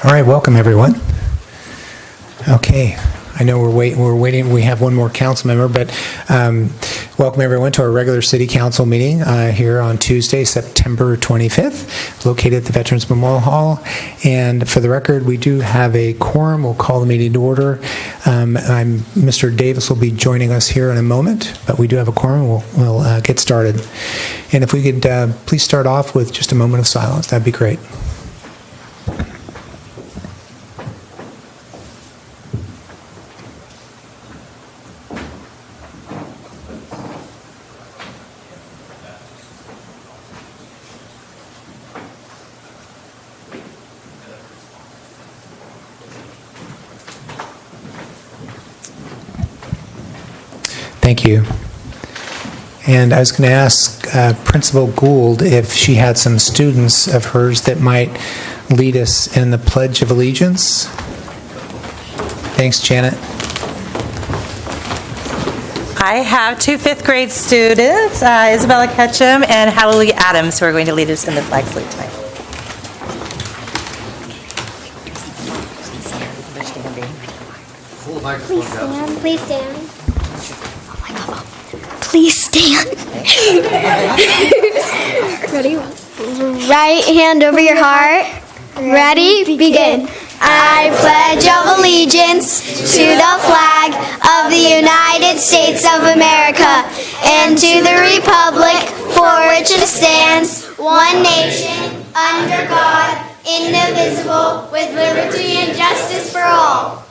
All right, welcome everyone. Okay, I know we're waiting. We have one more council member, but welcome everyone to our regular city council meeting here on Tuesday, September 25th, located at the Veterans Memorial Hall. And for the record, we do have a quorum. We'll call the meeting to order. Mr. Davis will be joining us here in a moment, but we do have a quorum. We'll get started. And if we could please start off with just a moment of silence, that'd be great. Thank you. And I was going to ask Principal Gould if she had some students of hers that might lead us in the Pledge of Allegiance. Thanks, Janet. I have two fifth-grade students, Isabella Ketchum and Hallelujah Adams, who are going to lead us in the flag salute tonight. Please stand. Please stand. Ready? Right hand over your heart. Ready? Begin. I pledge of allegiance to the flag of the United States of America and to the republic for which it stands, one nation, under God, indivisible, with liberty and justice for all.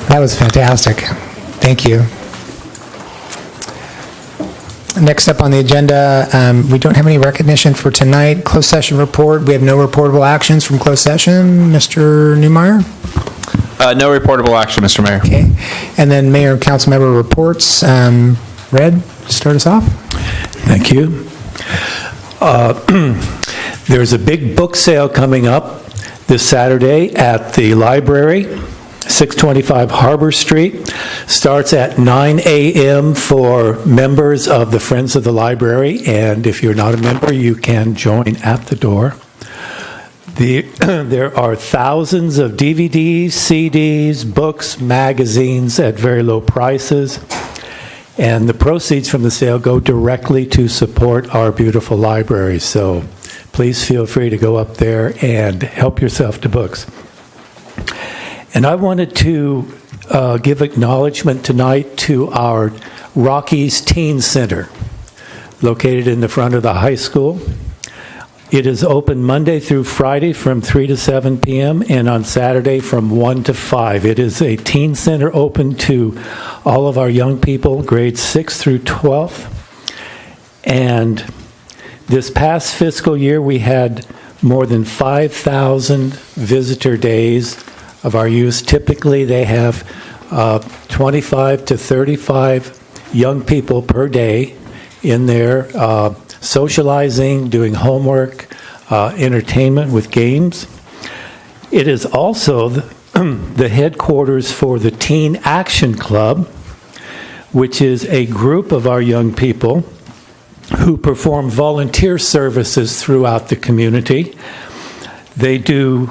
That was fantastic. Thank you. Next up on the agenda, we don't have any recognition for tonight. Closed session report. We have no reportable actions from closed session. Mr. Neumeier? No reportable action, Mr. Mayor. Okay. And then Mayor and Council Member reports. Red, start us off. Thank you. There's a big book sale coming up this Saturday at the library, 625 Harbor Street. Starts at 9 a.m. for members of the Friends of the Library, and if you're not a member, you can join at the door. There are thousands of DVDs, CDs, books, magazines at very low prices, and the proceeds from the sale go directly to support our beautiful library. So please feel free to go up there and help yourself to books. And I wanted to give acknowledgement tonight to our Rockies Teen Center, located in the front of the high school. It is open Monday through Friday from 3 to 7 p.m. and on Saturday from 1 to 5. It is a teen center open to all of our young people, grades 6 through 12. And this past fiscal year, we had more than 5,000 visitor days of our youth. Typically, they have 25 to 35 young people per day in there socializing, doing homework, entertainment with games. It is also the headquarters for the Teen Action Club, which is a group of our young people who perform volunteer services throughout the community. They do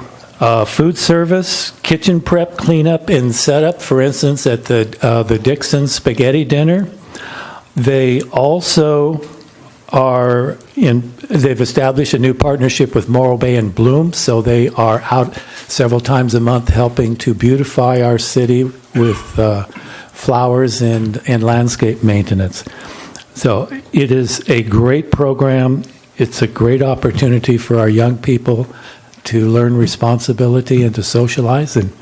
food service, kitchen prep, cleanup, and setup, for instance, at the Dixon Spaghetti Dinner. They also they've established a new partnership with Morro Bay and Bloom, so they are out several times a month helping to beautify our city with flowers and landscape maintenance. So it is a great program. It's a great opportunity for our young people to learn responsibility and to socialize, and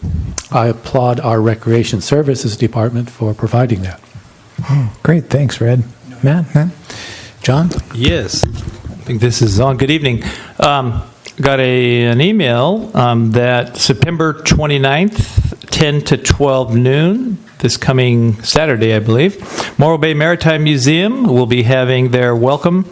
I applaud our Recreation Services Department for providing that. Great, thanks, Red. Matt? John? Yes, I think this is on. Good evening. Got an email that September 29th, 10 to 12 noon, this coming Saturday, I believe, Morro Bay Maritime Museum will be having their welcome,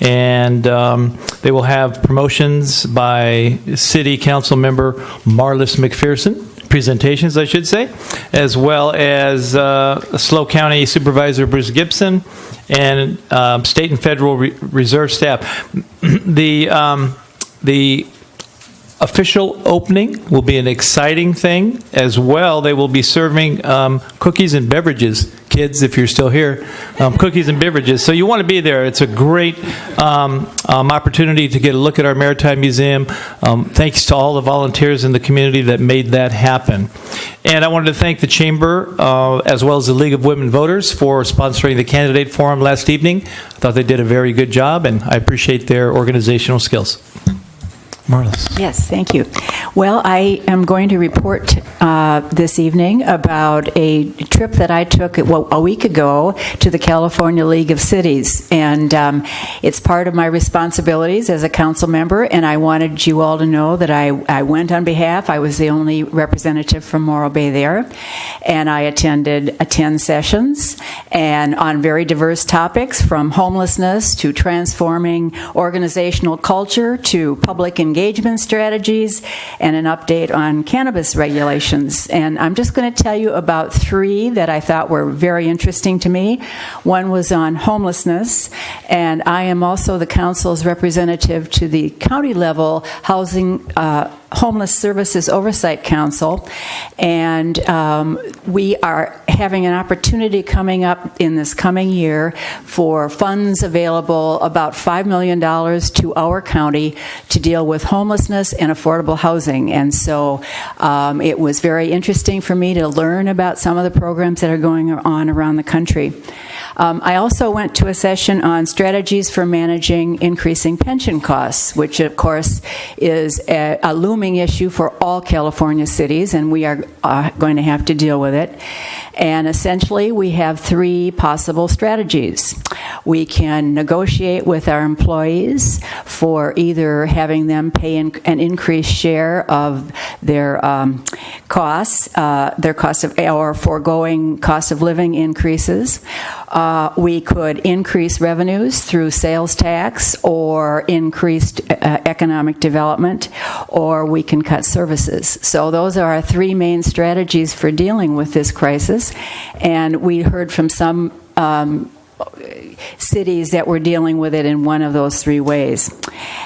and they will have promotions by City Council member Marlis McPherson, presentations, I should say, as well as SLO County Supervisor Bruce Gibson and state and federal reserve staff. The official opening will be an exciting thing as well. They will be serving cookies and beverages. Kids, if you're still here, cookies and beverages. So you want to be there. It's a great opportunity to get a look at our Maritime Museum. Thanks to all the volunteers in the community that made that happen. And I wanted to thank the Chamber, as well as the League of Women Voters, for sponsoring the candidate forum last evening. I thought they did a very good job, and I appreciate their organizational skills. Marlis. Yes, thank you. Well, I am going to report this evening about a trip that I took a week ago to the California League of Cities, and it's part of my responsibilities as a council member, and I wanted you all to know that I went on behalf. I was the only representative from Morro Bay there, and I attended 10 sessions, and on very diverse topics, from homelessness to transforming organizational culture to public engagement strategies, and an update on cannabis regulations. And I'm just going to tell you about 3 that I thought were very interesting to me. One was on homelessness, and I am also the council's representative to the county level Homeless Services Oversight Council, and we are having an opportunity coming up in this coming year for funds available, about $5 million to our county to deal with homelessness and affordable housing. And so it was very interesting for me to learn about some of the programs that are going on around the country. I also went to a session on strategies for managing increasing pension costs, which of course is a looming issue for all California cities, and we are going to have to deal with it. And essentially, we have 3 possible strategies. We can negotiate with our employees for either having them pay an increased share of their costs, or foregoing cost of living increases. We could increase revenues through sales tax or increased economic development, or we can cut services. So those are our 3 main strategies for dealing with this crisis. And we heard from some cities that were dealing with it in one of those 3 ways.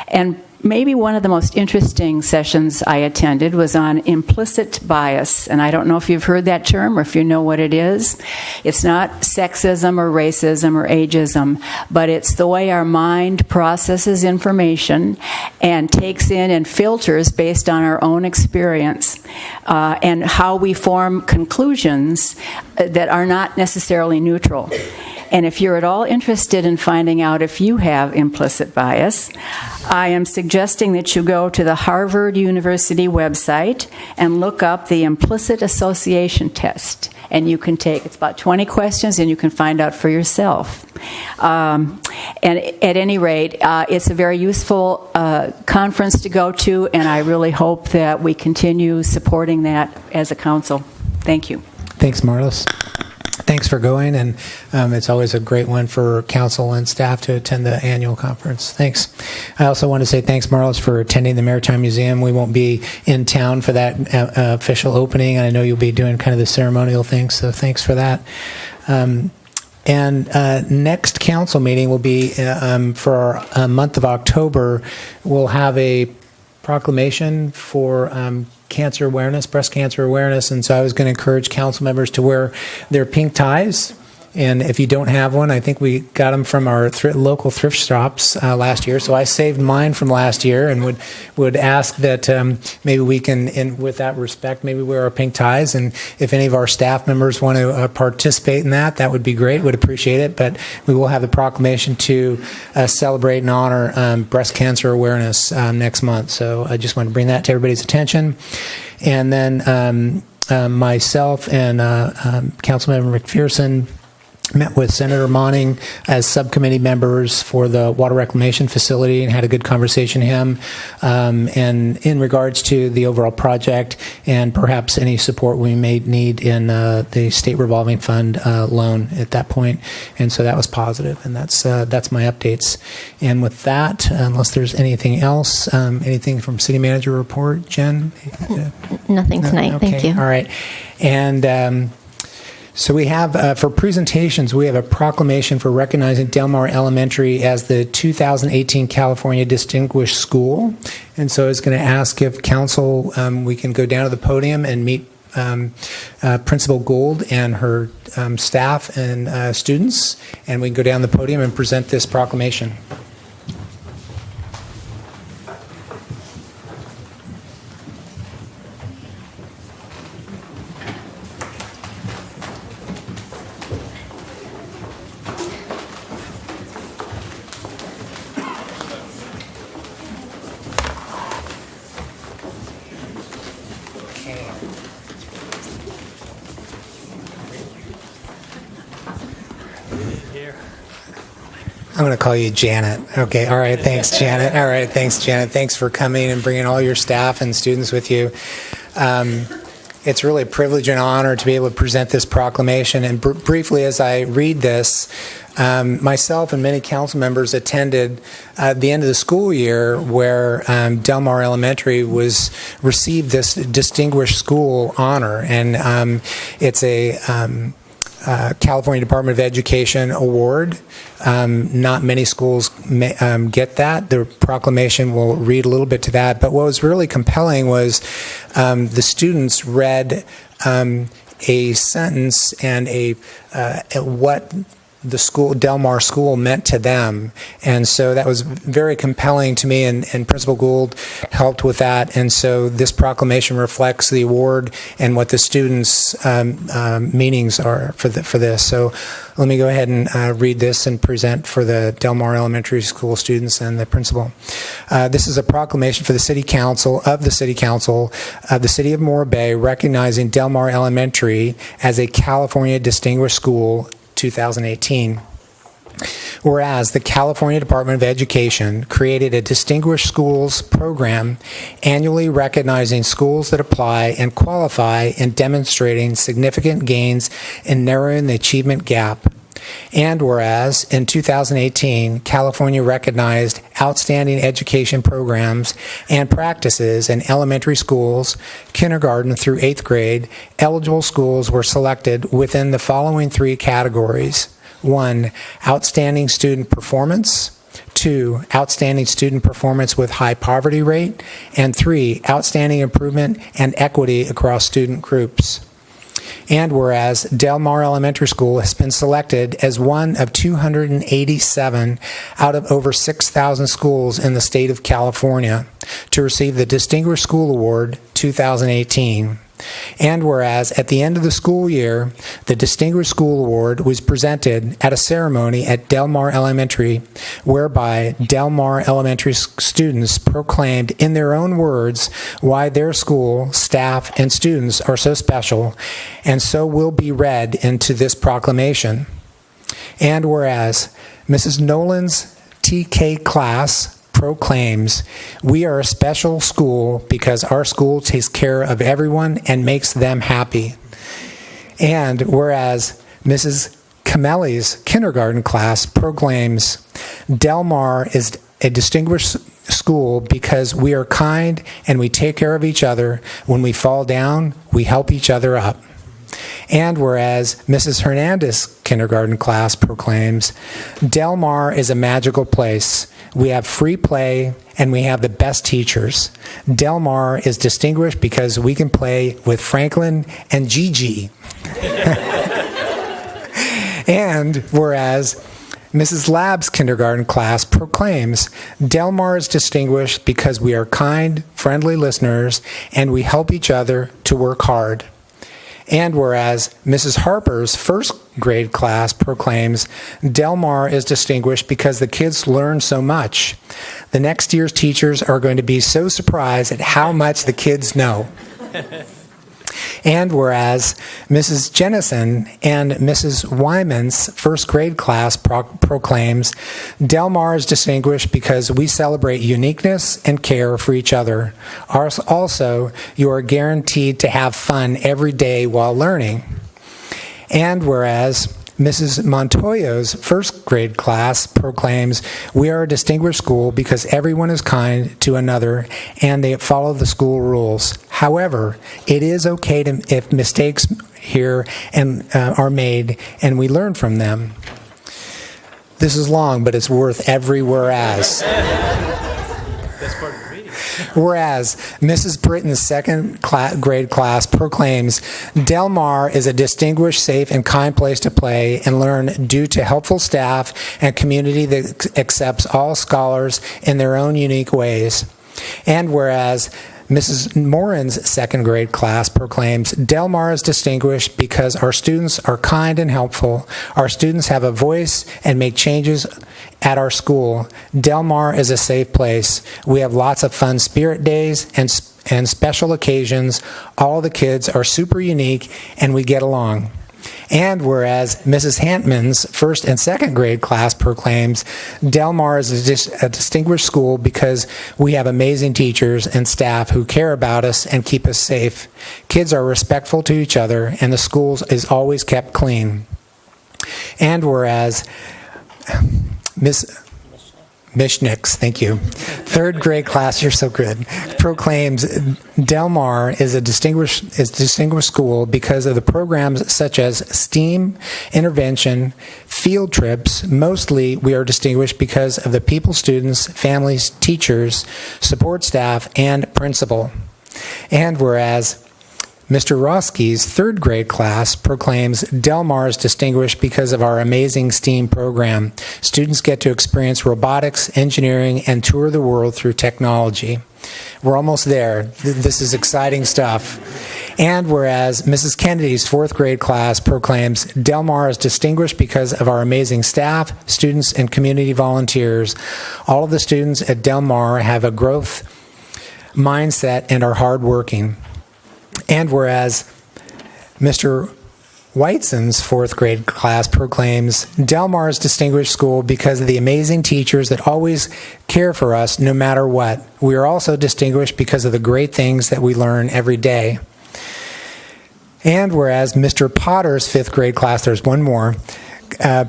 And maybe one of the most interesting sessions I attended was on implicit bias. And I don't know if you've heard that term or if you know what it is. It's not sexism or racism or ageism, but it's the way our mind processes information and takes in and filters based on our own experience, and how we form conclusions that are not necessarily neutral. And if you're at all interested in finding out if you have implicit bias, I am suggesting that you go to the Harvard University website and look up the implicit association test. And you can it's about 20 questions, and you can find out for yourself. And at any rate, it's a very useful conference to go to, and I really hope that we continue supporting that as a council. Thank you. Thanks, Marlis. Thanks for going, and it's always a great one for council and staff to attend the annual conference. Thanks. I also want to say thanks, Marlis, for attending the Maritime Museum. We won't be in town for that official opening, and I know you'll be doing kind of the ceremonial thing, so thanks for that. And next council meeting will be for our month of October. We'll have a proclamation for cancer awareness, breast cancer awareness, and so I was going to encourage council members to wear their pink ties. And if you don't have one, I think we got them from our local thrift shops last year. So I saved mine from last year, and would ask that maybe we can, with that respect, maybe wear our pink ties. And if any of our staff members want to participate in that, that would be great. Would appreciate it. But we will have the proclamation to celebrate and honor breast cancer awareness next month. So I just want to bring that to everybody's attention. And then myself and Councilmember McPherson met with Senator Monning as subcommittee members for the water reclamation facility and had a good conversation with him, and in regards to the overall project and perhaps any support we may need in the state revolving fund loan at that point. And so that was positive, and that's my updates. And with that, unless there's anything else, anything from city manager report, Jen? Nothing tonight. Okay. Thank you. All right. And so we have, for presentations, we have a proclamation for recognizing Del Mar Elementary as the 2018 California Distinguished School. And so I was going to ask if council, we can go down to the podium and meet Principal Gould and her staff and students, and we can go down the podium and present this proclamation. I'm going to call you Janet. Okay. All right. Thanks, Janet. All right. Thanks, Janet. Thanks for coming and bringing all your staff and students with you. It's really a privilege and honor to be able to present this proclamation. And briefly, as I read this, myself and many council members attended the end of the school year where Del Mar Elementary received this distinguished school honor. And it's a California Department of Education award. Not many schools get that. The proclamation will read a little bit to that. But what was really compelling was the students read a sentence and what the school, Del Mar School, meant to them. And so that was very compelling to me, and Principal Gould helped with that. And so this proclamation reflects the award and what the students' meanings are for this. So let me go ahead and read this and present for the Del Mar Elementary School students and the principal. This is a proclamation for the City Council of the City of Morro Bay, recognizing Del Mar Elementary as a California Distinguished School 2018. Whereas the California Department of Education created a Distinguished Schools program annually recognizing schools that apply and qualify in demonstrating significant gains in narrowing the achievement gap. And whereas in 2018, California recognized outstanding education programs and practices in elementary schools, kindergarten through 8th grade, eligible schools were selected within the following three categories. 1, outstanding student performance. 2, outstanding student performance with high poverty rate. And 3, outstanding improvement and equity across student groups. And whereas Del Mar Elementary School has been selected as one of 287 out of over 6,000 schools in the state of California to receive the Distinguished School Award 2018. And whereas at the end of the school year, the Distinguished School Award was presented at a ceremony at Del Mar Elementary, whereby Del Mar Elementary students proclaimed in their own words why their school, staff, and students are so special, and so will be read into this proclamation. And whereas Mrs. Nolan's TK class proclaims, we are a special school because our school takes care of everyone and makes them happy. And whereas Mrs. Camelli's kindergarten class proclaims, Del Mar is a distinguished school because we are kind and we take care of each other. When we fall down, we help each other up. And whereas Mrs. Hernandez's kindergarten class proclaims, Del Mar is a magical place. We have free play and we have the best teachers. Del Mar is distinguished because we can play with Franklin and Gigi. And whereas Mrs. Labb's kindergarten class proclaims, Del Mar is distinguished because we are kind, friendly listeners, and we help each other to work hard. And whereas Mrs. Harper's first grade class proclaims, Del Mar is distinguished because the kids learn so much. The next year's teachers are going to be so surprised at how much the kids know. And whereas Mrs. Jennison and Mrs. Wyman's first grade class proclaims, Del Mar is distinguished because we celebrate uniqueness and care for each other. Also, you are guaranteed to have fun every day while learning. And whereas Mrs. Montoya's first grade class proclaims, we are a distinguished school because everyone is kind to another and they follow the school rules. However, it is okay if mistakes here are made and we learn from them. This is long, but it's worth every whereas. Whereas Mrs. Britton's second grade class proclaims, Del Mar is a distinguished, safe, and kind place to play and learn due to helpful staff and community that accepts all scholars in their own unique ways. And whereas Mrs. Morin's second grade class proclaims, Del Mar is distinguished because our students are kind and helpful. Our students have a voice and make changes at our school. Del Mar is a safe place. We have lots of fun spirit days and special occasions. All the kids are super unique and we get along. And whereas Mrs. Hantman's first and second grade class proclaims, Del Mar is a distinguished school because we have amazing teachers and staff who care about us and keep us safe. Kids are respectful to each other and the school is always kept clean. And whereas Miss Mishniks, thank you. Third grade class, you're so good, proclaims Del Mar is a distinguished school because of the programs such as STEAM, intervention, field trips. Mostly, we are distinguished because of the people, students, families, teachers, support staff, and principal. And whereas Mr. Roski's third grade class proclaims Del Mar is distinguished because of our amazing STEAM program. Students get to experience robotics, engineering, and tour the world through technology. We're almost there. This is exciting stuff. And whereas Mrs. Kennedy's fourth grade class proclaims Del Mar is distinguished because of our amazing staff, students, and community volunteers. All of the students at Del Mar have a growth mindset and are hardworking. And whereas Mr. Whiteson's fourth grade class proclaims Del Mar is distinguished school because of the amazing teachers that always care for us no matter what. We are also distinguished because of the great things that we learn every day. And whereas Mr. Potter's fifth grade class, there's one more,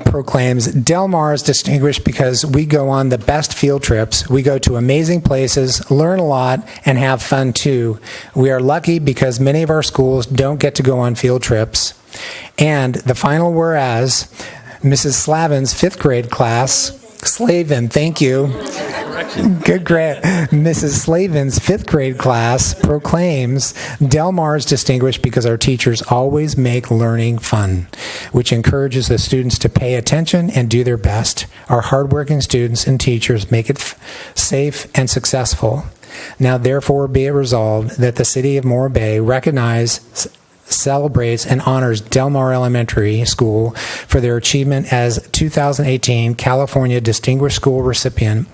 proclaims Del Mar is distinguished because we go on the best field trips. We go to amazing places, learn a lot, and have fun too. We are lucky because many of our schools don't get to go on field trips. And the final whereas, Mrs. Slavin's fifth grade class, Slavin, thank you. Good grant. Mrs. Slavin's fifth grade class proclaims Del Mar is distinguished because our teachers always make learning fun, which encourages the students to pay attention and do their best. Our hardworking students and teachers make it safe and successful. Now, therefore, be it resolved that the City of Morro Bay celebrates and honors Del Mar Elementary School for their achievement as 2018 California Distinguished School recipient,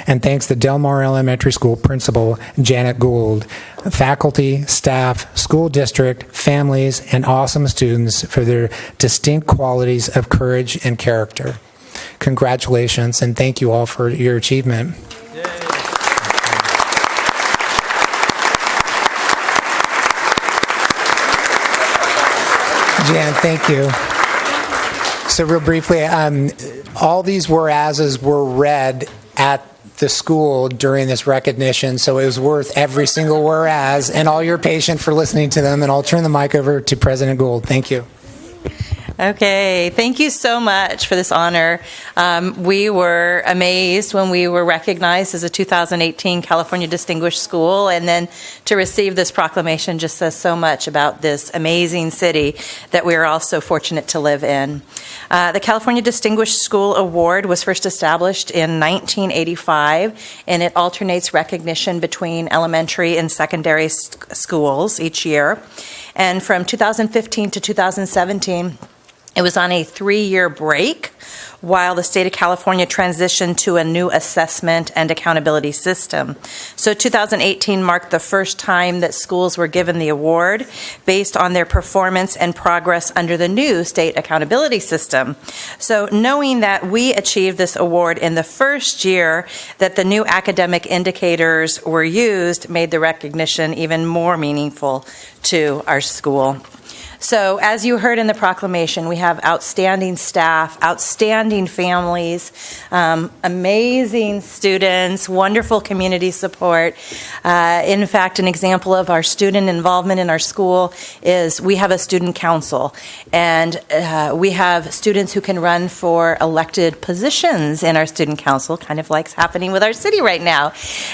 and thanks the Del Mar Elementary School Principal Janet Gould, faculty, staff, school district, families, and awesome students for their distinct qualities of courage and character. Congratulations, and thank you all for your achievement. Jan, thank you. So real briefly, all these whereases were read at the school during this recognition, so it was worth every single whereas, and all your patience for listening to them, and I'll turn the mic over to President Gould. Thank you. Okay, thank you so much for this honor. We were amazed when we were recognized as a 2018 California Distinguished School, and then to receive this proclamation just says so much about this amazing city that we are all so fortunate to live in. The California Distinguished School Award was first established in 1985, and it alternates recognition between elementary and secondary schools each year. And from 2015 to 2017, It was on a 3-year break while the state of California transitioned to a new assessment and accountability system. So 2018 marked the first time that schools were given the award based on their performance and progress under the new state accountability system. So knowing that we achieved this award in the first year that the new academic indicators were used made the recognition even more meaningful to our school. So as you heard in the proclamation, we have outstanding staff, outstanding families, amazing students, wonderful community support. In fact, an example of our student involvement in our school is we have a student council, and we have students who can run for elected positions in our student council, kind of like happening with our city right now.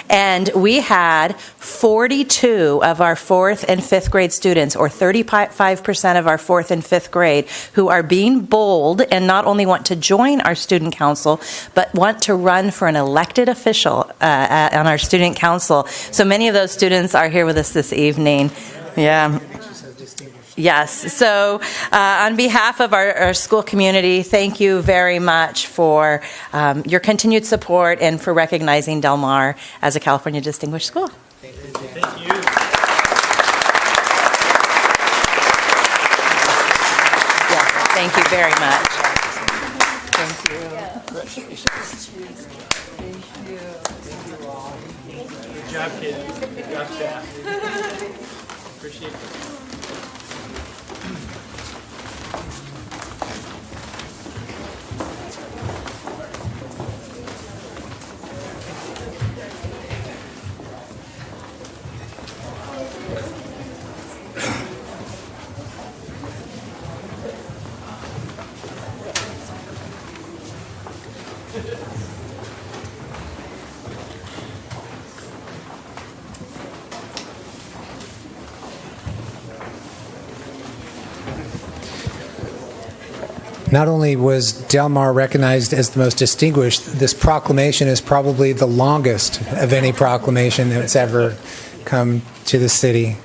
And we had 42 of our 4th and 5th grade students, or 35% of our 4th and 5th grade, who are being bold and not only want to join our student council, but want to run for an elected official on our student council. So many of those students are here with us this evening. Yeah. Yes. So on behalf of our school community, thank you very much for your continued support and for recognizing Del Mar as a California Distinguished School. Thank you. Thank you very much. Thank you. Good job, kids. Good job, staff. Appreciate it. Not only was Del Mar recognized as the most distinguished, this proclamation is probably the longest of any proclamation that's ever come to the city.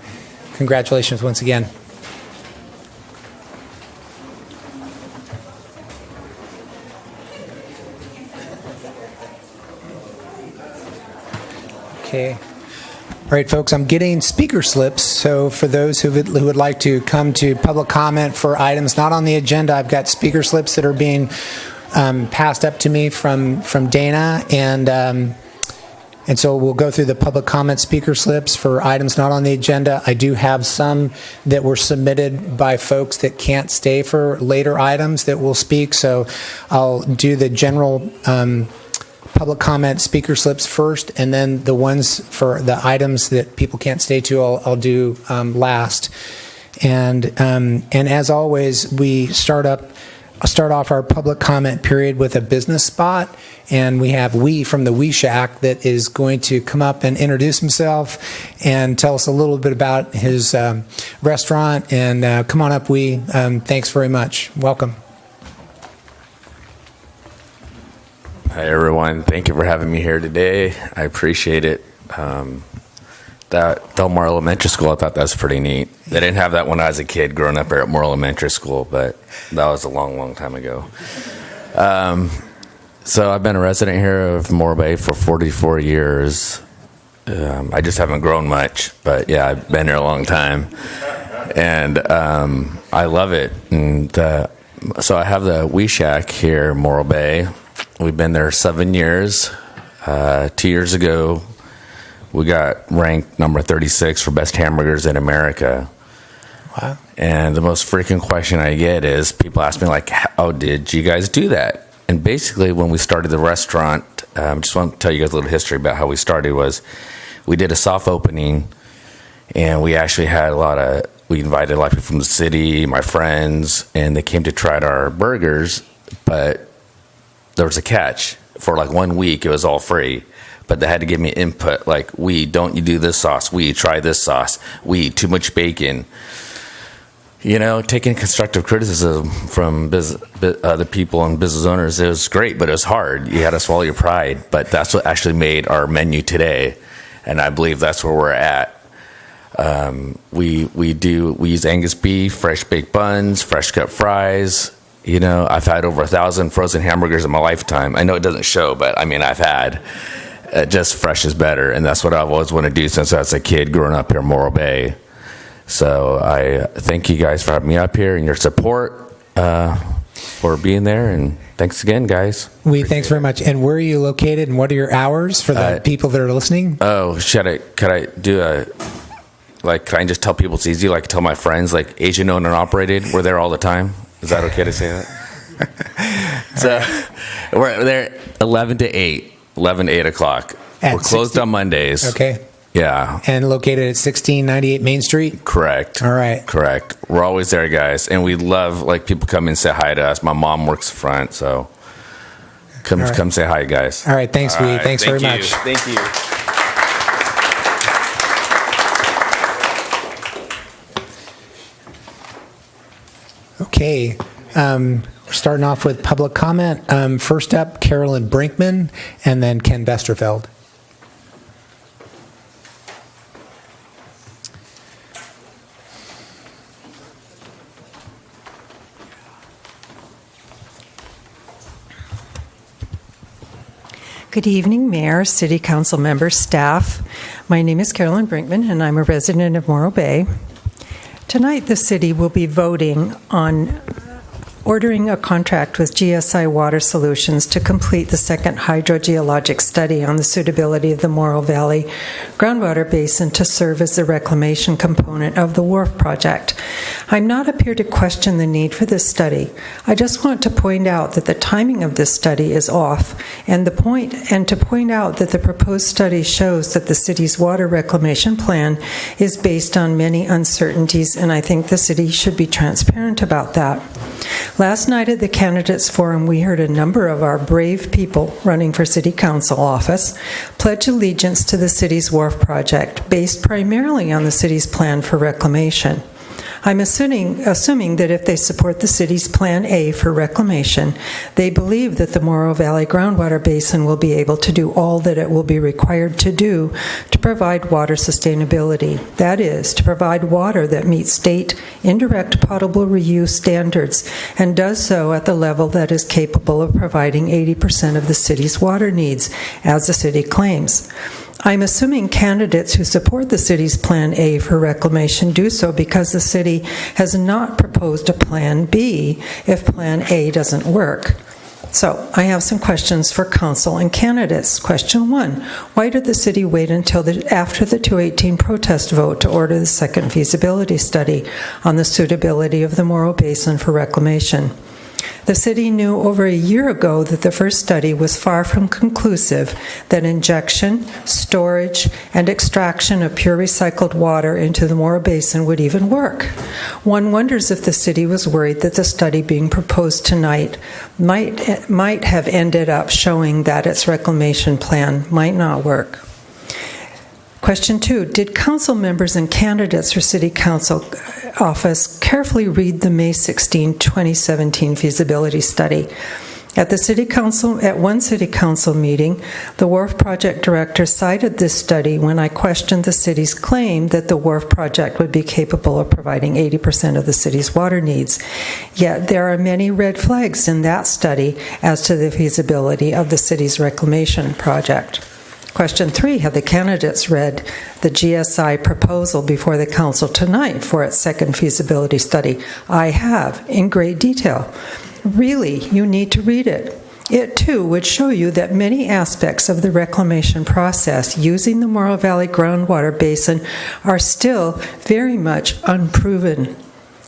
Congratulations once again. Okay. All right, folks, I'm getting speaker slips, so for those who would like to come to public comment for items not on the agenda, I've got speaker slips that are being passed up to me from Dana, and so we'll go through the public comment speaker slips for items not on the agenda. I do have some that were submitted by folks that can't stay for later items that will speak, so I'll do the general public comment speaker slips first, and then the ones for the items that people can't stay to, I'll do last. And as always, we start off our public comment period with a business spot, and we have from the Shack that is going to come up and introduce himself and tell us a little bit about his restaurant. And come on up, thanks very much. Welcome. Hi, everyone. Thank you for having me here today. I appreciate it. That Del Mar Elementary School, I thought that was pretty neat. They didn't have that when I was a kid growing up here at Moore Elementary School, but that was a long, long time ago. So I've been a resident here of Morro Bay for 44 years. I just haven't grown much, but yeah, I've been here a long time. And I love it. And so I have the Shack here in Morro Bay. We've been there 7 years. 2 years ago, we got ranked number 36 for best hamburgers in America. Wow. And the most frequent question I get is people ask me, like, how did you guys do that? And basically, when we started the restaurant, I just want to tell you guys a little history about how we started. Was we did a soft opening, and we actually had we invited a lot of people from the city, my friends, and they came to try out our burgers, but there was a catch. For like 1 week, it was all free, but they had to give me input, like, don't you do this sauce, try this sauce, too much bacon. You know, taking constructive criticism from other people and business owners, it was great, but it was hard. You had to swallow your pride, but that's what actually made our menu today, and I believe that's where we're at. We use Angus beef, fresh baked buns, fresh cut fries, You know, I've had over 1,000 frozen hamburgers in my lifetime. I know it doesn't show, but I mean, I've had. Just fresh is better, and that's what I've always wanted to do since I was a kid growing up here in Morro Bay. So I thank you guys for having me up here and your support for being there, and thanks again, guys. Thanks very much. And where are you located, and what are your hours for the people that are listening? Oh, could I do can I just tell people it's easy? Like, tell my friends, like, Asian owned and operated, we're there all the time. Is that okay to say that? So we're there 11 to 8. 11 to 8 o'clock. We're closed on Mondays. Okay. Yeah. And located at 1698 Main Street? Correct. All right. Correct. We're always there, guys. And we love, like, people come and say hi to us. My mom works front, so come say hi, guys. All right. Thanks, Wee. Thanks very much. Thank you. Okay. We're starting off with public comment. First up, Carolyn Brinkman, and then Ken Vesterfeld. Good evening, Mayor, City Council members, staff. My name is Carolyn Brinkman, and I'm a resident of Morro Bay. Tonight, the city will be voting on ordering a contract with GSI Water Solutions to complete the second hydrogeologic study on the suitability of the Morro Valley groundwater basin to serve as the reclamation component of the wharf project. I'm not up here to question the need for this study. I just want to point out that the timing of this study is off, and to point out that the proposed study shows that the city's water reclamation plan is based on many uncertainties, and I think the city should be transparent about that. Last night at the Candidates Forum, we heard a number of our brave people running for City Council office pledge allegiance to the city's wharf project, based primarily on the city's plan for reclamation. I'm assuming that if they support the city's Plan A for reclamation, they believe that the Morro Valley groundwater basin will be able to do all that it will be required to do to provide water sustainability. That is, to provide water that meets state indirect potable reuse standards and does so at the level that is capable of providing 80% of the city's water needs, as the city claims. I'm assuming candidates who support the city's Plan A for reclamation do so because the city has not proposed a Plan B if Plan A doesn't work. So I have some questions for council and candidates. Question 1, why did the city wait until after the 218 protest vote to order the second feasibility study on the suitability of the Morro Basin for reclamation? The city knew over a year ago that the first study was far from conclusive that injection, storage, and extraction of pure recycled water into the Morro Basin would even work. One wonders if the city was worried that the study being proposed tonight might have ended up showing that its reclamation plan might not work. Question 2, did council members and candidates for City Council office carefully read the May 16, 2017 feasibility study? At one City Council meeting, the Wharf Project Director cited this study when I questioned the city's claim that the Wharf Project would be capable of providing 80% of the city's water needs. Yet there are many red flags in that study as to the feasibility of the city's reclamation project. Question 3, have the candidates read the GSI proposal before the council tonight for its second feasibility study? I have, in great detail. Really, you need to read it. It, too, would show you that many aspects of the reclamation process using the Morro Valley groundwater basin are still very much unproven.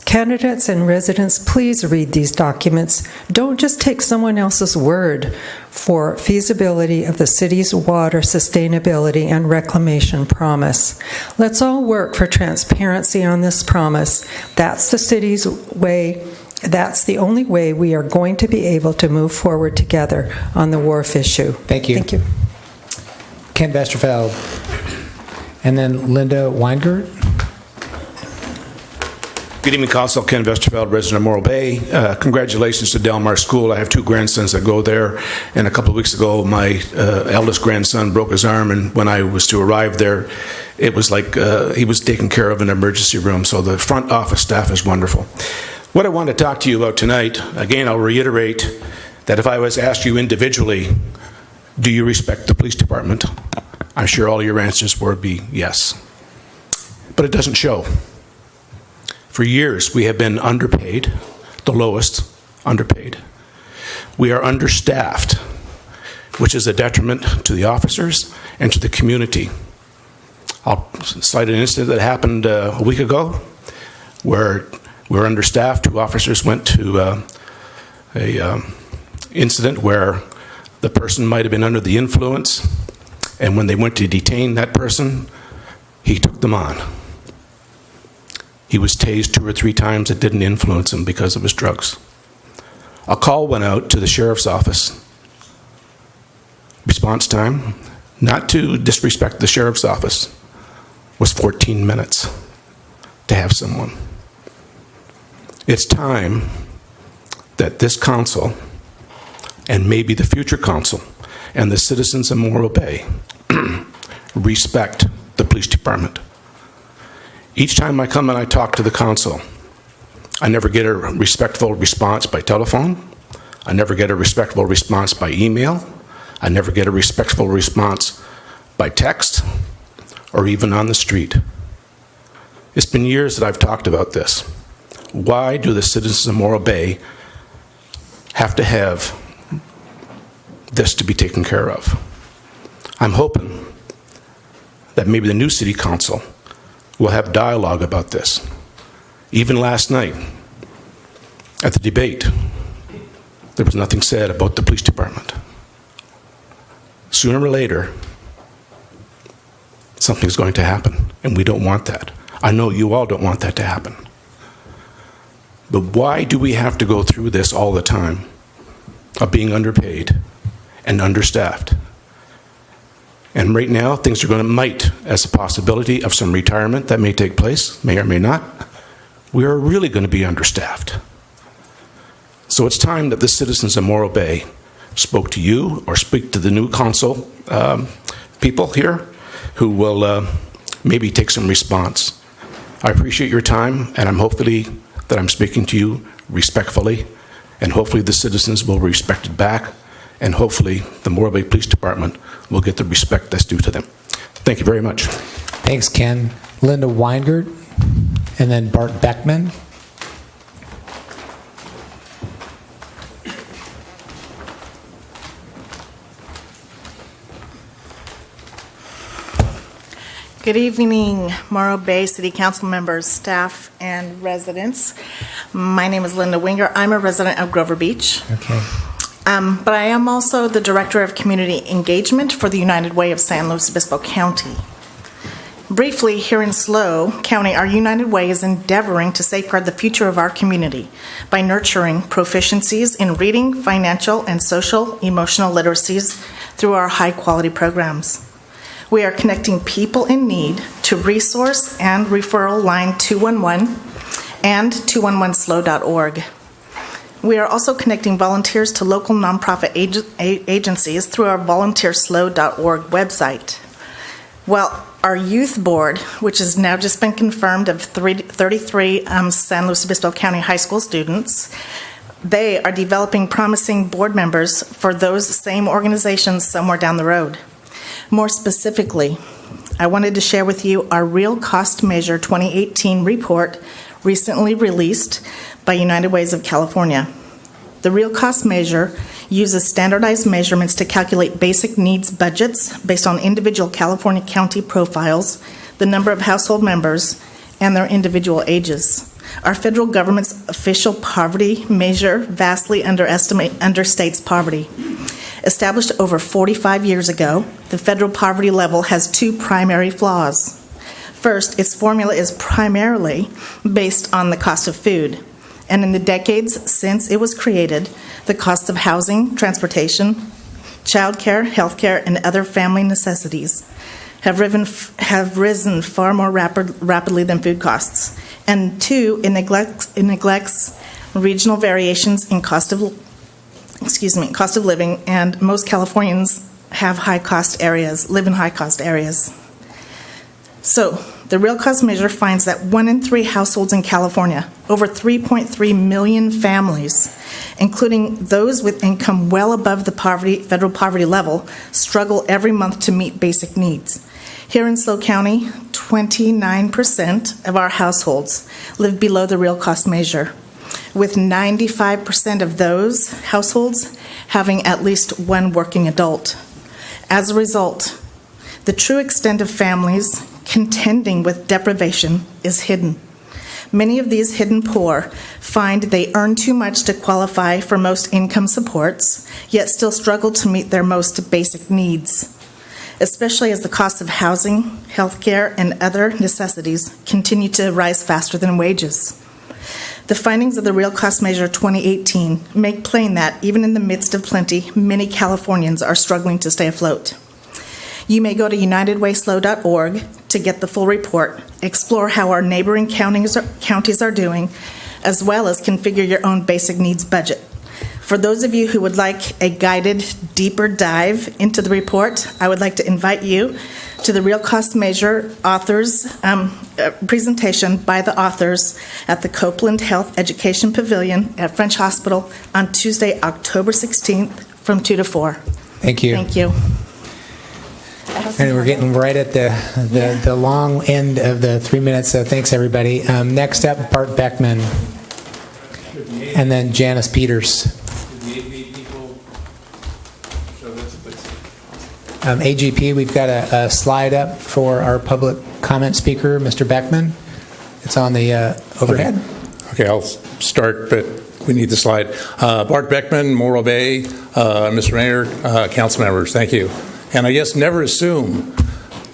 Candidates and residents, please read these documents. Don't just take someone else's word for feasibility of the city's water sustainability and reclamation promise. Let's all work for transparency on this promise. That's the city's way. That's the only way we are going to be able to move forward together on the wharf issue. Thank you. Thank you. Ken Vesterfeld. And then Linda Weingart. Good evening, Council. Ken Vesterfeld, resident of Morro Bay. Congratulations to Del Mar School. I have two grandsons that go there, and a couple of weeks ago, my eldest grandson broke his arm, and when I was to arrive there, it was like he was taken care of in an emergency room, so the front office staff is wonderful. What I want to talk to you about tonight, again, I'll reiterate that if I was asked you individually, do you respect the police department? I'm sure all your answers would be yes. But it doesn't show. For years, we have been underpaid, the lowest, underpaid. We are understaffed, which is a detriment to the officers and to the community. I'll cite an incident that happened a week ago where we were understaffed. 2 officers went to a incident where the person might have been under the influence, and when they went to detain that person, he took them on. He was tased 2 or 3 times. It didn't influence him because of his drugs. A call went out to the sheriff's office. Response time, not to disrespect the sheriff's office, was 14 minutes to have someone. It's time that this council, and maybe the future council, and the citizens of Morro Bay respect the police department. Each time I come and I talk to the council, I never get a respectful response by telephone. I never get a respectful response by email. I never get a respectful response by text or even on the street. It's been years that I've talked about this. Why do the citizens of Morro Bay have to have this to be taken care of? I'm hoping that maybe the new city council will have dialogue about this. Even last night at the debate, there was nothing said about the police department. Sooner or later, something's going to happen, and we don't want that. I know you all don't want that to happen. But why do we have to go through this all the time of being underpaid and understaffed? And right now, things are might, as a possibility of some retirement that may take place, may or may not, we are really going to be understaffed. So it's time that the citizens of Morro Bay spoke to you or speak to the new council people here who will maybe take some response. I appreciate your time, and I'm hopefully that I'm speaking to you respectfully, and hopefully the citizens will respect it back, and hopefully the Morro Bay Police Department will get the respect that's due to them. Thank you very much. Thanks, Ken. Linda Weingart, and then Bart Beckman. Good evening, Morro Bay City Council members, staff, and residents. My name is Linda Winger. I'm a resident of Grover Beach. Okay. But I am also the Director of Community Engagement for the United Way of San Luis Obispo County. Briefly, here in SLO County, our United Way is endeavoring to safeguard the future of our community by nurturing proficiencies in reading, financial, and social emotional literacies through our high-quality programs. We are connecting people in need to resource and referral line 211 and 211slow.org. We are also connecting volunteers to local nonprofit agencies through our volunteerslow.org website. Well, our youth board, which has now just been confirmed of 33 San Luis Obispo County high school students, they are developing promising board members for those same organizations somewhere down the road. More specifically, I wanted to share with you our Real Cost Measure 2018 report recently released by United Ways of California. The Real Cost Measure uses standardized measurements to calculate basic needs budgets based on individual California county profiles, the number of household members, and their individual ages. Our federal government's official poverty measure vastly understates poverty. Established over 45 years ago, the federal poverty level has 2 primary flaws. First, its formula is primarily based on the cost of food, and in the decades since it was created, the costs of housing, transportation, childcare, healthcare, and other family necessities have risen far more rapidly than food costs. And 2, it neglects regional variations in cost of living, and most Californians live in high-cost areas. So, the real cost measure finds that 1 in 3 households in California, over 3.3 million families, including those with income well above the federal poverty level, struggle every month to meet basic needs. Here in SLO County, 29% of our households live below the real cost measure, with 95% of those households having at least one working adult. As a result, the true extent of families contending with deprivation is hidden. Many of these hidden poor find they earn too much to qualify for most income supports, yet still struggle to meet their most basic needs, especially as the cost of housing, healthcare, and other necessities continue to rise faster than wages. The findings of the Real Cost Measure 2018 make plain that, even in the midst of plenty, many Californians are struggling to stay afloat. You may go to unitedwayslow.org to get the full report, explore how our neighboring counties are doing, as well as configure your own basic needs budget. For those of you who would like a guided, deeper dive into the report, I would like to invite you to the Real Cost Measure authors presentation by the authors at the Copeland Health Education Pavilion at French Hospital on Tuesday, October 16th from 2 to 4. Thank you. Thank you. And we're getting right at the long end of the 3 minutes, so thanks, everybody. Next up, Bart Beckman, and then Janice Peters. AGP, we've got a slide up for our public comment speaker, Mr. Beckman. It's on the overhead. Okay, I'll start, but we need the slide. Bart Beckman, Morro Bay, Mr. Mayor, council members, thank you. And I guess never assume.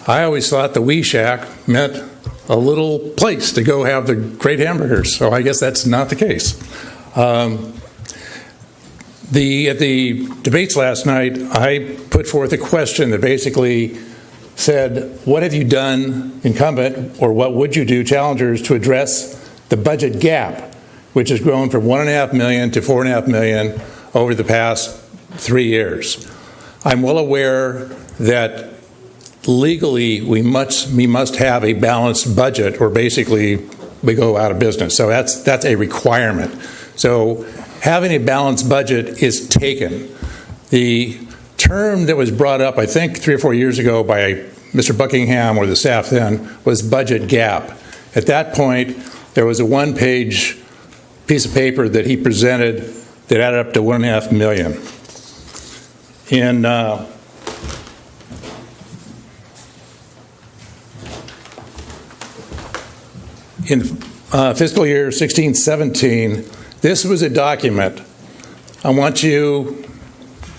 I always thought the Wee Shack meant a little place to go have the great hamburgers, so I guess that's not the case. At the debates last night, I put forth a question that basically said, what have you done, incumbent, or what would you do, challengers, to address the budget gap, which has grown from $1.5 million to $4.5 million over the past 3 years? I'm well aware that legally we must have a balanced budget, or basically we go out of business. So that's a requirement. So having a balanced budget is taken. The term that was brought up, I think 3 or 4 years ago by Mr. Buckingham or the staff then, was budget gap. At that point, there was a one-page piece of paper that he presented that added up to $1.5 million. In fiscal year 16-17, this was a document. I want you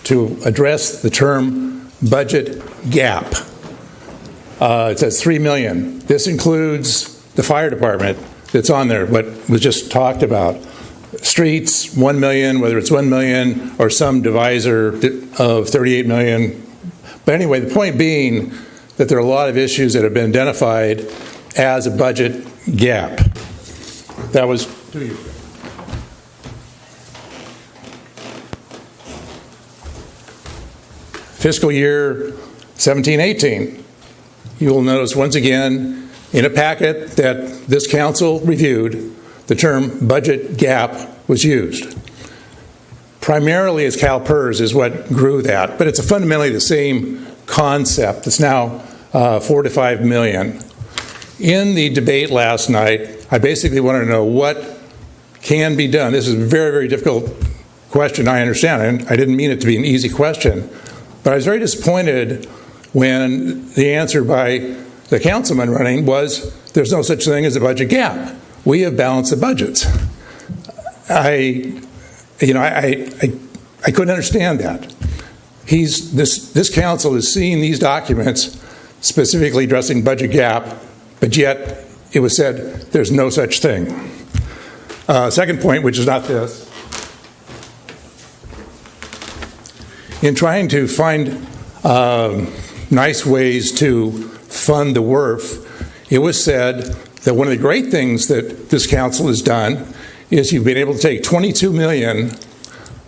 to address the term budget gap. It says $3 million. This includes the fire department that's on there, what was just talked about. Streets, $1 million, whether it's $1 million or some divisor of $38 million. But anyway, the point being that there are a lot of issues that have been identified as a budget gap. That was 2 years ago. Fiscal year 17-18, you will notice once again in a packet that this council reviewed, the term budget gap was used. Primarily as CalPERS is what grew that, but it's fundamentally the same concept. It's now 4 to 5 million. In the debate last night, I basically wanted to know what can be done. This is a very, very difficult question, I understand, and I didn't mean it to be an easy question, but I was very disappointed when the answer by the councilman running was there's no such thing as a budget gap. We have balanced the budgets. I couldn't understand that. This council is seeing these documents specifically addressing budget gap, but yet it was said there's no such thing. Second point, which is not this. In trying to find nice ways to fund the WRF, it was said that one of the great things that this council has done is you've been able to take $22 million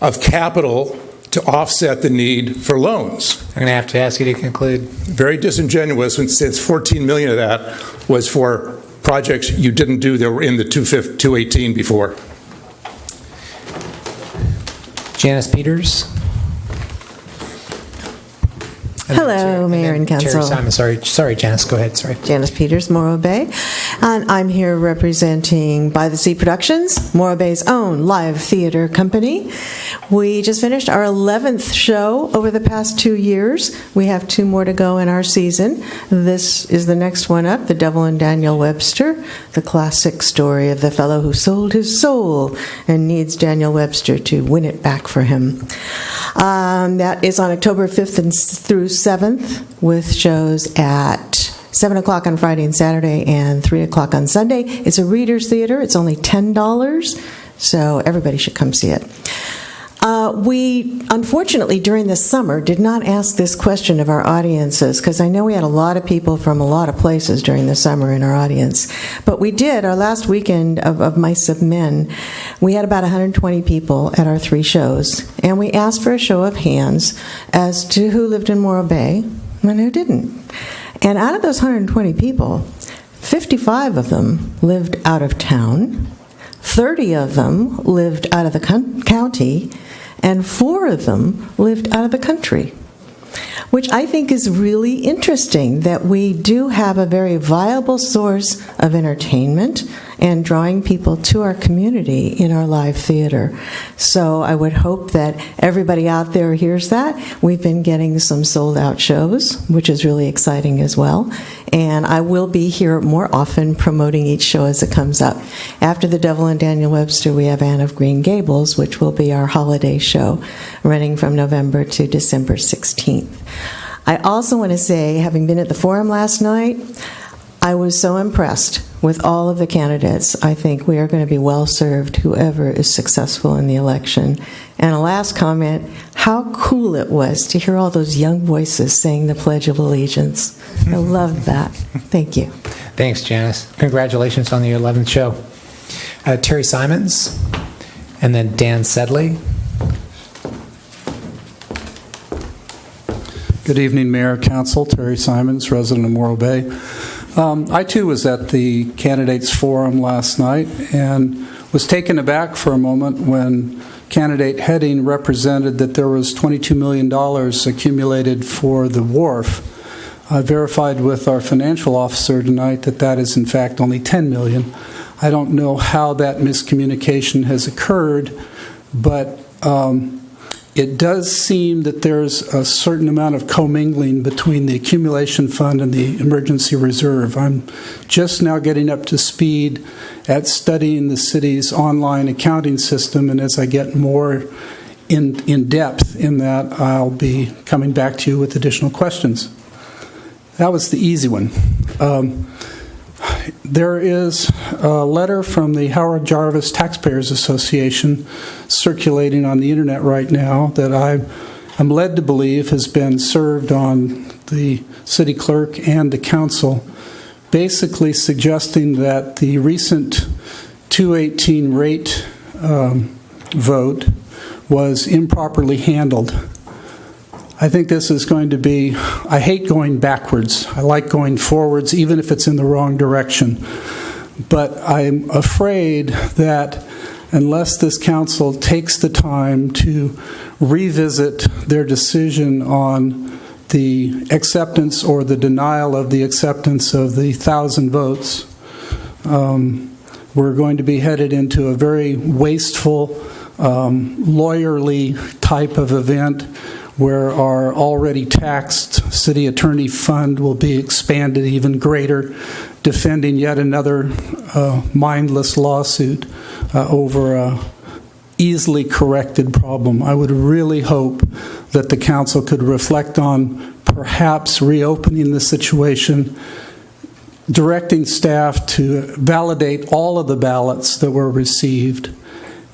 of capital to offset the need for loans. I'm going to have to ask you to conclude. Very disingenuous, since 14 million of that was for projects you didn't do that were in the 218 before. Janice Peters. Hello, Mayor and Council. Terry Simon, sorry, Janice, go ahead, sorry. Janice Peters, Morro Bay, and I'm here representing By the Sea Productions, Morro Bay's own live theater company. We just finished our 11th show over the past 2 years. We have 2 more to go in our season. This is the next one up, The Devil and Daniel Webster, the classic story of the fellow who sold his soul and needs Daniel Webster to win it back for him. That is on October 5th through 7th, with shows at 7 o'clock on Friday and Saturday and 3 o'clock on Sunday. It's a reader's theater. It's only $10, so everybody should come see it. We, unfortunately, during the summer, did not ask this question of our audiences, because I know we had a lot of people from a lot of places during the summer in our audience. But we did, our last weekend of Mice of Men, we had about 120 people at our 3 shows, and we asked for a show of hands as to who lived in Morro Bay and who didn't. And out of those 120 people, 55 of them lived out of town, 30 of them lived out of the county, and 4 of them lived out of the country, which I think is really interesting, that we do have a very viable source of entertainment and drawing people to our community in our live theater. So I would hope that everybody out there hears that. We've been getting some sold-out shows, which is really exciting as well. And I will be here more often promoting each show as it comes up. After The Devil and Daniel Webster, we have Anne of Green Gables, which will be our holiday show, running from November to December 16th. I also want to say, having been at the forum last night, I was so impressed with all of the candidates. I think we are going to be well served, whoever is successful in the election. And a last comment, how cool it was to hear all those young voices saying the Pledge of Allegiance. I loved that. Thank you. Thanks, Janice. Congratulations on the 11th show. Terry Simons, and then Dan Sedley. Good evening, Mayor, Council. Terry Simons, resident of Morro Bay. I, too, was at the candidates forum last night and was taken aback for a moment when candidate Heading represented that there was $22 million accumulated for the wharf. I verified with our financial officer tonight that that is, in fact, only $10 million. I don't know how that miscommunication has occurred, but it does seem that there's a certain amount of commingling between the accumulation fund and the emergency reserve. I'm just now getting up to speed at studying the city's online accounting system, and as I get more in depth in that, I'll be coming back to you with additional questions. That was the easy one. There is a letter from the Howard Jarvis Taxpayers Association circulating on the internet right now that I'm led to believe has been served on the city clerk and the council, basically suggesting that the recent 218 rate vote was improperly handled. I think this is going to be, I hate going backwards. I like going forwards, even if it's in the wrong direction. But I'm afraid that unless this council takes the time to revisit their decision on the acceptance or the denial of the acceptance of the 1,000 votes, we're going to be headed into a very wasteful, lawyerly type of event where our already taxed city attorney fund will be expanded even greater, defending yet another mindless lawsuit over a easily corrected problem. I would really hope that the council could reflect on perhaps reopening the situation, directing staff to validate all of the ballots that were received,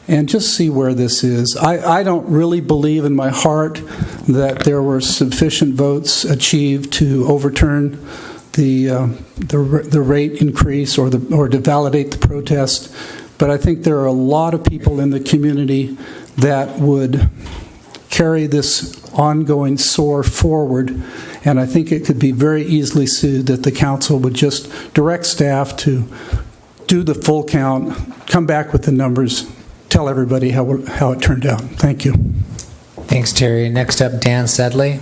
and just see where this is. I don't really believe in my heart that there were sufficient votes achieved to overturn the rate increase or to validate the protest. But I think there are a lot of people in the community that would carry this ongoing SOAR forward. And I think it could be very easily sued that the council would just direct staff to do the full count, come back with the numbers, tell everybody how it turned out. Thank you. Thanks, Terry. Next up, Dan Sedley.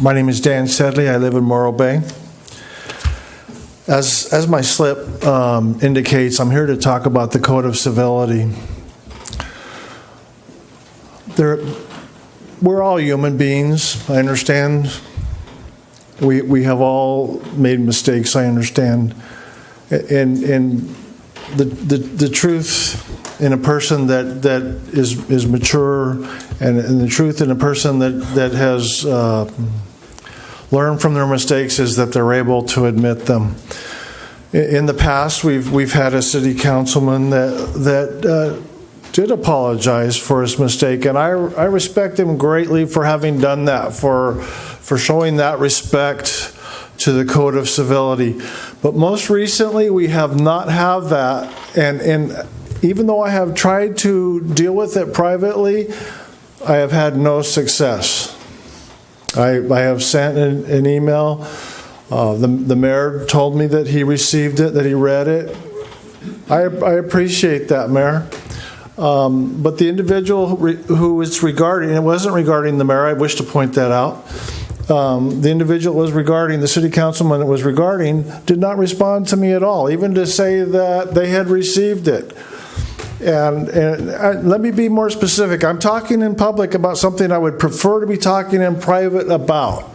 My name is Dan Sedley. I live in Morro Bay. As my slip indicates, I'm here to talk about the Code of Civility. We're all human beings. I understand. We have all made mistakes. I understand. And the truth in a person that is mature, and the truth in a person that has learned from their mistakes is that they're able to admit them. In the past, we've had a city councilman that did apologize for his mistake, and I respect him greatly for having done that, for showing that respect to the Code of Civility. But most recently, we have not had that, and even though I have tried to deal with it privately, I have had no success. I have sent an email. The mayor told me that he received it, that he read it. I appreciate that, Mayor. But the individual who it's regarding, it wasn't regarding the mayor, I wish to point that out. The individual was regarding, the city councilman it was regarding, did not respond to me at all, even to say that they had received it. And let me be more specific. I'm talking in public about something I would prefer to be talking in private about.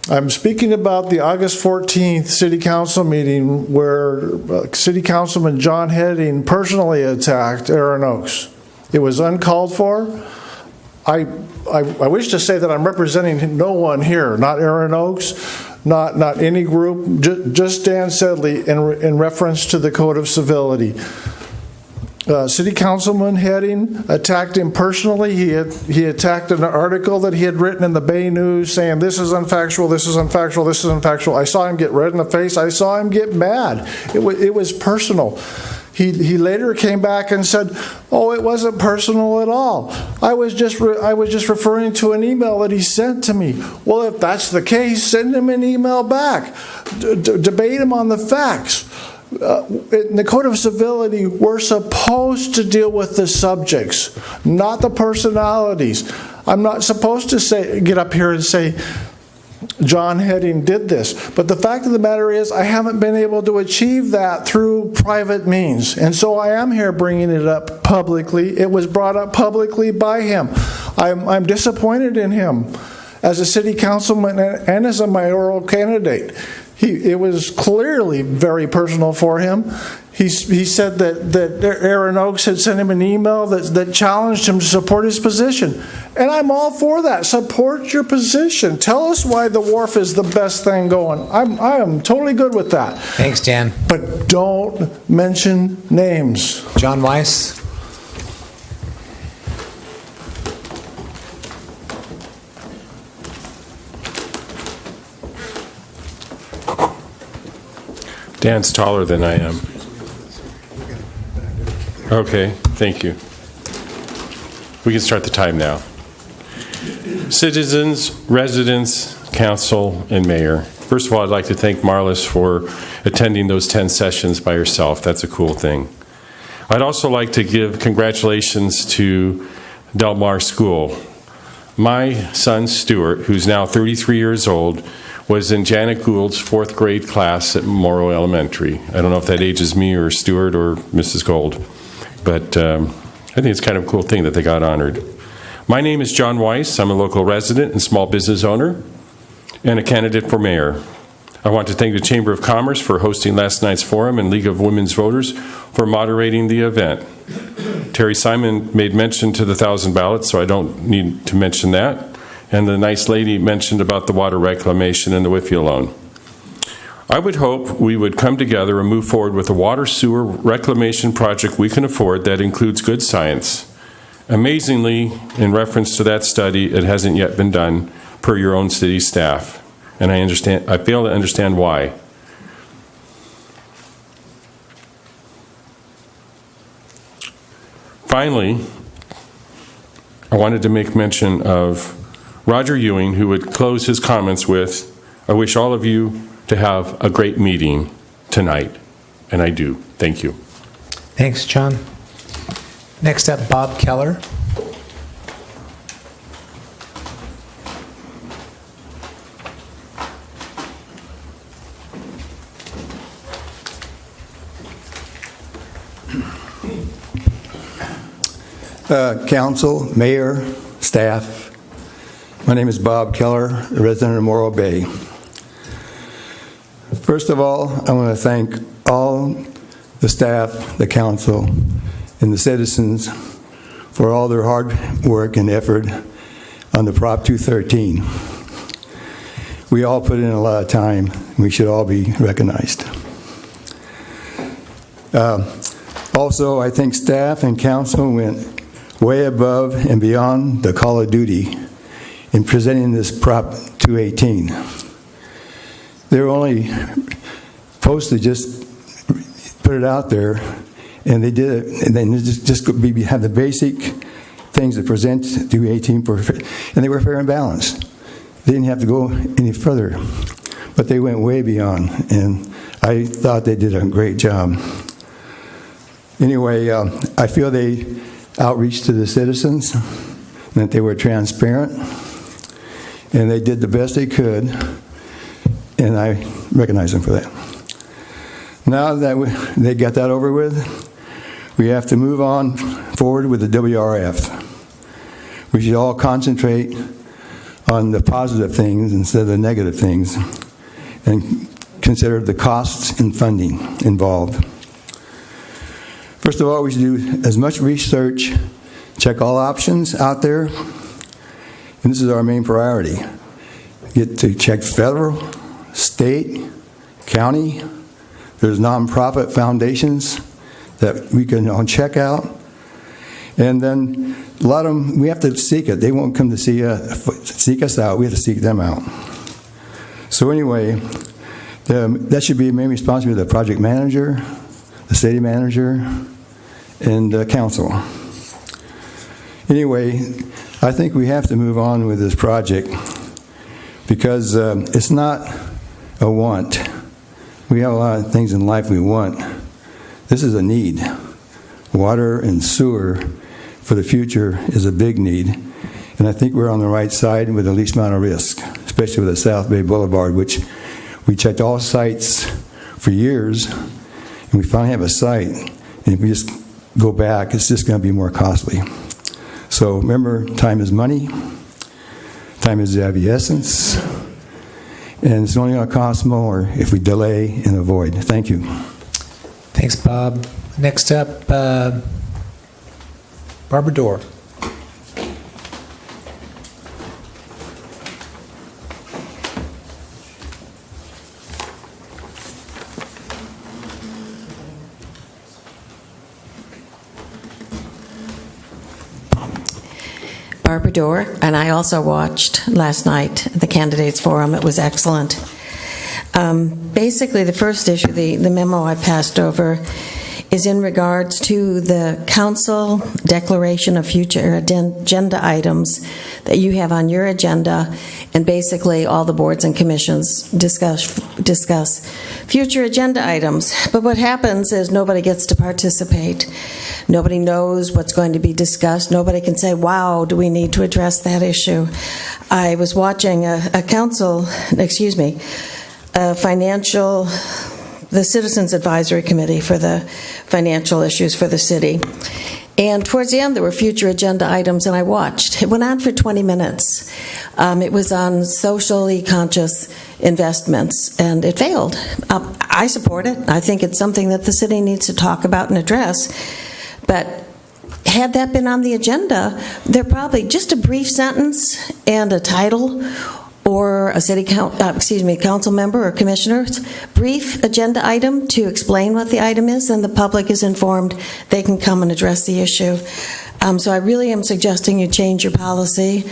I'm speaking about the August 14th City Council meeting where City Councilman John Heading personally attacked Aaron Oaks. It was uncalled for. I wish to say that I'm representing no one here, not Aaron Oaks, not any group, just Dan Sedley in reference to the Code of Civility. City Councilman Heading attacked him personally. He attacked an article that he had written in the Bay News saying this is unfactual, this is unfactual, this is unfactual. I saw him get red in the face. I saw him get mad. It was personal. He later came back and said, "Oh, it wasn't personal at all. I was just referring to an email that he sent to me." Well, if that's the case, send him an email back. Debate him on the facts. In the Code of Civility, we're supposed to deal with the subjects, not the personalities. I'm not supposed to get up here and say, John Heading did this. But the fact of the matter is, I haven't been able to achieve that through private means. And so I am here bringing it up publicly. It was brought up publicly by him. I'm disappointed in him as a city councilman and as a mayoral candidate. It was clearly very personal for him. He said that Aaron Oaks had sent him an email that challenged him to support his position. And I'm all for that. Support your position. Tell us why the wharf is the best thing going. I am totally good with that. Thanks, Dan. But don't mention names. John Weiss. Dan's taller than I am. Okay, thank you. We can start the time now. Citizens, residents, council, and mayor. First of all, I'd like to thank Marlis for attending those 10 sessions by herself. That's a cool thing. I'd also like to give congratulations to Del Mar School. My son, Stuart, who's now 33 years old, was in Janet Gould's 4th grade class at Morrow Elementary. I don't know if that ages me or Stuart or Mrs. Gould, but I think it's kind of a cool thing that they got honored. My name is John Weiss. I'm a local resident and small business owner and a candidate for mayor. I want to thank the Chamber of Commerce for hosting last night's forum and League of Women's Voters for moderating the event. Terry Simon made mention to the 1,000 ballots, so I don't need to mention that. And the nice lady mentioned about the water reclamation and the WIFIA loan. I would hope we would come together and move forward with a water sewer reclamation project we can afford that includes good science. Amazingly, in reference to that study, it hasn't yet been done per your own city staff. and I fail to understand why. Finally, I wanted to make mention of Roger Ewing, who would close his comments with, "I wish all of you to have a great meeting tonight." And I do. Thank you. Thanks, John. Next up, Bob Keller. Council, mayor, staff, my name is Bob Keller, a resident of Morro Bay. First of all, I want to thank all the staff, the council, and the citizens for all their hard work and effort on the Prop 213. We all put in a lot of time. We should all be recognized. Also, I think staff and council went way above and beyond the call of duty in presenting this Prop 218. They were only supposed to just put it out there, and they did it, and then just have the basic things to present 218 for, and they were fair and balanced. They didn't have to go any further, but they went way beyond, and I thought they did a great job. Anyway, I feel they outreach to the citizens, that they were transparent, and they did the best they could, and I recognize them for that. Now that they got that over with, we have to move on forward with the WRF. We should all concentrate on the positive things instead of the negative things, and consider the costs and funding involved. First of all, we should do as much research, check all options out there, and this is our main priority. Get to check federal, state, county. There's nonprofit foundations that we can all check out. And then a lot of them, we have to seek it. They won't come to seek us out. We have to seek them out. So anyway, that should be the main responsibility of the project manager, the city manager, and council. Anyway, I think we have to move on with this project because it's not a want. We have a lot of things in life we want. This is a need. Water and sewer for the future is a big need, and I think we're on the right side with the least amount of risk, especially with the South Bay Boulevard, which we checked all sites for years, and we finally have a site, and if we just go back, it's just going to be more costly. So remember, time is money, time is of the essence, and it's only going to cost more if we delay and avoid. Thank you. Thanks, Bob. Next up, Barbara Dorr. Barbara Dorr, and I also watched last night the Candidates Forum. It was excellent. Basically, the first issue, the memo I passed over, is in regards to the council declaration of future agenda items that you have on your agenda, and basically all the boards and commissions discuss future agenda items. But what happens is nobody gets to participate. Nobody knows what's going to be discussed. Nobody can say, wow, do we need to address that issue? I was watching the Citizens Advisory Committee for the financial issues for the city. And towards the end, there were future agenda items, and I watched. It went on for 20 minutes. It was on socially conscious investments, and it failed. I support it. I think it's something that the city needs to talk about and address. But had that been on the agenda, there probably just a brief sentence and a title, or a council member or commissioner's brief agenda item to explain what the item is, and the public is informed they can come and address the issue. So I really am suggesting you change your policy.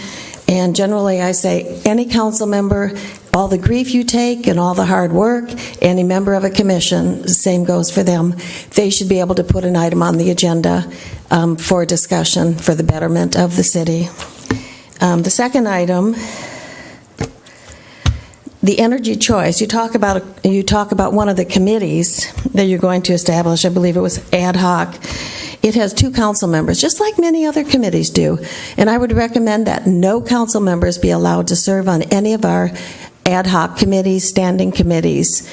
And generally I say any council member, all the grief you take and all the hard work. Any member of a commission, the same goes for them. They should be able to put an item on the agenda for discussion for the betterment of the city. The second item, the energy choice. You talk about one of the committees that you're going to establish. I believe it was ad hoc. It has 2 council members, just like many other committees do. And I would recommend that no council members be allowed to serve on any of our ad hoc committees, standing committees.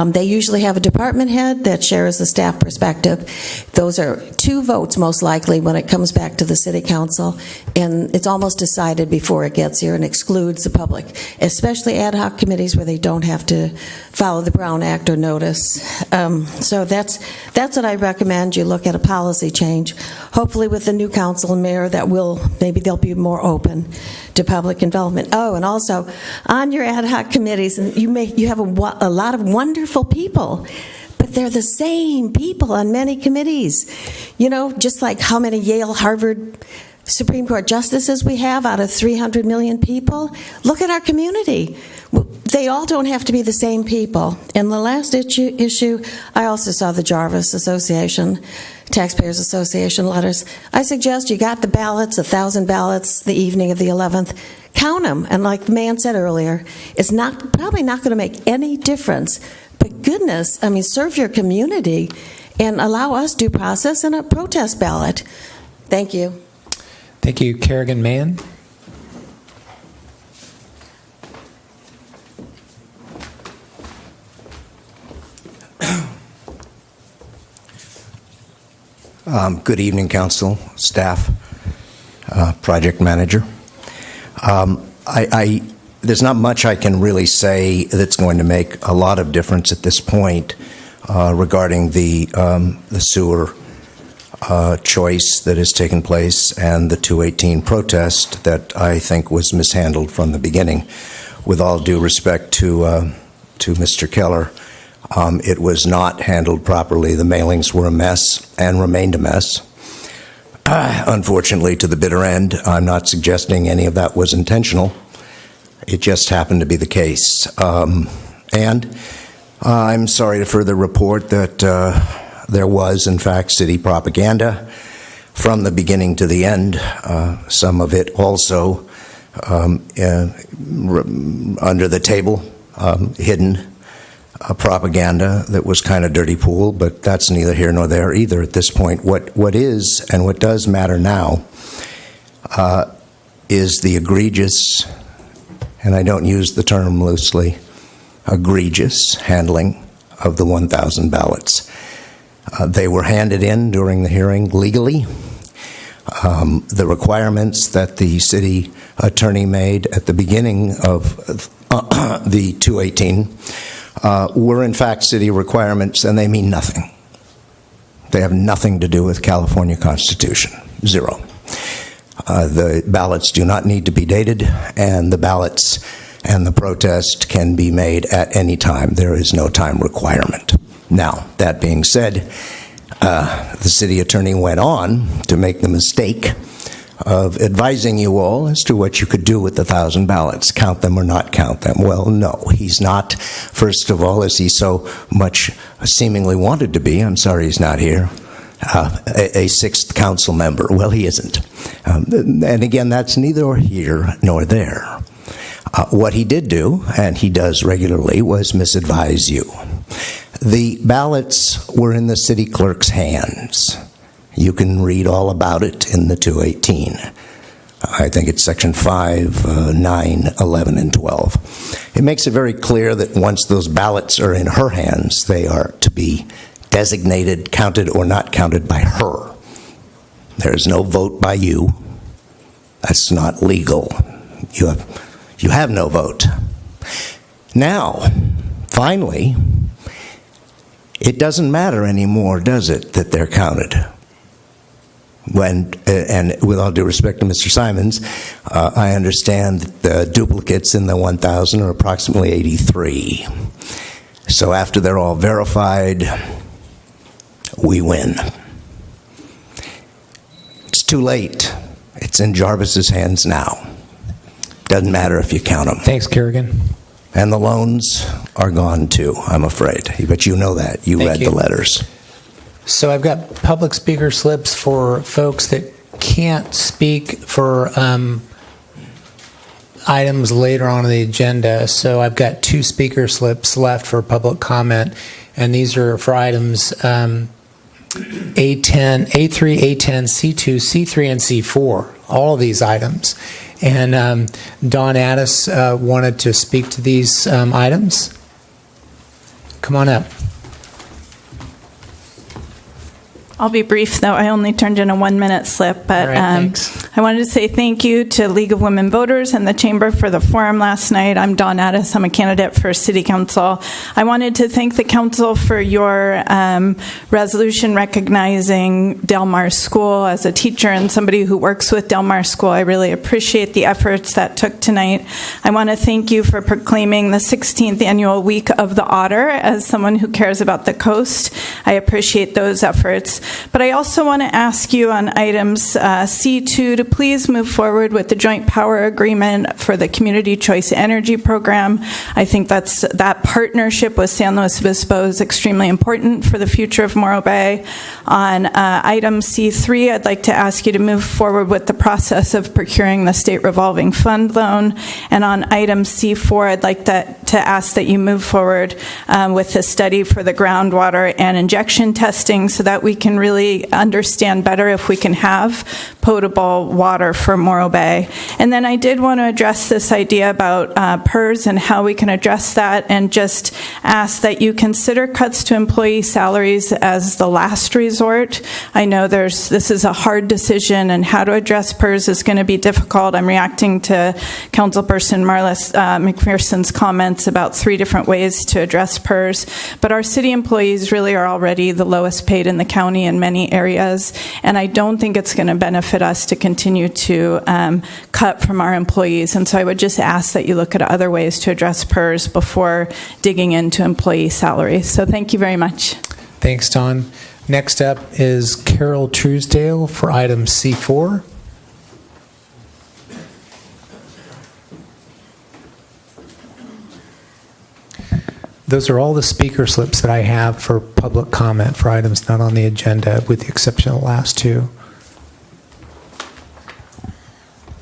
They usually have a department head that shares the staff perspective. Those are 2 votes most likely when it comes back to the city council, and it's almost decided before it gets here and excludes the public, especially ad hoc committees where they don't have to follow the Brown Act or notice. So that's what I recommend. You look at a policy change. Hopefully with the new council and mayor, maybe they'll be more open to public involvement. Oh, and also on your ad hoc committees, and you have a lot of wonderful people, but they're the same people on many committees. You know, just like how many Yale, Harvard, Supreme Court justices we have out of 300 million people. Look at our community. They all don't have to be the same people. And the last issue, I also saw the Jarvis Association, Taxpayers Association letters. I suggest you got the ballots, 1,000 ballots the evening of the 11th. Count them. And like the man said earlier, it's probably not going to make any difference. But goodness, serve your community and allow us due process and a protest ballot. Thank you. Thank you, Kerrigan Mann. Good evening, council, staff, project manager. There's not much I can really say that's going to make a lot of difference at this point regarding the sewer choice that has taken place and the 218 protest that I think was mishandled from the beginning. With all due respect to Mr. Keller, it was not handled properly. The mailings were a mess and remained a mess. Unfortunately, to the bitter end. I'm not suggesting any of that was intentional. It just happened to be the case. And I'm sorry to further report that there was, in fact, city propaganda from the beginning to the end. Some of it also under the table, hidden propaganda that was kind of dirty pool, but that's neither here nor there either at this point. What is and what does matter now is the egregious, and I don't use the term loosely, egregious handling of the 1,000 ballots. They were handed in during the hearing legally. The requirements that the city attorney made at the beginning of the 218 were in fact city requirements, and they mean nothing. They have nothing to do with California Constitution. Zero. The ballots do not need to be dated, and the ballots and the protest can be made at any time. There is no time requirement. Now, that being said, the city attorney went on to make the mistake of advising you all as to what you could do with the 1,000 ballots, count them or not count them. Well, no, he's not. First of all, as he so much seemingly wanted to be, I'm sorry he's not here, a 6th council member. Well, he isn't. And again, that's neither here nor there. What he did do, and he does regularly, was misadvise you. The ballots were in the city clerk's hands. You can read all about it in the 218. I think it's section 5, 9, 11, and 12. It makes it very clear that once those ballots are in her hands, they are to be designated, counted, or not counted by her. There is no vote by you. That's not legal. You have no vote. Now, finally, it doesn't matter anymore, does it, that they're counted? And with all due respect to Mr. Simons, I understand that the duplicates in the 1,000 are approximately 83. So after they're all verified, we win. It's too late. It's in Jarvis's hands now. Doesn't matter if you count them. Thanks, Kerrigan. And the loans are gone too, I'm afraid. But you know that. You read the letters. So I've got public speaker slips for folks that can't speak for items later on in the agenda. So I've got 2 speaker slips left for public comment, and these are for items A10, A3, A10, C2, C3, and C4, all of these items. And Don Addis wanted to speak to these items. Come on up. I'll be brief, though. I only turned in a 1-minute slip, but I wanted to say thank you to League of Women Voters and the Chamber for the forum last night. I'm Dawn Addis. I'm a candidate for City Council. I wanted to thank the Council for your resolution recognizing Del Mar School as a teacher and somebody who works with Del Mar School. I really appreciate the efforts that took tonight. I want to thank you for proclaiming the 16th annual Week of the Otter as someone who cares about the coast. I appreciate those efforts. But I also want to ask you on items C2 to please move forward with the joint power agreement for the Community Choice Energy Program. I think that partnership with San Luis Obispo is extremely important for the future of Morro Bay. On item C3, I'd like to ask you to move forward with the process of procuring the state revolving fund loan. And on item C4, I'd like to ask that you move forward with the study for the groundwater and injection testing so that we can really understand better if we can have potable water for Morro Bay. And then I did want to address this idea about PERS and how we can address that, and just ask that you consider cuts to employee salaries as the last resort. I know this is a hard decision, and how to address PERS is going to be difficult. I'm reacting to Councilperson Marlis McPherson's comments about 3 different ways to address PERS, but our city employees really are already the lowest paid in the county in many areas, and I don't think it's going to benefit us to continue to cut from our employees. And so I would just ask that you look at other ways to address PERS before digging into employee salaries. So thank you very much. Thanks, Don. Next up is Carol Truesdale for item C4. Those are all the speaker slips that I have for public comment for items not on the agenda, with the exception of the last 2.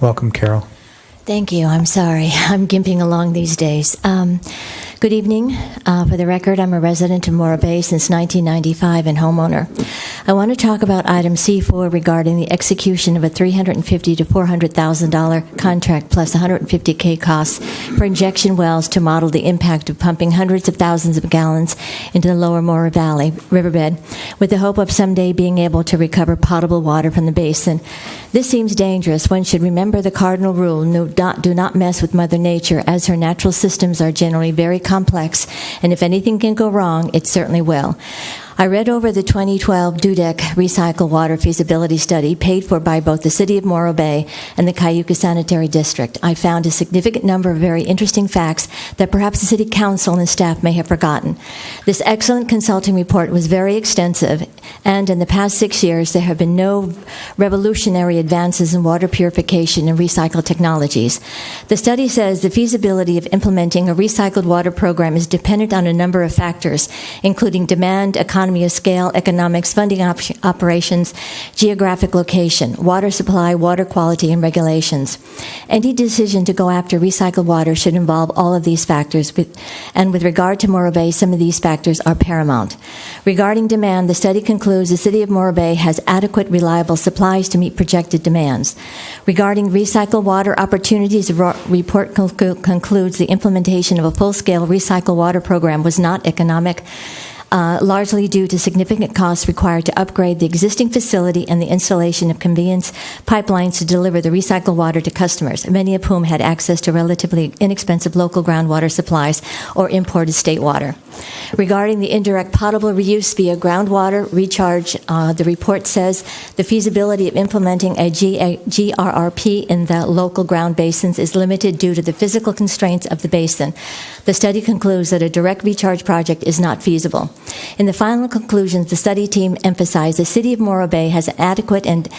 Welcome, Carol. Thank you. I'm sorry. I'm gimping along these days. Good evening. For the record, I'm a resident of Morro Bay since 1995 and homeowner. I want to talk about item C4 regarding the execution of a $350,000 to $400,000 contract plus $150K costs for injection wells to model the impact of pumping hundreds of thousands of gallons into the lower Morro Valley riverbed, with the hope of someday being able to recover potable water from the basin. This seems dangerous. One should remember the cardinal rule: do not mess with Mother Nature, as her natural systems are generally very complex, and if anything can go wrong, it certainly will. I read over the 2012 DUDEC Recycle Water Feasibility Study paid for by both the City of Morro Bay and the Cayuga Sanitary District. I found a significant number of very interesting facts that perhaps the City Council and staff may have forgotten. This excellent consulting report was very extensive, and in the past 6 years, there have been no revolutionary advances in water purification and recycled technologies. The study says the feasibility of implementing a recycled water program is dependent on a number of factors, including demand, economy of scale, economics, funding operations, geographic location, water supply, water quality, and regulations. Any decision to go after recycled water should involve all of these factors, and with regard to Morro Bay, some of these factors are paramount. Regarding demand, the study concludes the City of Morro Bay has adequate, reliable supplies to meet projected demands. Regarding recycled water opportunities, the report concludes the implementation of a full-scale recycled water program was not economic, largely due to significant costs required to upgrade the existing facility and the installation of conveyance pipelines to deliver the recycled water to customers, many of whom had access to relatively inexpensive local groundwater supplies or imported state water. Regarding the indirect potable reuse via groundwater recharge, the report says the feasibility of implementing a GRRP in the local ground basins is limited due to the physical constraints of the basin. The study concludes that a direct recharge project is not feasible. In the final conclusions, the study team emphasized the City of Morro Bay has an adequate and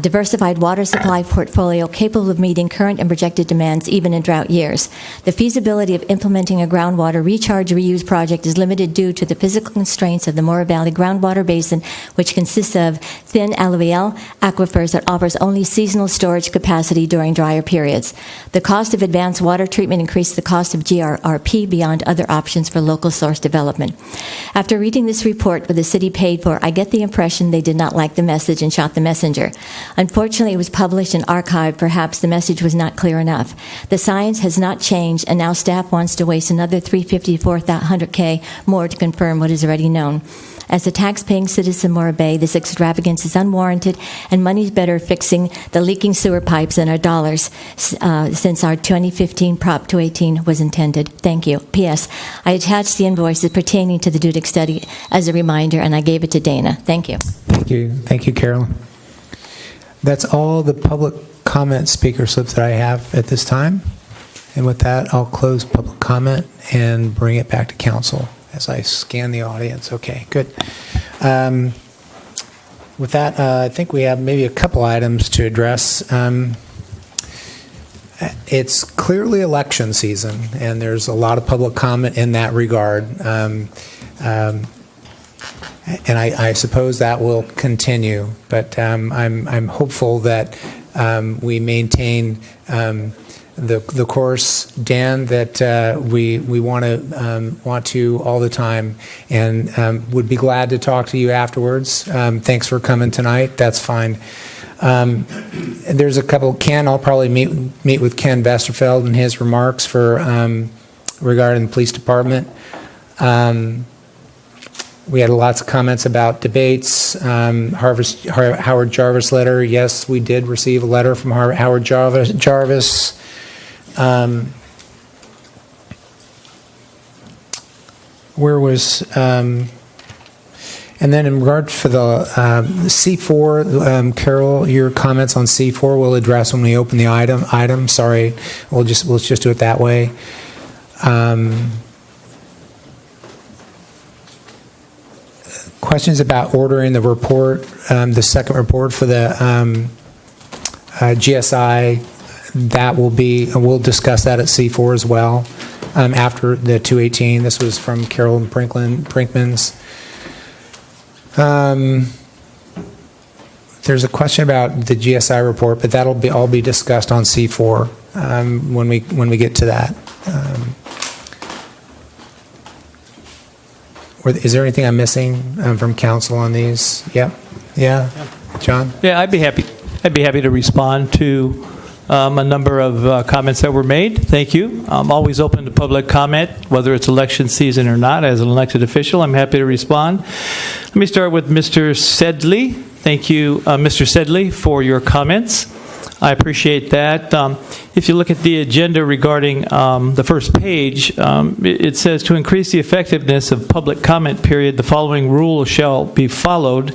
diversified water supply portfolio capable of meeting current and projected demands even in drought years. The feasibility of implementing a groundwater recharge reuse project is limited due to the physical constraints of the Morro Valley groundwater basin, which consists of thin alluvial aquifers that offers only seasonal storage capacity during drier periods. The cost of advanced water treatment increased the cost of GRRP beyond other options for local source development. After reading this report, what the city paid for, I get the impression they did not like the message and shot the messenger. Unfortunately, it was published and archived. Perhaps the message was not clear enough. The science has not changed, and now staff wants to waste another $354,000 more to confirm what is already known. As a tax-paying citizen of Morro Bay, this extravagance is unwarranted, and money's better fixing the leaking sewer pipes than our dollars since our 2015 Prop 218 was intended. Thank you. P.S. I attached the invoices pertaining to the Dudek study as a reminder, and I gave it to Dana. Thank you. Thank you. Thank you, Carolyn. That's all the public comment speaker slips that I have at this time. And with that, I'll close public comment and bring it back to council as I scan the audience. Okay, good. With that, I think we have maybe a couple items to address. It's clearly election season, and there's a lot of public comment in that regard. And I suppose that will continue, but I'm hopeful that we maintain the course, Dan, that we want to all the time, and would be glad to talk to you afterwards. Thanks for coming tonight. That's fine. There's a couple. I'll probably meet with Ken Vesterfeld and his remarks for regarding the police department. We had lots of comments about debates. Howard Jarvis letter. Yes, we did receive a letter from Howard Jarvis. Where was, and then in regard for the C4, Carol, your comments on C4 we'll address when we open the item. Sorry, let's just do it that way. Questions about ordering the report, the second report for the GSI. That will be, and we'll discuss that at C4 as well after the 218. This was from Carolyn Brinkman's. There's a question about the GSI report, but that'll all be discussed on C4 when we get to that. Is there anything I'm missing from council on these? Yep. Yeah. John? Yeah, I'd be happy to respond to a number of comments that were made. Thank you. I'm always open to public comment, whether it's election season or not. As an elected official, I'm happy to respond. Let me start with Mr. Sedley. Thank you, Mr. Sedley, for your comments. I appreciate that. If you look at the agenda regarding the first page, it says to increase the effectiveness of public comment period, the following rule shall be followed.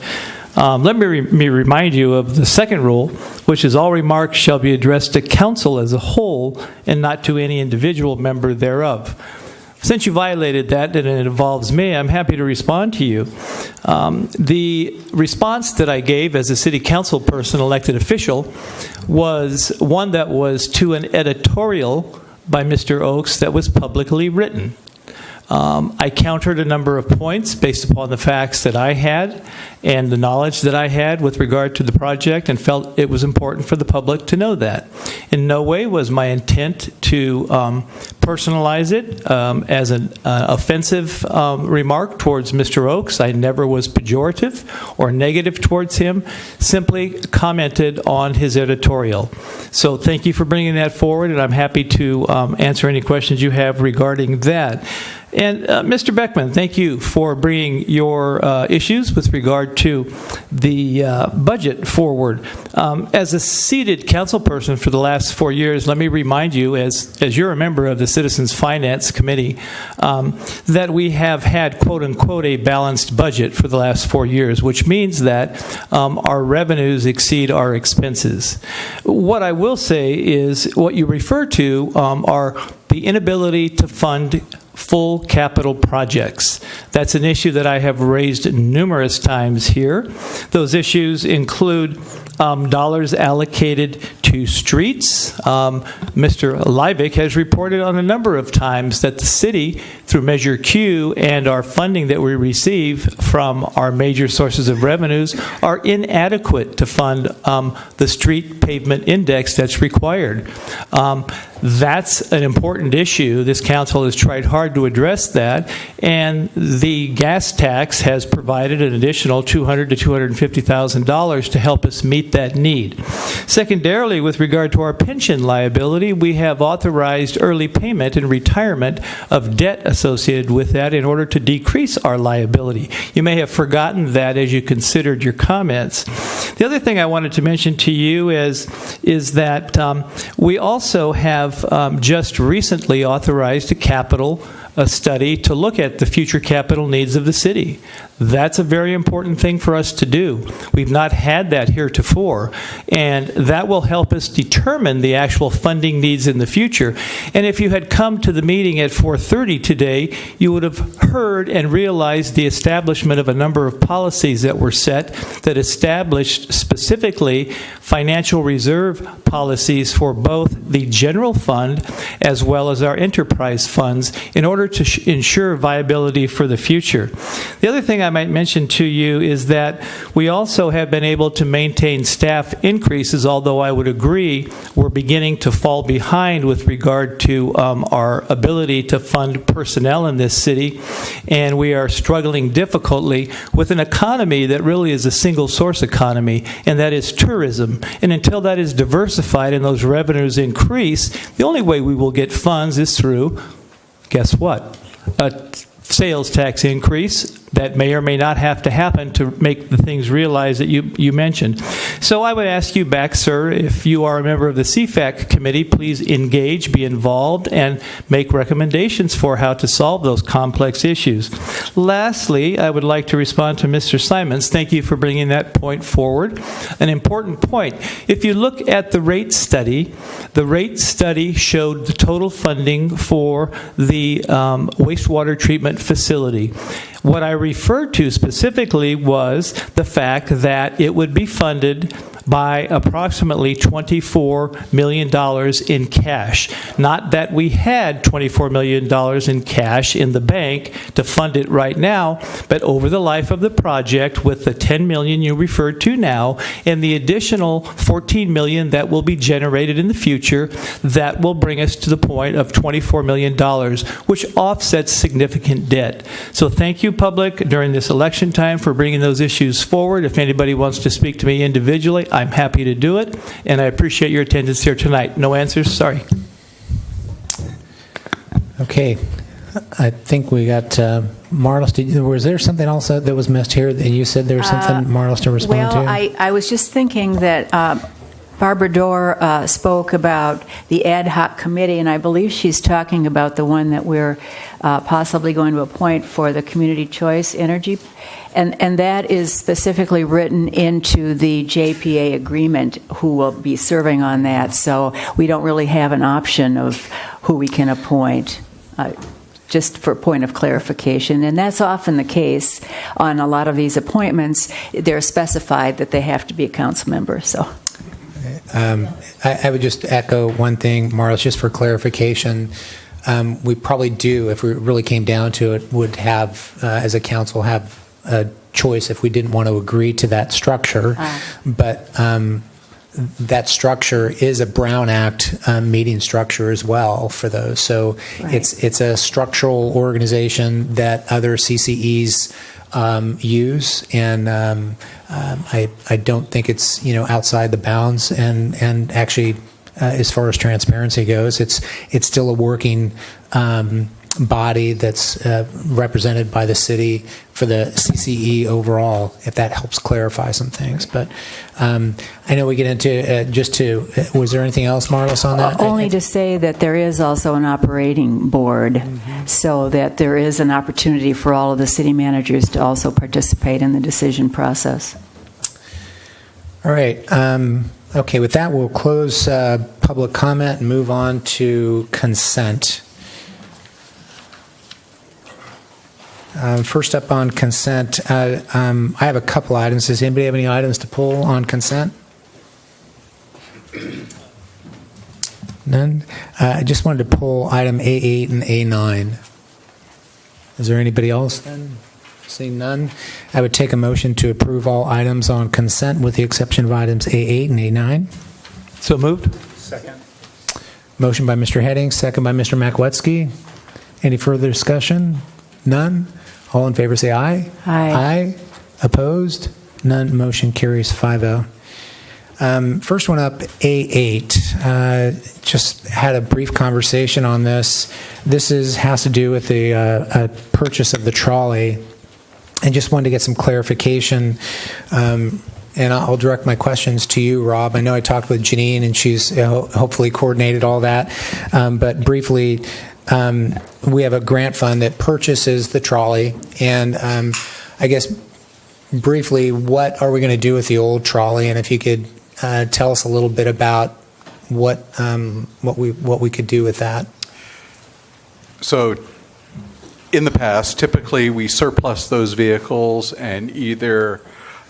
Let me remind you of the second rule, which is all remarks shall be addressed to council as a whole and not to any individual member thereof. Since you violated that and it involves me, I'm happy to respond to you. The response that I gave as a city council person, elected official, was one that was to an editorial by Mr. Oakes that was publicly written. I countered a number of points based upon the facts that I had and the knowledge that I had with regard to the project, and felt it was important for the public to know that. In no way was my intent to personalize it as an offensive remark towards Mr. Oakes. I never was pejorative or negative towards him, simply commented on his editorial. So thank you for bringing that forward, and I'm happy to answer any questions you have regarding that. And Mr. Beckman, thank you for bringing your issues with regard to the budget forward. As a seated council person for the last 4 years, let me remind you, as you're a member of the Citizens Finance Committee, that we have had, quote unquote, a balanced budget for the last 4 years, which means that our revenues exceed our expenses. What I will say is what you refer to are the inability to fund full capital projects. That's an issue that I have raised numerous times here. Those issues include dollars allocated to streets. Mr. Leivik has reported on a number of times that the city, through Measure Q and our funding that we receive from our major sources of revenues, are inadequate to fund the street pavement index that's required. That's an important issue. This council has tried hard to address that, and the gas tax has provided an additional $200,000 to $250,000 to help us meet that need. Secondarily, with regard to our pension liability, we have authorized early payment and retirement of debt associated with that in order to decrease our liability. You may have forgotten that as you considered your comments. The other thing I wanted to mention to you is that we also have just recently authorized a study to look at the future capital needs of the city. That's a very important thing for us to do. We've not had that heretofore, and that will help us determine the actual funding needs in the future. And if you had come to the meeting at 4:30 today, you would have heard and realized the establishment of a number of policies that were set that established specifically financial reserve policies for both the general fund as well as our enterprise funds in order to ensure viability for the future. The other thing I might mention to you is that we also have been able to maintain staff increases, although I would agree we're beginning to fall behind with regard to our ability to fund personnel in this city, and we are struggling difficultly with an economy that really is a single source economy, and that is tourism. And until that is diversified and those revenues increase, the only way we will get funds is through, guess what? A sales tax increase that may or may not have to happen to make the things realized that you mentioned. So I would ask you back, sir, if you are a member of the CFAC committee, please engage, be involved, and make recommendations for how to solve those complex issues. Lastly, I would like to respond to Mr. Simons. Thank you for bringing that point forward. An important point. If you look at the rate study showed the total funding for the wastewater treatment facility. What I referred to specifically was the fact that it would be funded by approximately $24 million in cash. Not that we had $24 million in cash in the bank to fund it right now, but over the life of the project, with the $10 million you referred to now and the additional $14 million that will be generated in the future, that will bring us to the point of $24 million, which offsets significant debt. So thank you, public, during this election time for bringing those issues forward. If anybody wants to speak to me individually, I'm happy to do it, and I appreciate your attendance here tonight. No answers? Sorry. Okay. I think we got Marlos. Was there something else that was missed here? And you said there was something, Marlos, to respond to? Well, I was just thinking that Barbara Dorr spoke about the ad hoc committee, and I believe she's talking about the one that we're possibly going to appoint for the community choice energy. And that is specifically written into the JPA agreement who will be serving on that. So we don't really have an option of who we can appoint, just for point of clarification. And that's often the case on a lot of these appointments. They're specified that they have to be a council member. So. I would just echo one thing, Marlos, just for clarification. We probably do, if we really came down to it, would have, as a council, have a choice if we didn't want to agree to that structure. But that structure is a Brown Act meeting structure as well for those. So it's a structural organization that other CCEs use, and I don't think it's outside the bounds. And actually, as far as transparency goes, it's still a working body that's represented by the city for the CCE overall, if that helps clarify some things. But I know we get into was there anything else, Marlos, on that? Only to say that there is also an operating board, so that there is an opportunity for all of the city managers to also participate in the decision process. All right. Okay, with that, we'll close public comment and move on to consent. First up on consent, I have a couple items. Does anybody have any items to pull on consent? None? I just wanted to pull item A8 and A9. Is there anybody else then? Seeing none, I would take a motion to approve all items on consent with the exception of items A8 and A9. So moved. Second. Motion by Mr. Heading, second by Mr. Makwetsky. Any further discussion? None? All in favor say aye. Aye. Aye. Opposed? None. Motion carries 5-0. First one up, A8. Just had a brief conversation on this. This has to do with the purchase of the trolley. And just wanted to get some clarification. And I'll direct my questions to you, Rob. I know I talked with Janine, and she's hopefully coordinated all that. But briefly, we have a grant fund that purchases the trolley. And I guess briefly, what are we going to do with the old trolley? And if you could tell us a little bit about what we could do with that. So, in the past, typically we surplus those vehicles and either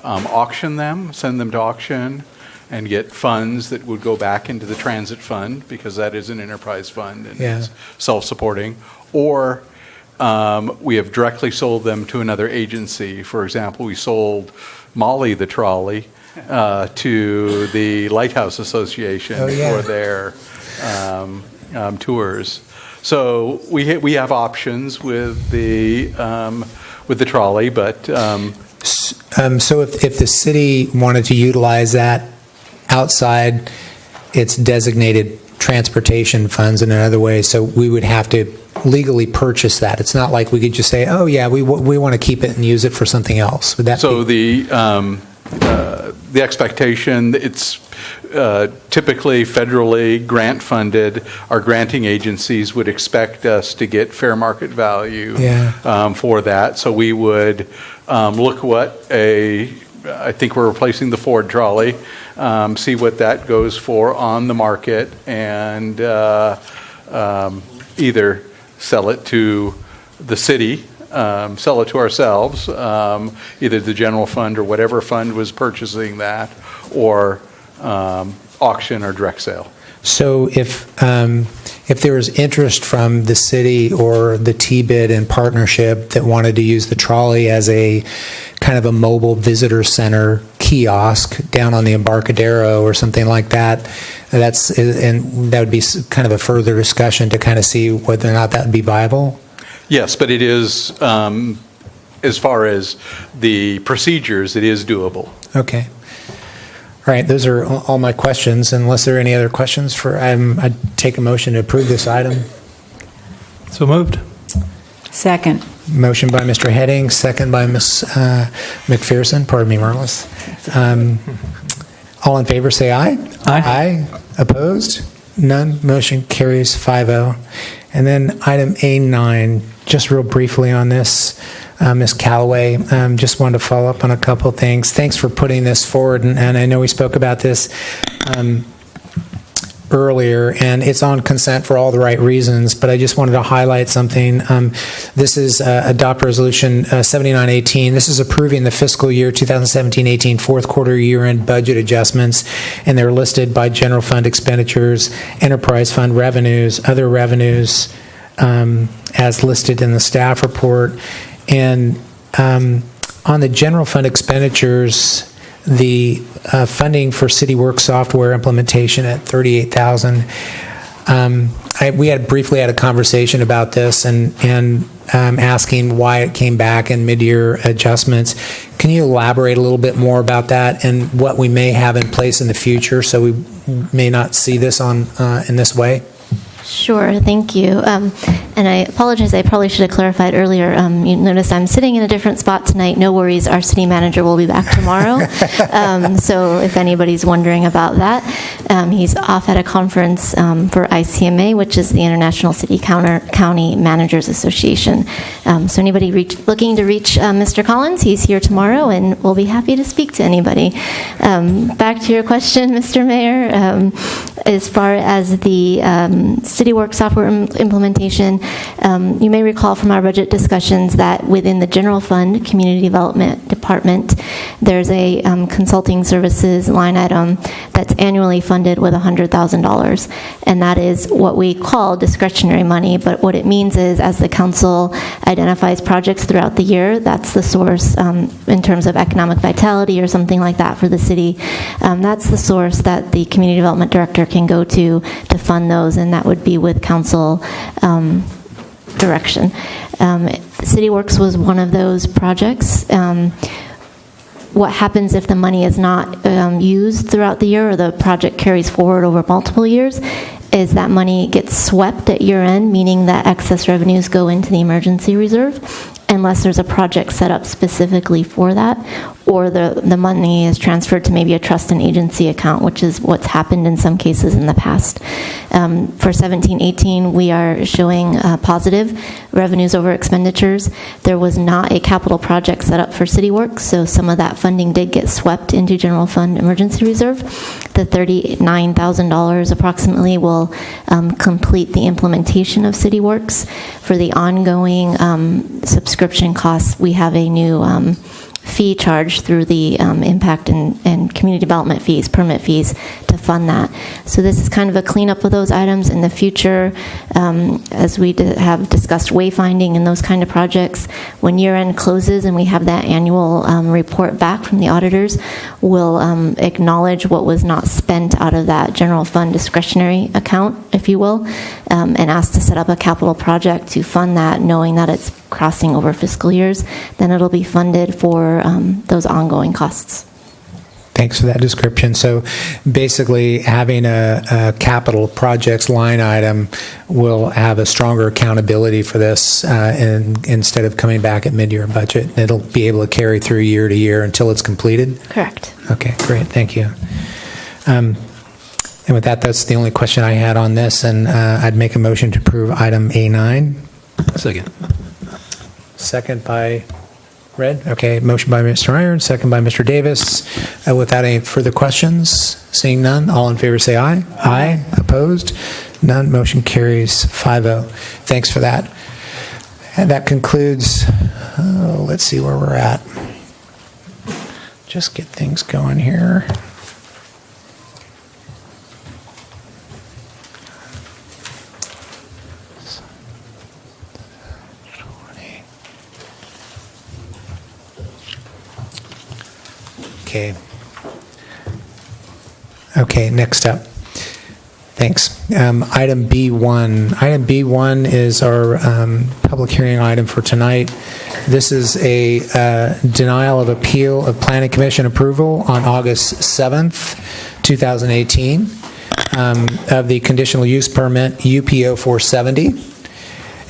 auction them, send them to auction, and get funds that would go back into the transit fund, because that is an enterprise fund and it's self-supporting, or we have directly sold them to another agency. For example, we sold Molly the trolley to the Lighthouse Association for their tours. So we have options with the trolley, but so if the city wanted to utilize that outside its designated transportation funds in another way, so we would have to legally purchase that. It's not like we could just say, oh yeah, we want to keep it and use it for something else. Would that the expectation, it's typically federally grant funded. Our granting agencies would expect us to get fair market value for that. So we would look what I think we're replacing the Ford trolley, see what that goes for on the market, and either sell it to the city, sell it to ourselves, either the general fund or whatever fund was purchasing that, or auction or direct sale. So if there was interest from the city or the T-Bid in partnership that wanted to use the trolley as a kind of a mobile visitor center kiosk down on the Embarcadero or something like that, and that would be kind of a further discussion to kind of see whether or not that would be viable? Yes, but it is, as far as the procedures, it is doable. Okay. All right, those are all my questions. Unless there are any other questions, I'd take a motion to approve this item. So moved. Second. Motion by Mr. Heading, second by Ms. McPherson. Pardon me, Marlis. All in favor, say aye. Aye. Aye. Opposed? None. Motion carries 5-0. And then item A9, just real briefly on this. Ms. Callaway, just wanted to follow up on a couple of things. Thanks for putting this forward, and I know we spoke about this earlier, and it's on consent for all the right reasons, but I just wanted to highlight something. This is Adopt Resolution 7918. This is approving the fiscal year 2017-18 fourth quarter year-end budget adjustments, and they're listed by general fund expenditures, enterprise fund revenues, other revenues, as listed in the staff report. And on the general fund expenditures, the funding for city work software implementation at $38,000. We had briefly had a conversation about this and asking why it came back in mid-year adjustments. Can you elaborate a little bit more about that and what we may have in place in the future so we may not see this in this way? Sure, thank you. And I apologize, I probably should have clarified earlier. You notice I'm sitting in a different spot tonight. No worries, our city manager will be back tomorrow. So if anybody's wondering about that, he's off at a conference for ICMA, which is the International City County Managers Association. So anybody looking to reach Mr. Collins, he's here tomorrow and we'll be happy to speak to anybody. Back to your question, Mr. Mayor, as far as the City Work software implementation, You may recall from our budget discussions that within the general fund, community development department, there's a consulting services line item that's annually funded with $100,000. And that is what we call discretionary money, but what it means is as the council identifies projects throughout the year, that's the source in terms of economic vitality or something like that for the city. That's the source that the community development director can go to fund those, and that would be with council direction. City Works was one of those projects. What happens if the money is not used throughout the year or the project carries forward over multiple years is that money gets swept at year end, meaning that excess revenues go into the emergency reserve unless there's a project set up specifically for that, or the money is transferred to maybe a trust and agency account, which is what's happened in some cases in the past. For 17-18, we are showing positive revenues over expenditures. There was not a capital project set up for City Works, so some of that funding did get swept into general fund emergency reserve. The $39,000 approximately will complete the implementation of City Works. For the ongoing subscription costs, we have a new fee charge through the impact and community development fees, permit fees, to fund that. So this is kind of a cleanup of those items in the future. As we have discussed wayfinding and those kind of projects, when year end closes and we have that annual report back from the auditors, we'll acknowledge what was not spent out of that general fund discretionary account, if you will, and ask to set up a capital project to fund that, knowing that it's crossing over fiscal years. Then it'll be funded for those ongoing costs. Thanks for that description. So basically, having a capital projects line item will have a stronger accountability for this and instead of coming back at mid-year budget. It'll be able to carry through year to year until it's completed? Correct. Okay, great. Thank you. And with that, that's the only question I had on this, and I'd make a motion to approve item A9. Second. Second by Red. Okay, motion by Mr. Iron, second by Mr. Davis. Without any further questions, seeing none, all in favor say aye. Aye. Opposed? None. Motion carries 5-0. Thanks for that. And that concludes, let's see where we're at. Just get things going here. Okay, next up. Thanks. Item B1. Item B1 is our public hearing item for tonight. This is a denial of appeal of Planning Commission approval on August 7th, 2018, of the conditional use permit UPO 470.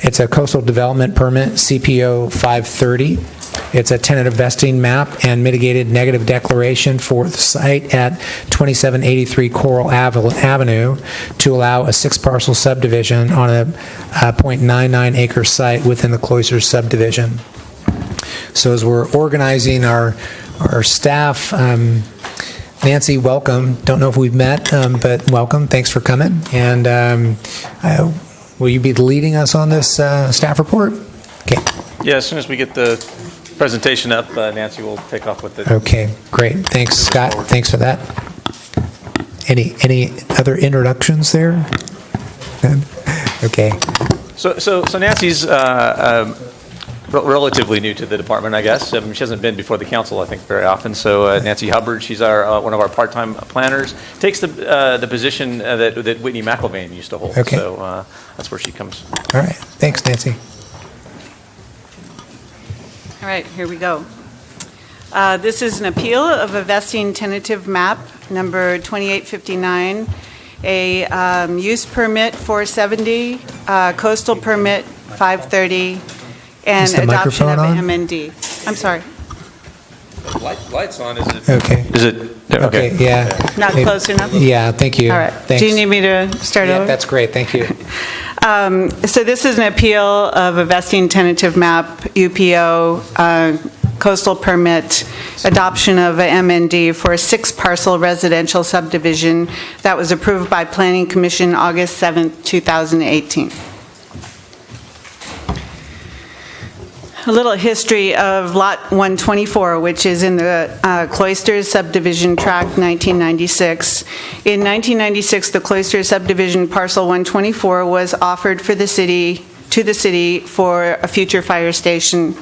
It's a coastal development permit, CPO 530. It's a tentative vesting map and mitigated negative declaration for the site at 2783 Coral Avenue to allow a 6-parcel subdivision on a 0.99 acre site within the Cloisters subdivision. So as we're organizing our staff, Nancy, welcome. Don't know if we've met, but welcome. Thanks for coming. And will you be leading us on this staff report? Okay. Yeah, as soon as we get the presentation up, Nancy will take off with it. Okay, great. Thanks, Scott. Thanks for that. Any other introductions there? Okay. So Nancy's relatively new to the department, I guess. She hasn't been before the council, I think, very often. So Nancy Hubbard, she's our one of our part-time planners, takes the position that Whitney McIlvain used to hold. Okay. So that's where she comes. All right. Thanks, Nancy. All right, here we go. This is an appeal of a vesting tentative map, number 2859, a use permit 470, coastal permit 530, and adoption of MND. I'm sorry. Lights on, is it? Okay. Is it? Okay, yeah. Not close enough? Yeah, thank you. All right. Thanks. Do you need me to start over? That's great, thank you. So this is an appeal of a vesting tentative map, UPO, coastal permit, adoption of a MND for a 6-parcel residential subdivision that was approved by Planning Commission August 7th, 2018. a little history of Lot 124, which is in the Cloisters Subdivision Tract 1996. In 1996, the Cloisters Subdivision Parcel 124 was offered to the city for a future fire station.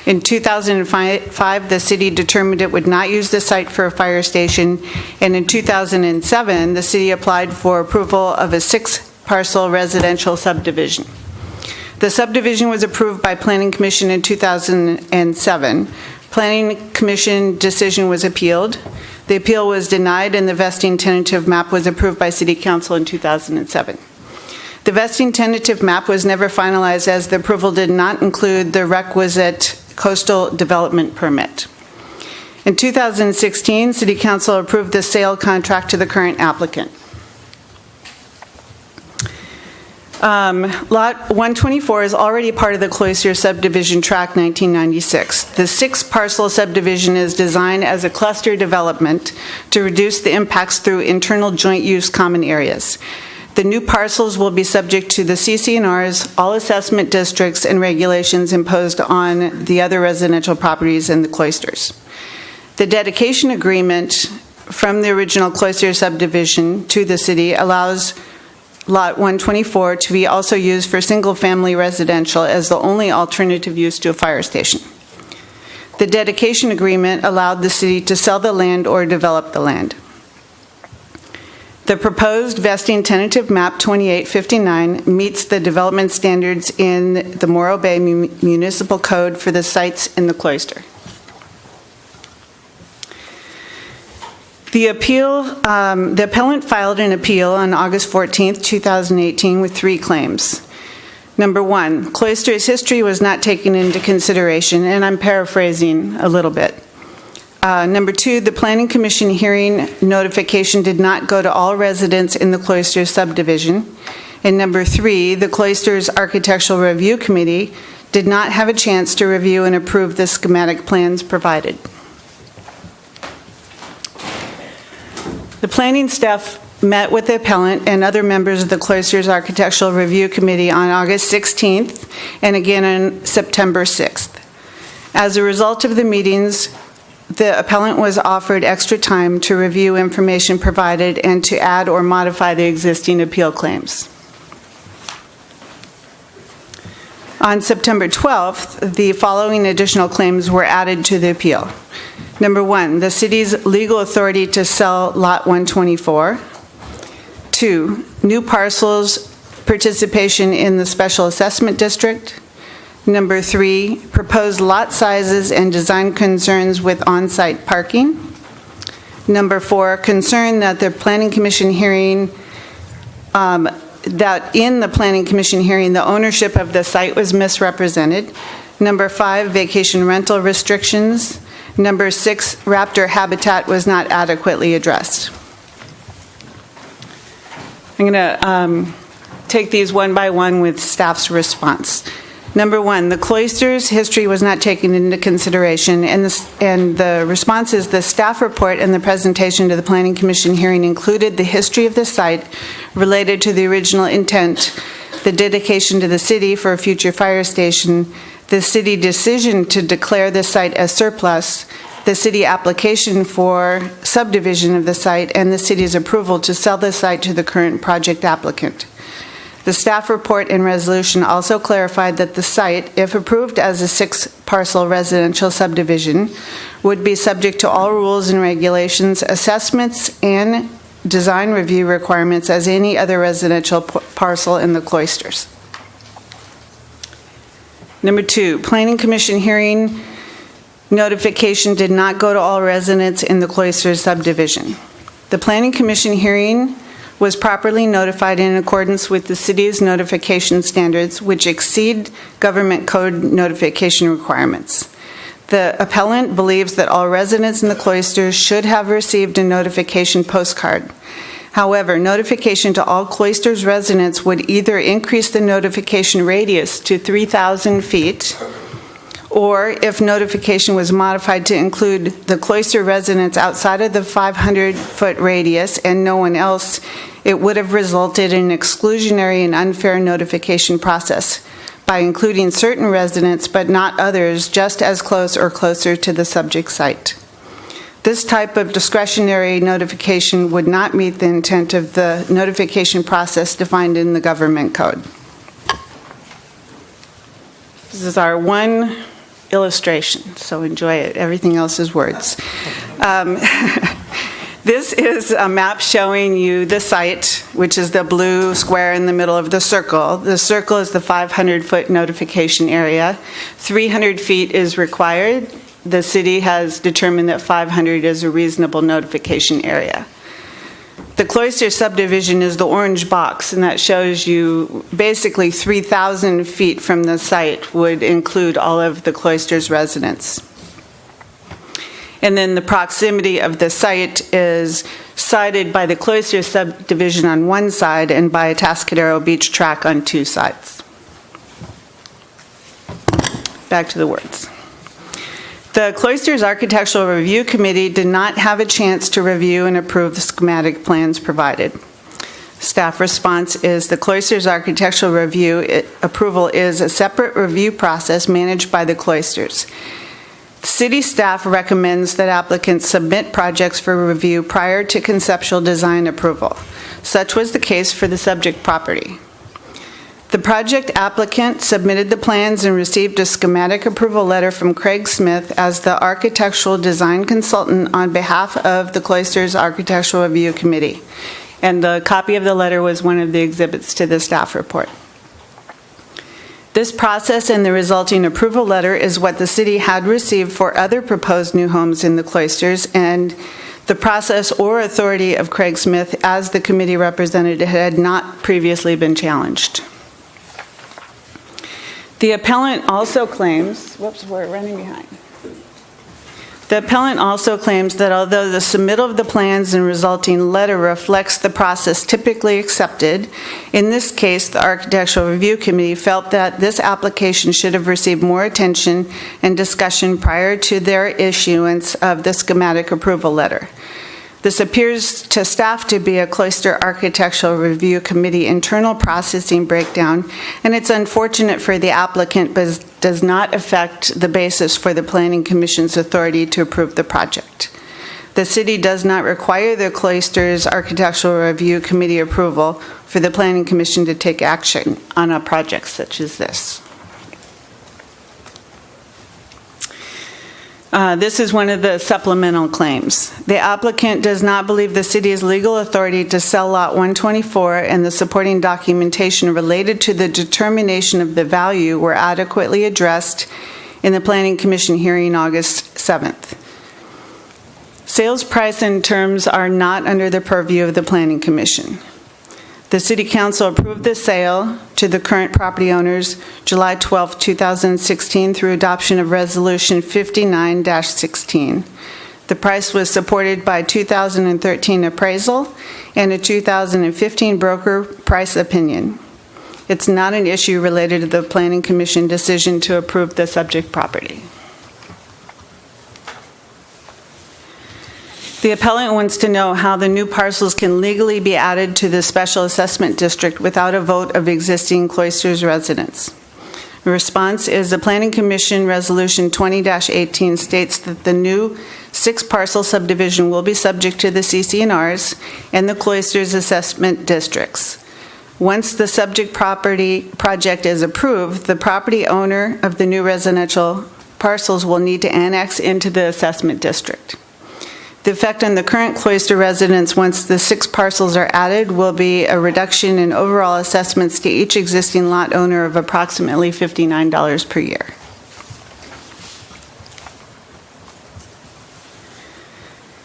In 2005, the city determined it would not use the site for a fire station, and in 2007, the city applied for approval of a 6-parcel residential subdivision. The subdivision was approved by Planning Commission in 2007. Planning Commission decision was appealed. The appeal was denied, and the vesting tentative map was approved by City Council in 2007. The vesting tentative map was never finalized as the approval did not include the requisite coastal development permit. In 2016, City Council approved the sale contract to the current applicant. Lot 124 is already part of the Cloisters Subdivision Tract 1996. The 6-parcel subdivision is designed as a cluster development to reduce the impacts through internal joint use common areas. The new parcels will be subject to the CC&Rs, all assessment districts, and regulations imposed on the other residential properties in the Cloisters. The dedication agreement from the original Cloisters subdivision to the city allows Lot 124 to be also used for single-family residential as the only alternative use to a fire station. The dedication agreement allowed the city to sell the land or develop the land. The proposed vesting tentative map 2859 meets the development standards in the Morro Bay Municipal Code for the sites in the Cloister. The appellant filed an appeal on August 14th, 2018 with 3 claims. Number 1, Cloister's history was not taken into consideration, and I'm paraphrasing a little bit. Number 2, the Planning Commission hearing notification did not go to all residents in the Cloisters subdivision. And number 3, the Cloisters Architectural Review Committee did not have a chance to review and approve the schematic plans provided. The planning staff met with the appellant and other members of the Cloisters Architectural Review Committee on August 16th and again on September 6th. As a result of the meetings, the appellant was offered extra time to review information provided and to add or modify the existing appeal claims. On September 12th, the following additional claims were added to the appeal. Number 1, the city's legal authority to sell Lot 124. 2, new parcels participation in the Special Assessment District. Number 3, proposed lot sizes and design concerns with on-site parking. Number 4, concern that the Planning Commission hearing, that in the Planning Commission hearing, the ownership of the site was misrepresented. Number 5, vacation rental restrictions. Number 6, raptor habitat was not adequately addressed. I'm going to take these one by one with staff's response. Number 1, the Cloisters' history was not taken into consideration, and the response is the staff report and the presentation to the Planning Commission hearing included the history of the site related to the original intent, the dedication to the city for a future fire station, the city decision to declare the site as surplus, the city application for subdivision of the site, and the city's approval to sell the site to the current project applicant. The staff report and resolution also clarified that the site, if approved as a 6-parcel residential subdivision, would be subject to all rules and regulations, assessments, and design review requirements as any other residential parcel in the Cloisters. Number 2, Planning Commission hearing notification did not go to all residents in the Cloisters subdivision. The Planning Commission hearing was properly notified in accordance with the city's notification standards, which exceed government code notification requirements. The appellant believes that all residents in the Cloisters should have received a notification postcard. However, notification to all Cloisters residents would either increase the notification radius to 3,000 feet, or if notification was modified to include the Cloister residents outside of the 500-foot radius and no one else, it would have resulted in an exclusionary and unfair notification process. by including certain residents but not others just as close or closer to the subject site. This type of discretionary notification would not meet the intent of the notification process defined in the government code. This is our one illustration, so enjoy it. Everything else is words. This is a map showing you the site, which is the blue square in the middle of the circle. The circle is the 500-foot notification area. 300 feet is required. The city has determined that 500 is a reasonable notification area. The Cloister subdivision is the orange box, and that shows you basically 3,000 feet from the site would include all of the Cloister's residents. And then the proximity of the site is cited by the Cloister subdivision on one side and by Atascadero Beach Track on two sides. Back to the words. The Cloisters Architectural Review Committee did not have a chance to review and approve the schematic plans provided. Staff response is the Cloisters Architectural Review approval is a separate review process managed by the Cloisters. City staff recommends that applicants submit projects for review prior to conceptual design approval. Such was the case for the subject property. The project applicant submitted the plans and received a schematic approval letter from Craig Smith as the architectural design consultant on behalf of the Cloisters Architectural Review Committee. And the copy of the letter was one of the exhibits to the staff report. This process and the resulting approval letter is what the city had received for other proposed new homes in the Cloisters, and the process or authority of Craig Smith as the committee representative had not previously been challenged. The appellant also claims, whoops, we're running behind. The appellant also claims that although the submittal of the plans and resulting letter reflects the process typically accepted, in this case, the Architectural Review Committee felt that this application should have received more attention and discussion prior to their issuance of the schematic approval letter. This appears to staff to be a Cloister Architectural Review Committee internal processing breakdown, and it's unfortunate for the applicant, but does not affect the basis for the Planning Commission's authority to approve the project. The city does not require the Cloisters Architectural Review Committee approval for the Planning Commission to take action on a project such as this. This is one of the supplemental claims. The applicant does not believe the city's legal authority to sell Lot 124 and the supporting documentation related to the determination of the value were adequately addressed in the Planning Commission hearing August 7th. Sales price and terms are not under the purview of the Planning Commission. The City Council approved the sale to the current property owners July 12, 2016 through adoption of Resolution 59-16. The price was supported by a 2013 appraisal and a 2015 broker price opinion. It's not an issue related to the Planning Commission decision to approve the subject property. The appellant wants to know how the new parcels can legally be added to the special assessment district without a vote of existing Cloisters residents. The response is the Planning Commission Resolution 20-18 states that the new 6-parcel subdivision will be subject to the CC&Rs and the Cloisters assessment districts. Once the subject property project is approved, the property owner of the new residential parcels will need to annex into the assessment district. The effect on the current Cloister residents once the 6 parcels are added will be a reduction in overall assessments to each existing lot owner of approximately $59 per year.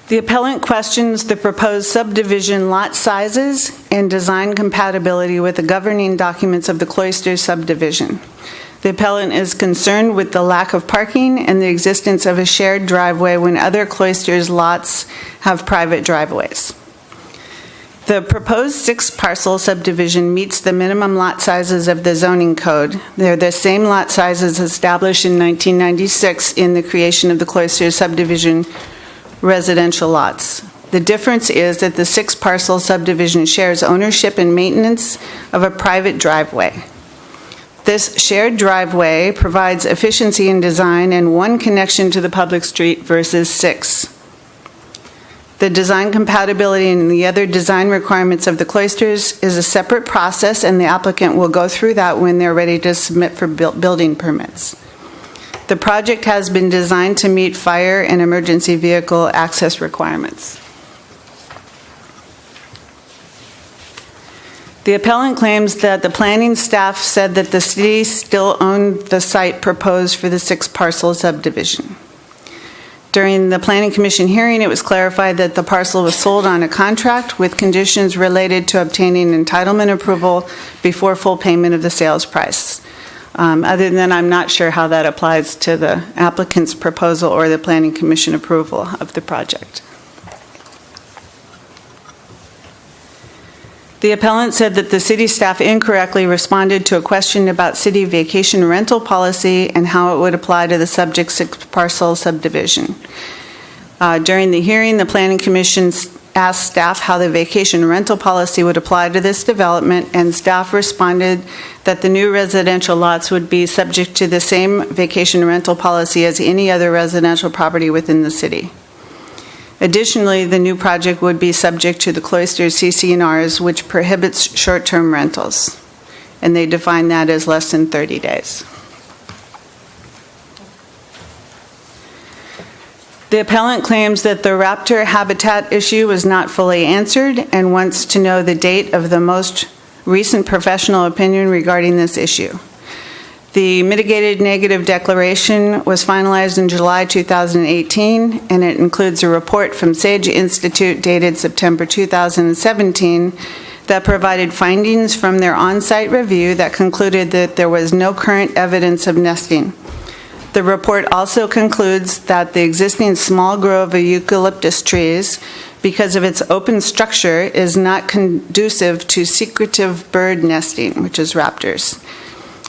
The appellant questions the proposed subdivision lot sizes and design compatibility with the governing documents of the Cloisters subdivision. The appellant is concerned with the lack of parking and the existence of a shared driveway when other Cloisters lots have private driveways. The proposed 6-parcel subdivision meets the minimum lot sizes of the zoning code. They're the same lot sizes established in 1996 in the creation of the Cloisters subdivision residential lots. The difference is that the 6-parcel subdivision shares ownership and maintenance of a private driveway. this shared driveway provides efficiency in design and one connection to the public street versus 6. The design compatibility and the other design requirements of the cloisters is a separate process, and the applicant will go through that when they're ready to submit for building permits. The project has been designed to meet fire and emergency vehicle access requirements. The appellant claims that the planning staff said that the city still owned the site proposed for the 6-parcel subdivision. During the Planning Commission hearing, it was clarified that the parcel was sold on a contract with conditions related to obtaining entitlement approval before full payment of the sales price. Other than that, I'm not sure how that applies to the applicant's proposal or the Planning Commission approval of the project. The appellant said that the city staff incorrectly responded to a question about city vacation rental policy and how it would apply to the subject 6-parcel subdivision. During the hearing, the Planning Commission asked staff how the vacation rental policy would apply to this development, and staff responded that the new residential lots would be subject to the same vacation rental policy as any other residential property within the city. Additionally, the new project would be subject to the cloisters CC&Rs, which prohibits short-term rentals, and they define that as less than 30 days. The appellant claims that the raptor habitat issue was not fully answered and wants to know the date of the most recent professional opinion regarding this issue. The mitigated negative declaration was finalized in July 2018, and it includes a report from Sage Institute dated September 2017 that provided findings from their on-site review that concluded that there was no current evidence of nesting. The report also concludes that the existing small grove of eucalyptus trees, because of its open structure, is not conducive to secretive bird nesting, which is raptors.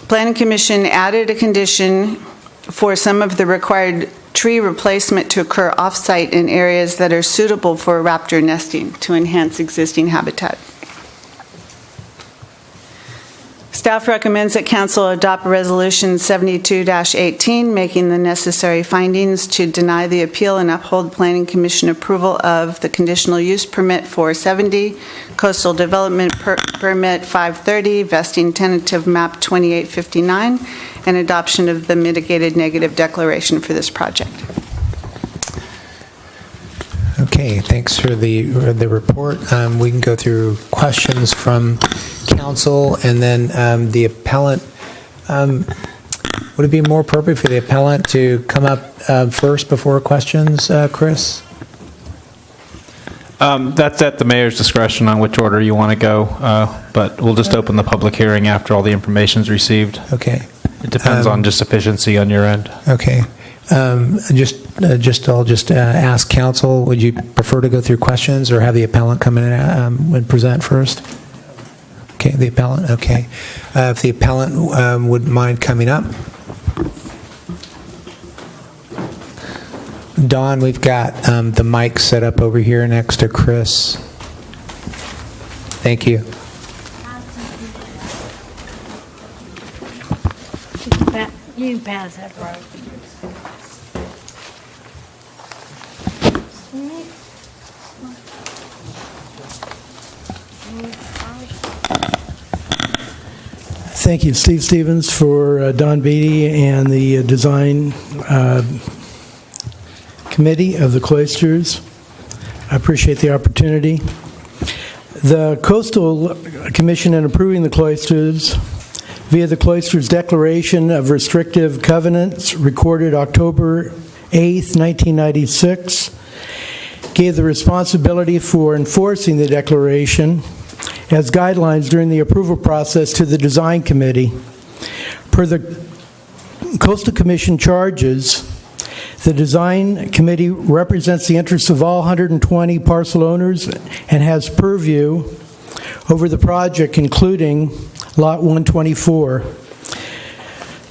Planning Commission added a condition for some of the required tree replacement to occur off-site in areas that are suitable for raptor nesting to enhance existing habitat. Staff recommends that Council adopt Resolution 72-18, making the necessary findings to deny the appeal and uphold Planning Commission approval of the conditional use permit 470, coastal development permit 530, vesting tentative map 2859, and adoption of the mitigated negative declaration for this project. Okay, thanks for the report. We can go through questions from council, and then the appellant. Would it be more appropriate for the appellant to come up first before questions, Chris? That's at the mayor's discretion on which order you want to go, but we'll just open the public hearing after all the information is received. Okay. It depends on just efficiency on your end. Okay. I'll just ask council, would you prefer to go through questions or have the appellant come in and present first? Okay, the appellant, okay. If the appellant would mind coming up. Dawn, we've got the mic set up over here next to Chris. Thank you. You can pass that, bro. Thank you, Steve Stevens, for Don Beatty and the design committee of the Cloisters. I appreciate the opportunity. The Coastal Commission, in approving the Cloisters via the Cloisters Declaration of Restrictive Covenants recorded October 8th, 1996, gave the responsibility for enforcing the declaration as guidelines during the approval process to the Design Committee. Per the Coastal Commission charges, the Design Committee represents the interests of all 120 parcel owners and has purview over the project, including Lot 124.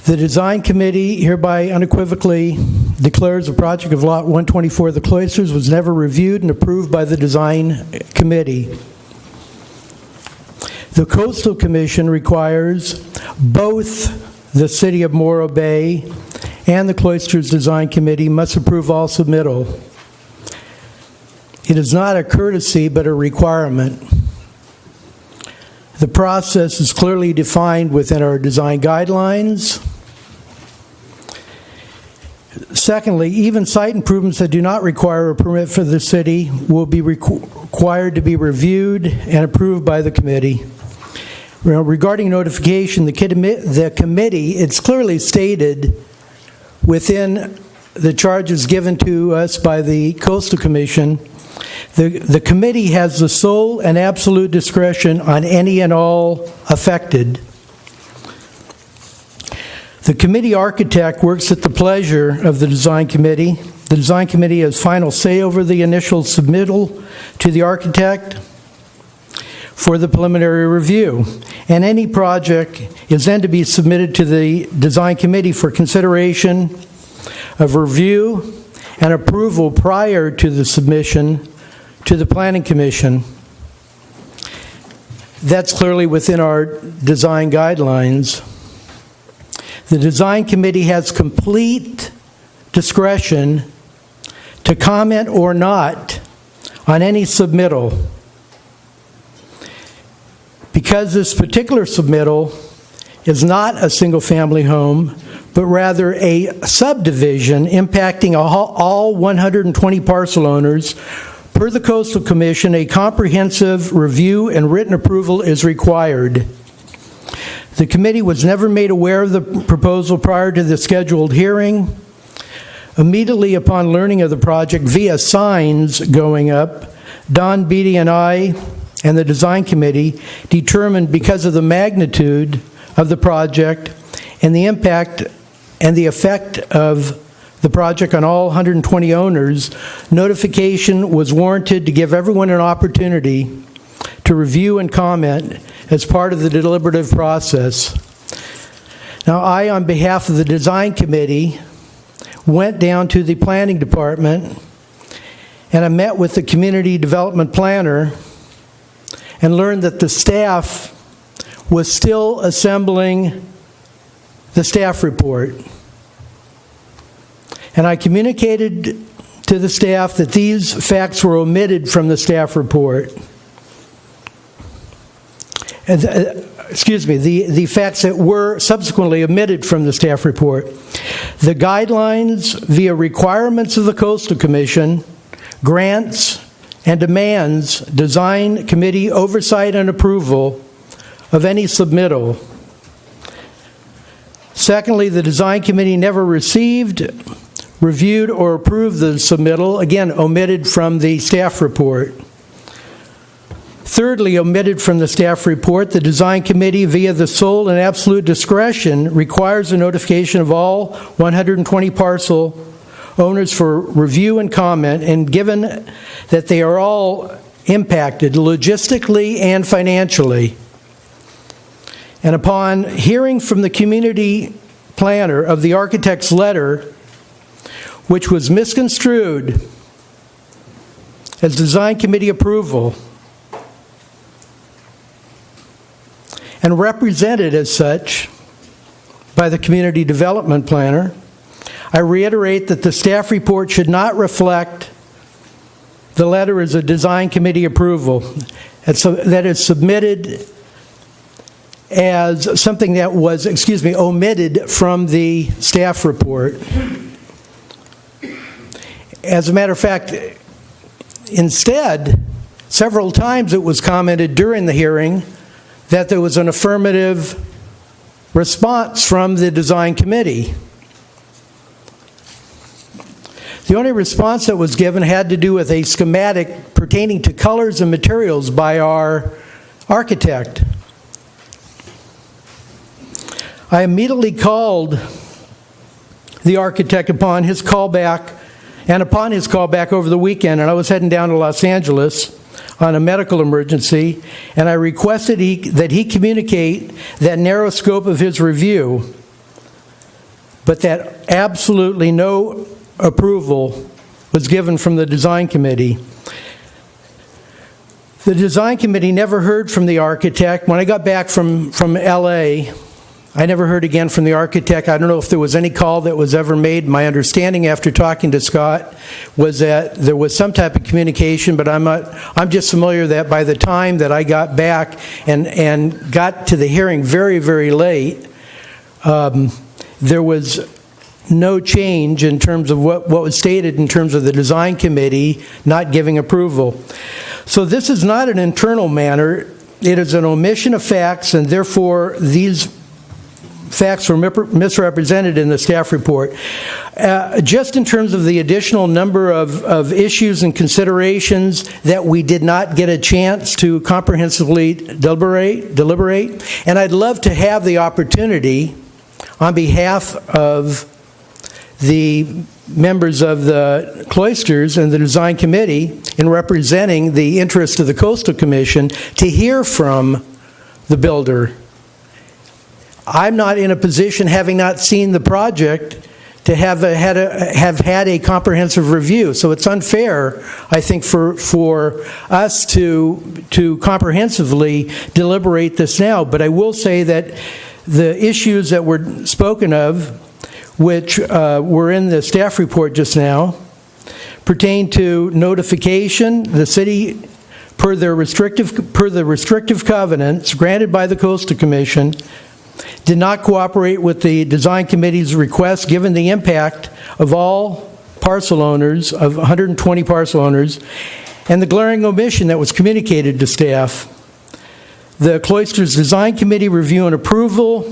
The Design Committee hereby unequivocally declares the project of Lot 124 of the Cloisters was never reviewed and approved by the Design Committee. The Coastal Commission requires both the City of Morro Bay and the Cloisters Design Committee must approve all submittal. It is not a courtesy, but a requirement. The process is clearly defined within our design guidelines. Secondly, even site improvements that do not require a permit for the city will be required to be reviewed and approved by the committee. Regarding notification, the committee, it's clearly stated within the charges given to us by the Coastal Commission, the committee has the sole and absolute discretion on any and all affected. The committee architect works at the pleasure of the design committee. The design committee has final say over the initial submittal to the architect for the preliminary review. And any project is then to be submitted to the design committee for consideration of review and approval prior to the submission to the Planning Commission. That's clearly within our design guidelines. The design committee has complete discretion to comment or not on any submittal. Because this particular submittal is not a single-family home, but rather a subdivision impacting all 120 parcel owners, per the Coastal Commission, a comprehensive review and written approval is required. The committee was never made aware of the proposal prior to the scheduled hearing. Immediately upon learning of the project via signs going up, Don Beatty and I and the design committee determined, because of the magnitude of the project and the impact and the effect of the project on all 120 owners, notification was warranted to give everyone an opportunity to review and comment as part of the deliberative process. Now, I, on behalf of the design committee, went down to the planning department and I met with the community development planner and learned that the staff was still assembling the staff report. And I communicated to the staff that these facts were omitted from the staff report. The facts that were subsequently omitted from the staff report. The guidelines via requirements of the Coastal Commission, grants, and demands design committee oversight and approval of any submittal. Secondly, the design committee never received, reviewed, or approved the submittal, again, omitted from the staff report. Thirdly, omitted from the staff report, the design committee, via the sole and absolute discretion, requires a notification of all 120 parcel owners for review and comment, and given that they are all impacted logistically and financially. And upon hearing from the community planner of the architect's letter, which was misconstrued as design committee approval and represented as such by the community development planner, I reiterate that the staff report should not reflect the letter as a design committee approval, that is submitted as something that was, omitted from the staff report. As a matter of fact, instead, several times it was commented during the hearing that there was an affirmative response from the design committee. The only response that was given had to do with a schematic pertaining to colors and materials by our architect. I immediately called the architect upon his callback over the weekend, and I was heading down to Los Angeles on a medical emergency, and I requested that he communicate that narrow scope of his review, but that absolutely no approval was given from the design committee. The design committee never heard from the architect. When I got back from LA, I never heard again from the architect. I don't know if there was any call that was ever made. My understanding after talking to Scott was that there was some type of communication, but I'm just familiar that by the time that I got back and got to the hearing very, very late, there was no change in terms of what was stated in terms of the design committee not giving approval. So this is not an internal matter. It is an omission of facts, and therefore these facts were misrepresented in the staff report. Just in terms of the additional number of issues and considerations that we did not get a chance to comprehensively deliberate, and I'd love to have the opportunity on behalf of the members of the Cloisters and the Design Committee in representing the interest of the Coastal Commission to hear from the builder. I'm not in a position, having not seen the project, to have had a comprehensive review. So it's unfair, I think, for us to comprehensively deliberate this now. But I will say that the issues that were spoken of, which were in the staff report just now, pertain to notification. The city, per the restrictive covenants granted by the Coastal Commission, did not cooperate with the design committee's request given the impact of all parcel owners, of 120 parcel owners, and the glaring omission that was communicated to staff. The Cloisters Design Committee review and approval.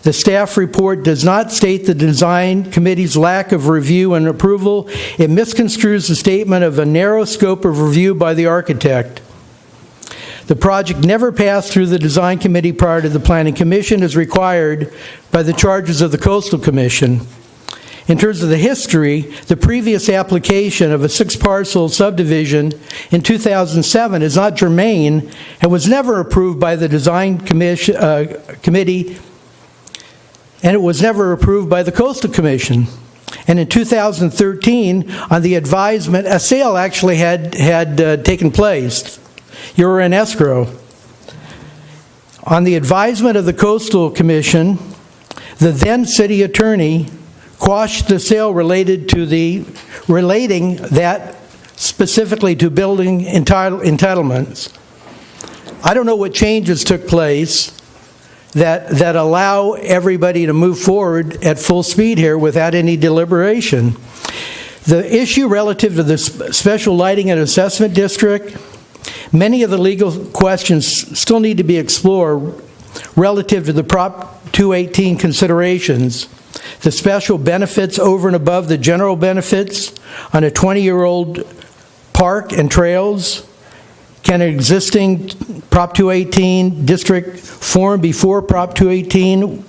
The staff report does not state the design committee's lack of review and approval. It misconstrues the statement of a narrow scope of review by the architect. The project never passed through the design committee prior to the Planning Commission as required by the charges of the Coastal Commission. In terms of the history, the previous application of a 6-parcel subdivision in 2007 is not germane and was never approved by the design committee, and it was never approved by the Coastal Commission. And in 2013, on the advisement, a sale actually had taken place. You were in escrow. On the advisement of the Coastal Commission, the then city attorney quashed the sale relating that specifically to building entitlements. I don't know what changes took place that allow everybody to move forward at full speed here without any deliberation. The issue relative to the special lighting and assessment district, many of the legal questions still need to be explored relative to the Prop 218 considerations. The special benefits over and above the general benefits on a 20-year-old park and trails. Can an existing Prop 218 district form before Prop 218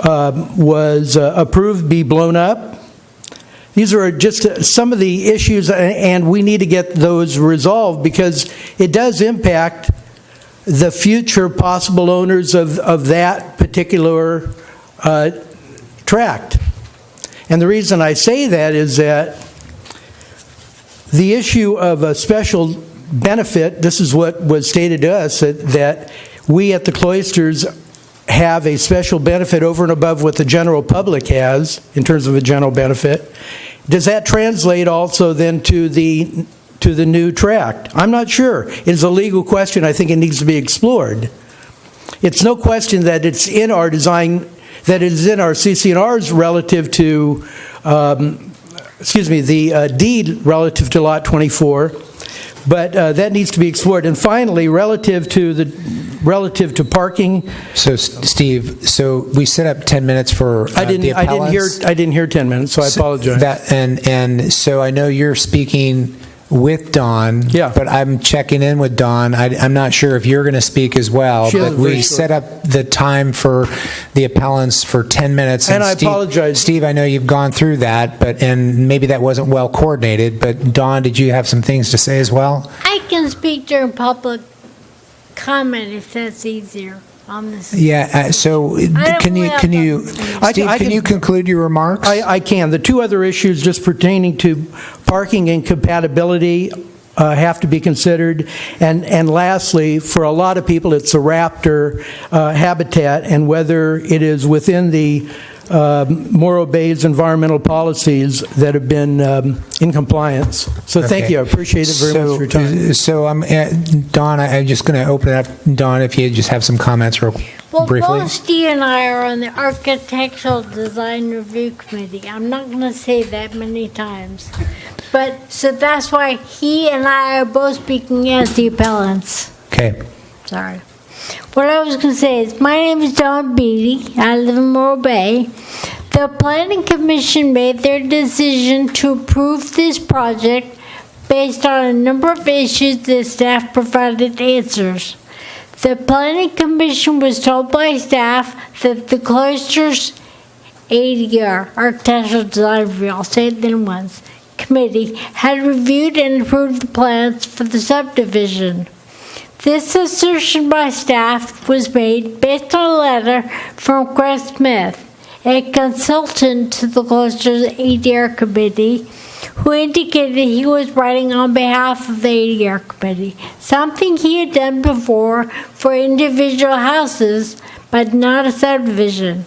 was approved be blown up? These are just some of the issues, and we need to get those resolved because it does impact the future possible owners of that particular tract. And the reason I say that is that the issue of a special benefit, this is what was stated to us, that we at the Cloisters have a special benefit over and above what the general public has in terms of a general benefit. Does that translate also then to the new tract? I'm not sure. It is a legal question. I think it needs to be explored. It's no question that it's in our design, that it is in our CC&Rs relative to, the deed relative to Lot 24, but that needs to be explored. And finally, relative to parking. So, Steve, we set up 10 minutes for the appellants. I didn't hear 10 minutes, so I apologize. And so I know you're speaking with Dawn, but I'm checking in with Dawn. I'm not sure if you're going to speak as well, but we set up the time for the appellants for 10 minutes. And I apologize. Steve, I know you've gone through that, and maybe that wasn't well coordinated, but Dawn, did you have some things to say as well? I can speak during public comment if that's easier on this. Yeah, so can you conclude your remarks? I can. The two other issues just pertaining to parking and compatibility, have to be considered. And lastly, for a lot of people, it's a raptor habitat, and whether it is within the Morro Bay's environmental policies that have been in compliance. So thank Okay. you. I appreciate it very much for your time. So, Don, I'm just going to open it up. Don, if you just have some comments real Well, briefly. both Steve and I are on the Architectural Design Review Committee. I'm not going to say that many times. But, so that's why he and I are both speaking as the appellants. Okay. Sorry. What I was going to say is, my name is Don Beatty. I live in Morro Bay. The Planning Commission made their decision to approve this project based on a number of issues that staff provided answers. The Planning Commission was told by staff that the Cloisters ADR, Architectural Design Review, I'll say it then once, committee had reviewed and approved the plans for the subdivision. This assertion by staff was made based on a letter from Greg Smith, a consultant to the Cloisters ADR committee, who indicated he was writing on behalf of the ADR committee, something he had done before for individual houses, but not a subdivision.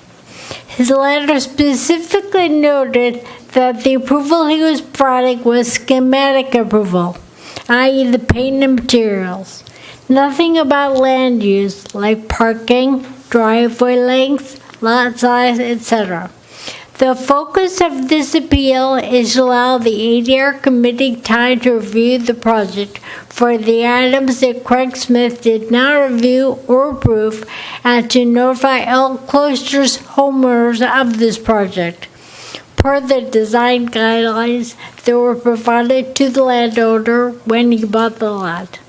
His letter specifically noted that the approval he was providing was schematic approval, i.e. the paint and materials. Nothing about land use, like parking, driveway length, lot size, etc. The focus of this appeal is to allow the ADR committee time to review the project for the items that Craig Smith did not review or approve, and to notify all Cloisters homeowners of this project, per the design guidelines that were provided to the landowner when he bought the lot.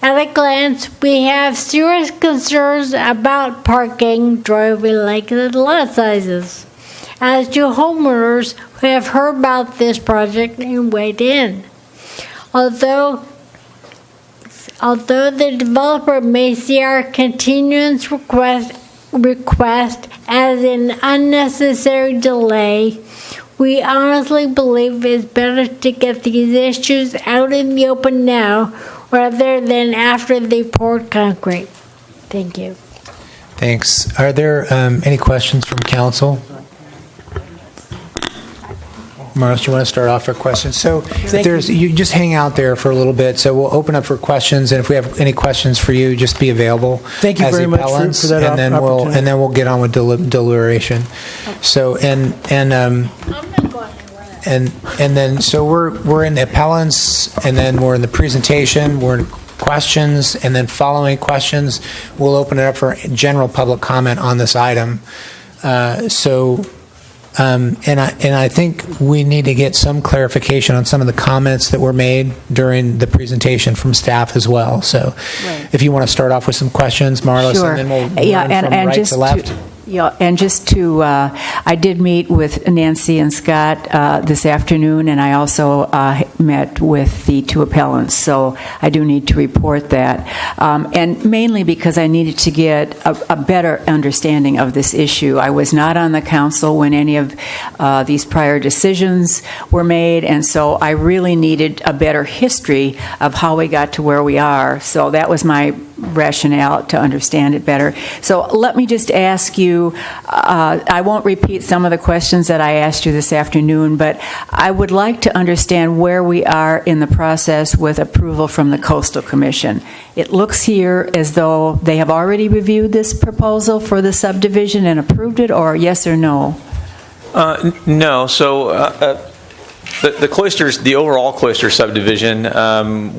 At a glance, we have serious concerns about parking, driveway length, and lot sizes, as do homeowners who have heard about this project and weighed in. Although the developer may see our continuance request as an unnecessary delay, we honestly believe it's better to get these issues out in the open now rather than after they poured concrete. Thank you. Thanks. Are there any questions from council? Marlis, you want to start off for questions? So if you just hang out there for a little bit. So we'll open up for questions, and if we have any questions for you, just be available. Thank you as very the much appellants, for that and then opportunity. and then we'll get on with deliberation. So and then so we're in the appellants, and then we're in the presentation, we're in questions, and then following questions, we'll open it up for general public comment on this item. And I think we need to get some clarification on some of the comments that were made during the presentation from staff as well. So if you want to start off with some questions, Marlis, Sure. and then we'll Yeah, run from and right just to left. Yeah, and just to, I did meet with Nancy and Scott this afternoon, and I also met with the two appellants, so I do need to report that. And mainly because I needed to get a better understanding of this issue. I was not on the council when any of these prior decisions were made, and so I really needed a better history of how we got to where we are. So that was my rationale to understand it better. So let me just ask you, I won't repeat some of the questions that I asked you this afternoon, but I would like to understand where we are in the process with approval from the Coastal Commission. It looks here as though they have already reviewed this proposal for the subdivision and approved it, or yes or no? No. So the Cloisters, the overall Cloister subdivision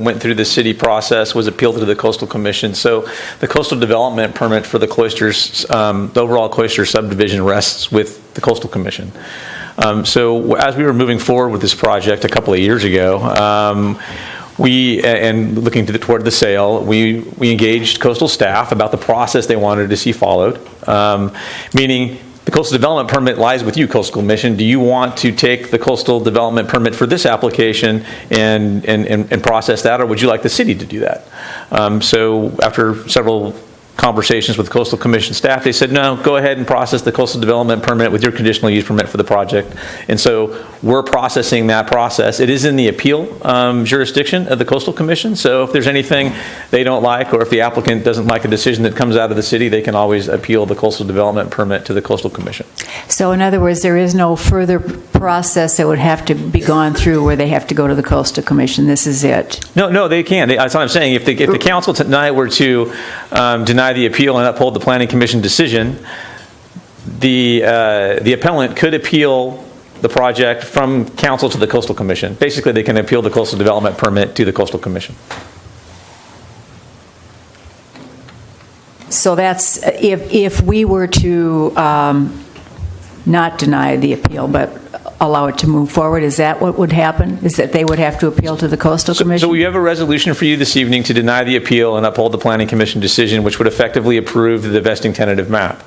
went through the city process, was appealed to the Coastal Commission. So the coastal development permit for the Cloisters, the overall Cloister subdivision rests with the Coastal Commission. So as we were moving forward with this project a couple of years ago, and looking toward the sale, we engaged coastal staff about the process they wanted to see followed, meaning the coastal development permit lies with you, Coastal Commission. Do you want to take the coastal development permit for this application and process that, or would you like the city to do that? So after several conversations with Coastal Commission staff, they said, no, go ahead and process the coastal development permit with your conditional use permit for the project. And so we're processing that process. It is in the appeal jurisdiction of the Coastal Commission, so if there's anything they don't like, or if the applicant doesn't like a decision that comes out of the city, they can always appeal the coastal development permit to the Coastal Commission. So in other words, there is no further process that would have to be gone through where they have to go to the Coastal Commission. This is it. No, they can. That's what I'm saying. If the council tonight were to deny the appeal and uphold the Planning Commission decision, the appellant could appeal the project from council to the Coastal Commission. Basically, they can appeal the coastal development permit to the Coastal Commission. So that's if we were to not deny the appeal, but allow it to move forward, is that what would happen? Is that they would have to appeal to the Coastal Commission? So we have a resolution for you this evening to deny the appeal and uphold the Planning Commission decision, which would effectively approve the vesting tentative map.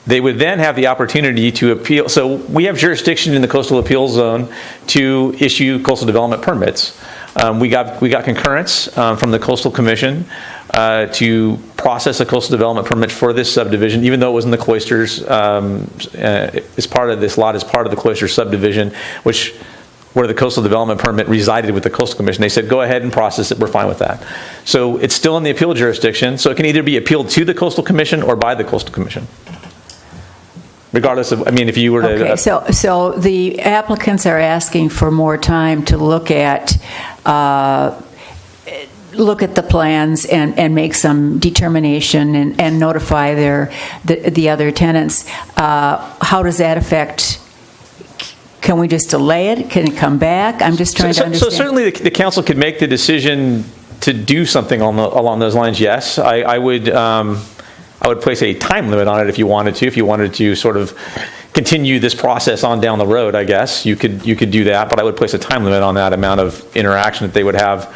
They would then have the opportunity to appeal. So we have jurisdiction in the coastal appeal zone to issue coastal development permits. We got concurrence from the Coastal Commission to process a coastal development permit for this subdivision, even though it was in the Cloisters, as part of this lot, as part of the Cloisters subdivision, where the coastal development permit resided with the Coastal Commission. They said, go ahead and process it, we're fine with that. So it's still in the appeal jurisdiction, so it can either be appealed to the Coastal Commission or by the Coastal Commission. Regardless of, if you were to... Okay, so the applicants are asking for more time to look at the plans and make some determination and notify the other tenants. How does that affect? Can we just delay it? Can it come back? I'm just trying to understand. So certainly the council could make the decision to do something along those lines, yes. I would place a time limit on it if you wanted to. If you wanted to sort of continue this process on down the road, I guess you could do that. But I would place a time limit on that amount of interaction that they would have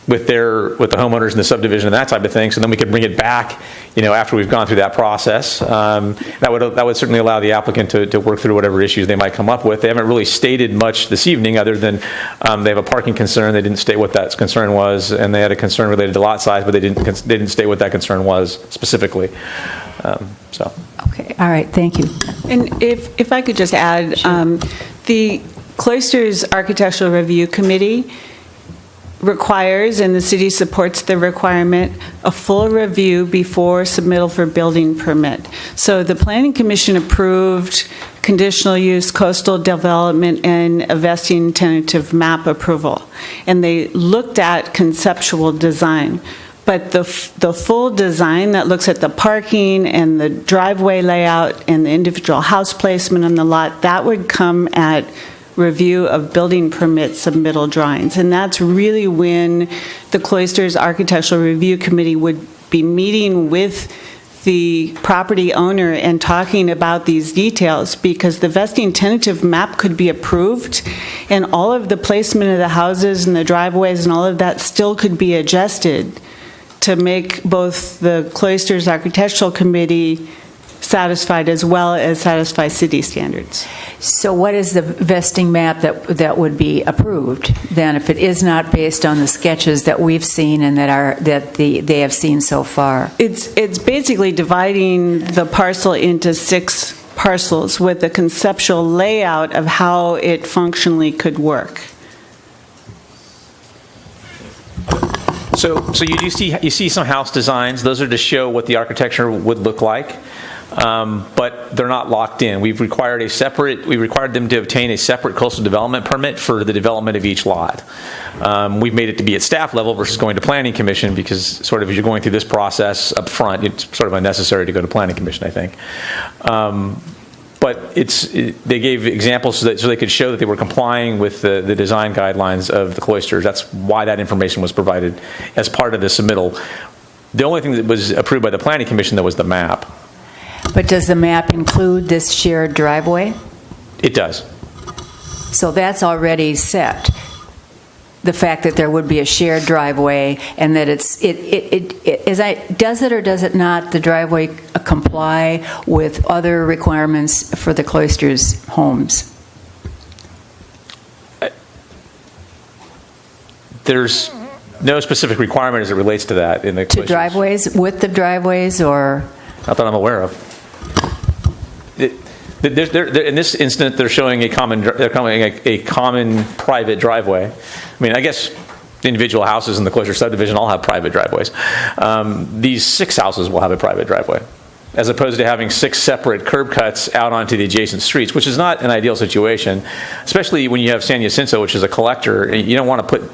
with the homeowners in the subdivision and that type of thing. So then we could bring it back, after we've gone through that process. That would certainly allow the applicant to work through whatever issues they might come up with. They haven't really stated much this evening, other than they have a parking concern. They didn't state what that concern was, and they had a concern related to lot size, but they didn't state what that concern was specifically. Okay. All right. Thank you. And if I could just add, the Cloisters Architectural Review Committee requires, and the city supports the requirement, a full review before submittal for building permit. So the Planning Commission approved conditional use, coastal development, and a vesting tentative map approval. And they looked at conceptual design. But the full design that looks at the parking and the driveway layout and the individual house placement on the lot, that would come at review of building permit submittal drawings. And that's really when the Cloisters Architectural Review Committee would be meeting with the property owner and talking about these details, because the vesting tentative map could be approved and all of the placement of the houses and the driveways and all of that still could be adjusted to make both the Cloisters Architectural Committee satisfied as well as satisfy city standards. So what is the vesting map that would be approved then, if it is not based on the sketches that we've seen and that they have seen so far? It's basically dividing the parcel into 6 parcels with a conceptual layout of how it functionally could work. So you see some house designs. Those are to show what the architecture would look like. But they're not locked in. We required them to obtain a separate coastal development permit for the development of each lot. We've made it to be at staff level versus going to Planning Commission, because sort of as you're going through this process up front, it's sort of unnecessary to go to Planning Commission, I think. But they gave examples so they could show that they were complying with the design guidelines of the Cloisters. That's why that information was provided as part of the submittal. The only thing that was approved by the Planning Commission, though, was the map. But does the map include this shared driveway? It does. So that's already set. The fact that there would be a shared driveway and that does it or does it not, the driveway comply with other requirements for the Cloisters homes? no specific requirement as it relates to that in the To driveways, width of driveways, or? Not that I'm aware of. In this instance, they're showing a common private driveway. I mean, I guess the individual houses in the cloister subdivision all have private driveways. These 6 houses will have a private driveway, as opposed to having 6 separate curb cuts out onto the adjacent streets, which is not an ideal situation, especially when you have San Jacinto, which is a collector. You don't want to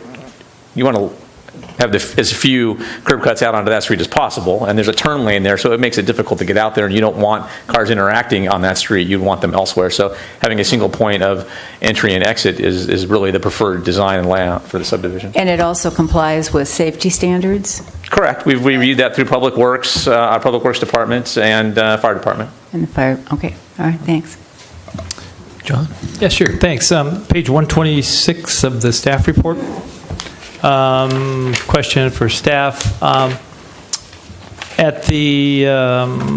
you want to have as few curb cuts out onto that street as possible, and there's a turn lane there, so it makes it difficult to get out there, and you don't want cars interacting on that street. You'd want them elsewhere. So having a single point of entry and exit is really the preferred design and layout for the subdivision. And it also complies with safety standards? Correct. We've reviewed that through Public Works, our Public Works departments, and Fire Department. And the fire, okay. All right, thanks. John? Yeah, sure, thanks. Page 126 of the staff report. Question for staff. At the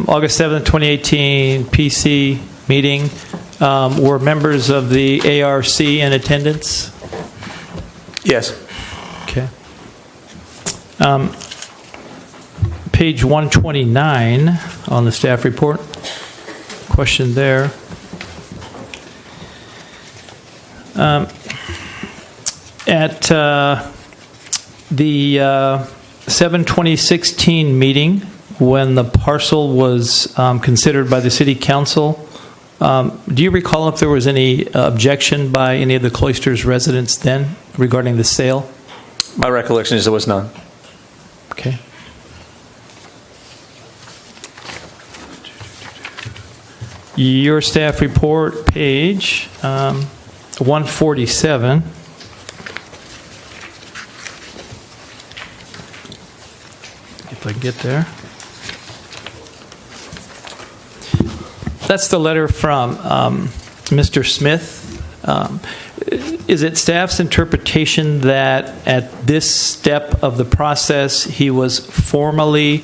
August 7th, 2018 PC meeting, were members of the ARC in attendance? Yes. Okay. Page 129 on the staff report. Question there. At the 7/2016 meeting, when the parcel was considered by the city council, do you recall if there was any objection by any of the Cloisters residents then regarding the sale? My recollection is there was none. Okay. Your staff report, page 147. If I can get there. That's the letter from Mr. Smith. Is it staff's interpretation that at this step of the process he was formally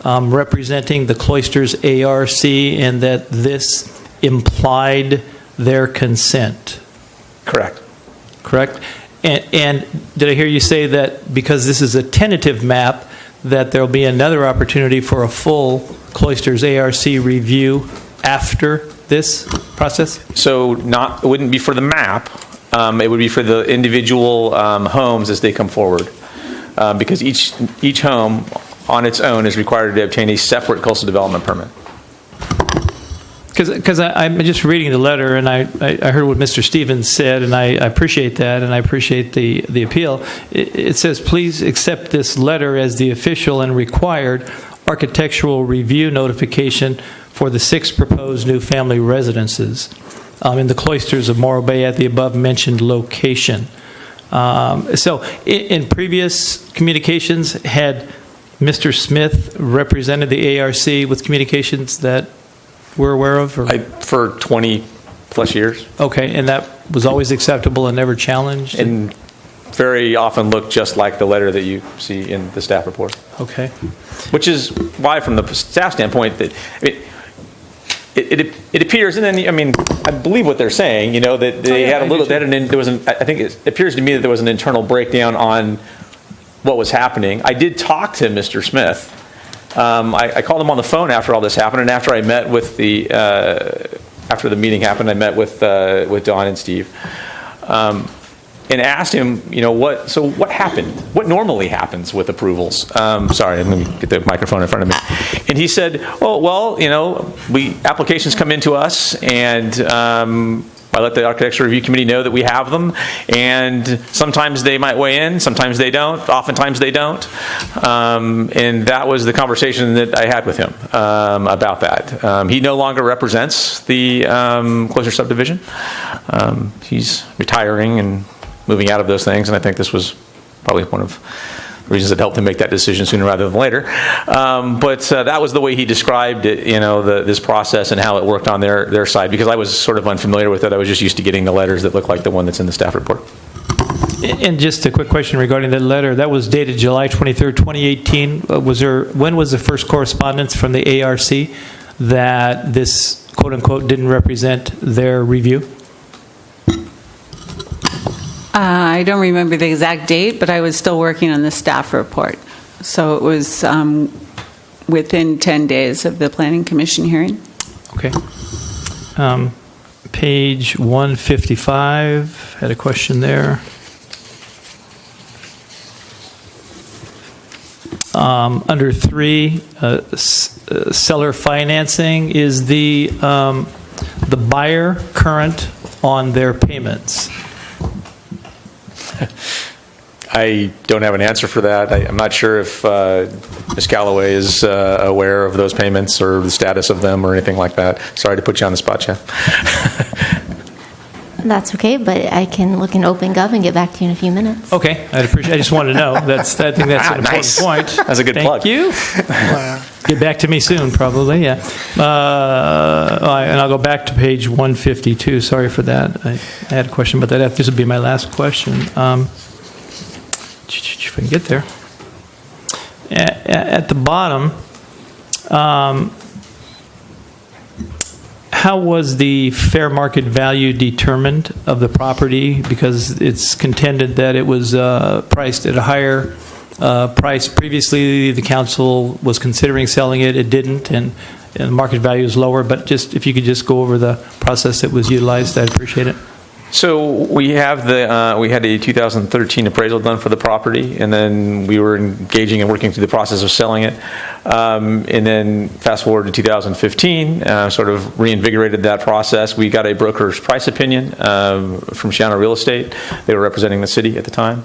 representing the Cloisters ARC and that this implied their consent? Correct. Correct? And did I hear you say that because this is a tentative map, that there'll be another opportunity for a full Cloisters ARC review after this process? So it wouldn't be for the map. It would be for the individual homes as they come forward. Because each home on its own is required to obtain a separate coastal development permit. Because I'm just reading the letter, and I heard what Mr. Stevens said, and I appreciate that, and I appreciate the appeal. It says, please accept this letter as the official and required architectural review notification for the 6 proposed new family residences in the Cloisters of Morro Bay at the above-mentioned location. So in previous communications, had Mr. Smith represented the ARC with communications that we're aware of? Or? For 20 plus years. Okay, and that was always acceptable and never challenged? And very often looked just like the letter that you see in the staff report. Okay. Which is why, from the staff standpoint, that it appears, and then I believe what they're saying. That they had a little. I think it appears to me that there was an internal breakdown on what was happening. I did talk to Mr. Smith. I called him on the phone after all this happened, and after I met with after the meeting happened, I met with Don and Steve, and asked him, what happened? What normally happens with approvals? Sorry, let me get the microphone in front of me. And he said, oh, well, applications come into us, and I let the Architecture Review Committee know that we have them, and sometimes they might weigh in, sometimes they don't, oftentimes they don't. And that was the conversation that I had with him about that. He no longer represents the Cloister subdivision. He's retiring and moving out of those things, and I think this was probably one of the reasons that helped him make that decision sooner rather than later. But that was the way he described it, this process and how it worked on their side, because I was sort of unfamiliar with it. I was just used to getting the letters that looked like the one that's in the staff report. And just a quick question regarding that letter. That was dated July 23rd, 2018. When was the first correspondence from the ARC that this, quote-unquote, didn't represent their review? I don't remember the exact date, but I was still working on the staff report. So it was within 10 days of the Planning Commission hearing. Okay. Page 155, had a question there. Under 3, seller financing, is the buyer current on their payments? I don't have an answer for that. I'm not sure if Ms. Calloway is aware of those payments or the status of them or anything like that. Sorry to put you on the spot, Jeff. That's okay, but I can look in OpenGov and get back to you in a few minutes. Okay, I'd appreciate. I just wanted to know. I think that's an important Nice. point. That's a good Thank plug. you. Get back to me soon, probably. Yeah. And I'll go back to page 152. Sorry for that. I had a question about that. This will be my last question. If I can get there. At the bottom. How was the fair market value determined of the property? Because it's contended that it was priced at a higher price. Previously, the council was considering selling it. It didn't, and the market value is lower. But just if you could just go over the process that was utilized, I'd appreciate it. So we have we had a 2013 appraisal done for the property, and then we were engaging and working through the process of selling it. And then fast forward to 2015, sort of reinvigorated that process. We got a broker's price opinion from Shanna Real Estate. They were representing the city at the time.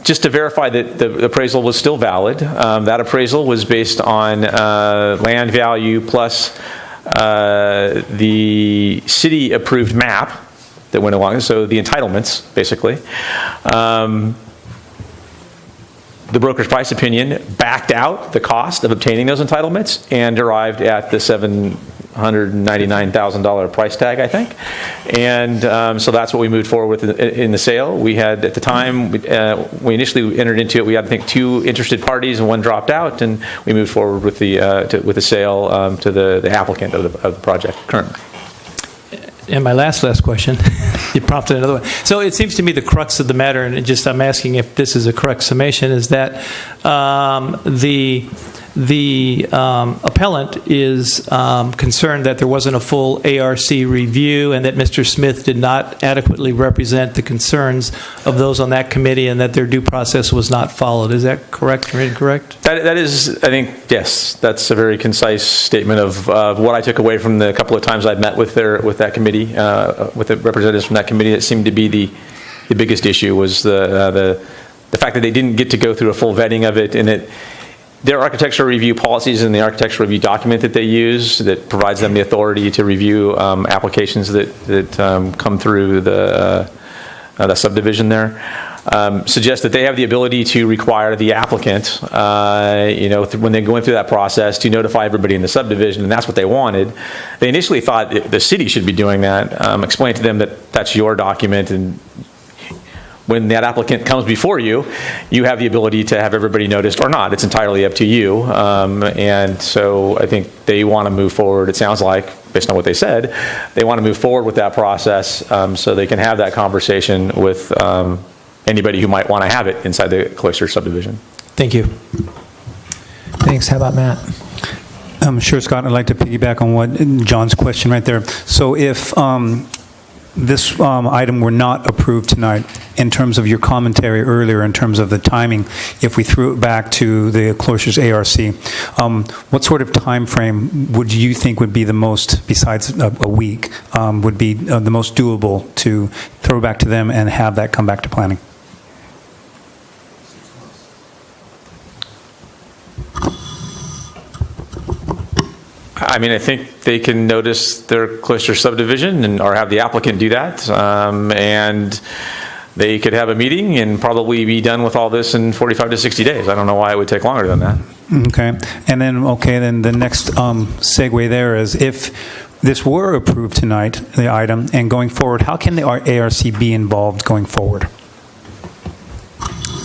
Just to verify that the appraisal was still valid. That appraisal was based on land value plus the city-approved map that went along, so the entitlements, basically. The broker's price opinion backed out the cost of obtaining those entitlements and arrived at the $799,000 price tag, I think. And so that's what we moved forward with in the sale. We had, at the time, we initially entered into it, we had, I think, 2 interested parties and 1 dropped out, and we moved forward with the sale to the applicant of the project currently. And my last question, you prompted another one. So it seems to me the crux of the matter, and I'm asking if this is a correct summation, is that the appellant is concerned that there wasn't a full ARC review and that Mr. Smith did not adequately represent the concerns of those on that committee and that their due process was not followed. Is that correct or incorrect? That is, I think, yes, that's a very concise statement of what I took away from the couple of times I've met with that committee, with the representatives from that committee. That seemed to be the biggest issue was the fact that they didn't get to go through a full vetting of it, and their architectural review policies and the architectural review document that they use that provides them the authority to review applications that come through the subdivision there suggests that they have the ability to require the applicant, when they're going through that process, to notify everybody in the subdivision, and that's what they wanted. They initially thought the city should be doing that. Explain to them that that's your document, and when that applicant comes before you, you have the ability to have everybody noticed or not. It's entirely up to you. And so I think they want to move forward, it sounds like, based on what they said, they want to move forward with that process so they can have that conversation with anybody who might want to have it inside the Cloister subdivision. Thank you. Thanks. How about Matt? Sure, Scott. I'd like to piggyback on what John's question right there. So if this item were not approved tonight, in terms of your commentary earlier, in terms of the timing, if we threw it back to the Cloisters ARC, what sort of time frame would you think would be the most, besides a week, would be the most doable to throw back to them and have that come back to planning? I mean, I think they can notice their Cloister subdivision or have the applicant do that, and they could have a meeting and probably be done with all this in 45 to 60 days. I don't know why it would take longer than that. Okay. And then, then the next segue there is, if this were approved tonight, the item, and going forward, how can the ARC be involved going forward?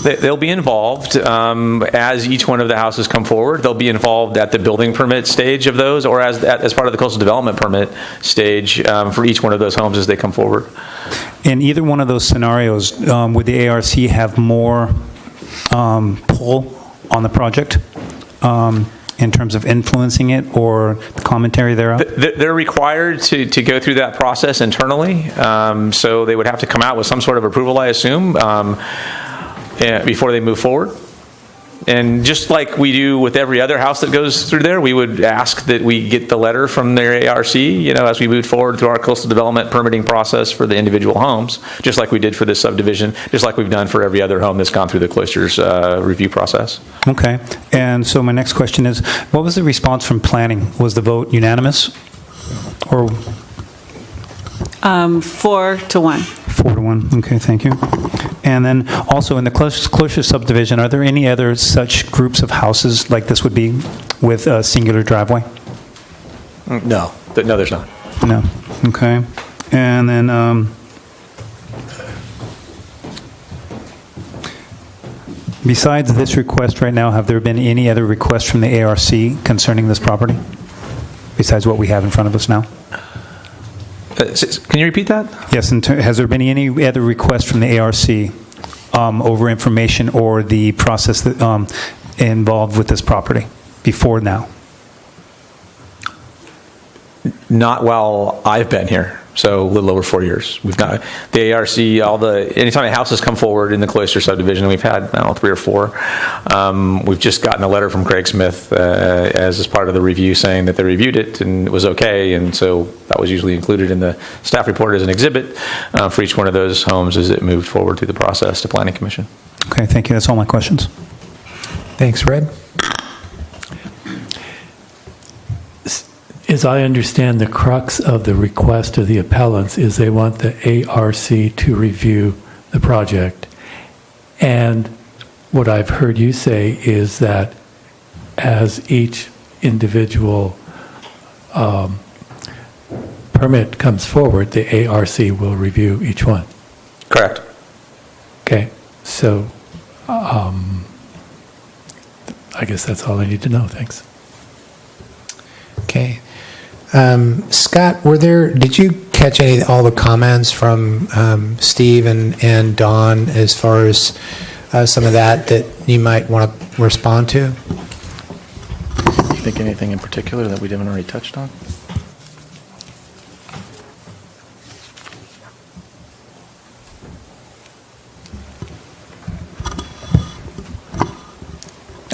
They'll be involved as each one of the houses come forward. They'll be involved at the building permit stage of those, or as part of the coastal development permit stage for each one of those homes as they come forward. In either one of those scenarios, would the ARC have more pull on the project in terms of influencing it or the commentary thereof? They're required to go through that process internally, so they would have to come out with some sort of approval, I assume, before they move forward. And just like we do with every other house that goes through there, we would ask that we get the letter from their ARC, as we move forward through our coastal development permitting process for the individual homes, just like we did for this subdivision, just like we've done for every other home that's gone through the Cloisters review process. Okay. And so my next question is, what was the response from planning? Was the vote unanimous? Or 4-1. 4-1. Okay, thank you. And then also in the Cloister subdivision, are there any other such groups of houses like this would be with a singular driveway? No, there's not. No. Okay. And then besides this request right now, have there been any other requests from the ARC concerning this property besides what we have in front of us now? Can you repeat that? Yes. Has there been any other requests from the ARC over information or the process that involved with this property before now? Not while I've been here, so a little over 4 years. We've got the ARC, anytime a house has come forward in the Cloister subdivision, we've had, 3 or 4. We've just gotten a letter from Craig Smith as part of the review saying that they reviewed it and it was okay, and so that was usually included in the staff report as an exhibit for each one of those homes as it moved forward through the process to Planning Commission. Okay, thank you. That's all my questions. Thanks, Red. As I understand, the crux of the request of the appellants is they want the ARC to review the project. And what I've heard you say is that as each individual permit comes forward, the ARC will review each one. Correct. Okay, so I guess that's all I need to know. Thanks. Okay. Scott, did you catch all the comments from Steve and Don as far as some of that you might want to respond to? You think anything in particular that we haven't already touched on?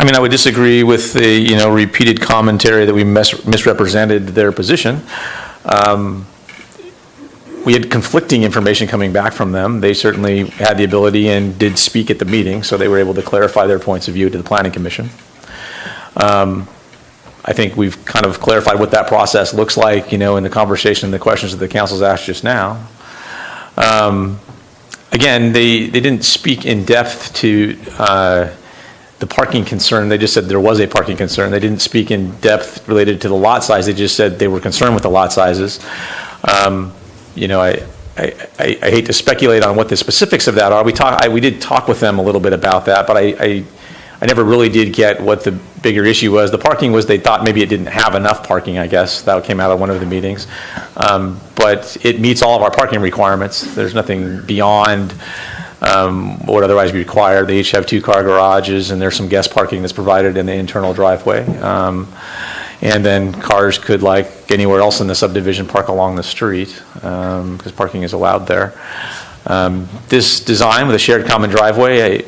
I would disagree with the repeated commentary that we misrepresented their position. We had conflicting information coming back from them. They certainly had the ability and did speak at the meeting, so they were able to clarify their points of view to the Planning Commission. I think we've kind of clarified what that process looks like, in the conversation and the questions that the council's asked just now. Again, they didn't speak in depth to the parking concern. They just said there was a parking concern. They didn't speak in depth related to the lot size. They just said they were concerned with the lot sizes. I hate to speculate on what the specifics of that are. We did talk with them a little bit about that, but I never really did get what the bigger issue was. The parking was they thought maybe it didn't have enough parking, I guess. That came out of one of the meetings. But it meets all of our parking requirements. There's nothing beyond what would otherwise be required. They each have 2-car garages, and there's some guest parking that's provided in the internal driveway. And then cars could, like anywhere else in the subdivision, park along the street because parking is allowed there. This design with a shared common driveway,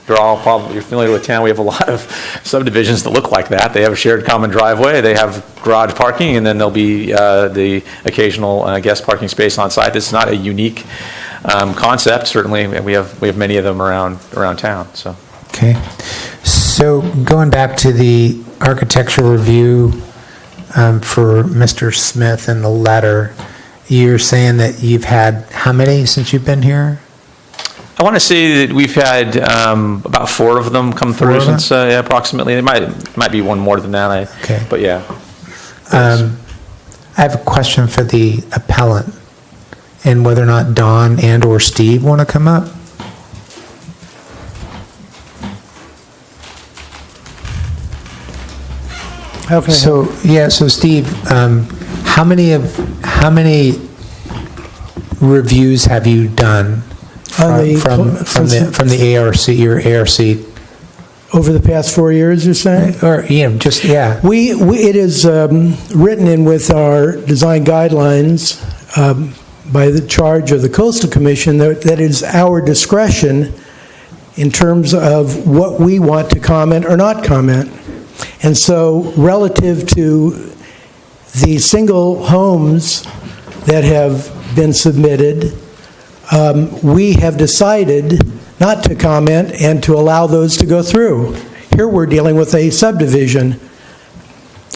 you're familiar with town. We have a lot of subdivisions that look like that. They have a shared common driveway. They have garage parking, and then there'll be the occasional guest parking space on site. This is not a unique concept. Certainly, we have many of them around town. So. Okay. So going back to the architectural review for Mr. Smith and the letter, you're saying that you've had how many since you've been here? I want to say that we've had about 4 of them come through since approximately. It might be one more than that. Okay. But yeah. I have a question for the appellant, and whether or not Don and or Steve want to come up. How can I help? So Steve, how many reviews have you done from the ARC, your ARC? Over the past 4 years, you're saying? Or, yeah. It is written in with our design guidelines by the charge of the Coastal Commission that is our discretion in terms of what we want to comment or not comment. And so relative to the single homes that have been submitted, we have decided not to comment and to allow those to go through. Here we're dealing with a subdivision,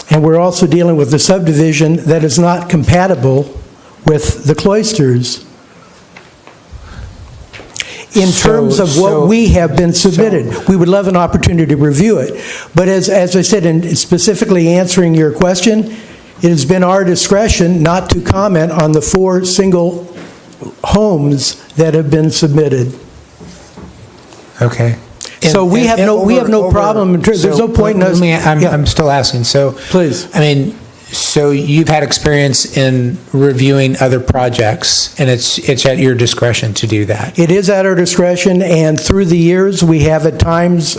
and we're also dealing with a subdivision that is not compatible with the cloisters in terms of what we have been submitted. We would love an opportunity to review it. But as I said, in specifically answering your question, it has been our discretion not to comment on the 4 single homes that have been submitted. Okay. So we have no problem. There's no point in us. I'm still asking. So please. I mean, so you've had experience in reviewing other projects, and it's at your discretion to do that. It is at our discretion, and through the years, we have at times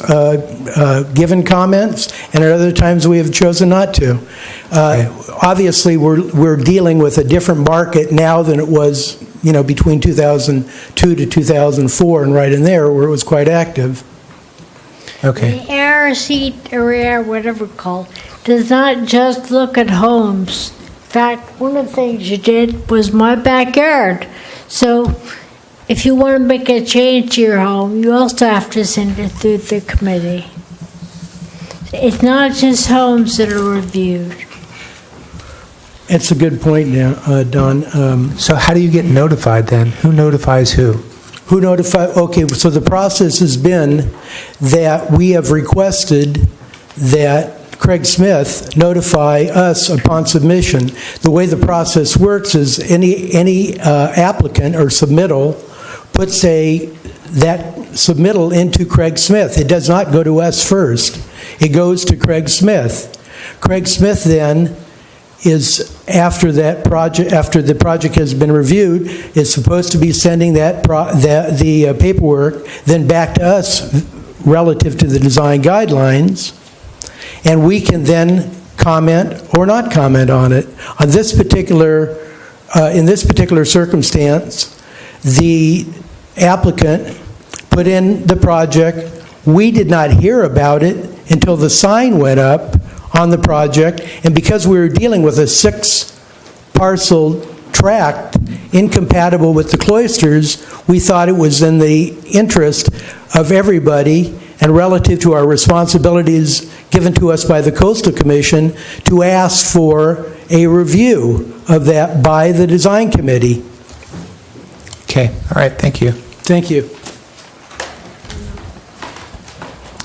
given comments, and at other times we have chosen not to. Obviously, we're dealing with a different market now than it was, between 2002 to 2004, and right in there where it was quite active. Okay. The ARC area, whatever it's called, does not just look at homes. In fact, one of the things you did was my backyard. So if you want to make a change to your home, you also have to send it through the committee. It's not just homes that are reviewed. That's a good point now, Don. So how do you get notified then? Who notifies who? Who notified? Okay, so the process has been that we have requested that Craig Smith notify us upon submission. The way the process works is any applicant or submittal puts that submittal into Craig Smith. It does not go to us first. It goes to Craig Smith. Craig Smith then is after the project has been reviewed, is supposed to be sending the paperwork then back to us relative to the design guidelines, and we can then comment or not comment on it. On this particular, in this particular circumstance, the applicant put in the project. We did not hear about it until the sign went up on the project, and because we were dealing with a 6-parcel tract incompatible with the cloisters, we thought it was in the interest of everybody and relative to our responsibilities given to us by the Coastal Commission to ask for a review of that by the design committee. Okay, all right, thank you. Thank you.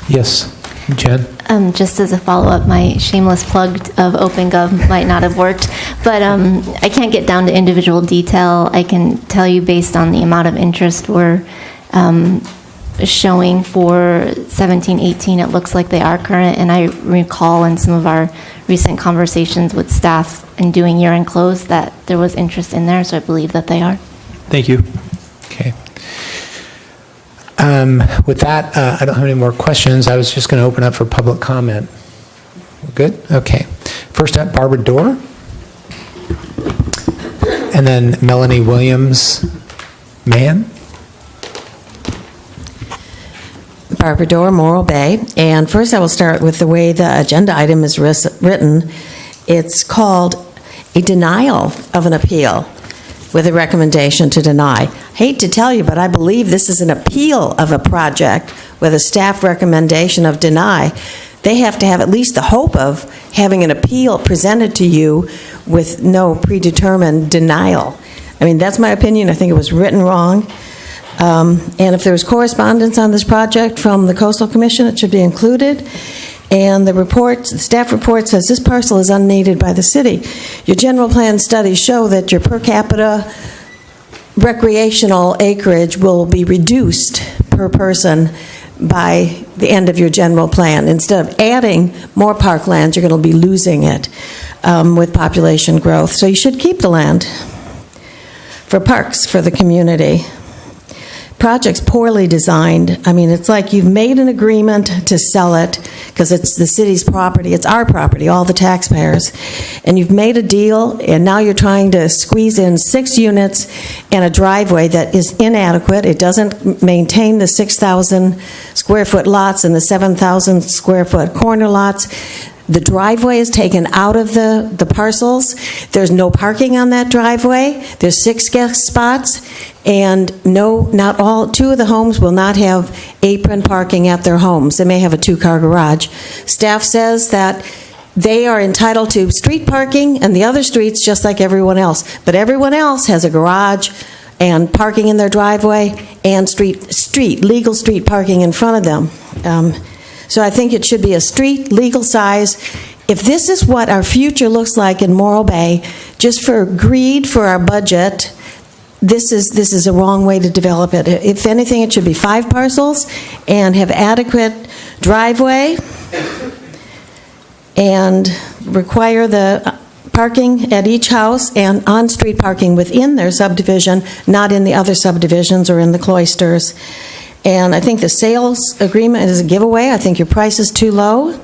Yes, Jen? Just as a follow-up, my shameless plug of OpenGov might not have worked, but I can't get down to individual detail. I can tell you based on the amount of interest we're showing for 17-18, it looks like they are current, and I recall in some of our recent conversations with staff in doing year-end close that there was interest in there, so I believe that they are. Thank you. Okay. With that, I don't have any more questions. I was just going to open up for public comment. Good? Okay. First up, Barbara Dorr. And then Melanie Williams-Mann. Barbara Dorr, Morro Bay. And first I will start with the way the agenda item is written. It's called a denial of an appeal with a recommendation to deny. Hate to tell you, but I believe this is an appeal of a project with a staff recommendation of deny. They have to have at least the hope of having an appeal presented to you with no predetermined denial. I mean, that's my opinion. I think it was written wrong. And if there was correspondence on this project from the Coastal Commission, it should be included. And the staff report says this parcel is unneeded by the city. Your general plan studies show that your per capita recreational acreage will be reduced per person by the end of your general plan. Instead of adding more parklands, you're going to be losing it with population growth. So you should keep the land for parks for the community. Project's poorly designed. I mean, it's like you've made an agreement to sell it because it's the city's property, it's our property, all the taxpayers, and you've made a deal, and now you're trying to squeeze in 6 units and a driveway that is inadequate. It doesn't maintain the 6,000 square foot lots and the 7,000 square foot corner lots. The driveway is taken out of the parcels. There's no parking on that driveway. There's 6 guest spots, and not all. 2 of the homes will not have apron parking at their homes. They may have a 2-car garage. Staff says that they are entitled to street parking and the other streets just like everyone else. But everyone else has a garage and parking in their driveway and legal street parking in front of them. So I think it should be a street, legal size. If this is what our future looks like in Morro Bay, just for greed for our budget, this is a wrong way to develop it. If anything, it should be 5 parcels and have adequate driveway and require the parking at each house and on-street parking within their subdivision, not in the other subdivisions or in the cloisters. And I think the sales agreement is a giveaway. I think your price is too low.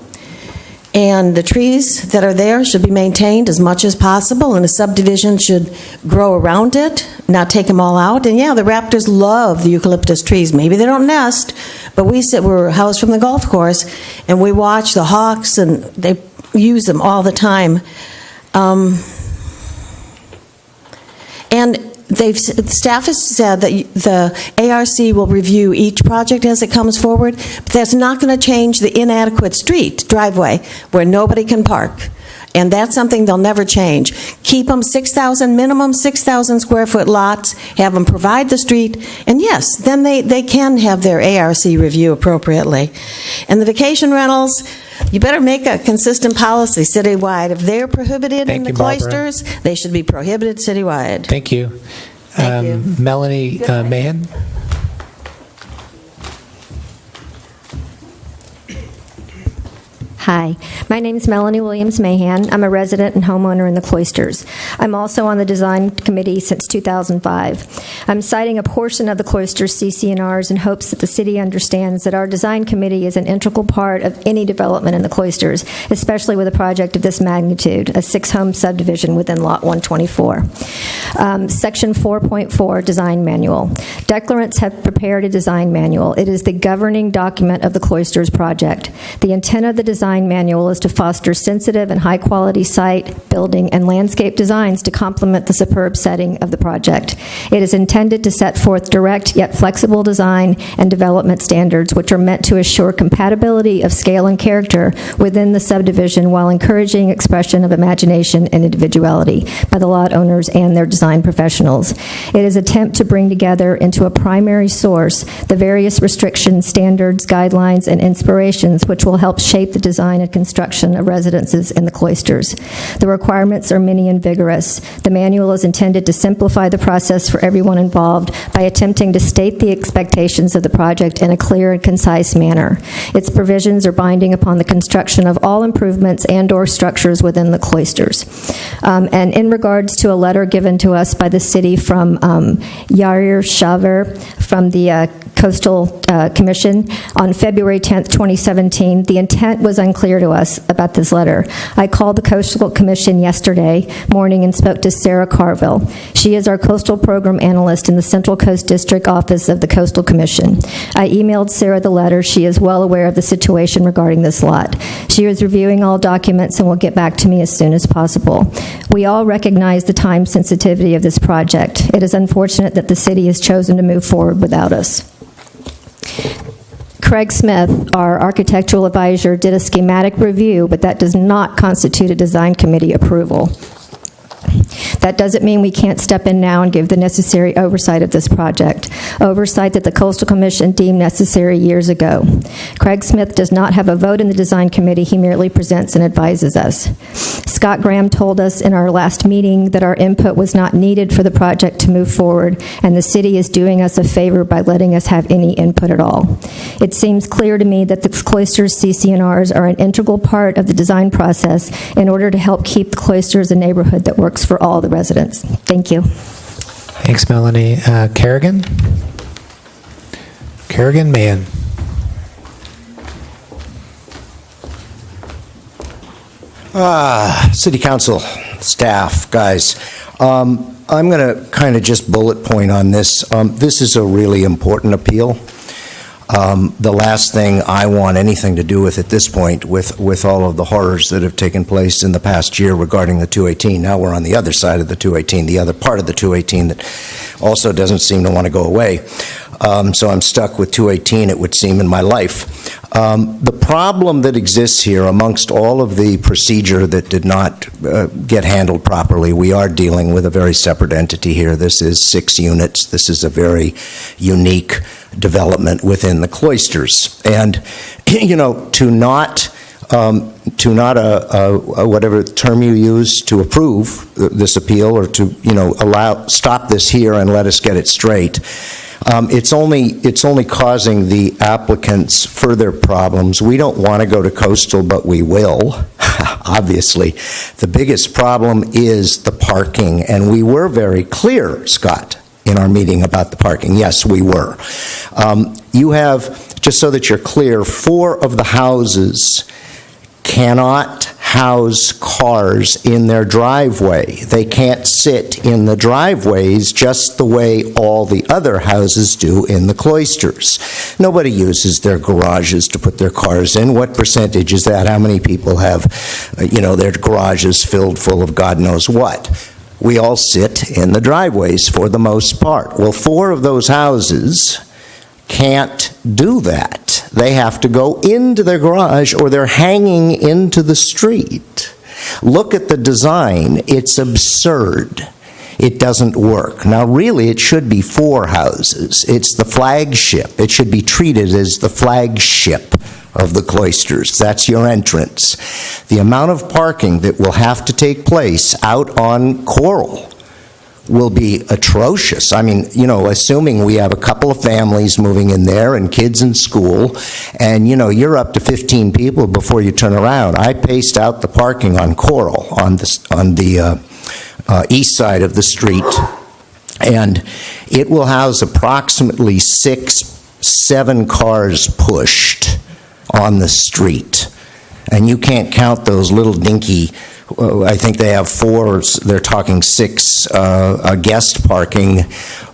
And the trees that are there should be maintained as much as possible, and a subdivision should grow around it, not take them all out. And yeah, the raptors love the eucalyptus trees. Maybe they don't nest, but we're housed from the golf course, and we watch the hawks, and they use them all the time. And staff has said that the ARC will review each project as it comes forward, but that's not going to change the inadequate street driveway where nobody can park. And that's something they'll never change. Keep them minimum 6,000 square foot lots, have them provide the street, and yes, then they can have their ARC review appropriately. And the vacation rentals, you better make a consistent policy citywide. If they're prohibited in the cloisters, they should be prohibited citywide. Thank you. Melanie Mahan. Hi, my name is Melanie Williams Mahan. I'm a resident and homeowner in the Cloisters. I'm also on the design committee since 2005. I'm citing a portion of the Cloisters CC&Rs in hopes that the city understands that our design committee is an integral part of any development in the Cloisters, especially with a project of this magnitude, a 6-home subdivision within Lot 124. Section 4.4, Design Manual. Declarants have prepared a design manual. It is the governing document of the Cloisters project. The intent of the design manual is to foster sensitive and high-quality site, building, and landscape designs to complement the superb setting of the project. It is intended to set forth direct yet flexible design and development standards which are meant to assure compatibility of scale and character within the subdivision while encouraging expression of imagination and individuality by the lot owners and their design professionals. It is an attempt to bring together into a primary source the various restrictions, standards, guidelines, and inspirations which will help shape the design and construction of residences in the Cloisters. The requirements are many and vigorous. The manual is intended to simplify the process for everyone involved by attempting to state the expectations of the project in a clear and concise manner. Its provisions are binding upon the construction of all improvements and/or structures within the Cloisters. And in regards to a letter given to us by the city from Yair Shaver from the Coastal Commission on February 10th, 2017, the intent was unclear to us about this letter. I called the Coastal Commission yesterday morning and spoke to Sarah Carville. She is our coastal program analyst in the Central Coast District Office of the Coastal Commission. I emailed Sarah the letter. She is well aware of the situation regarding this lot. She is reviewing all documents and will get back to me as soon as possible. We all recognize the time sensitivity of this project. It is unfortunate that the city has chosen to move forward without us. Craig Smith, our architectural advisor, did a schematic review, but that does not constitute a design committee approval. That doesn't mean we can't step in now and give the necessary oversight of this project, oversight that the Coastal Commission deemed necessary years ago. Craig Smith does not have a vote in the design committee. He merely presents and advises us. Scott Graham told us in our last meeting that our input was not needed for the project to move forward, and the city is doing us a favor by letting us have any input at all. It seems clear to me that the Cloisters CCNRs are an integral part of the design process in order to help keep the Cloisters a neighborhood that works for all the residents. Thank you. Thanks, Melanie. Kerrigan? Kerrigan Mahan. City Council, staff, guys. I'm going to kind of just bullet point on this. This is a really important appeal. The last thing I want anything to do with at this point, with all of the horrors that have taken place in the past year regarding the 218. Now we're on the other side of the 218, the other part of the 218 that also doesn't seem to want to go away. So I'm stuck with 218, it would seem, in my life. The problem that exists here, amongst all of the procedure that did not get handled properly, we are dealing with a very separate entity here. This is 6 units. This is a very unique development within the Cloisters. And, you know, to not whatever term you use to approve this appeal, or to, you know, stop this here and let us get it straight, it's only causing the applicants further problems. We don't want to go to coastal, but we will, obviously. The biggest problem is the parking, and we were very clear, Scott, in our meeting about the parking. Yes, we were. You have, just so that you're clear, 4 of the houses cannot house cars in their driveway. They can't sit in the driveways just the way all the other houses do in the Cloisters. Nobody uses their garages to put their cars in. What percentage is that? How many people have, you know, their garages filled full of God knows what? We all sit in the driveways for the most part. Well, 4 of those houses can't do that. They have to go into their garage, or they're hanging into the street. Look at the design. It's absurd. It doesn't work. Now, really, it should be 4 houses. It's the flagship. It should be treated as the flagship of the Cloisters. That's your entrance. The amount of parking that will have to take place out on Coral will be atrocious. I mean, you know, assuming we have a couple of families moving in there and kids in school, and, you know, you're up to 15 people before you turn around. I paced out the parking on Coral on the east side of the street, and it will house approximately 6-7 cars pushed on the street. And you can't count those little dinky, I think they have 4, they're talking 6 guest parking.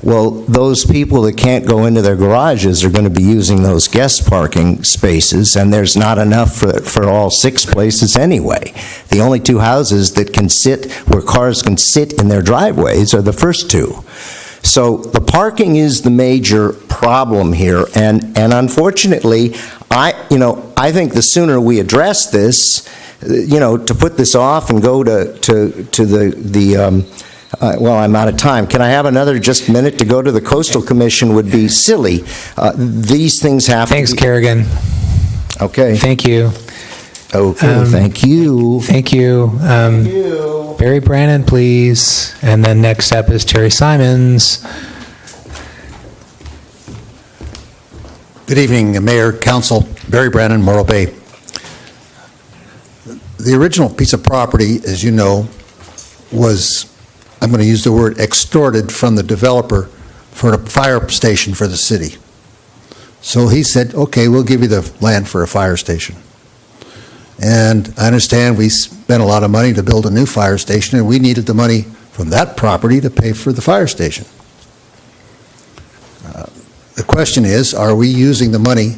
Well, those people that can't go into their garages are going to be using those guest parking spaces, and there's not enough for all 6 places anyway. The only 2 houses that can sit, where cars can sit in their driveways, are the first 2. So the parking is the major problem here, and unfortunately, I think the sooner we address this, you know, to put this off and go to the well, I'm out of time. Can I have another just minute to go to the Coastal Commission would be silly. These things happen. Thanks, Kerrigan. Okay. Thank you. Okay, thank you. Thank you. Barry Brannon, please. And then next up is Terry Simons. Good evening, Mayor, Council. Barry Brannon, Morro Bay. The original piece of property, as you know, was, I'm going to use the word, extorted from the developer for a fire station for the city. So he said, okay, we'll give you the land for a fire station. And I understand we spent a lot of money to build a new fire station, and we needed the money from that property to pay for the fire station. The question is, are we using the money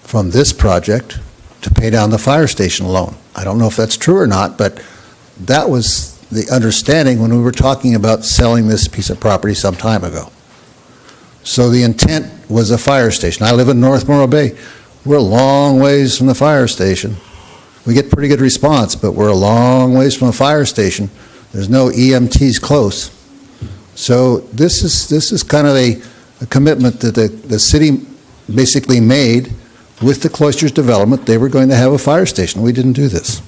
from this project to pay down the fire station loan? I don't know if that's true or not, but that was the understanding when we were talking about selling this piece of property some time ago. So the intent was a fire station. I live in North Morro Bay. We're a long ways from the fire station. We get pretty good response, but we're a long ways from a fire station. There's no EMTs close. So this is kind of a commitment that the city basically made with the Cloisters development. They were going to have a fire station. We didn't do this.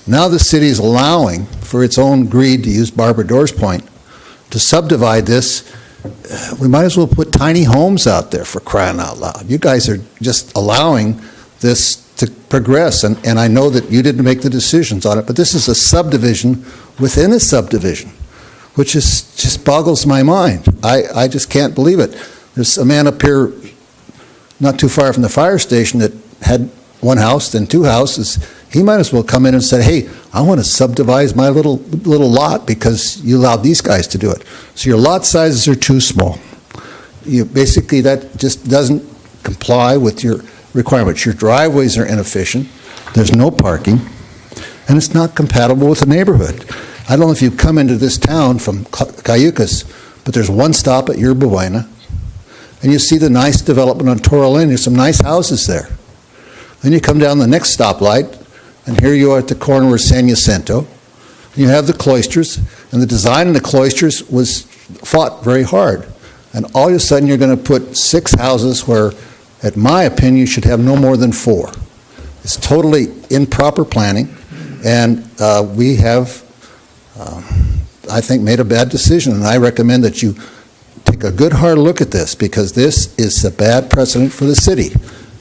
Now the city is allowing, for its own greed, to use Barbara Door's point, to subdivide this. We might as well put tiny homes out there, for crying out loud. You guys are just allowing this to progress, and I know that you didn't make the decisions on it, but this is a subdivision within a subdivision, which is just boggles my mind. I just can't believe it. There's a man up here not too far from the fire station that had one house, then two houses. He might as well come in and say, hey, I want to subdivide my little lot because you allowed these guys to do it. So your lot sizes are too small. Basically, that just doesn't comply with your requirements. Your driveways are inefficient. There's no parking, and it's not compatible with the neighborhood. I don't know if you've come into this town from Cayucas, but there's one stop at Yerba Buena, and you see the nice development on Toro Lane. There's some nice houses there. Then you come down the next stoplight, and here you are at the corner of San Jacinto. You have the Cloisters, and the design of the Cloisters was fought very hard. And all of a sudden, you're going to put 6 houses where, at my opinion, you should have no more than 4. It's totally improper planning, and we have, I think, made a bad decision. And I recommend that you take a good hard look at this, because this is a bad precedent for the city,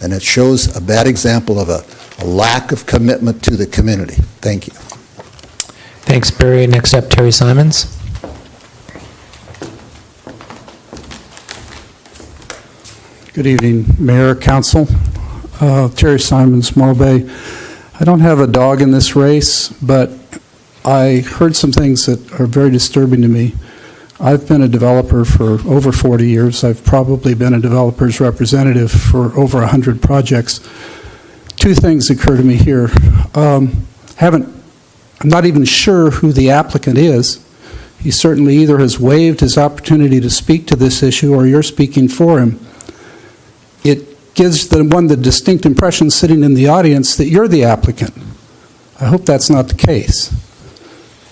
and it shows a bad example of a lack of commitment to the community. Thank you. Thanks, Barry. Next up, Terry Simons. Good evening, Mayor, Council. Terry Simons, Morro Bay. I don't have a dog in this race, but I heard some things that are very disturbing to me. I've been a developer for over 40 years. I've probably been a developer's representative for over 100 projects. 2 things occur to me here. I'm not even sure who the applicant is. He certainly either has waived his opportunity to speak to this issue, or you're speaking for him. It gives the distinct impression sitting in the audience that you're the applicant. I hope that's not the case.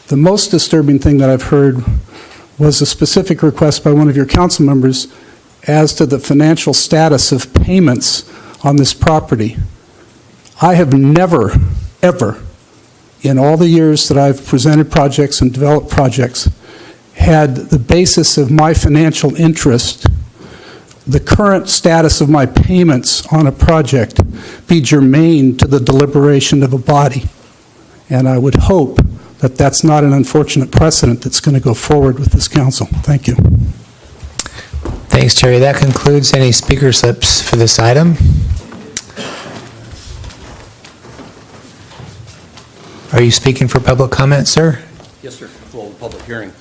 The most disturbing thing that I've heard was a specific request by one of your council members as to the financial status of payments on this property. I have never, ever, in all the years that I've presented projects and developed projects, had the basis of my financial interest, the current status of my payments on a project, be germane to the deliberation of a body. And I would hope that that's not an unfortunate precedent that's going to go forward with this council. Thank you. Thanks, Terry. That concludes any speaker slips for this item. Are you speaking for public comment, sir? Yes, sir. Well, public hearing.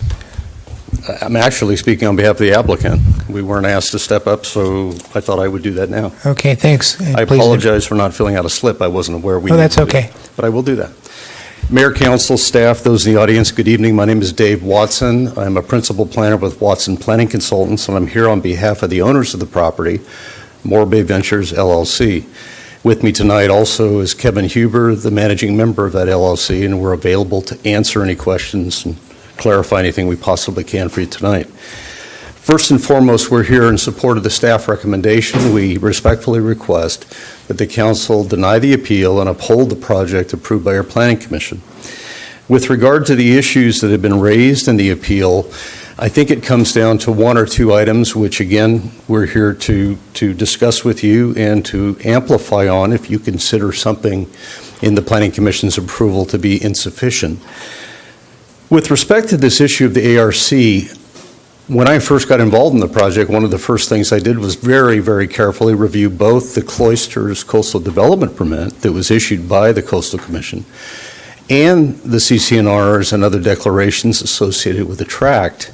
I'm actually speaking on behalf of the applicant. We weren't asked to step up, so I thought I would do that now. Okay, thanks. I apologize for not filling out a slip. I wasn't aware we needed that's okay. But I will do that. Mayor, council, staff, those in the audience, good evening. My name is Dave Watson. I'm a principal planner with Watson Planning Consultants, and I'm here on behalf of the owners of the property, Morro Bay Ventures, LLC. With me tonight also is Kevin Huber, the managing member of that LLC, and we're available to answer any questions and clarify anything we possibly can for you tonight. First and foremost, we're here in support of the staff recommendation. We respectfully request that the council deny the appeal and uphold the project approved by our planning commission. With regard to the issues that have been raised in the appeal, I think it comes down to 1 or 2 items, which again, we're here to discuss with you and to amplify on if you consider something in the planning commission's approval to be insufficient. With respect to this issue of the ARC, when I first got involved in the project, one of the first things I did was very, very carefully review both the Cloisters Coastal Development Permit that was issued by the Coastal Commission and the CCNRs and other declarations associated with the tract.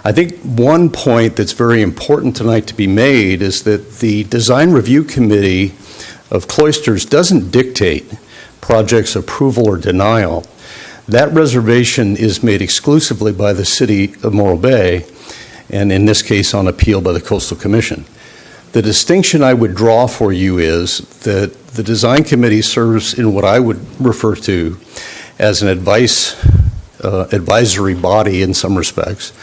I think one point that's very important tonight to be made is that the Design Review Committee of Cloisters doesn't dictate projects' approval or denial. That reservation is made exclusively by the City of Morro Bay, and in this case on appeal by the Coastal Commission. The distinction I would draw for you is that the Design Committee serves in what I would refer to as an advice advisory body in some respects.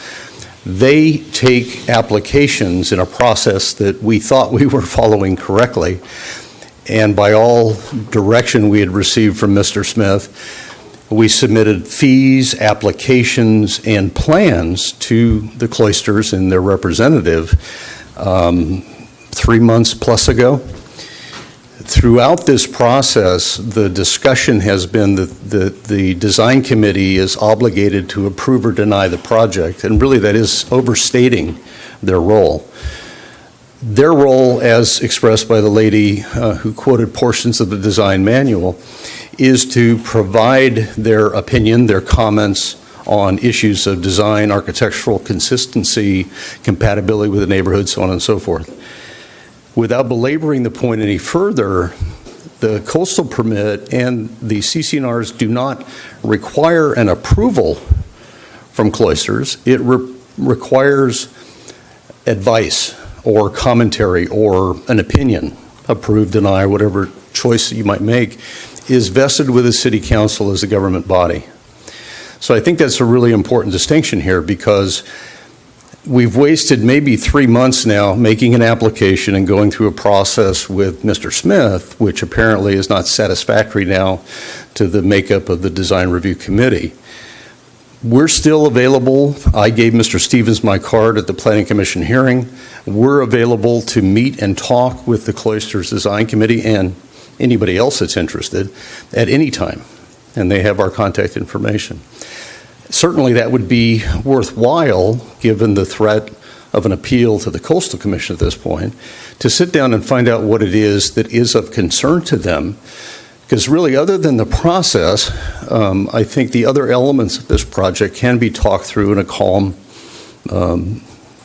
They take applications in a process that we thought we were following correctly, and by all direction we had received from Mr. Smith, we submitted fees, applications, and plans to the Cloisters and their representative 3 months plus ago. Throughout this process, the discussion has been that the design committee is obligated to approve or deny the project, and really that is overstating their role. Their role, as expressed by the lady who quoted portions of the design manual, is to provide their opinion, their comments on issues of design, architectural consistency, compatibility with the neighborhood, so on and so forth. Without belaboring the point any further, the coastal permit and the CCNRs do not require an approval from Cloisters. It requires advice or commentary or an opinion, approve, deny, whatever choice you might make, is vested with the city council as a government body. So I think that's a really important distinction here, because we've wasted maybe 3 months now making an application and going through a process with Mr. Smith, which apparently is not satisfactory now to the makeup of the design review committee. We're still available. I gave Mr. Stevens my card at the Planning Commission hearing. We're available to meet and talk with the Cloisters Design Committee and anybody else that's interested at any time, and they have our contact information. Certainly that would be worthwhile, given the threat of an appeal to the Coastal Commission at this point, to sit down and find out what it is that is of concern to them. Because really, other than the process, I think the other elements of this project can be talked through in a calm,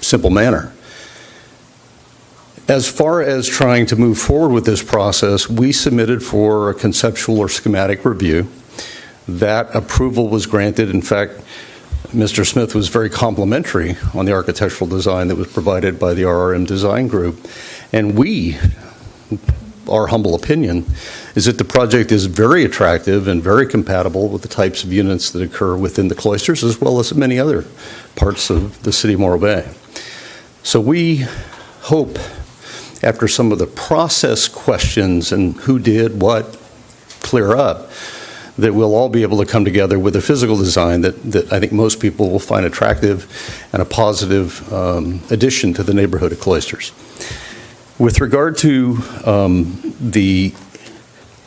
simple manner. As far as trying to move forward with this process, we submitted for a conceptual or schematic review. That approval was granted. In fact, Mr. Smith was very complimentary on the architectural design that was provided by the RRM Design Group. And our humble opinion is that the project is very attractive and very compatible with the types of units that occur within the Cloisters, as well as many other parts of the city of Morro Bay. So we hope, after some of the process questions and who did what clear up, that we'll all be able to come together with a physical design that I think most people will find attractive and a positive addition to the neighborhood of Cloisters. With regard to the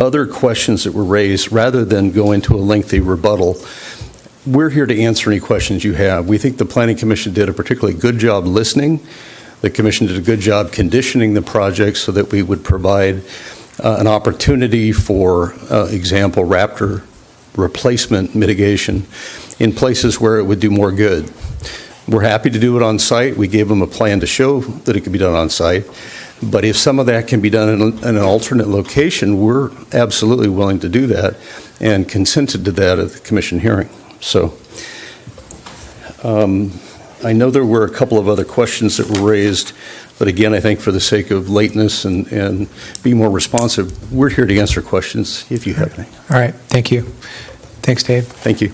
other questions that were raised, rather than go into a lengthy rebuttal, we're here to answer any questions you have. We think the Planning Commission did a particularly good job listening. The Commission did a good job conditioning the project so that we would provide an opportunity for example, raptor replacement mitigation in places where it would do more good. We're happy to do it on site. We gave them a plan to show that it could be done on site. But if some of that can be done in an alternate location, we're absolutely willing to do that and consented to that at the Commission hearing. So I know there were a couple of other questions that were raised, but again, I think for the sake of lateness and being more responsive, we're here to answer questions if you have any. All right, thank you. Thanks, Dave. Thank you.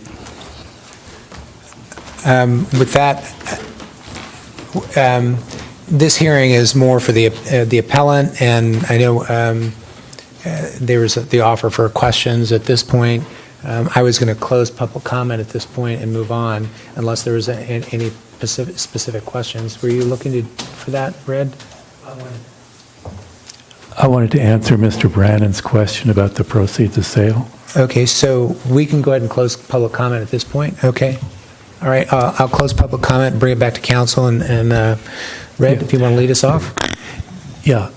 With that, this hearing is more for the appellant, and I know there was the offer for questions at this point. I was going to close public comment at this point and move on, unless there was any specific questions. Were you looking for that, Red? I wanted to answer Mr. Brannon's question about the proceeds of sale. Okay, so we can go ahead and close public comment at this point? Okay. All right, I'll close public comment and bring it back to council. And Red, if you want to lead us off. Yeah.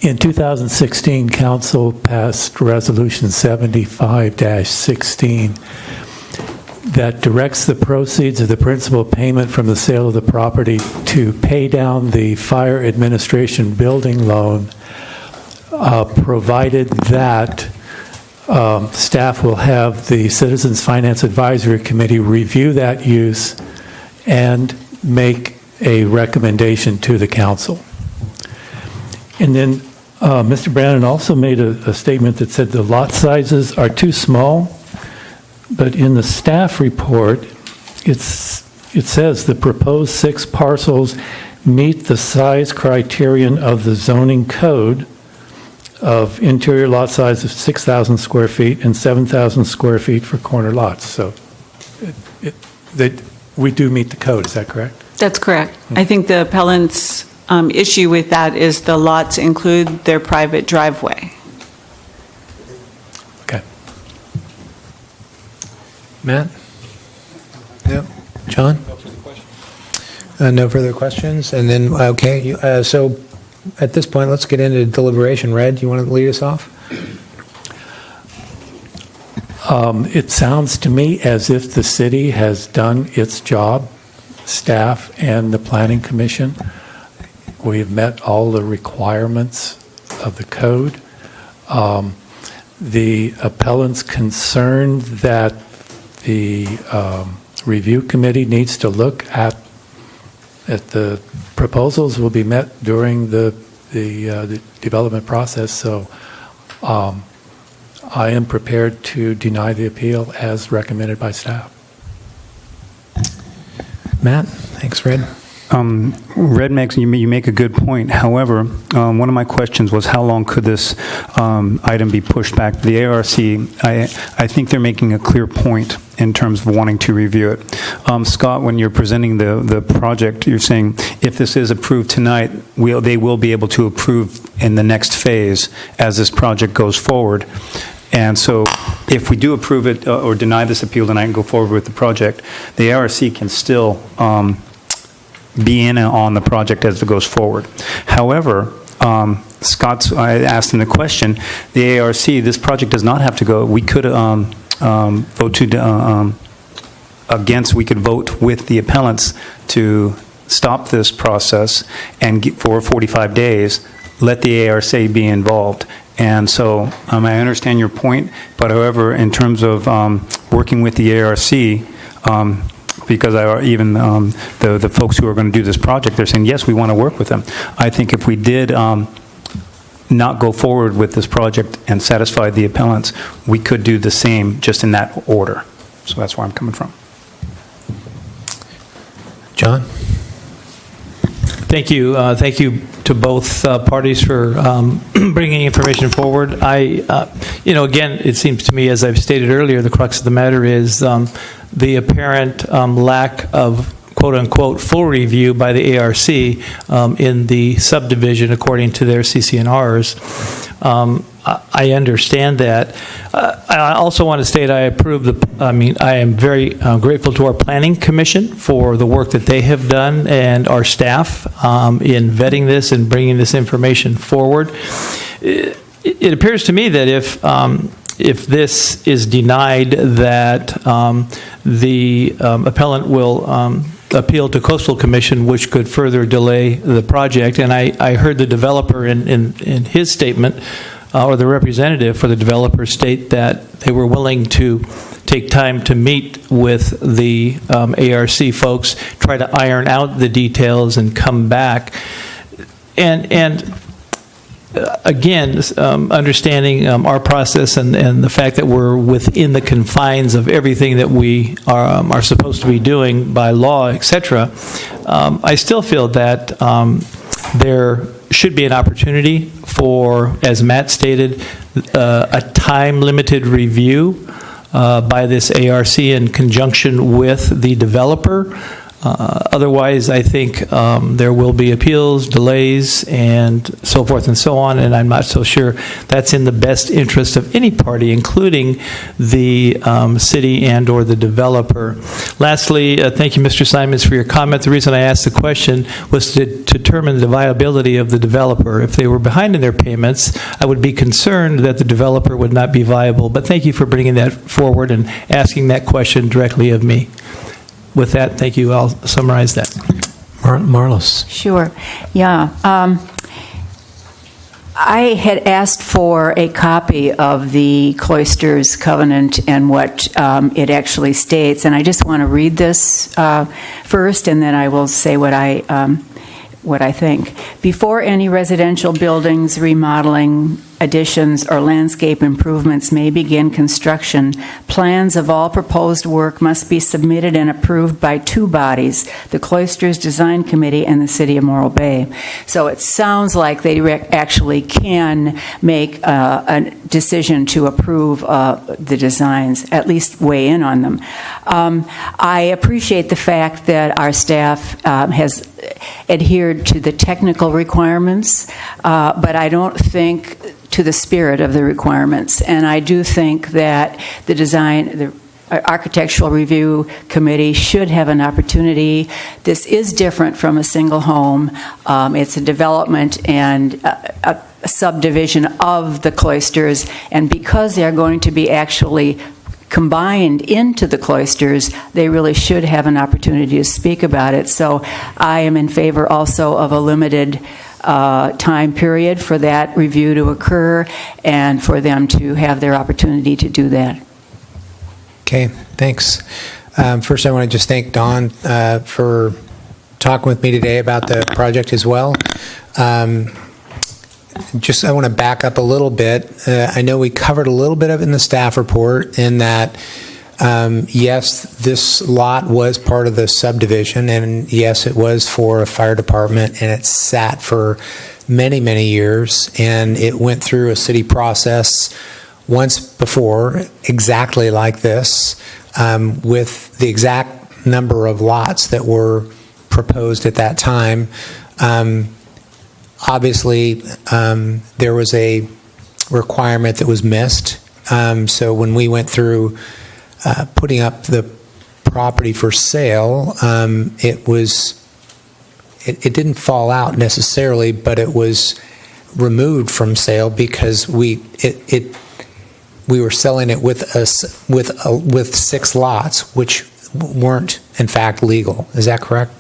In 2016, council passed Resolution 75-16 that directs the proceeds of the principal payment from the sale of the property to pay down the fire administration building loan, provided that staff will have the Citizens Finance Advisory Committee review that use and make a recommendation to the council. And then Mr. Brannon also made a statement that said the lot sizes are too small. But in the staff report, it says the proposed 6 parcels meet the size criterion of the zoning code of interior lot size of 6,000 square feet and 7,000 square feet for corner lots. So we do meet the code, is that correct? That's correct. I think the appellant's issue with that is the lots include their private driveway. Okay. Matt? Yep. John? No further questions? And then, okay, so at this point, let's get into deliberation. Red, you want to lead us off? It sounds to me as if the city has done its job, staff and the Planning Commission. We've met all the requirements of the code. The appellant's concerned that the review committee needs to look at the proposals will be met during the development process. So I am prepared to deny the appeal as recommended by staff. Matt? Thanks, Red. Red makes you make a good point. However, one of my questions was how long could this item be pushed back? The ARC, I think they're making a clear point in terms of wanting to review it. Scott, when you're presenting the project, you're saying if this is approved tonight, they will be able to approve in the next phase as this project goes forward. And so if we do approve it or deny this appeal tonight and go forward with the project, the ARC can still be in on the project as it goes forward. However, I asked him the question, the ARC, this project does not have to go, we could vote to against, we could vote with the appellants to stop this process and for 45 days, let the ARC be involved. And so I understand your point, but however, in terms of working with the ARC, because even the folks who are going to do this project, they're saying, yes, we want to work with them. I think if we did not go forward with this project and satisfy the appellants, we could do the same just in that order. So that's where I'm coming from. John? Thank you. Thank you to both parties for bringing information forward. Again, it seems to me, as I've stated earlier, the crux of the matter is the apparent lack of quote-unquote full review by the ARC in the subdivision according to their CCNRs. I understand that. I also want to state I am very grateful to our Planning Commission for the work that they have done and our staff in vetting this and bringing this information forward. It appears to me that if this is denied, that the appellant will appeal to Coastal Commission, which could further delay the project. And I heard the developer in his statement, or the representative for the developer, state that they were willing to take time to meet with the ARC folks, try to iron out the details and come back. And again, understanding our process and the fact that we're within the confines of everything that we are supposed to be doing by law, etc., I still feel that there should be an opportunity for, as Matt stated, a time-limited review by this ARC in conjunction with the developer. Otherwise, I think there will be appeals, delays, and so forth and so on, and I'm not so sure that's in the best interest of any party, including the city and or the developer. Lastly, thank you, Mr. Simons, for your comment. The reason I asked the question was to determine the viability of the developer. If they were behind in their payments, I would be concerned that the developer would not be viable, but thank you for bringing that forward and asking that question directly of me. With that, thank you. I'll summarize that. Marlos. Sure. Yeah. I had asked for a copy of the Cloisters Covenant and what it actually states, and I just want to read this first, and then I will say what I what I think. Before any residential buildings, remodeling, additions, or landscape improvements may begin construction, plans of all proposed work must be submitted and approved by two bodies, the Cloisters Design Committee and the City of Morro Bay. So it sounds like they actually can make a decision to approve the designs, at least weigh in on them. I appreciate the fact that our staff has adhered to the technical requirements, but I don't think to the spirit of the requirements. And I do think that the Architectural Review Committee should have an opportunity. This is different from a single home. It's a development and a subdivision of the Cloisters, and because they're going to be actually combined into the Cloisters, they really should have an opportunity to speak about it. So I am in favor also of a limited time period for that review to occur and for them to have their opportunity to do that. Okay, thanks. First, I want to just thank Dawn for talking with me today about the project as well. I want to back up a little bit. I know we covered a little bit of it in the staff report in that, yes, this lot was part of the subdivision, and yes, it was for a fire department, and it sat for many, many years, and it went through a city process once before, exactly like this, with the exact number of lots that were proposed at that time. Obviously, there was a requirement that was missed. So when we went through putting up the property for sale, it didn't fall out necessarily, but it was removed from sale because we were selling it with 6 lots, which weren't in fact legal. Is that correct?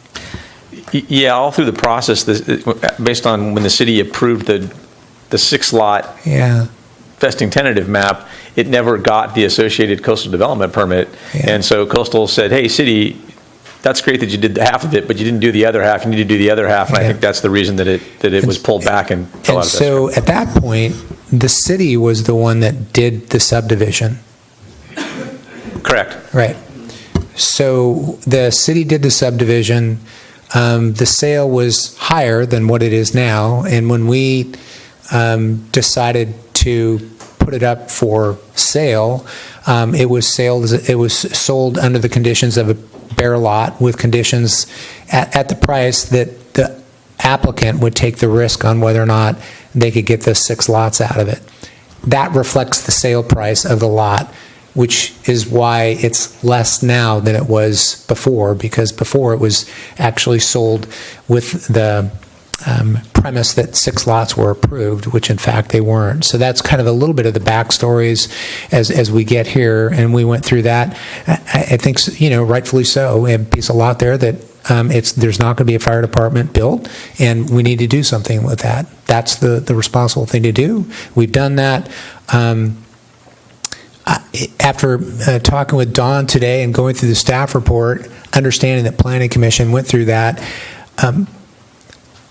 Yeah, all through the process, based on when the city approved the 6-lot vesting tentative map, it never got the associated coastal development permit. Yeah. And so coastal said, hey, city, that's great that you did half of it, but you didn't do the other half. You need to do the other half. And I think that's the reason that it was pulled back and fell out of so at that point, the city was the one that did the subdivision. Correct. Right. So the city did the subdivision. The sale was higher than what it is now, and when we decided to put it up for sale, it was sold under the conditions of a bare lot with conditions at the price that the applicant would take the risk on whether or not they could get the 6 lots out of it. That reflects the sale price of the lot, which is why it's less now than it was before, because before it was actually sold with the premise that 6 lots were approved, which in fact they weren't. So that's kind of a little bit of the backstories as we get here, and we went through that. I think, rightfully so. We have a piece of lot there that there's not going to be a fire department built, and we need to do something with that. That's the responsible thing to do. We've done that. After talking with Dawn today and going through the staff report, understanding that Planning Commission went through that,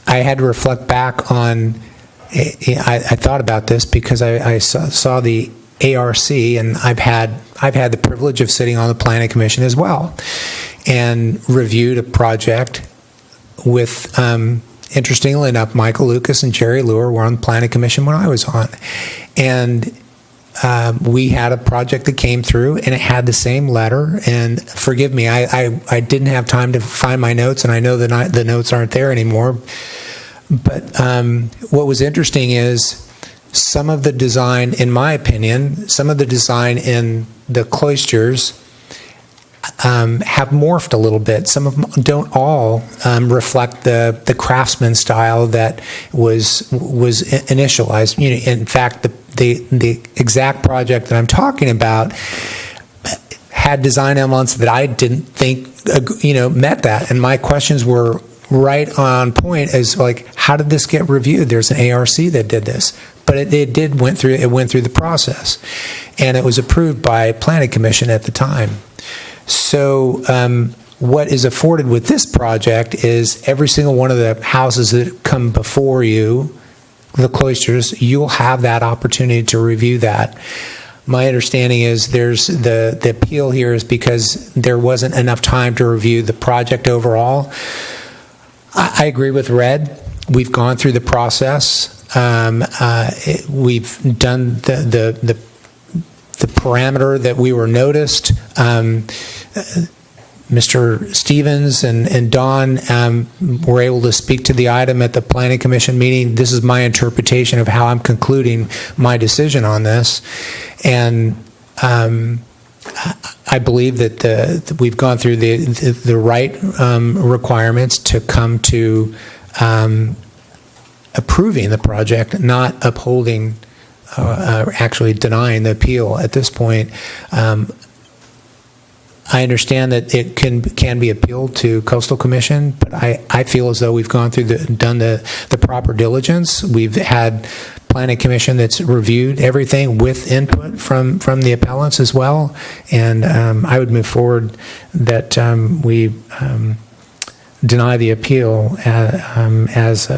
I had to reflect back on, I thought about this because I saw the ARC, and I've had the privilege of sitting on the Planning Commission as well, and reviewed a project with, interestingly enough, Michael Lucas and Jerry Lure were on the Planning Commission when I was on. And we had a project that came through, and it had the same letter. And forgive me, I didn't have time to find my notes, and I know that the notes aren't there anymore. But what was interesting is some of the design, in my opinion, some of the design in the Cloisters have morphed a little bit. Some of them don't all reflect the craftsman style that was initialized. In fact, the exact project that I'm talking about had design elements that I didn't think met that, and my questions were right on point as like, how did this get reviewed? There's an ARC that did this, but it went through the process, and it was approved by Planning Commission at the time. So what is afforded with this project is every single one of the houses that come before you, the Cloisters, you'll have that opportunity to review that. My understanding is there's the appeal here is because there wasn't enough time to review the project overall. I agree with Red. We've gone through the process. We've done the parameter that we were noticed. Mr. Stevens and Don were able to speak to the item at the Planning Commission meeting. This is my interpretation of how I'm concluding my decision on this. And I believe that we've gone through the right requirements to come to approving the project, not upholding, actually denying the appeal at this point. I understand that it can be appealed to Coastal Commission, but I feel as though we've gone through done the proper diligence. We've had Planning Commission that's reviewed everything with input from the appellants as well, and I would move forward that we deny the appeal as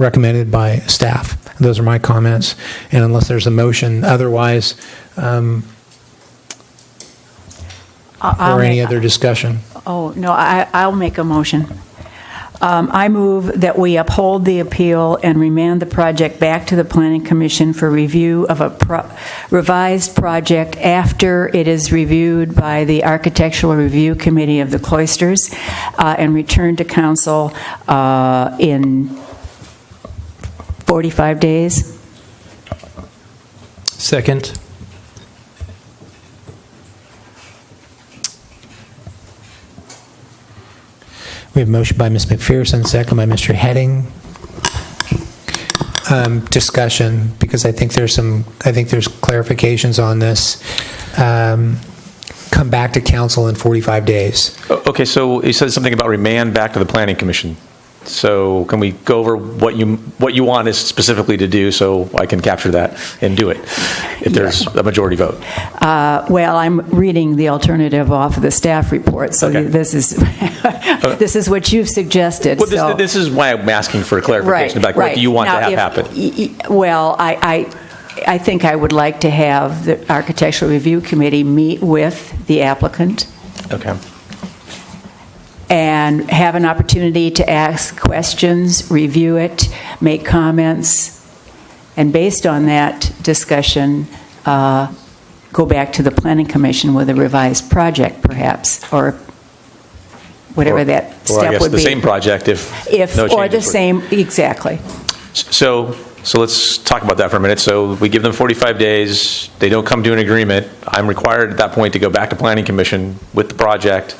recommended by staff. Those are my comments, and unless there's a motion otherwise. Or any other discussion? Oh, no, I'll make a motion. I move that we uphold the appeal and remand the project back to the Planning Commission for review of a revised project after it is reviewed by the Architectural Review Committee of the Cloisters and return to council in 45 days. Second. We have a motion by Ms. McPherson, second by Mr. Heading. Discussion, because I think there's clarifications on this. Come back to council in 45 days. Okay, so you said something about remand back to the Planning Commission. So can we go over what you want us specifically to do so I can capture that and do it if there's a majority vote? Well, I'm reading the alternative off of the staff report, so Okay. this is what you've suggested. Well, this is why I'm asking for clarification about what do you want now, to have happen? Well, I think I would like to have the Architectural Review Committee meet with the applicant. Okay. And have an opportunity to ask questions, review it, make comments, and based on that discussion, go back to the Planning Commission with a revised project, perhaps, or whatever that Or I step guess would the be. same project if no Or the changes were- same, exactly. So let's talk about that for a minute. So we give them 45 days. They don't come to an agreement. I'm required at that point to go back to Planning Commission with the project.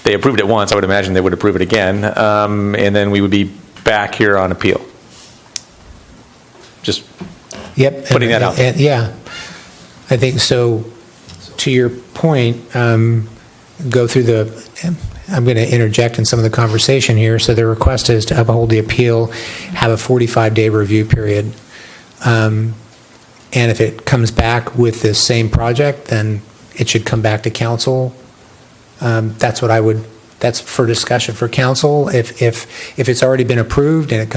They approved it once. I would imagine they would approve it again. And then we would be back here on appeal. Just putting that out there. Yeah, I think so. To your point, go through I'm going to interject in some of the conversation here. So the request is to uphold the appeal, have a 45-day review period. And if it comes back with the same project, then it should come back to council. That's for discussion for council. If it's already been approved and it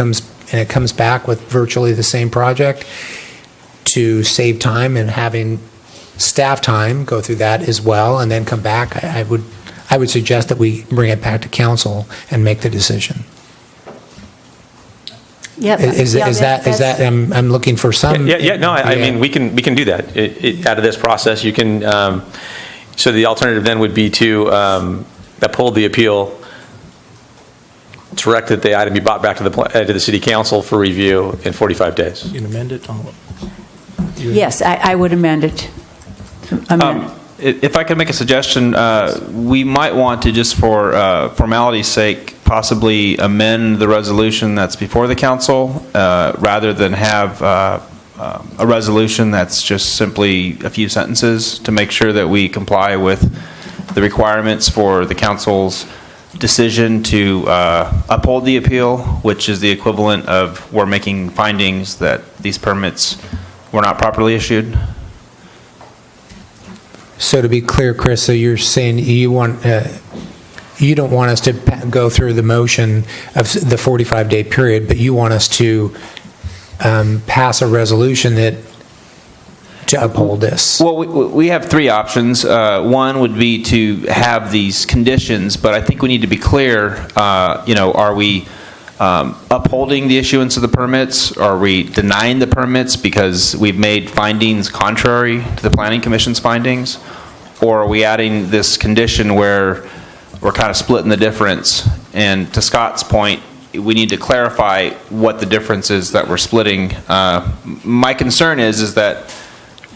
comes back with virtually the same project, to save time and having staff time go through that as well and then come back, I would suggest that we bring it back to council and make the decision. Yep. Is that I'm looking for some. I mean, we can do that. Out of this process, you can. So the alternative then would be to uphold the appeal, direct that the item be brought back to the city council for review in 45 days. You can amend it? Yes, I would amend it. If I could make a suggestion, we might want to, just for formality's sake, possibly amend the resolution that's before the council, rather than have a resolution that's just simply a few sentences, to make sure that we comply with the requirements for the council's decision to uphold the appeal, which is the equivalent of we're making findings that these permits were not properly issued. So to be clear, Chris, so you're saying you want you don't want us to go through the motion of the 45-day period, but you want us to pass a resolution to uphold this. Well, we have three options. One would be to have these conditions, but I think we need to be clear, are we upholding the issuance of the permits? Are we denying the permits because we've made findings contrary to the Planning Commission's findings? Or are we adding this condition where we're kind of splitting the difference? And to Scott's point, we need to clarify what the difference is that we're splitting. My concern is that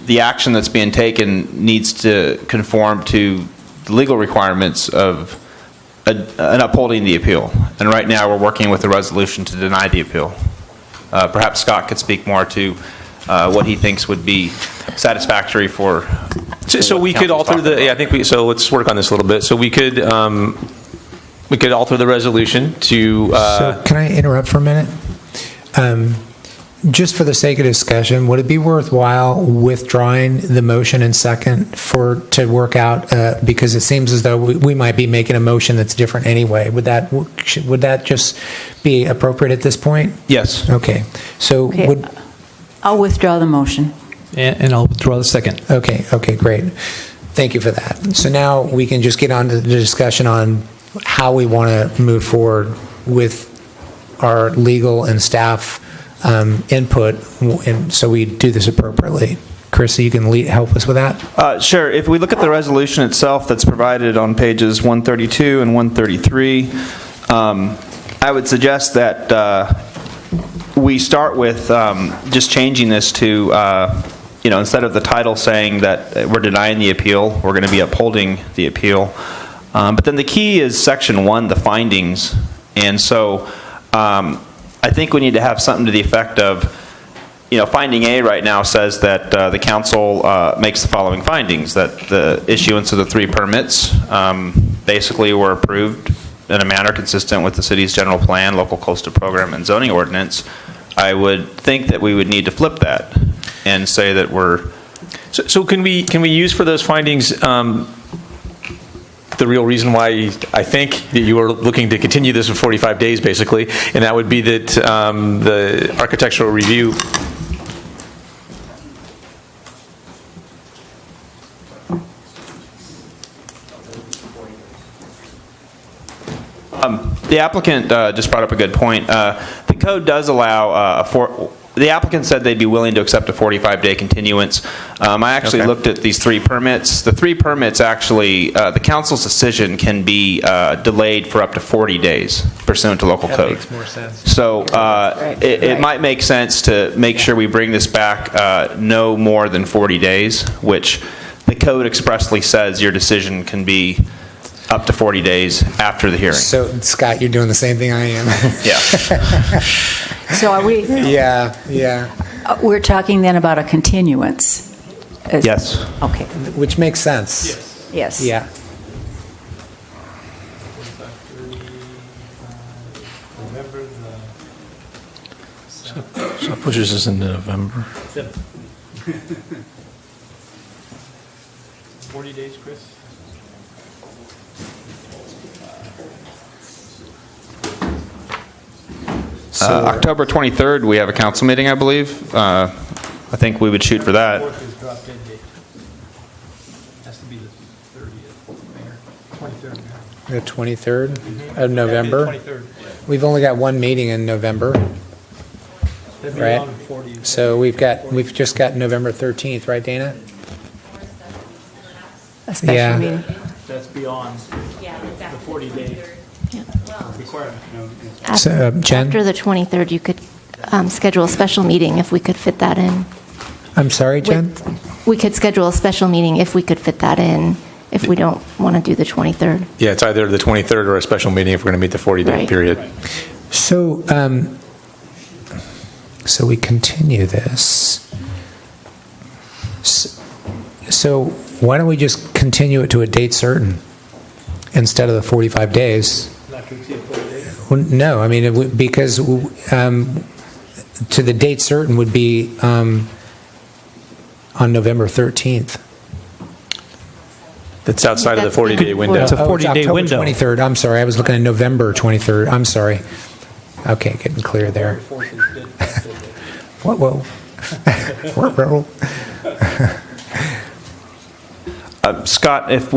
the action that's being taken needs to conform to the legal requirements of an upholding the appeal. And right now we're working with a resolution to deny the appeal. Perhaps Scott could speak more to what he thinks would be satisfactory for. So we could alter so let's work on this a little bit. So we could alter the resolution to. So can I interrupt for a minute? Just for the sake of discussion, would it be worthwhile withdrawing the motion and second to work out, because it seems as though we might be making a motion that's different anyway. Would that just be appropriate at this point? Yes. Okay. So I'll withdraw the motion. And I'll withdraw the second. Okay, great. Thank you for that. So now we can just get on to the discussion on how we want to move forward with our legal and staff input, and so we do this appropriately. Chris, you can help us with that? Sure. If we look at the resolution itself that's provided on pages 132 and 133, I would suggest that we start with just changing this to, instead of the title saying that we're denying the appeal, we're going to be upholding the appeal. But then the key is section 1, the findings. And so I think we need to have something to the effect of, finding A right now says that the council makes the following findings, that the issuance of the 3 permits basically were approved in a manner consistent with the city's general plan, local coastal program, and zoning ordinance. I would think that we would need to flip that and say that we're. So can we use for those findings the real reason why I think that you are looking to continue this for 45 days, basically, and that would be that the architectural review. The applicant just brought up a good point. The code does allow the applicant said they'd be willing to accept a 45-day continuance. I actually looked at these 3 permits. The 3 permits actually, the council's decision can be delayed for up to 40 days pursuant to local code. That makes more sense. So it might make sense to make sure we bring this back no more than 40 days, which the code expressly says your decision can be up to 40 days after the hearing. So, Scott, you're doing the same thing I am. Yeah. So are we? Yeah. We're talking then about a continuance. Yes. Okay. Which makes sense. Yes. Yeah. So it pushes us into November. 40 days, Chris? October 23rd, we have a council meeting, I believe. I think we would shoot for that. Has to be the 30th, Mayor. 23rd. The 23rd of November. That'd be the 23rd. We've only got one meeting in November, That'd be right? around 40. So we've just got November 13th, right, Dana? A special Yeah. meeting. That's beyond the 40 day requirement. So, Jen? After the 23rd, you could schedule a special meeting if we could fit that in. I'm sorry, Jen? We could schedule a special meeting if we could fit that in, if we don't want to do the 23rd. Yeah, it's either the 23rd or a special meeting if we're going to meet the 40-day Right. period. So, so we continue this. So why don't we just continue it to a date certain instead of the 45 days? Not to exceed 40 days? Well, no, I mean, because to the date certain would be on November 13th. That's outside of the 40-day window. It's a Oh, it's 40-day October window. 23rd. I'm sorry. I was looking at November 23rd. I'm sorry. Okay, getting clear there. Whoa. Scott, if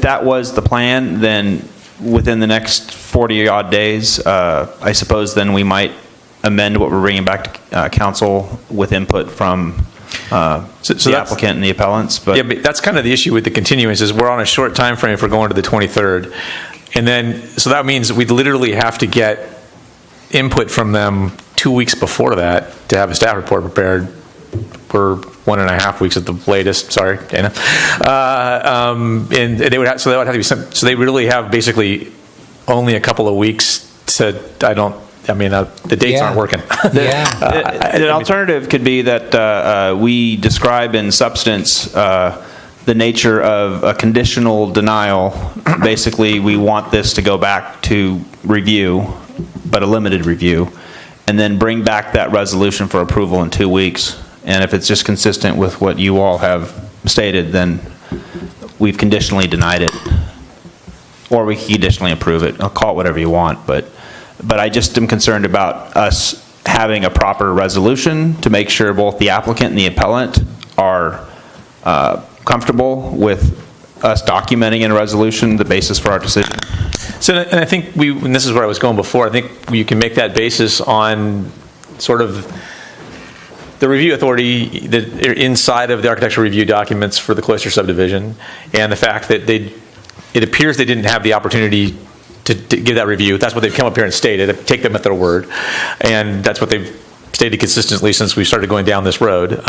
that was the plan, then within the next 40-odd days, I suppose then we might amend what we're bringing back to council with input from the applicant and the appellants. But yeah, but that's kind of the issue with the continuance is we're on a short time frame if we're going to the 23rd. And then, so that means we'd literally have to get input from them 2 weeks before that to have a staff report prepared. For 1.5 weeks at the latest. Sorry, Dana. And they would have, so that would have to be some. So they really have basically only a couple of weeks to. The dates aren't working. An alternative could be that we describe in substance the nature of a conditional denial. Basically, we want this to go back to review, but a limited review, and then bring back that resolution for approval in 2 weeks. And if it's just consistent with what you all have stated, then we've conditionally denied it. Or we can conditionally approve it. I'll call it whatever you want. But I just am concerned about us having a proper resolution to make sure both the applicant and the appellant are comfortable with us documenting in a resolution the basis for our decision. So, and I think and this is where I was going before, I think you can make that basis on sort of the review authority that are inside of the architectural review documents for the Cloister subdivision, and the fact that it appears they didn't have the opportunity to give that review. That's what they've come up here and stated. Take them at their word, and that's what they've stated consistently since we started going down this road.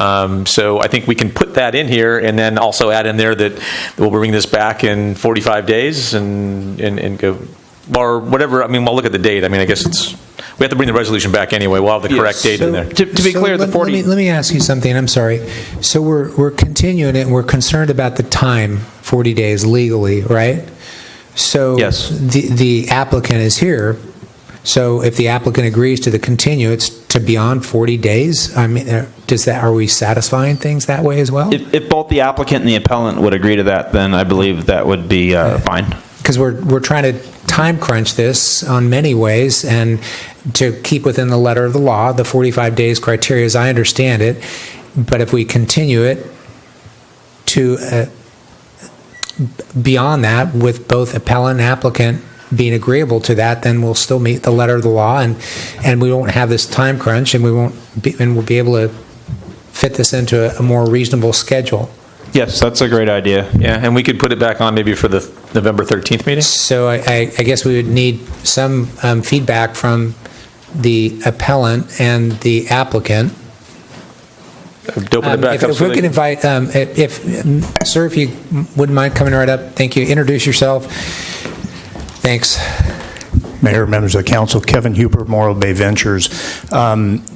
So I think we can put that in here, and then also add in there that we'll bring this back in 45 days and go, or whatever. I mean, we'll look at the date. I mean, I guess we have to bring the resolution back anyway. We'll have the correct date in there. To be clear, the 40... Let me ask you something. I'm sorry. So we're continuing it, and we're concerned about the time, 40 days legally, right? So yes. The applicant is here. So if the applicant agrees to the continue, it's to beyond 40 days? I mean, are we satisfying things that way as well? If both the applicant and the appellant would agree to that, then I believe that would be fine. Because we're trying to time crunch this on many ways, and to keep within the letter of the law, the 45 days criteria as I understand it. But if we continue it to beyond that with both appellant and applicant being agreeable to that, then we'll still meet the letter of the law, and we won't have this time crunch, and we'll be able to fit this into a more reasonable schedule. Yes, that's a great idea. Yeah, and we could put it back on maybe for the November 13th meeting? So I guess we would need some feedback from the appellant and the applicant. Open it back up. If we could invite, sir, if you wouldn't mind coming right up. Thank you. Introduce yourself. Thanks. Mayor, members of the council, Kevin Huber, Morro Bay Ventures.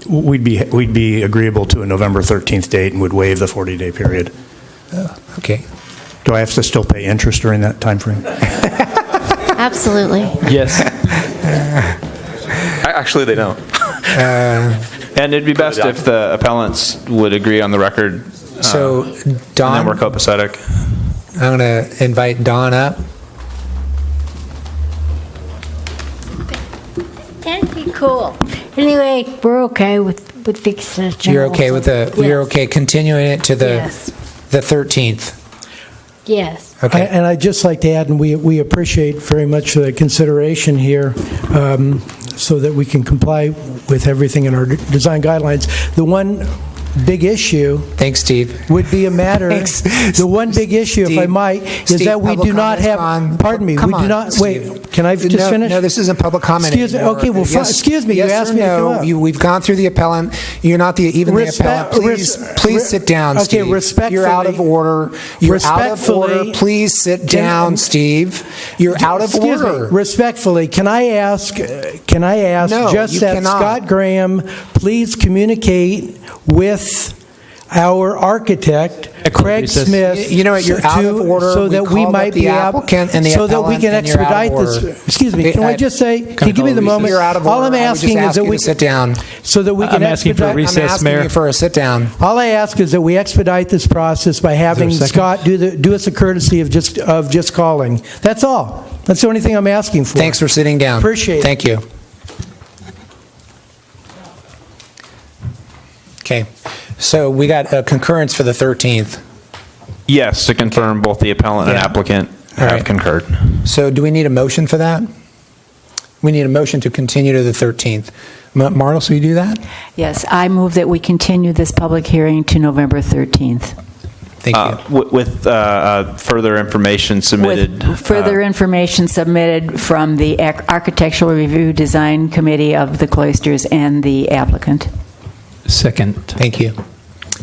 We'd be agreeable to a November 13th date and would waive the 40-day period. Okay. Do I have to still pay interest during that time frame? Absolutely. Yes. Actually, they don't. And it'd be best if the appellants would agree on the record. So, Don, and then we're copacetic. I'm going to invite Don up. That'd be cool. Anyway, we're okay with the extension. You're okay with Yes. you're okay continuing it to the Yes. the 13th. Yes. Okay. And I'd just like to add, and we appreciate very much the consideration here, so that we can comply with everything in our design guidelines. The one big issue, thanks, Steve, would be a matter. Thanks. The one big issue, Steve, if I might, is Steve, that we public do not have. comments on- Pardon me. Come We do on, not. Steve. Wait. Can I just finish? No, this isn't public comment Excuse me. anymore. Okay. Well, excuse me. Yes You asked or me to come no. up. We've gone through the appellant. You're not the appellant. Please sit down, okay, Steve. respectfully. You're out of order. You're out of order. Please sit down, Steve. You're out of Excuse order. me. Respectfully, can I ask? No, just you that cannot. Scott Graham please communicate with our architect, Craig recess. Smith. You know what, you're out of order. So We that we called might up the be applicant and the so that we appellant, can and you're out of expedite this. order. Excuse me, can I just say, can you give me the moment? You're out of All order. I'm I would just asking is ask that you we to sit down. so that we can I'm asking for a expedite. recess, I'm asking Mayor. you for a sit down. All I ask is that we expedite this process by having second? Scott do us a courtesy of just calling. That's all. That's the only thing I'm asking for. Thanks for sitting down. Appreciate it. Thank you. Okay, so we got a concurrence for the 13th. Yes, to confirm both the appellant and Yeah. applicant All have right. concurred. So do we need a motion for that? We need a motion to continue to the 13th. Marlos, will you do that? Yes, I move that we continue this public hearing to November 13th. Thank you. With further information submitted. With further information submitted from the Architectural Review Design Committee of the Cloisters and the applicant. Second. Thank you.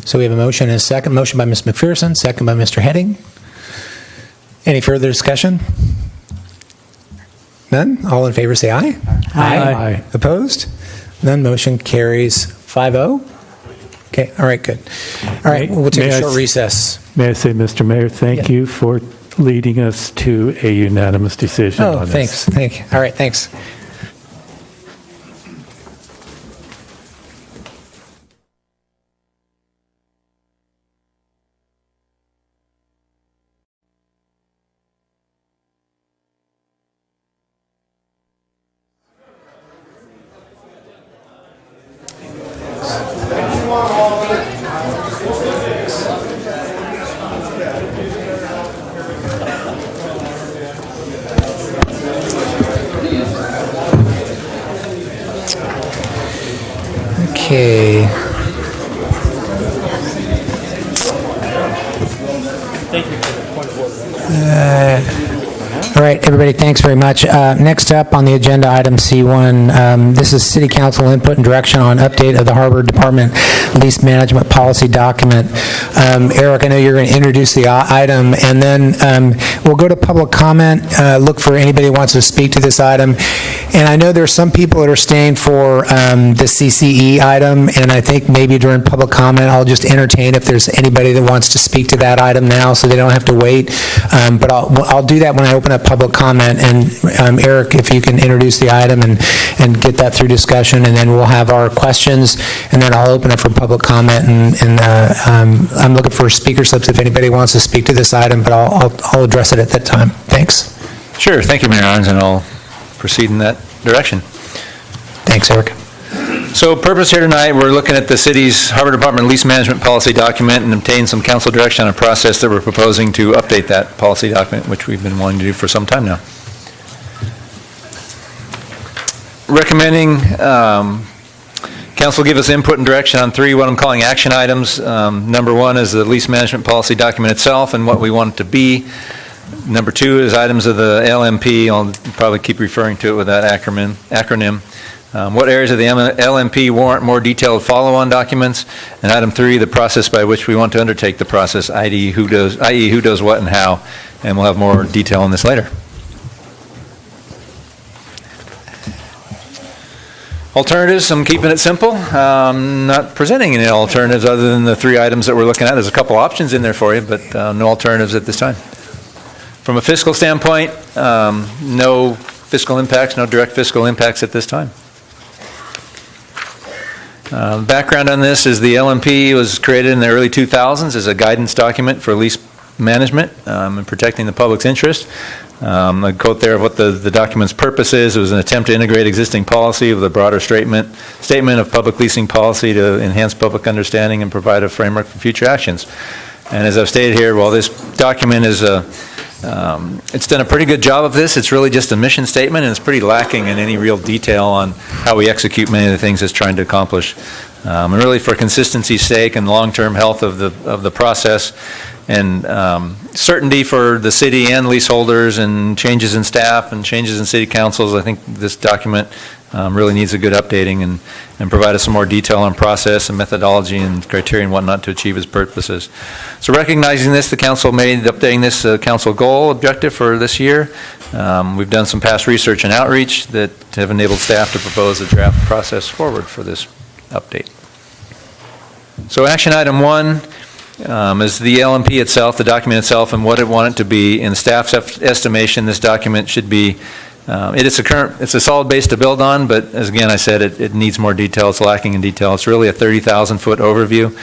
So we have a motion and a second. Motion by Ms. McPherson, second by Mr. Heading. Any further discussion? None? All in favor say aye. Aye. Opposed? None. Motion carries 5-0. Okay, all right, good. All right, we'll take May a I short s- recess. May I say, Mr. Mayor, thank you for leading us to a unanimous decision Oh, on this. thanks. Thank you. All right, thanks. Okay. All right, everybody, thanks very much. Next up on the agenda, item C1, this is City Council input and direction on update of the Harbor Department Lease Management Policy Document. Eric, I know you're going to introduce the item, and then we'll go to public comment, look for anybody who wants to speak to this item. And I know there's some people that are staying for the CCE item, and I think maybe during public comment, I'll just entertain if there's anybody that wants to speak to that item now, so they don't have to wait. But I'll do that when I open up public comment. And Eric, if you can introduce the item and get that through discussion, and then we'll have our questions, and then I'll open up for public comment. And I'm looking for speaker slips if anybody wants to speak to this item, but I'll address it at that time. Thanks. Sure. Thank you, Mayor Arns, and I'll proceed in that direction. Thanks, Eric. So purpose here tonight, we're looking at the city's Harbor Department Lease Management Policy Document and obtain some council direction on a process that we're proposing to update that policy document, which we've been wanting to do for some time now. Recommending council give us input and direction on three, what I'm calling action items. Number one is the lease management policy document itself and what we want it to be. Number two is items of the LMP. I'll probably keep referring to it with that acronym. What areas of the LMP warrant more detailed follow-on documents? And item three, the process by which we want to undertake the process, i.e. who does what and how. And we'll have more detail on this later. Alternatives, I'm keeping it simple. Not presenting any alternatives other than the three items that we're looking at. There's a couple options in there for you, but no alternatives at this time. From a fiscal standpoint, no fiscal impacts, no direct fiscal impacts at this time. Background on this is the LMP was created in the early 2000s as a guidance document for lease management and protecting the public's interest. A quote there of what the document's purpose is. It was an attempt to integrate existing policy with a broader statement of public leasing policy to enhance public understanding and provide a framework for future actions. And as I've stated here, while this document is it's done a pretty good job of this. It's really just a mission statement, and it's pretty lacking in any real detail on how we execute many of the things it's trying to accomplish. And really, for consistency's sake and long-term health of the process, and certainty for the city and leaseholders, and changes in staff and changes in city councils, I think this document really needs a good updating and provide us some more detail on process and methodology and criteria and whatnot to achieve its purposes. So recognizing this, the council made updating this council goal objective for this year. We've done some past research and outreach that have enabled staff to propose a draft process forward for this update. So action item 1 is the LMP itself, the document itself, and what it wanted to be. In staff's estimation, this document should be, it's a solid base to build on, but as again I said, it needs more detail. It's lacking in detail. It's really a 30,000-foot overview.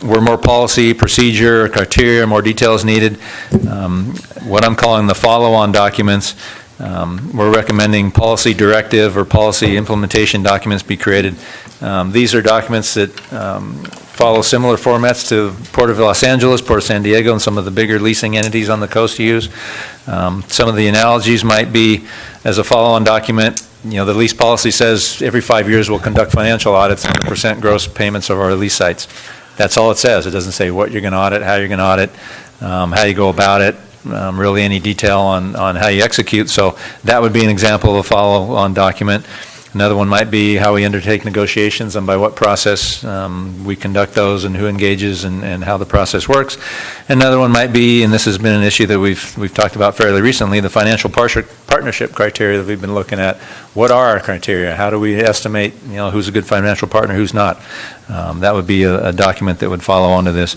Where more policy, procedure, criteria, more detail is needed. What I'm calling the follow-on documents, we're recommending policy directive or policy implementation documents be created. These are documents that follow similar formats to Port of Los Angeles, Port of San Diego, and some of the bigger leasing entities on the coast use. Some of the analogies might be, as a follow-on document, the lease policy says every 5 years we'll conduct financial audits on the percent gross payments of our lease sites. That's all it says. It doesn't say what you're going to audit, how you're going to audit, how you go about it, really any detail on how you execute. So that would be an example of a follow-on document. Another one might be how we undertake negotiations and by what process we conduct those and who engages and how the process works. Another one might be, and this has been an issue that we've talked about fairly recently, the financial partnership criteria that we've been looking at. What are our criteria? How do we estimate who's a good financial partner, who's not? That would be a document that would follow onto this.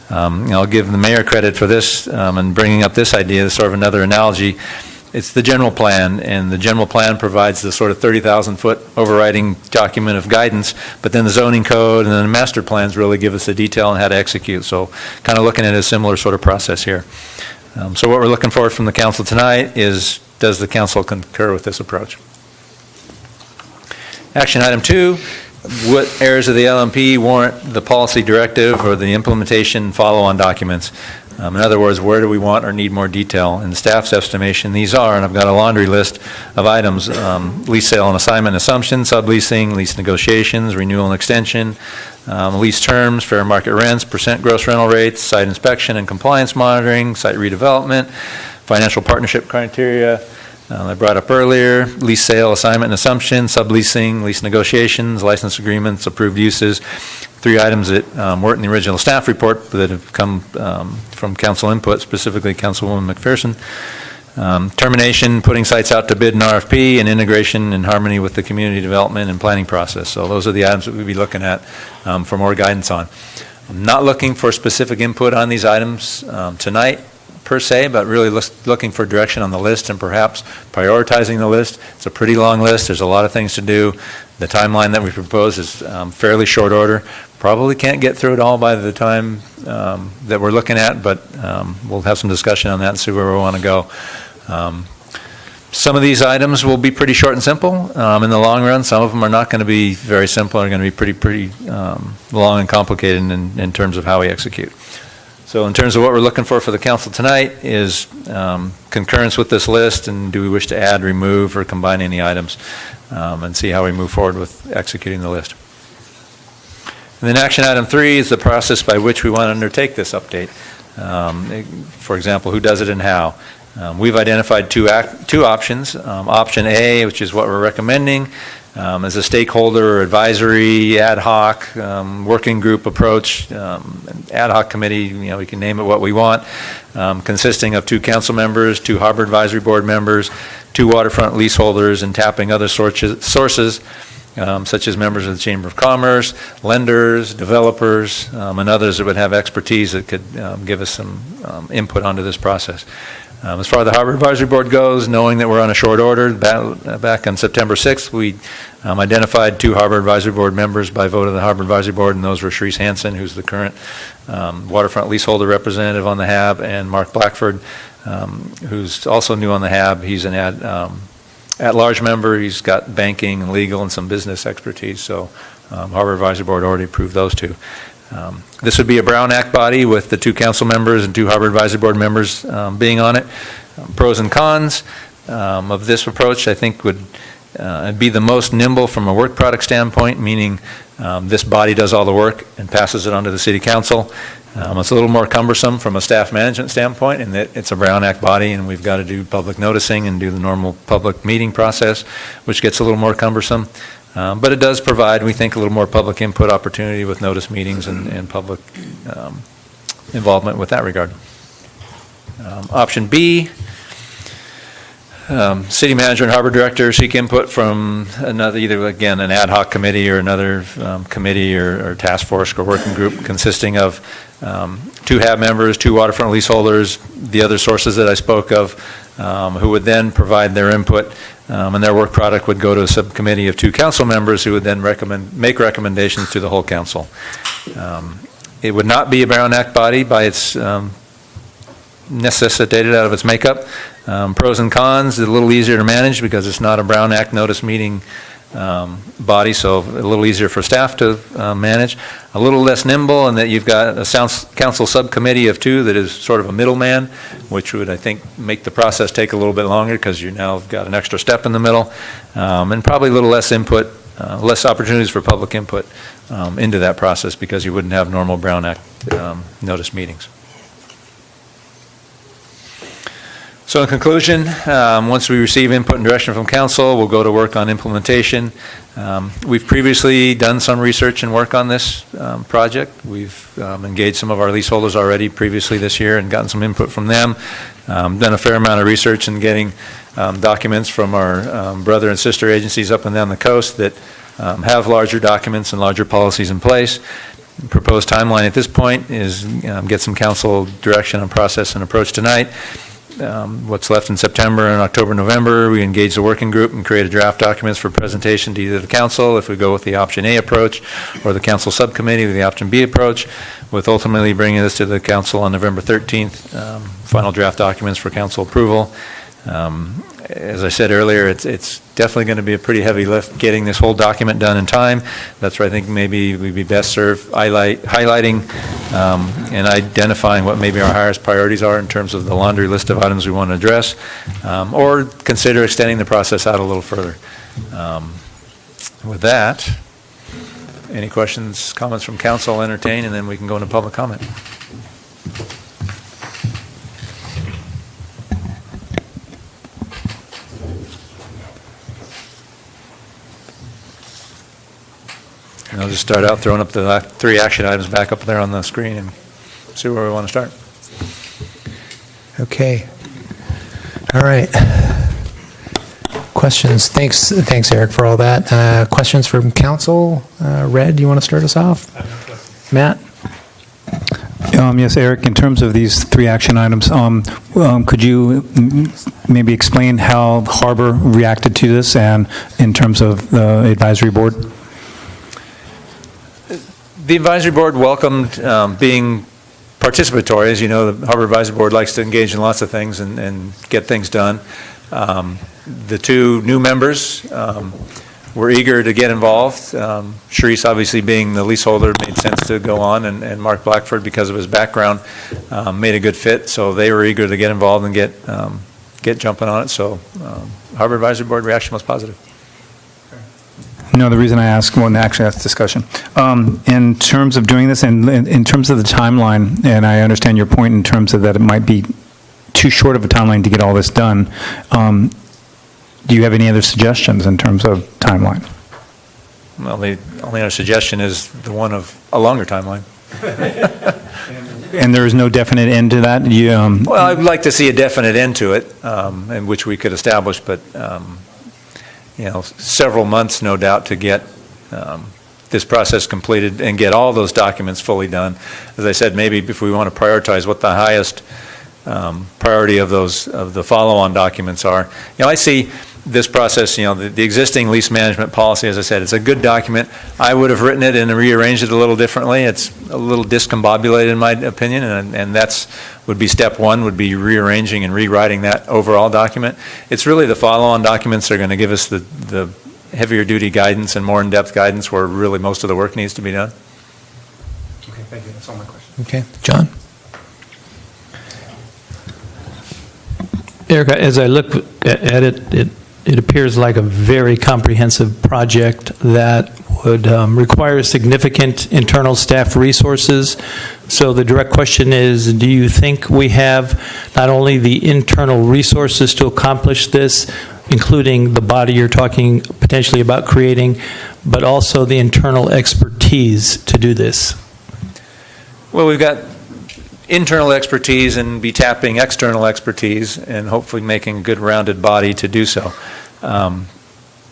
I'll give the mayor credit for this and bringing up this idea, as sort of another analogy. It's the general plan, and the general plan provides the sort of 30,000-foot overriding document of guidance, but then the zoning code and then the master plans really give us the detail on how to execute. So kind of looking at a similar sort of process here. So what we're looking for from the council tonight is, does the council concur with this approach? Action item 2, what areas of the LMP warrant the policy directive or the implementation follow-on documents? In other words, where do we want or need more detail? In the staff's estimation, these are, and I've got a laundry list of items, lease sale and assignment assumption, subleasing, lease negotiations, renewal and extension, lease terms, fair market rents, percent gross rental rates, site inspection and compliance monitoring, site redevelopment, financial partnership criteria, I brought up earlier, lease sale, assignment and assumption, subleasing, lease negotiations, license agreements, approved uses. 3 items that weren't in the original staff report, but that have come from council input, specifically Councilwoman McPherson. Termination, putting sites out to bid and RFP, and integration in harmony with the community development and planning process. So those are the items that we'll be looking at for more guidance on. I'm not looking for specific input on these items tonight, per se, but really looking for direction on the list and perhaps prioritizing the list. It's a pretty long list. There's a lot of things to do. The timeline that we propose is fairly short order. Probably can't get through it all by the time that we're looking at, but we'll have some discussion on that and see where we want to go. Some of these items will be pretty short and simple in the long run. Some of them are not going to be very simple. They're going to be pretty long and complicated in terms of how we execute. So in terms of what we're looking for the council tonight is concurrence with this list, and do we wish to add, remove, or combine any items, and see how we move forward with executing the list. And then action item 3 is the process by which we want to undertake this update. For example, who does it and how. We've identified two options. Option A, which is what we're recommending, as a stakeholder or advisory, ad hoc, working group approach, ad hoc committee, we can name it what we want, consisting of 2 council members, 2 harbor advisory board members, 2 waterfront leaseholders, and tapping other sources, such as members of the Chamber of Commerce, lenders, developers, and others that would have expertise that could give us some input onto this process. As far as the Harbor Advisory Board goes, knowing that we're on a short order, back on September 6th, we identified 2 Harbor Advisory Board members by vote of the Harbor Advisory Board, and those were Sharice Hansen, who's the current waterfront leaseholder representative on the HAB, and Mark Blackford, who's also new on the HAB. He's an at-large member. He's got banking and legal and some business expertise, so Harbor Advisory Board already approved those 2. This would be a Brown Act body with the 2 council members and 2 Harbor Advisory Board members being on it. Pros and cons of this approach, I think, would be the most nimble from a work product standpoint, meaning this body does all the work and passes it on to the City Council. It's a little more cumbersome from a staff management standpoint in that it's a Brown Act body and we've got to do public noticing and do the normal public meeting process, which gets a little more cumbersome. But it does provide, we think, a little more public input opportunity with notice meetings and public involvement with that regard. Option B, city manager and harbor director seek input from another, either, again, an ad hoc committee or another committee or task force or working group consisting of 2 HAB members, 2 waterfront leaseholders, the other sources that I spoke of, who would then provide their input, and their work product would go to a subcommittee of 2 council members who would then make recommendations to the whole council. It would not be a Brown Act body by its necessitated out of its makeup. Pros and cons, a little easier to manage because it's not a Brown Act notice meeting body, so a little easier for staff to manage. A little less nimble in that you've got a council subcommittee of 2 that is sort of a middleman, which would, I think, make the process take a little bit longer because you now got an extra step in the middle, and probably a little less input, less opportunities for public input into that process because you wouldn't have normal Brown Act notice meetings. So in conclusion, once we receive input and direction from council, we'll go to work on implementation. We've previously done some research and work on this project. We've engaged some of our leaseholders already previously this year and gotten some input from them. Done a fair amount of research in getting documents from our brother and sister agencies up and down the coast that have larger documents and larger policies in place. The proposed timeline at this point is get some council direction on process and approach tonight. What's left in September and October, November, we engage the working group and create a draft documents for presentation to either the council, if we go with the option A approach, or the council subcommittee with the option B approach, with ultimately bringing this to the council on November 13th, final draft documents for council approval. As I said earlier, it's definitely going to be a pretty heavy lift getting this whole document done in time. That's where I think maybe we'd be best served highlighting and identifying what maybe our highest priorities are in terms of the laundry list of items we want to address, or consider extending the process out a little further. With that, any questions, comments from council, I'll entertain, and then we can go into public comment. And I'll just start out throwing up the 3 action items back up there on the screen and see where we want to start. Okay. All right. Questions? Thanks, Eric, for all that. Questions from council? Red, do you want to start us off? Matt? Yes, Eric, in terms of these 3 action items, could you maybe explain how Harbor reacted to this and in terms of the advisory board? The advisory board welcomed being participatory. As you know, the Harbor Advisory Board likes to engage in lots of things and get things done. The 2 new members were eager to get involved. Sharice, obviously being the leaseholder, made sense to go on, and Mark Blackford, because of his background, made a good fit. So they were eager to get involved and get jumping on it. So Harbor Advisory Board reaction was positive. No, the reason I asked, well, actually that's discussion. In terms of doing this and in terms of the timeline, and I understand your point in terms of that it might be too short of a timeline to get all this done, do you have any other suggestions in terms of timeline? Well, the only other suggestion is the one of a longer timeline. And there is no definite end to that? Well, I'd like to see a definite end to it, in which we could establish, but several months, no doubt, to get this process completed and get all those documents fully done. As I said, maybe if we want to prioritize what the highest priority of the follow-on documents are. I see this process, the existing lease management policy, as I said, it's a good document. I would have written it and rearranged it a little differently. It's a little discombobulated in my opinion, and that's would be step 1, would be rearranging and rewriting that overall document. It's really the follow-on documents that are going to give us the heavier duty guidance and more in-depth guidance where really most of the work needs to be done. Okay, thank you. That's all my questions. Okay. John? Erica, as I look at it, it appears like a very comprehensive project that would require significant internal staff resources. So the direct question is, do you think we have not only the internal resources to accomplish this, including the body you're talking potentially about creating, but also the internal expertise to do this? Well, we've got internal expertise and be tapping external expertise and hopefully making a good rounded body to do so.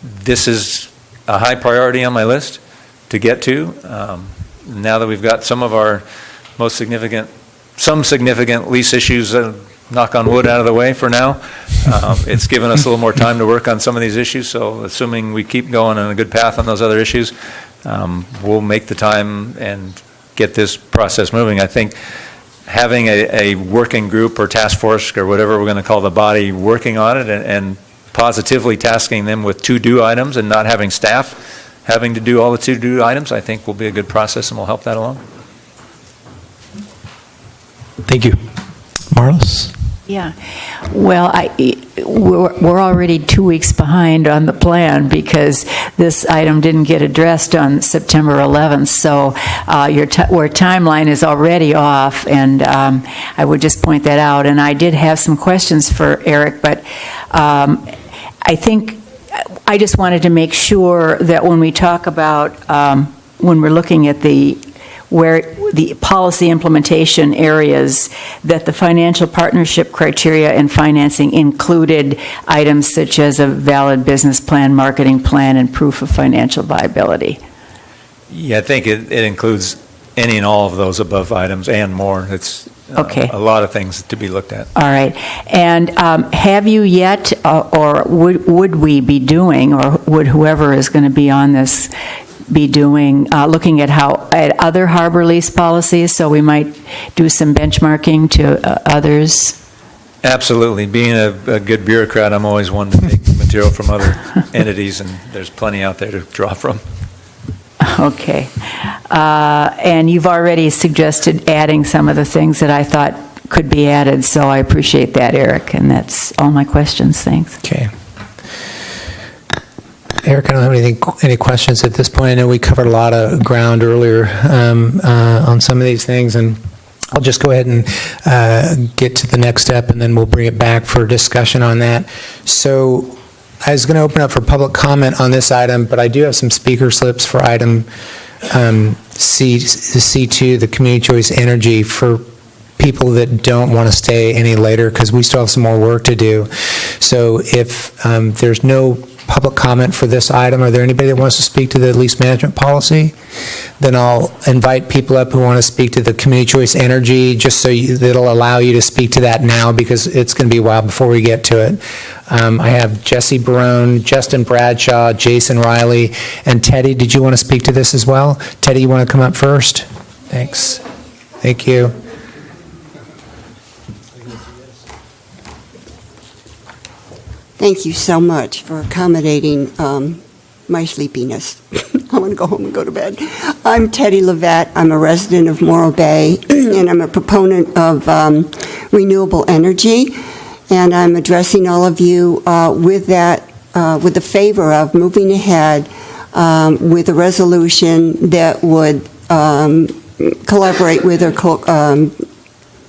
This is a high priority on my list to get to. Now that we've got some of our some significant lease issues, knock on wood, out of the way for now, it's given us a little more time to work on some of these issues. So assuming we keep going on a good path on those other issues, we'll make the time and get this process moving. I think having a working group or task force or whatever we're going to call the body working on it and positively tasking them with to-do items and not having staff having to do all the to-do items, I think will be a good process and will help that along. Thank you. Marlis? Yeah. Well, we're already 2 weeks behind on the plan because this item didn't get addressed on September 11th. So your timeline is already off, and I would just point that out. And I did have some questions for Eric, but I think I just wanted to make sure that when we talk about, when we're looking at the policy implementation areas, that the financial partnership criteria and financing included items such as a valid business plan, marketing plan, and proof of financial viability. Yeah, I think it includes any and all of those above items and more. It's okay. A lot of things to be looked at. All right. And have you yet, or would we be doing, or would whoever is going to be on this be doing, looking at at other harbor lease policies, so we might do some benchmarking to others? Absolutely. Being a good bureaucrat, I'm always one to take material from other entities, and there's plenty out there to draw from. Okay. And you've already suggested adding some of the things that I thought could be added, so I appreciate that, Eric, and that's all my questions. Thanks. Okay. Eric, I don't have any questions at this point. I know we covered a lot of ground earlier on some of these things, and I'll just go ahead and get to the next step, and then we'll bring it back for discussion on that. So I was going to open up for public comment on this item, but I do have some speaker slips for item C2, the community choice energy, for people that don't want to stay any later, because we still have some more work to do. So if there's no public comment for this item, are there anybody that wants to speak to the lease management policy? Then I'll invite people up who want to speak to the community choice energy, just so that'll allow you to speak to that now, because it's going to be a while before we get to it. I have Jesse Barone, Justin Bradshaw, Jason Riley, and Teddy. Did you want to speak to this as well? Teddy, you want to come up first? Thanks. Thank you. Thank you so much for accommodating my sleepiness. I want to go home and go to bed. I'm Teddy Levette. I'm a resident of Morro Bay, and I'm a proponent of renewable energy. And I'm addressing all of you with the favor of moving ahead with a resolution that would collaborate with or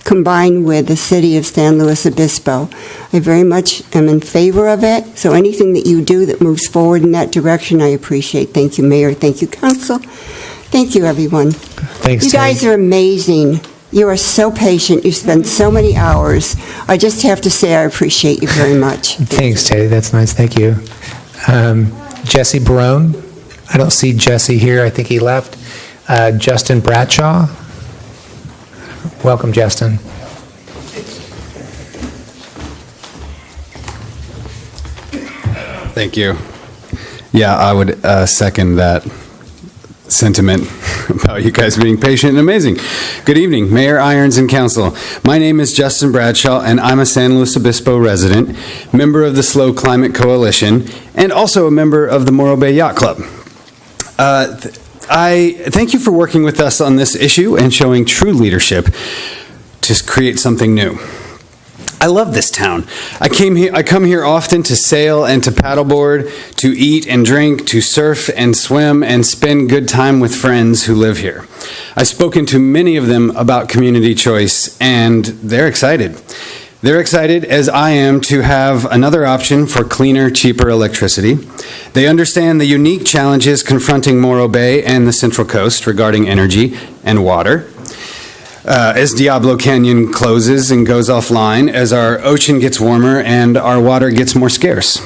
combine with the city of San Luis Obispo. I very much am in favor of it, so anything that you do that moves forward in that direction, I appreciate. Thank you, Mayor. Thank you, Council. Thank you, everyone. Thanks, you guys are amazing. You are so patient. You spend so many hours. I just have to say I appreciate you very much. Thanks, Teddy. That's nice. Thank you. Jesse Barone. I don't see Jesse here. I think he left. Justin Bradshaw. Welcome, Justin. Thank you. Yeah, I would second that sentiment about you guys being patient and amazing. Good evening, Mayor Irons and Council. My name is Justin Bradshaw, and I'm a San Luis Obispo resident, member of the Slow Climate Coalition, and also a member of the Morro Bay Yacht Club. I thank you for working with us on this issue and showing true leadership to create something new. I love this town. I come here often to sail and to paddleboard, to eat and drink, to surf and swim, and spend good time with friends who live here. I've spoken to many of them about community choice, and they're excited. They're excited, as I am, to have another option for cleaner, cheaper electricity. They understand the unique challenges confronting Morro Bay and the Central Coast regarding energy and water. as Diablo Canyon closes and goes offline, as our ocean gets warmer and our water gets more scarce.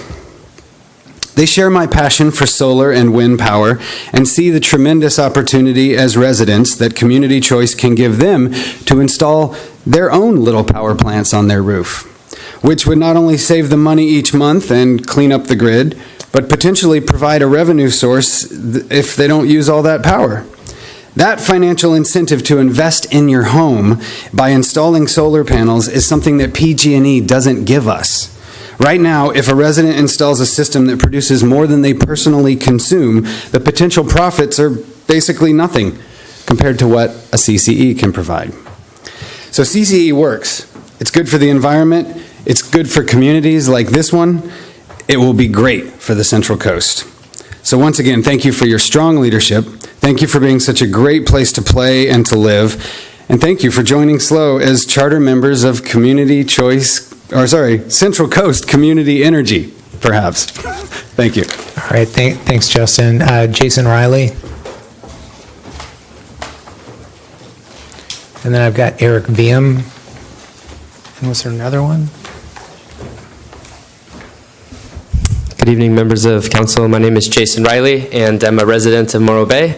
They share my passion for solar and wind power and see the tremendous opportunity as residents that Community Choice can give them to install their own little power plants on their roof, which would not only save them money each month and clean up the grid, but potentially provide a revenue source if they don't use all that power. That financial incentive to invest in your home by installing solar panels is something that PG&E doesn't give us. Right now, if a resident installs a system that produces more than they personally consume, the potential profits are basically nothing compared to what a CCE can provide. So CCE works. It's good for the environment. It's good for communities like this one. It will be great for the Central Coast. So once again, thank you for your strong leadership. Thank you for being such a great place to play and to live. And thank you for joining SLO as charter members of Central Coast Community Energy, perhaps. Thank you. All right, thanks, Justin. Jason Riley. And then I've got Eric Wiem. And was there another one? Good evening, members of council. My name is Jason Riley, and I'm a resident of Morro Bay.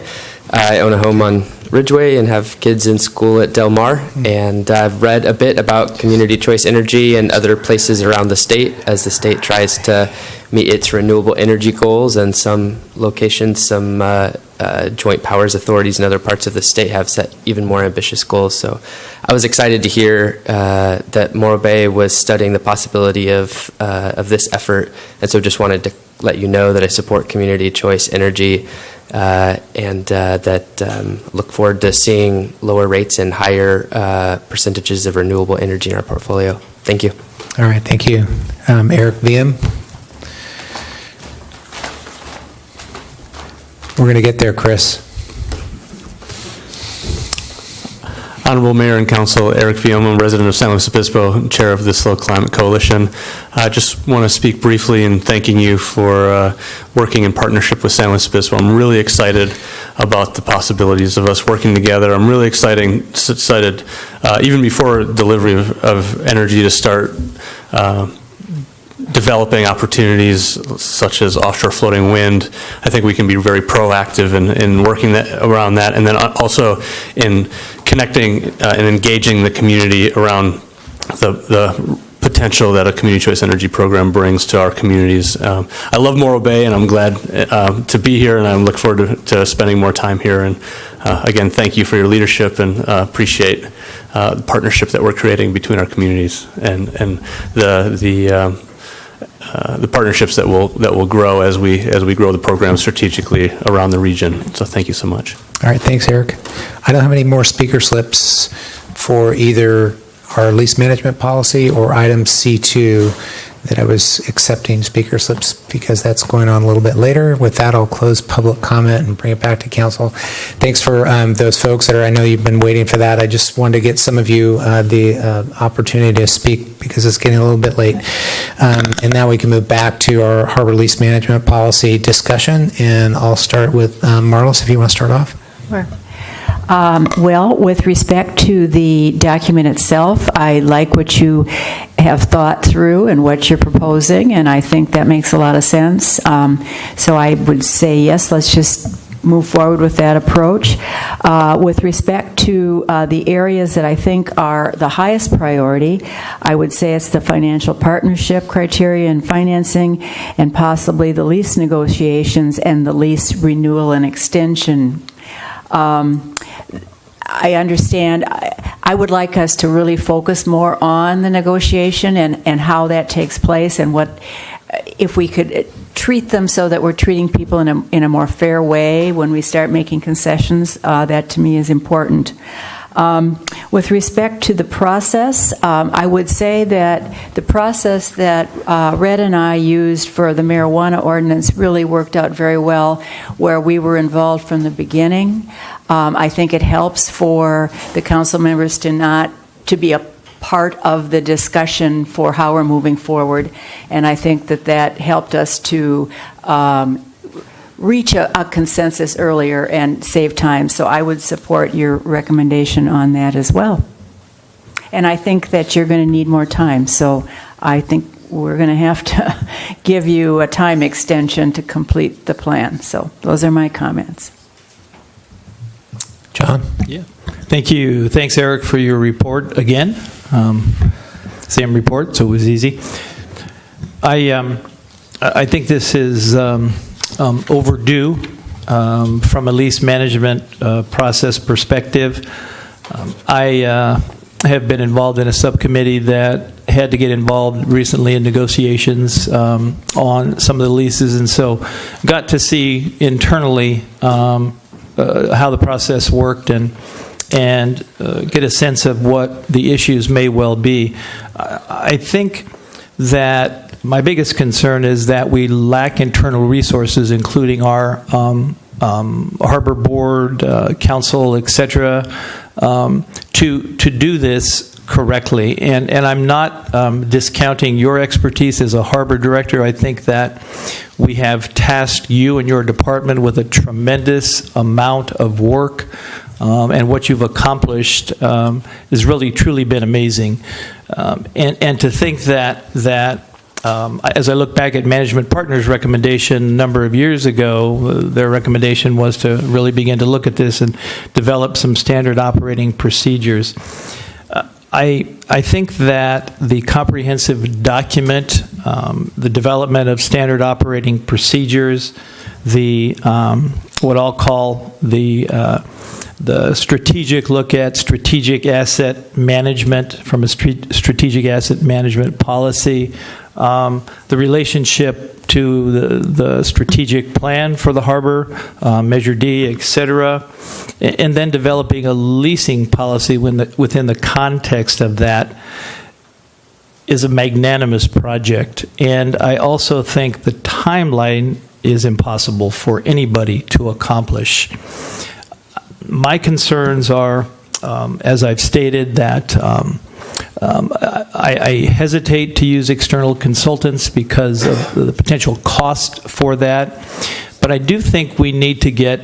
I own a home on Ridgeway and have kids in school at Del Mar, and I've read a bit about Community Choice Energy and other places around the state as the state tries to meet its renewable energy goals, and some locations, some joint powers authorities in other parts of the state have set even more ambitious goals. So I was excited to hear that Morro Bay was studying the possibility of this effort, and so just wanted to let you know that I support Community Choice Energy and that look forward to seeing lower rates and higher percentages of renewable energy in our portfolio. Thank you. All right, thank you. Eric Wiem. We're going to get there, Chris. Honorable Mayor and Council, Eric Wiem, I'm a resident of San Luis Obispo, chair of the SLO Climate Coalition. I just want to speak briefly in thanking you for working in partnership with San Luis Obispo. I'm really excited about the possibilities of us working together. I'm really excited even before delivery of energy, to start developing opportunities such as offshore floating wind. I think we can be very proactive in working around that, and then also in connecting and engaging the community around the potential that a Community Choice Energy program brings to our communities. I love Morro Bay, and I'm glad to be here, and I look forward to spending more time here. And again, thank you for your leadership, and appreciate the partnership that we're creating between our communities, and the partnerships that will grow as we grow the program strategically around the region. So thank you so much. All right, thanks, Eric. I don't have any more speaker slips for either our lease management policy or item C2 that I was accepting speaker slips because that's going on a little bit later. With that, I'll close public comment and bring it back to council. Thanks for those folks I know you've been waiting for that. I just wanted to get some of you the opportunity to speak because it's getting a little bit late. And now we can move back to our harbor lease management policy discussion. And I'll start with Marlis, if you want to start off. Sure. Well, with respect to the document itself, I like what you have thought through and what you're proposing, and I think that makes a lot of sense. So I would say yes, let's just move forward with that approach. With respect to the areas that I think are the highest priority, I would say it's the financial partnership criteria and financing, and possibly the lease negotiations and the lease renewal and extension. I understand. I would like us to really focus more on the negotiation and how that takes place, and what if we could treat them so that we're treating people in a more fair way when we start making concessions. That to me is important. With respect to the process, I would say that the process that Red and I used for the marijuana ordinance really worked out very well, where we were involved from the beginning. I think it helps for the council members to be a part of the discussion for how we're moving forward, and I think that helped us to reach a consensus earlier and save time. So I would support your recommendation on that as well. And I think that you're going to need more time. So I think we're going to have to give you a time extension to complete the plan. So those are my comments. John? Yeah. Thank you. Thanks, Eric, for your report again. Same report, so it was easy. I think this is overdue from a lease management process perspective. I have been involved in a subcommittee that had to get involved recently in negotiations on some of the leases, and so got to see internally how the process worked and get a sense of what the issues may well be. I think that my biggest concern is that we lack internal resources, including our harbor board, council, et cetera, to do this correctly. And I'm not discounting your expertise as a harbor director. I think that we have tasked you and your department with a tremendous amount of work, and what you've accomplished has really, truly been amazing. And to think that as I look back at Management Partners' recommendation a number of years ago, their recommendation was to really begin to look at this and develop some standard operating procedures. I think that the comprehensive document, the development of standard operating procedures, the what I'll call the strategic look at strategic asset management from a strategic asset management policy, the relationship to the strategic plan for the harbor, Measure D, et cetera, and then developing a leasing policy within the context of that is a magnanimous project. And I also think the timeline is impossible for anybody to accomplish. My concerns are, as I've stated, that I hesitate to use external consultants because of the potential cost for that. But I do think we need to get,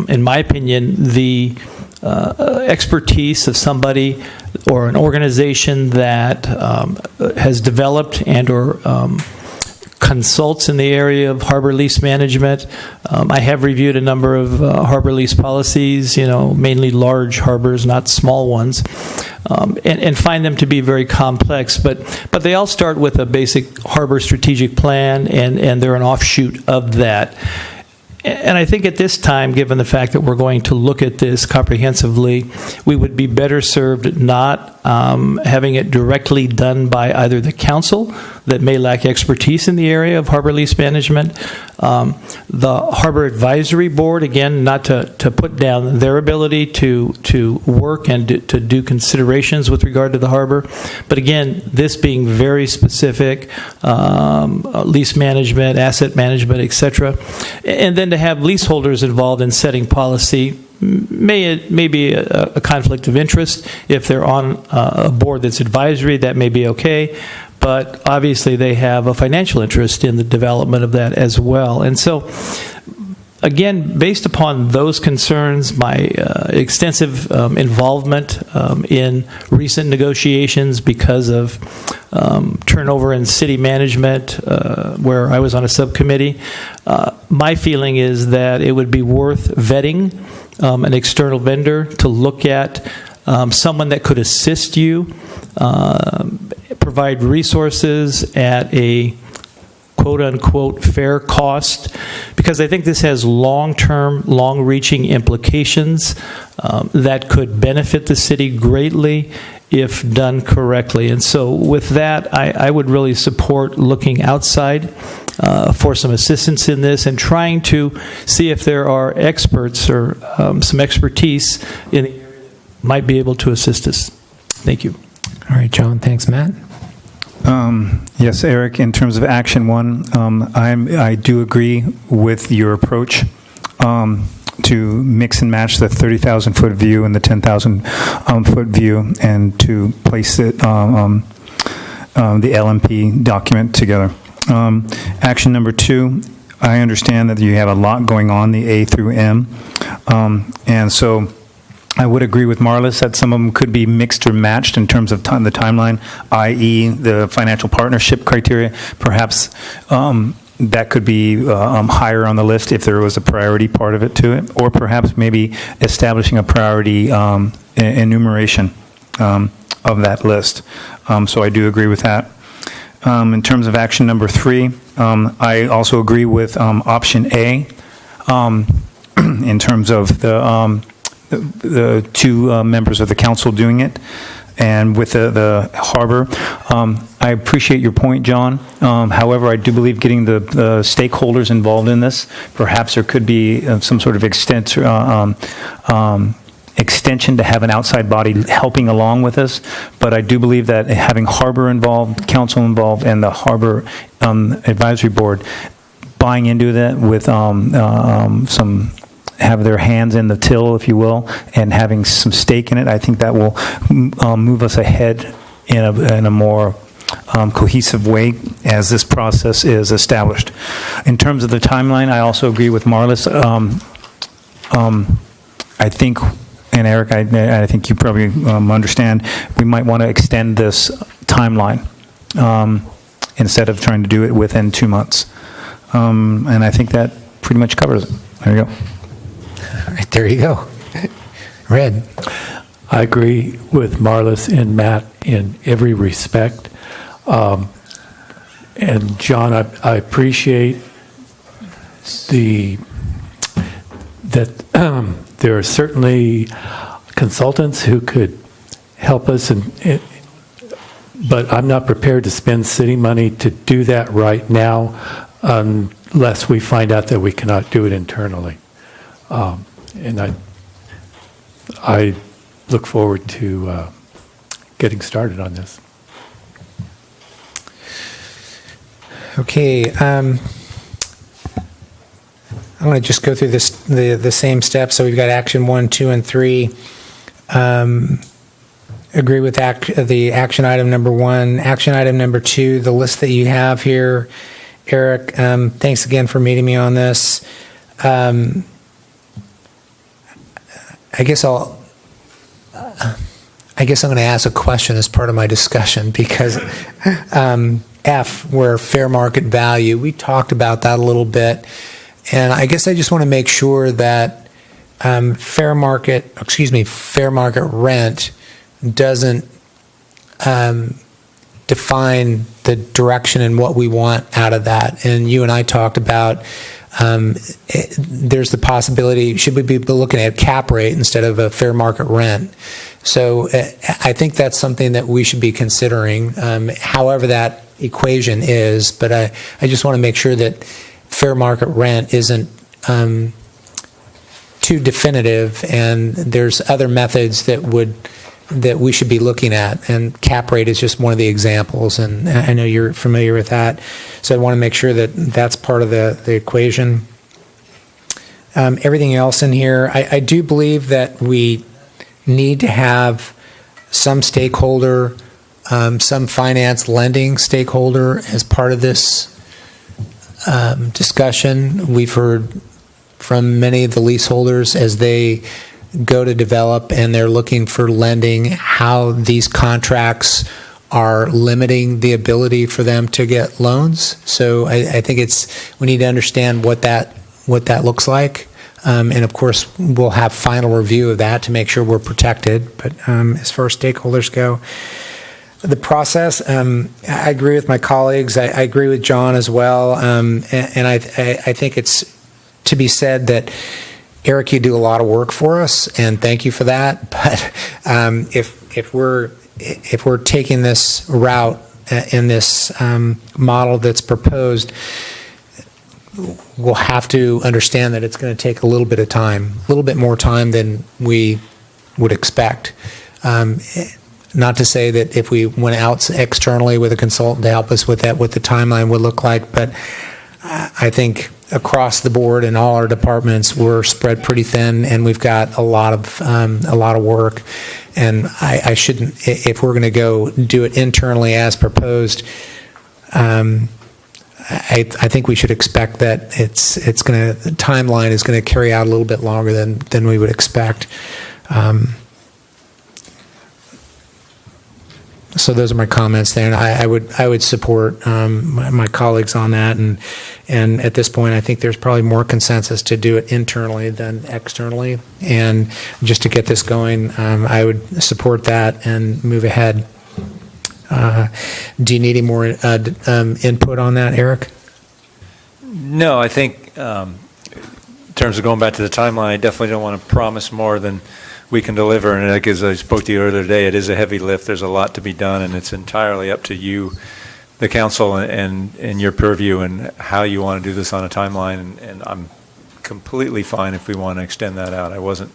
in my opinion, the expertise of somebody or an organization that has developed and or consults in the area of harbor lease management. I have reviewed a number of harbor lease policies, mainly large harbors, not small ones, and find them to be very complex. But they all start with a basic harbor strategic plan, and they're an offshoot of that. And I think at this time, given the fact that we're going to look at this comprehensively, we would be better served not having it directly done by either the council that may lack expertise in the area of harbor lease management, the Harbor Advisory Board, again, not to put down their ability to work and to do considerations with regard to the harbor, but again, this being very specific, lease management, asset management, et cetera, and then to have leaseholders involved in setting policy may be a conflict of interest. If they're on a board that's advisory, that may be okay. But obviously they have a financial interest in the development of that as well. And so, again, based upon those concerns, my extensive involvement in recent negotiations because of turnover in city management, where I was on a subcommittee, my feeling is that it would be worth vetting an external vendor to look at someone that could assist you, provide resources at a quote-unquote fair cost, because I think this has long-term, long-reaching implications that could benefit the city greatly if done correctly. And so with that, I would really support looking outside for some assistance in this and trying to see if there are experts or some expertise in the area that might be able to assist us. Thank you. All right, John. Thanks, Matt. Yes, Eric, in terms of action one, I do agree with your approach to mix and match the 30,000-foot view and the 10,000-foot view and to place it, the LMP document together. Action number two, I understand that you have a lot going on, the A through M. And so I would agree with Marlis that some of them could be mixed or matched in terms of the timeline, i.e. the financial partnership criteria. Perhaps that could be higher on the list if there was a priority part of it to it, or perhaps maybe establishing a priority enumeration of that list. So I do agree with that. In terms of action number 3, I also agree with option A in terms of the two members of the council doing it, and with the harbor. I appreciate your point, John. However, I do believe getting the stakeholders involved in this, perhaps there could be some sort of extension to have an outside body helping along with us. But I do believe that having harbor involved, council involved, and the harbor advisory board buying into that with some have their hands in the till, if you will, and having some stake in it, I think that will move us ahead in a more cohesive way as this process is established. In terms of the timeline, I also agree with Marlis. I think, and Eric, I think you probably understand, we might want to extend this timeline instead of trying to do it within 2 months. And I think that pretty much covers it. There you go. All right, there you go. Red. I agree with Marlis and Matt in every respect. And John, I appreciate that there are certainly consultants who could help us, but I'm not prepared to spend city money to do that right now unless we find out that we cannot do it internally. And I look forward to getting started on this. Okay, I'm going to just go through the same steps. So we've got action 1, 2, and 3. Agree with the action item number 1. Action item number 2, the list that you have here. Eric, thanks again for meeting me on this. I guess I'm going to ask a question as part of my discussion, because F, where fair market value, we talked about that a little bit, and I guess I just want to make sure that fair market rent doesn't define the direction and what we want out of that. And you and I talked about there's the possibility, should we be looking at cap rate instead of a fair market rent? So I think that's something that we should be considering, however that equation is. But I just want to make sure that fair market rent isn't too definitive, and there's other methods that we should be looking at, and cap rate is just one of the examples, and I know you're familiar with that, so I want to make sure that that's part of the equation. Everything else in here, I do believe that we need to have some stakeholder, some finance lending stakeholder as part of this discussion. We've heard from many of the leaseholders as they go to develop and they're looking for lending, how these contracts are limiting the ability for them to get loans. So I think we need to understand what that looks like. And of course, we'll have final review of that to make sure we're protected. But as far as stakeholders go, the process, I agree with my colleagues. I agree with John as well. And I think it's to be said that Eric, you do a lot of work for us, and thank you for that. But if we're taking this route in this model that's proposed, we'll have to understand that it's going to take a little bit of time, a little bit more time than we would expect. Not to say that if we went out externally with a consultant to help us with that, what the timeline would look like, but I think across the board in all our departments, we're spread pretty thin, and we've got a lot of work. And I shouldn't, if we're going to go do it internally as proposed, I think we should expect that the timeline is going to carry out a little bit longer than we would expect. So those are my comments there, and I would support my colleagues on that, and at this point, I think there's probably more consensus to do it internally than externally, and just to get this going, I would support that and move ahead. Do you need any more input on that, Eric? No, I think in terms of going back to the timeline, I definitely don't want to promise more than we can deliver. And like as I spoke to you earlier today, it is a heavy lift. There's a lot to be done, and it's entirely up to you, the council, and your purview and how you want to do this on a timeline. And I'm completely fine if we want to extend that out. I wasn't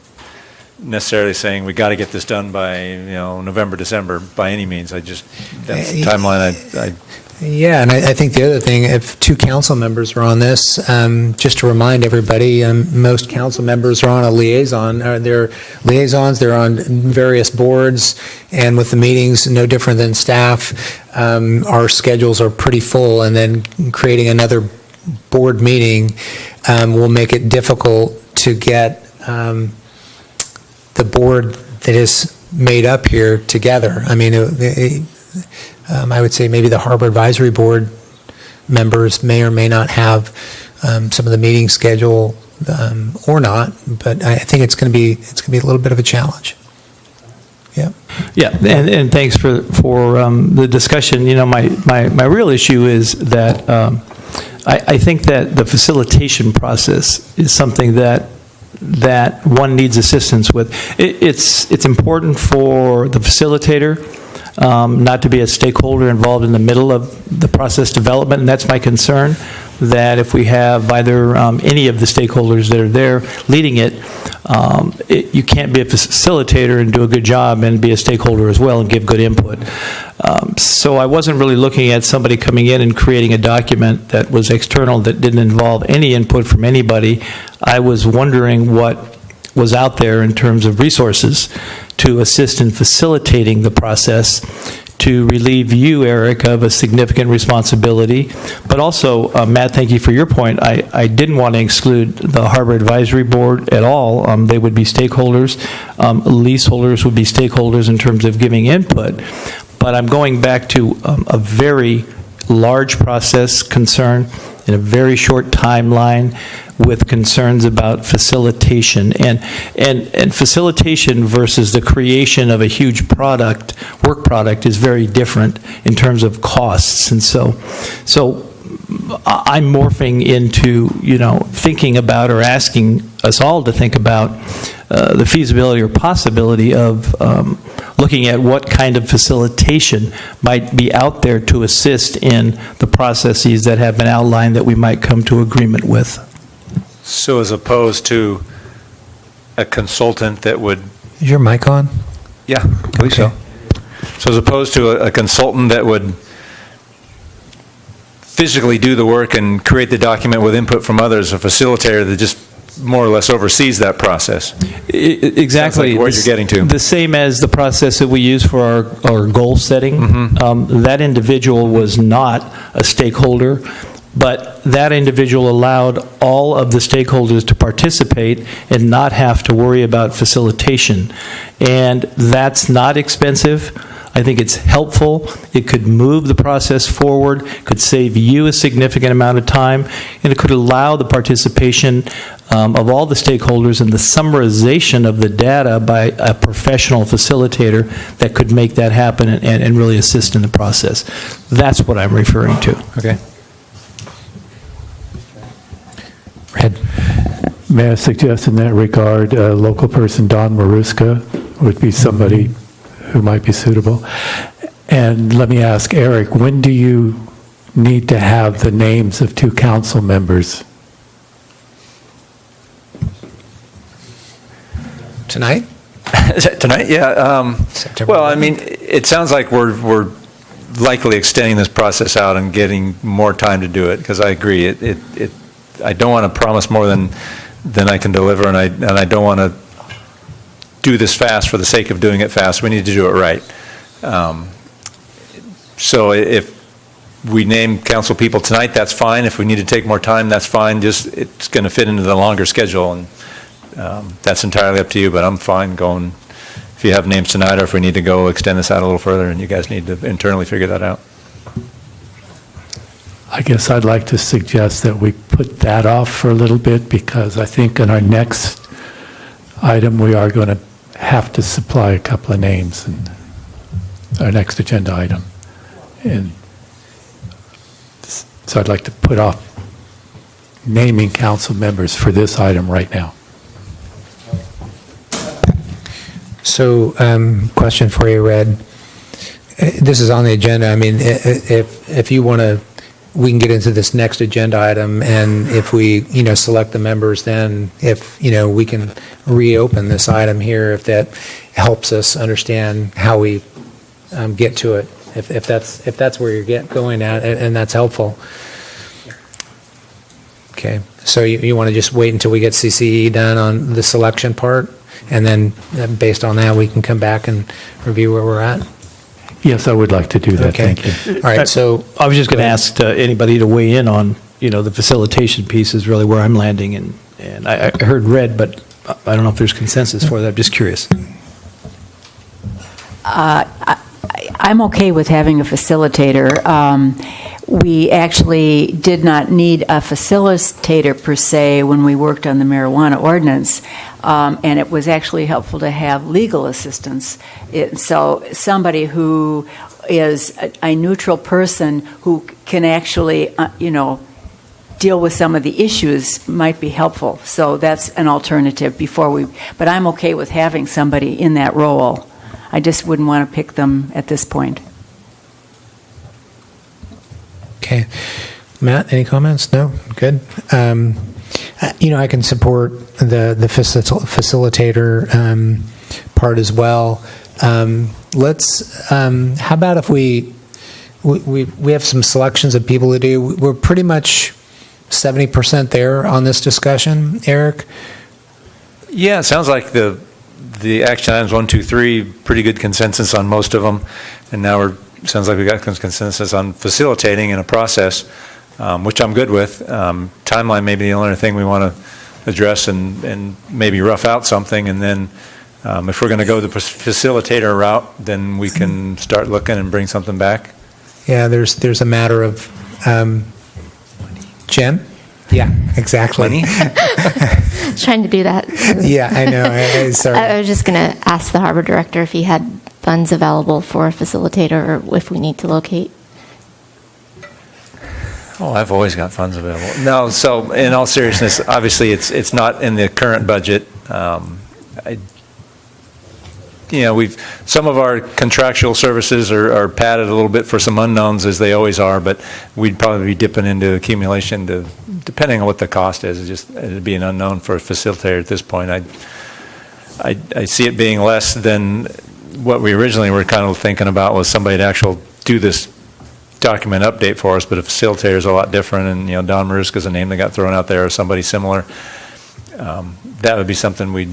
necessarily saying we got to get this done by November, December by any means. That's the timeline. Yeah, and I think the other thing, if two council members are on this, just to remind everybody, most council members are on a liaison. They're liaisons. They're on various boards, and with the meetings, no different than staff. Our schedules are pretty full, and then creating another board meeting will make it difficult to get the board that is made up here together. I mean, I would say maybe the Harbor Advisory Board members may or may not have some of the meeting schedule or not, but I think it's going to be a little bit of a challenge. Yeah. Yeah, and thanks for the discussion. My real issue is that I think that the facilitation process is something that one needs assistance with. It's important for the facilitator not to be a stakeholder involved in the middle of the process development, and that's my concern, that if we have either any of the stakeholders that are there leading it, you can't be a facilitator and do a good job and be a stakeholder as well and give good input. So I wasn't really looking at somebody coming in and creating a document that was external, that didn't involve any input from anybody. I was wondering what was out there in terms of resources to assist in facilitating the process, to relieve you, Eric, of a significant responsibility. But also, Matt, thank you for your point. I didn't want to exclude the Harbor Advisory Board at all. They would be stakeholders. Leaseholders would be stakeholders in terms of giving input. But I'm going back to a very large process concern in a very short timeline with concerns about facilitation. And facilitation versus the creation of a huge work product is very different in terms of costs. And so I'm morphing into, thinking about or asking us all to think about the feasibility or possibility of looking at what kind of facilitation might be out there to assist in the processes that have been outlined that we might come to agreement with. So as opposed to a consultant that would... Is your mic on? Yeah, I believe so. So as opposed to a consultant that would physically do the work and create the document with input from others, a facilitator that just more or less oversees that process. Exactly. Sounds like what you're getting to. The same as the process that we use for our goal setting. Mm-hmm. That individual was not a stakeholder, but that individual allowed all of the stakeholders to participate and not have to worry about facilitation. And that's not expensive. I think it's helpful. It could move the process forward, could save you a significant amount of time, and it could allow the participation of all the stakeholders and the summarization of the data by a professional facilitator that could make that happen and really assist in the process. That's what I'm referring to. Okay. Red. May I suggest in that regard, local person Don Maruska would be somebody who might be suitable. And let me ask Eric, when do you need to have the names of two council members? Tonight? Tonight, yeah. Well, I mean, it sounds like we're likely extending this process out and getting more time to do it, because I agree. I don't want to promise more than I can deliver, and I don't want to do this fast for the sake of doing it fast. We need to do it right. So if we name council people tonight, that's fine. If we need to take more time, that's fine. Just, it's going to fit into the longer schedule, and that's entirely up to you, but I'm fine going, if you have names tonight, or if we need to go extend this out a little further, and you guys need to internally figure that out. I guess I'd like to suggest that we put that off for a little bit, because I think in our next item, we are going to have to supply a couple of names in our next agenda item. And so I'd like to put off naming council members for this item right now. So, question for you, Red. This is on the agenda. I mean, if you want to, we can get into this next agenda item, and if we, select the members, then if, we can reopen this item here, if that helps us understand how we get to it, if that's where you're going at, and that's helpful. Okay, so you want to just wait until we get CCE done on the selection part, and then based on that, we can come back and review where we're at? Yes, I would like to do that. Okay. Thank you. All right, so I was just going to ask anybody to weigh in on, the facilitation piece is really where I'm landing, and I heard Red, but I don't know if there's consensus for that. I'm just curious. I'm okay with having a facilitator. We actually did not need a facilitator per se when we worked on the marijuana ordinance, and it was actually helpful to have legal assistance. So somebody who is a neutral person who can actually, deal with some of the issues might be helpful. So that's an alternative but I'm okay with having somebody in that role. I just wouldn't want to pick them at this point. Okay. Matt, any comments? No? Good. I can support the facilitator part as well. How about if we have some selections of people to do? We're pretty much 70% there on this discussion, Eric? Yeah, it sounds like the action items 1, 2, 3, pretty good consensus on most of them, and now sounds like we got consensus on facilitating in a process, which I'm good with. Timeline may be the only thing we want to address, and maybe rough out something, and then if we're going to go the facilitator route, then we can start looking and bring something back. Yeah, there's a matter of Jen? Yeah, exactly. Trying to do that. Yeah, I know. Sorry. I was just going to ask the harbor director if he had funds available for a facilitator, or if we need to locate. Oh, I've always got funds available. No, so in all seriousness, obviously it's not in the current budget. Some of our contractual services are padded a little bit for some unknowns, as they always are, but we'd probably be dipping into accumulation depending on what the cost is. It'd be an unknown for a facilitator at this point. I see it being less than what we originally were kind of thinking about, was somebody to actually do this document update for us, but a facilitator is a lot different, and Don Maruska is a name that got thrown out there, or somebody similar. That would be something we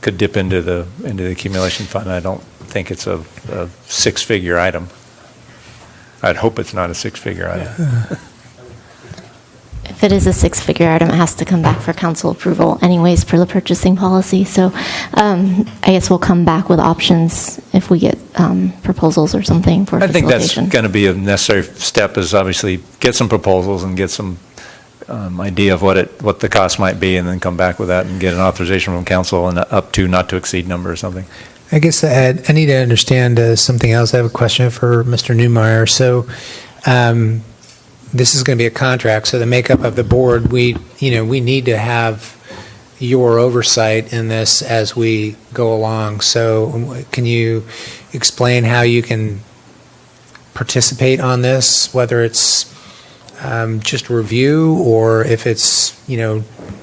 could dip into the accumulation fund. I don't think it's a six-figure item. I'd hope it's not a six-figure item. Yeah. If it is a six-figure item, it has to come back for council approval anyways per the purchasing policy. So I guess we'll come back with options if we get proposals or something for facilitation. I think that's going to be a necessary step, is obviously get some proposals and get some idea of what the cost might be, and then come back with that and get an authorization from council and up to not to exceed number or something. I guess I need to understand something else. I have a question for Mr. Newmeyer. So this is going to be a contract, so the makeup of the board, we need to have your oversight in this as we go along. So can you explain how you can participate on this, whether it's just review, or if it's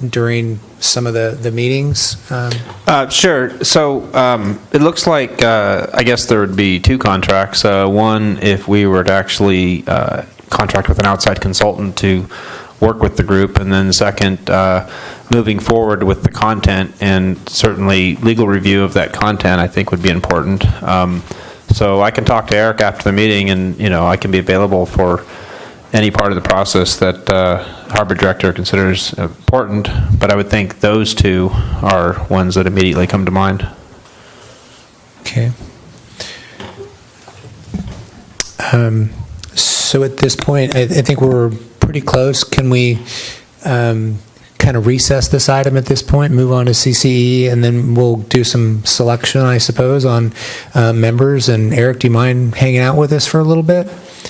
during some of the meetings? Sure. So it looks like I guess there would be two contracts. One, if we were to actually contract with an outside consultant to work with the group, and then second, moving forward with the content, and certainly legal review of that content I think would be important. So I can talk to Eric after the meeting, and, I can be available for any part of the process that Harbor Director considers important, but I would think those two are ones that immediately come to mind. Okay. So at this point, I think we're pretty close. Can we kind of recess this item at this point, move on to CCE, and then we'll do some selection, I suppose, on members? And Eric, do you mind hanging out with us for a little bit?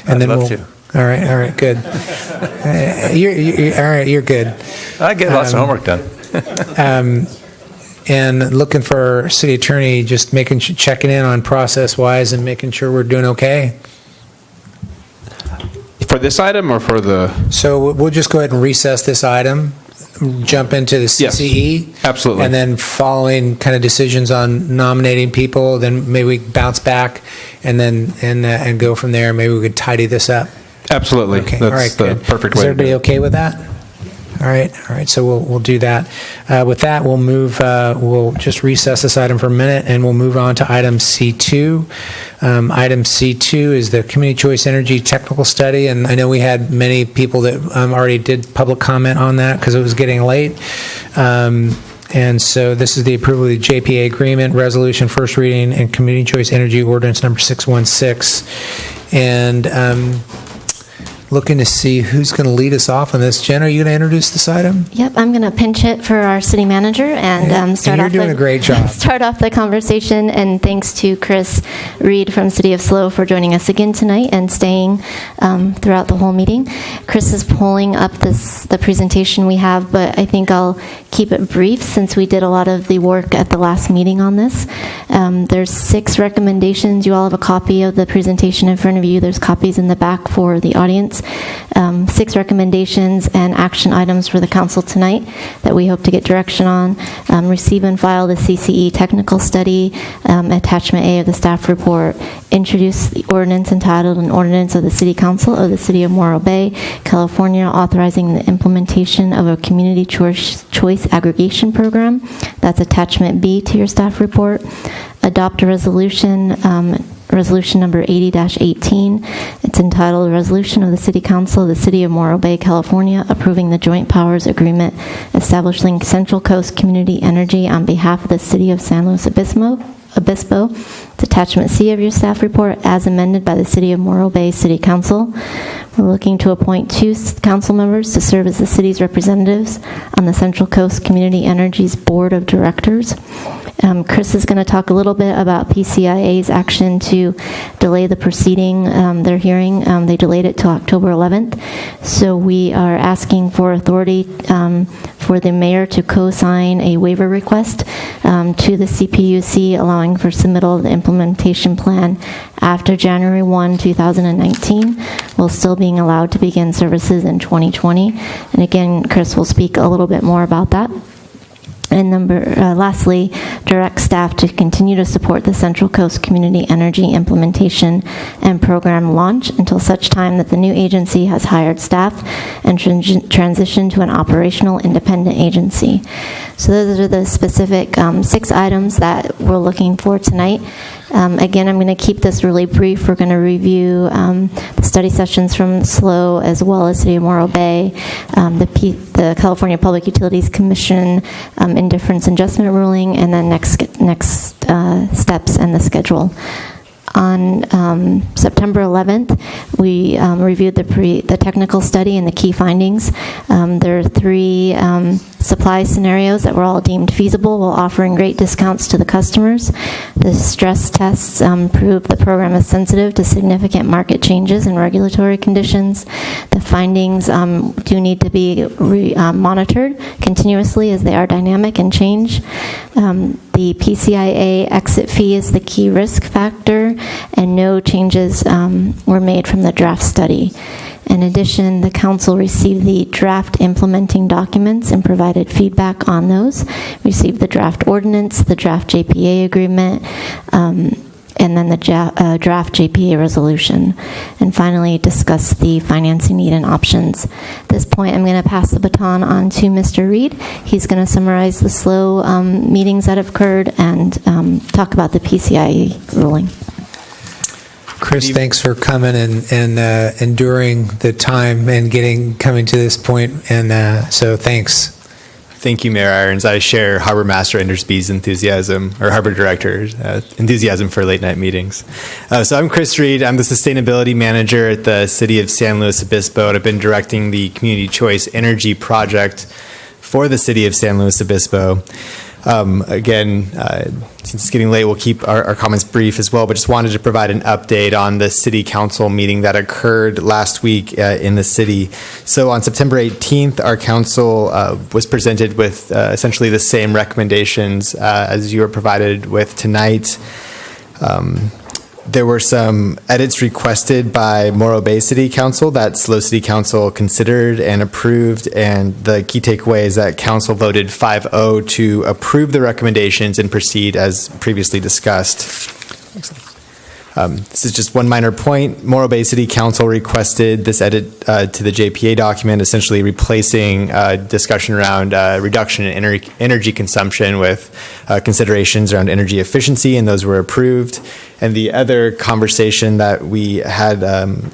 And I'd love to. All right, good. All right, you're good. I get lots of homework done. And looking for our city attorney, just checking in on process-wise and making sure we're doing okay. For this item or for the? So we'll just go ahead and recess this item, jump into the CCE. Yes, absolutely. And then following kind of decisions on nominating people, then maybe we bounce back and then and go from there. Maybe we could tidy this up. Absolutely. Okay. That's all right, the good. perfect Is way to everybody do it. okay with that? All right. So we'll do that. With that, we'll move. We'll just recess this item for a minute, and we'll move on to item C2. Item C2 is the Community Choice Energy Technical Study, and I know we had many people that already did public comment on that because it was getting late. And so this is the approval of the JPA agreement, resolution, first reading, and Community Choice Energy Ordinance number 616. And looking to see who's going to lead us off on this. Jen, are you going to introduce this item? Yep, I'm going to pinch hit for our city manager and start and off. You're doing a great job. Start off the conversation, and thanks to Chris Reed from City of SLO for joining us again tonight and staying throughout the whole meeting. Chris is pulling up the presentation we have, but I think I'll keep it brief since we did a lot of the work at the last meeting on this. There's 6 recommendations. You all have a copy of the presentation in front of you. There's copies in the back for the audience. 6 recommendations and action items for the council tonight that we hope to get direction on. Receive and file the CCE technical study, attachment A of the staff report, introduce the ordinance entitled an ordinance of the City Council of the City of Morro Bay, California, authorizing the implementation of a community choice aggregation program. That's attachment B to your staff report. Adopt a resolution, resolution number 80-18. It's entitled Resolution of the City Council of the City of Morro Bay, California, approving the joint powers agreement establishing Central Coast Community Energy on behalf of the City of San Luis Obispo. It's attachment C of your staff report as amended by the City of Morro Bay City Council. We're looking to appoint 2 council members to serve as the city's representatives on the Central Coast Community Energy's Board of Directors. Chris is going to talk a little bit about PCIA's action to delay the proceeding, their hearing. They delayed it till October 11th. So we are asking for authority for the mayor to co-sign a waiver request to the CPUC, allowing for submittal of the implementation plan after January 1, 2019, while still being allowed to begin services in 2020. And again, Chris will speak a little bit more about that. And lastly, direct staff to continue to support the Central Coast Community Energy implementation and program launch until such time that the new agency has hired staff and transitioned to an operational independent agency. So those are the specific 6 items that we're looking for tonight. Again, I'm going to keep this really brief. We're going to review the study sessions from SLO as well as City of Morro Bay, the California Public Utilities Commission indifference adjustment ruling, and then next steps and the schedule. On September 11th, we reviewed the technical study and the key findings. There are 3 supply scenarios that were all deemed feasible while offering great discounts to the customers. The stress tests proved the program is sensitive to significant market changes and regulatory conditions. The findings do need to be monitored continuously as they are dynamic and change. The PCIA exit fee is the key risk factor, and no changes were made from the draft study. In addition, the council received the draft implementing documents and provided feedback on those. Received the draft ordinance, the draft JPA agreement, and then the draft JPA resolution. And finally, discuss the financing need and options. At this point, I'm going to pass the baton on to Mr. Reed. He's going to summarize the SLO meetings that have occurred and talk about the PCIA ruling. Chris, thanks for coming and enduring the time and coming to this point. And so thanks. Thank you, Mayor Irons. I share Harbor Master Endersby's enthusiasm, or Harbor Director's enthusiasm for late night meetings. So I'm Chris Reed. I'm the Sustainability Manager at the City of San Luis Obispo, and I've been directing the Community Choice Energy Project for the City of San Luis Obispo. Again, since it's getting late, we'll keep our comments brief as well, but just wanted to provide an update on the City Council meeting that occurred last week in the city. So on September 18th, our council was presented with essentially the same recommendations as you were provided with tonight. There were some edits requested by Morro Bay City Council that SLO City Council considered and approved, and the key takeaway is that Council voted 5-0 to approve the recommendations and proceed as previously discussed. This is just one minor point. Morro Bay City Council requested this edit to the JPA document, essentially replacing discussion around reduction in energy consumption with considerations around energy efficiency, and those were approved. And the other conversation that we had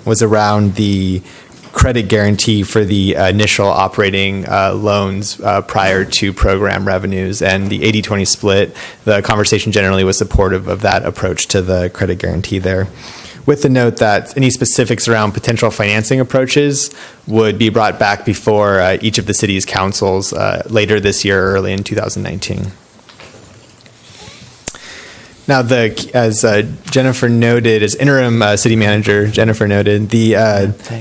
was around the credit guarantee for the initial operating loans prior to program revenues, and the 80-20 split. The conversation generally was supportive of that approach to the credit guarantee there, with the note that any specifics around potential financing approaches would be brought back before each of the city's councils later this year or early in 2019. Now, as Jennifer noted, as interim city manager, Jennifer noted, the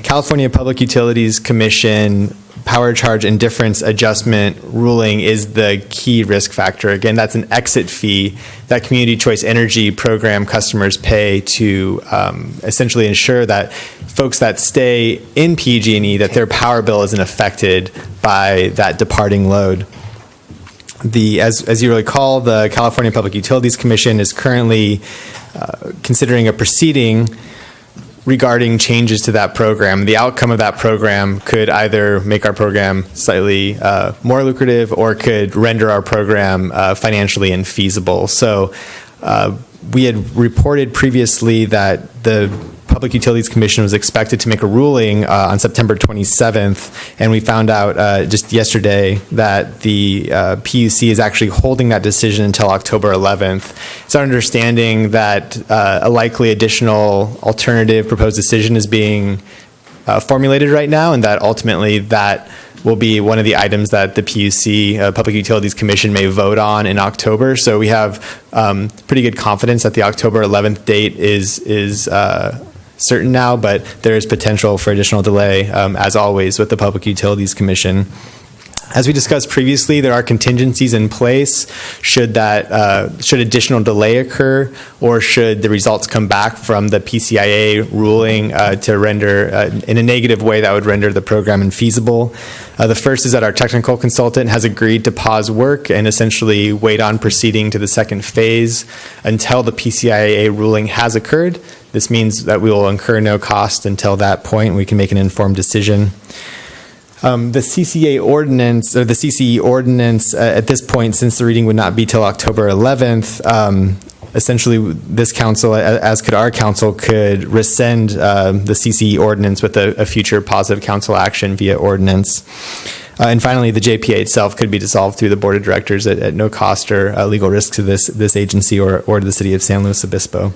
California Public Utilities Commission power charge indifference adjustment ruling is the key risk factor. Again, that's an exit fee that Community Choice Energy Program customers pay to essentially ensure that folks that stay in PG&E, that their power bill isn't affected by that departing load. As you recall, the California Public Utilities Commission is currently considering a proceeding regarding changes to that program. The outcome of that program could either make our program slightly more lucrative or could render our program financially infeasible. So we had reported previously that the Public Utilities Commission was expected to make a ruling on September 27th, and we found out just yesterday that the PUC is actually holding that decision until October 11th. It's our understanding that a likely additional alternative proposed decision is being formulated right now, and that ultimately that will be one of the items that the PUC, Public Utilities Commission, may vote on in October. So we have pretty good confidence that the October 11th date is certain now, but there is potential for additional delay, as always, with the Public Utilities Commission. As we discussed previously, there are contingencies in place should additional delay occur, or should the results come back from the PCIA ruling to render in a negative way that would render the program infeasible. The first is that our technical consultant has agreed to pause work and essentially wait on proceeding to the second phase until the PCIA ruling has occurred. This means that we will incur no cost until that point. We can make an informed decision. The CCA ordinance, or the CCE ordinance, at this point, since the reading would not be till October 11th, essentially this council, as could our council, could rescind the CCE ordinance with a future positive council action via ordinance. And finally, the JPA itself could be dissolved through the board of directors at no cost or legal risk to this agency or to the city of San Luis Obispo.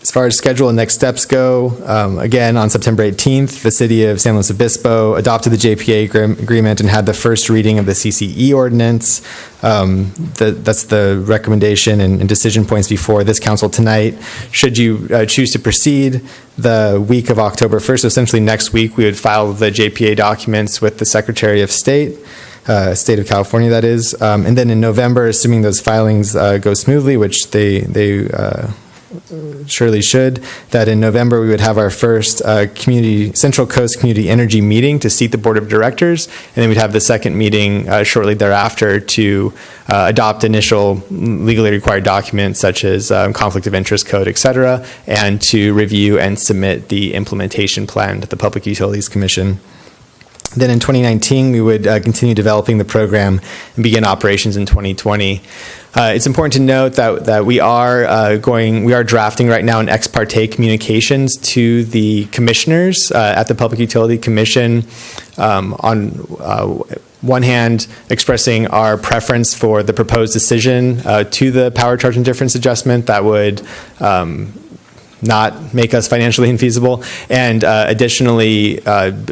As far as schedule and next steps go, again, on September 18th, the city of San Luis Obispo adopted the JPA agreement and had the first reading of the CCE ordinance. That's the recommendation and decision points before this council tonight. Should you choose to proceed, the week of October 1st, so essentially next week, we would file the JPA documents with the Secretary of State. State of California, that is. And then in November, assuming those filings go smoothly, which they surely should, that in November we would have our first Central Coast Community Energy meeting to seat the board of directors, and then we'd have the second meeting shortly thereafter to adopt initial legally required documents such as conflict of interest code, et cetera, and to review and submit the implementation plan to the Public Utilities Commission. Then in 2019, we would continue developing the program and begin operations in 2020. It's important to note that we are drafting right now an ex parte communications to the commissioners at the Public Utility Commission on one hand, expressing our preference for the proposed decision to the power charge and difference adjustment that would not make us financially infeasible. And additionally,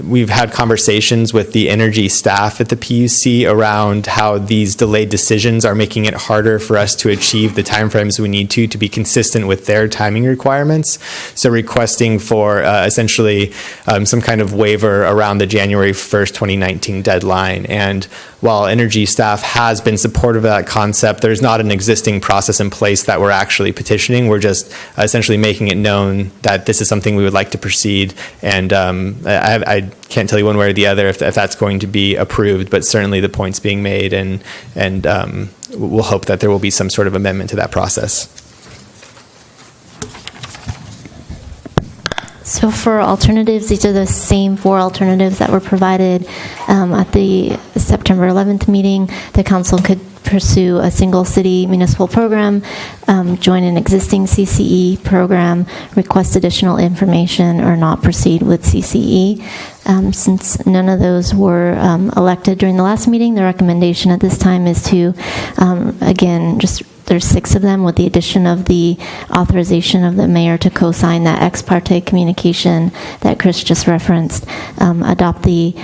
we've had conversations with the energy staff at the PUC around how these delayed decisions are making it harder for us to achieve the timeframes we need to be consistent with their timing requirements. So requesting for essentially some kind of waiver around the January 1st, 2019 deadline. And while energy staff has been supportive of that concept, there's not an existing process in place that we're actually petitioning. We're just essentially making it known that this is something we would like to proceed. And I can't tell you one way or the other if that's going to be approved, but certainly the point's being made, and we'll hope that there will be some sort of amendment to that process. So for alternatives, these are the same 4 alternatives that were provided at the September 11th meeting. The council could pursue a single city municipal program, join an existing CCE program, request additional information, or not proceed with CCE. Since none of those were elected during the last meeting, the recommendation at this time is to, again, there's 6 of them with the addition of the authorization of the mayor to co-sign that ex parte communication that Chris just referenced, adopt the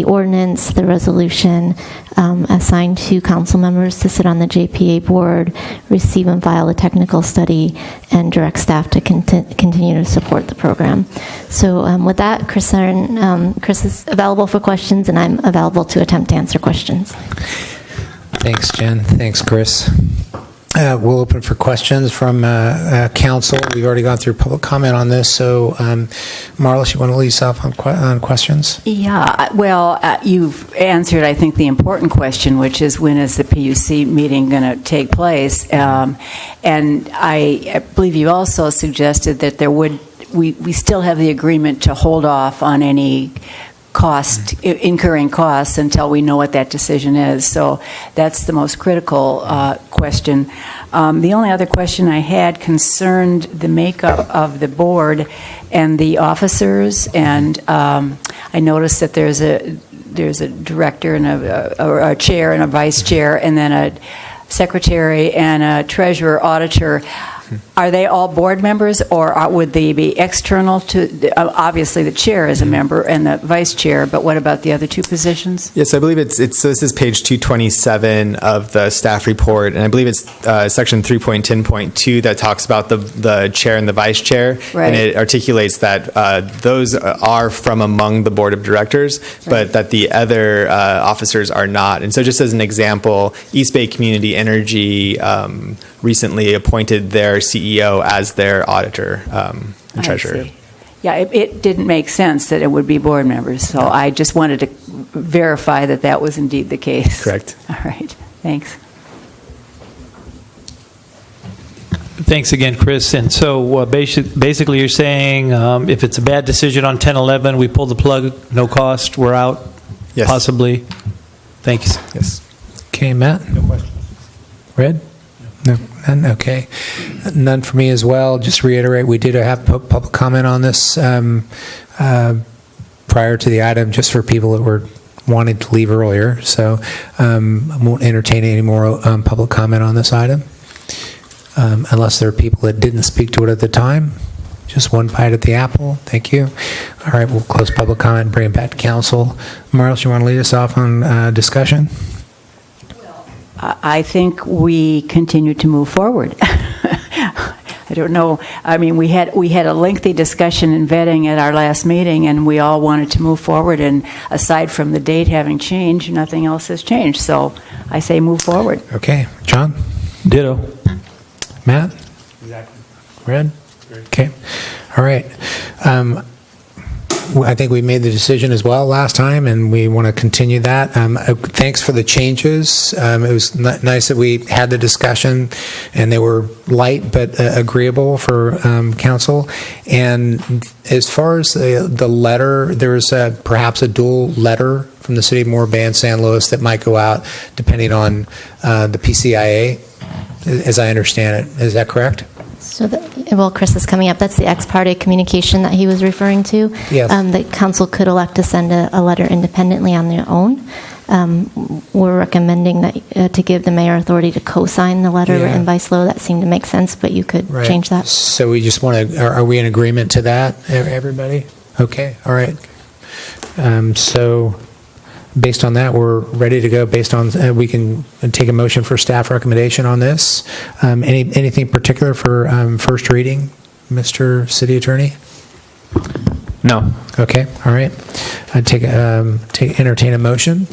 ordinance, the resolution, assign 2 council members to sit on the JPA board, receive and file a technical study, and direct staff to continue to support the program. So with that, Chris is available for questions, and I'm available to attempt to answer questions. Thanks, Jen. Thanks, Chris. We'll open for questions from council. We've already gone through public comment on this, so Marlis, you want to lead us off on questions? Yeah, well, you've answered, I think, the important question, which is when is the PUC meeting going to take place? And I believe you also suggested that we still have the agreement to hold off on any incurring costs until we know what that decision is. So that's the most critical question. The only other question I had concerned the makeup of the board and the officers, and I noticed that there's a director and a chair and a vice chair, and then a secretary and a treasurer auditor. Are they all board members, or would they be external to, obviously the chair is a member and the vice chair, but what about the other 2 positions? Yes, I believe so this is page 227 of the staff report, and I believe it's section 3.10.2 that talks about the chair and the vice chair, right. And it articulates that those are from among the board of directors, right, but that the other officers are not. And so just as an example, East Bay Community Energy recently appointed their CEO as their auditor and treasurer. Yeah, it didn't make sense that it would be board members, so I just wanted to verify that was indeed the case. Correct. All right, thanks. Thanks again, Chris. And so basically you're saying if it's a bad decision on 1011, we pull the plug, no cost, we're out? Yes. Possibly? Thanks. Yes. Okay, Matt? No questions. Red? No, none? Okay. None for me as well. Just to reiterate, we did have public comment on this prior to the item, just for people that wanted to leave earlier. So I won't entertain any more public comment on this item, unless there are people that didn't speak to it at the time. Just one bite at the apple. Thank you. All right, we'll close public comment and bring it back to council. Marlis, you want to lead us off on discussion? I think we continue to move forward. I don't know. I mean, we had a lengthy discussion and vetting at our last meeting, and we all wanted to move forward. And aside from the date having changed, nothing else has changed. So I say move forward. Okay, John. Ditto. Matt. Exactly. Red. Okay. All right. I think we made the decision as well last time, and we want to continue that. Thanks for the changes. It was nice that we had the discussion, and they were light but agreeable for council. And as far as the letter, there is perhaps a dual letter from the city of Morro Bay and San Luis that might go out depending on the PCIA, as I understand it. Is that correct? So, well, Chris is coming up. That's the ex parte communication that he was referring to. Yes. The council could elect to send a letter independently on their own. We're recommending that to give the mayor authority to co-sign the letter written by SLO. That seemed to make sense, but you could change that. So we just want to, are we in agreement to that, everybody? Okay, all right. So based on that, we're ready to go. Based on, we can take a motion for staff recommendation on this. Anything particular for first reading, Mr. City Attorney? No. Okay, all right. I'd entertain a motion.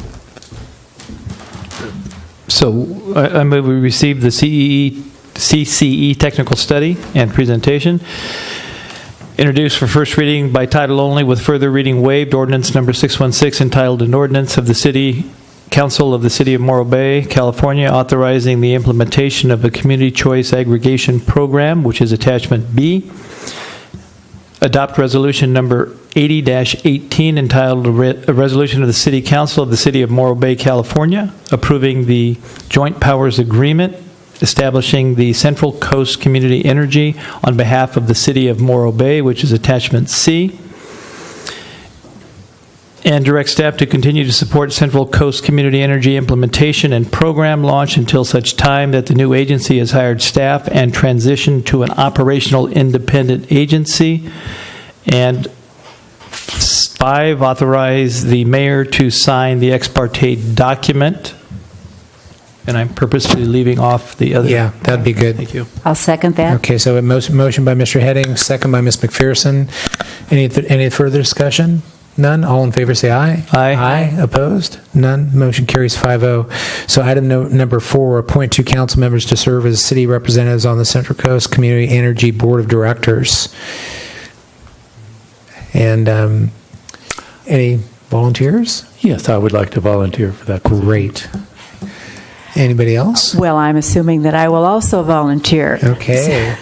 So I move we receive the CCE technical study and presentation. Introduced for first reading by title only with further reading waived, ordinance number 616 entitled an ordinance of the City Council of the City of Morro Bay, California, authorizing the implementation of a community choice aggregation program, which is attachment B. Adopt resolution number 80-18 entitled a resolution of the City Council of the City of Morro Bay, California, approving the joint powers agreement establishing the Central Coast Community Energy on behalf of the City of Morro Bay, which is attachment C, and direct staff to continue to support Central Coast Community Energy implementation and program launch until such time that the new agency has hired staff and transitioned to an operational independent agency. And 5, authorize the mayor to sign the ex parte document. And I'm purposely leaving off the other. Yeah, that'd be good. Thank you. I'll second that. Okay, so a motion by Mr. Heading, second by Ms. McPherson. Any further discussion? None? All in favor say aye. Aye. Aye. Opposed? None. Motion carries 5-0. So item number 4, appoint 2 council members to serve as city representatives on the Central Coast Community Energy Board of Directors. And any volunteers? Yes, I would like to volunteer for that. Great. Anybody else? Well, I'm assuming that I will also volunteer. Okay.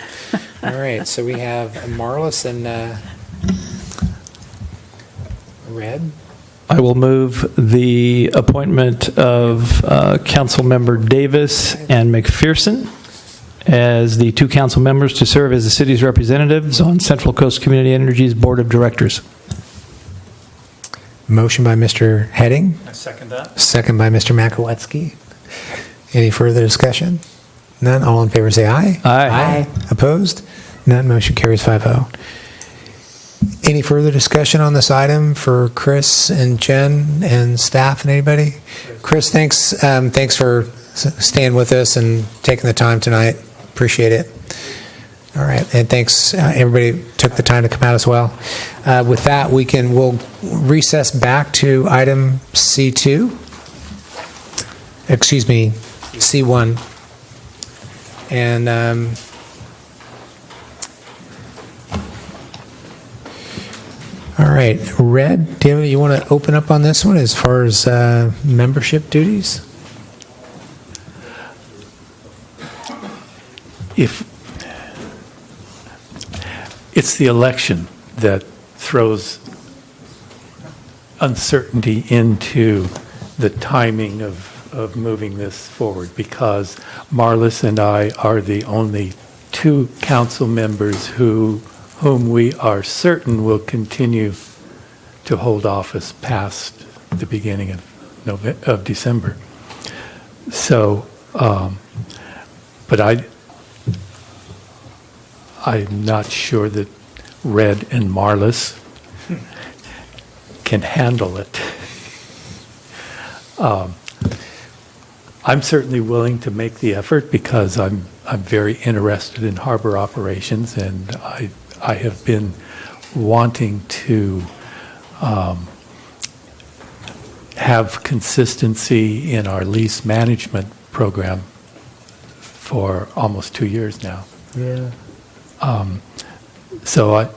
All right. So we have Marlis and Red. I will move the appointment of council member Davis and McPherson as the 2 council members to serve as the city's representatives on Central Coast Community Energy's Board of Directors. Motion by Mr. Heading. I second that. Second by Mr. Makowetsky. Any further discussion? None. All in favor say aye. Aye. Opposed? None. Motion carries 5-0. Any further discussion on this item for Chris and Jen and staff and anybody? Chris, thanks for staying with us and taking the time tonight. Appreciate it. All right, and thanks. Everybody took the time to come out as well. With that, we'll recess back to item C2. Excuse me, C1. And all right, Red, do you want to open up on this one as far as membership duties? If it's the election that throws uncertainty into the timing of moving this forward, because Marlis and I are the only 2 council members whom we are certain will continue to hold office past the beginning of December. So, but I'm not sure that Red and Marlis can handle it. I'm certainly willing to make the effort because I'm very interested in harbor operations, and I have been wanting to have consistency in our lease management program for almost 2 years now. Yeah. So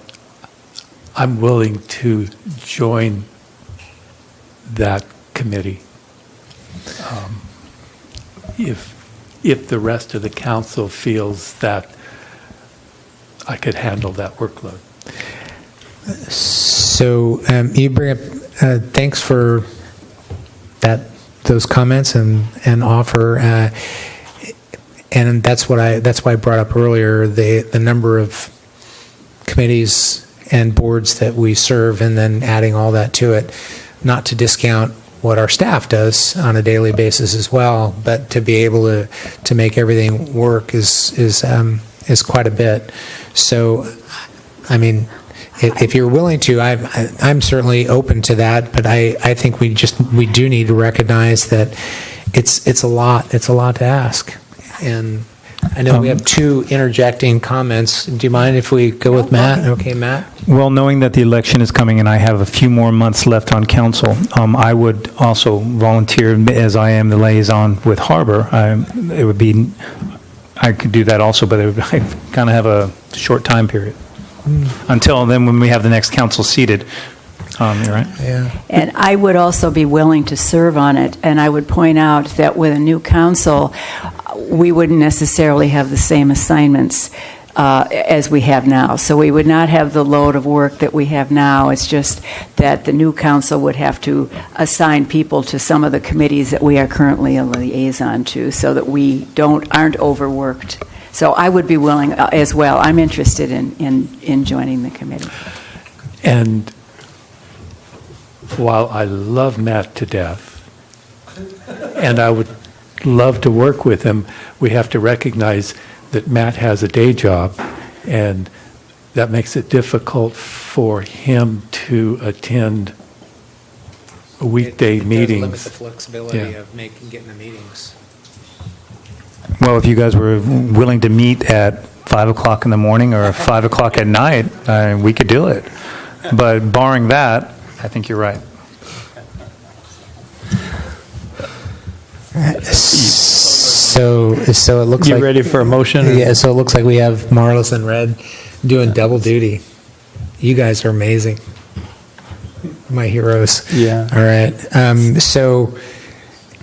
I'm willing to join that committee if the rest of the council feels that I could handle that workload. So you bring up, thanks for those comments and offer, and that's why I brought up earlier the number of committees and boards that we serve, and then adding all that to it, not to discount what our staff does on a daily basis as well, but to be able to make everything work is quite a bit. So, I mean, if you're willing to, I'm certainly open to that. But I think we do need to recognize that it's a lot to ask. And I know we have two interjecting comments. Do you mind if we go with Matt? Okay, Matt. Well, knowing that the election is coming and I have a few more months left on council, I would also volunteer, as I am the liaison with Harbor. It would be, I could do that also, but I kind of have a short time period. Until then, when we have the next council seated. You're right. Yeah. And I would also be willing to serve on it. And I would point out that with a new council, we wouldn't necessarily have the same assignments as we have now. So we would not have the load of work that we have now. It's just that the new council would have to assign people to some of the committees that we are currently a liaison to, so that we aren't overworked. So I would be willing as well. I'm interested in joining the committee. And while I love Matt to death, and I would love to work with him, we have to recognize that Matt has a day job, and that makes it difficult for him to attend weekday meetings. It does limit the flexibility Yeah. of getting the meetings. Well, if you guys were willing to meet at 5 o'clock in the morning or 5 o'clock at night, we could do it. But barring that, I think you're right. So it looks You like... ready for a motion? Yeah, so it looks like we have Marlis and Red doing double duty. You guys are amazing. My heroes. Yeah. All right. So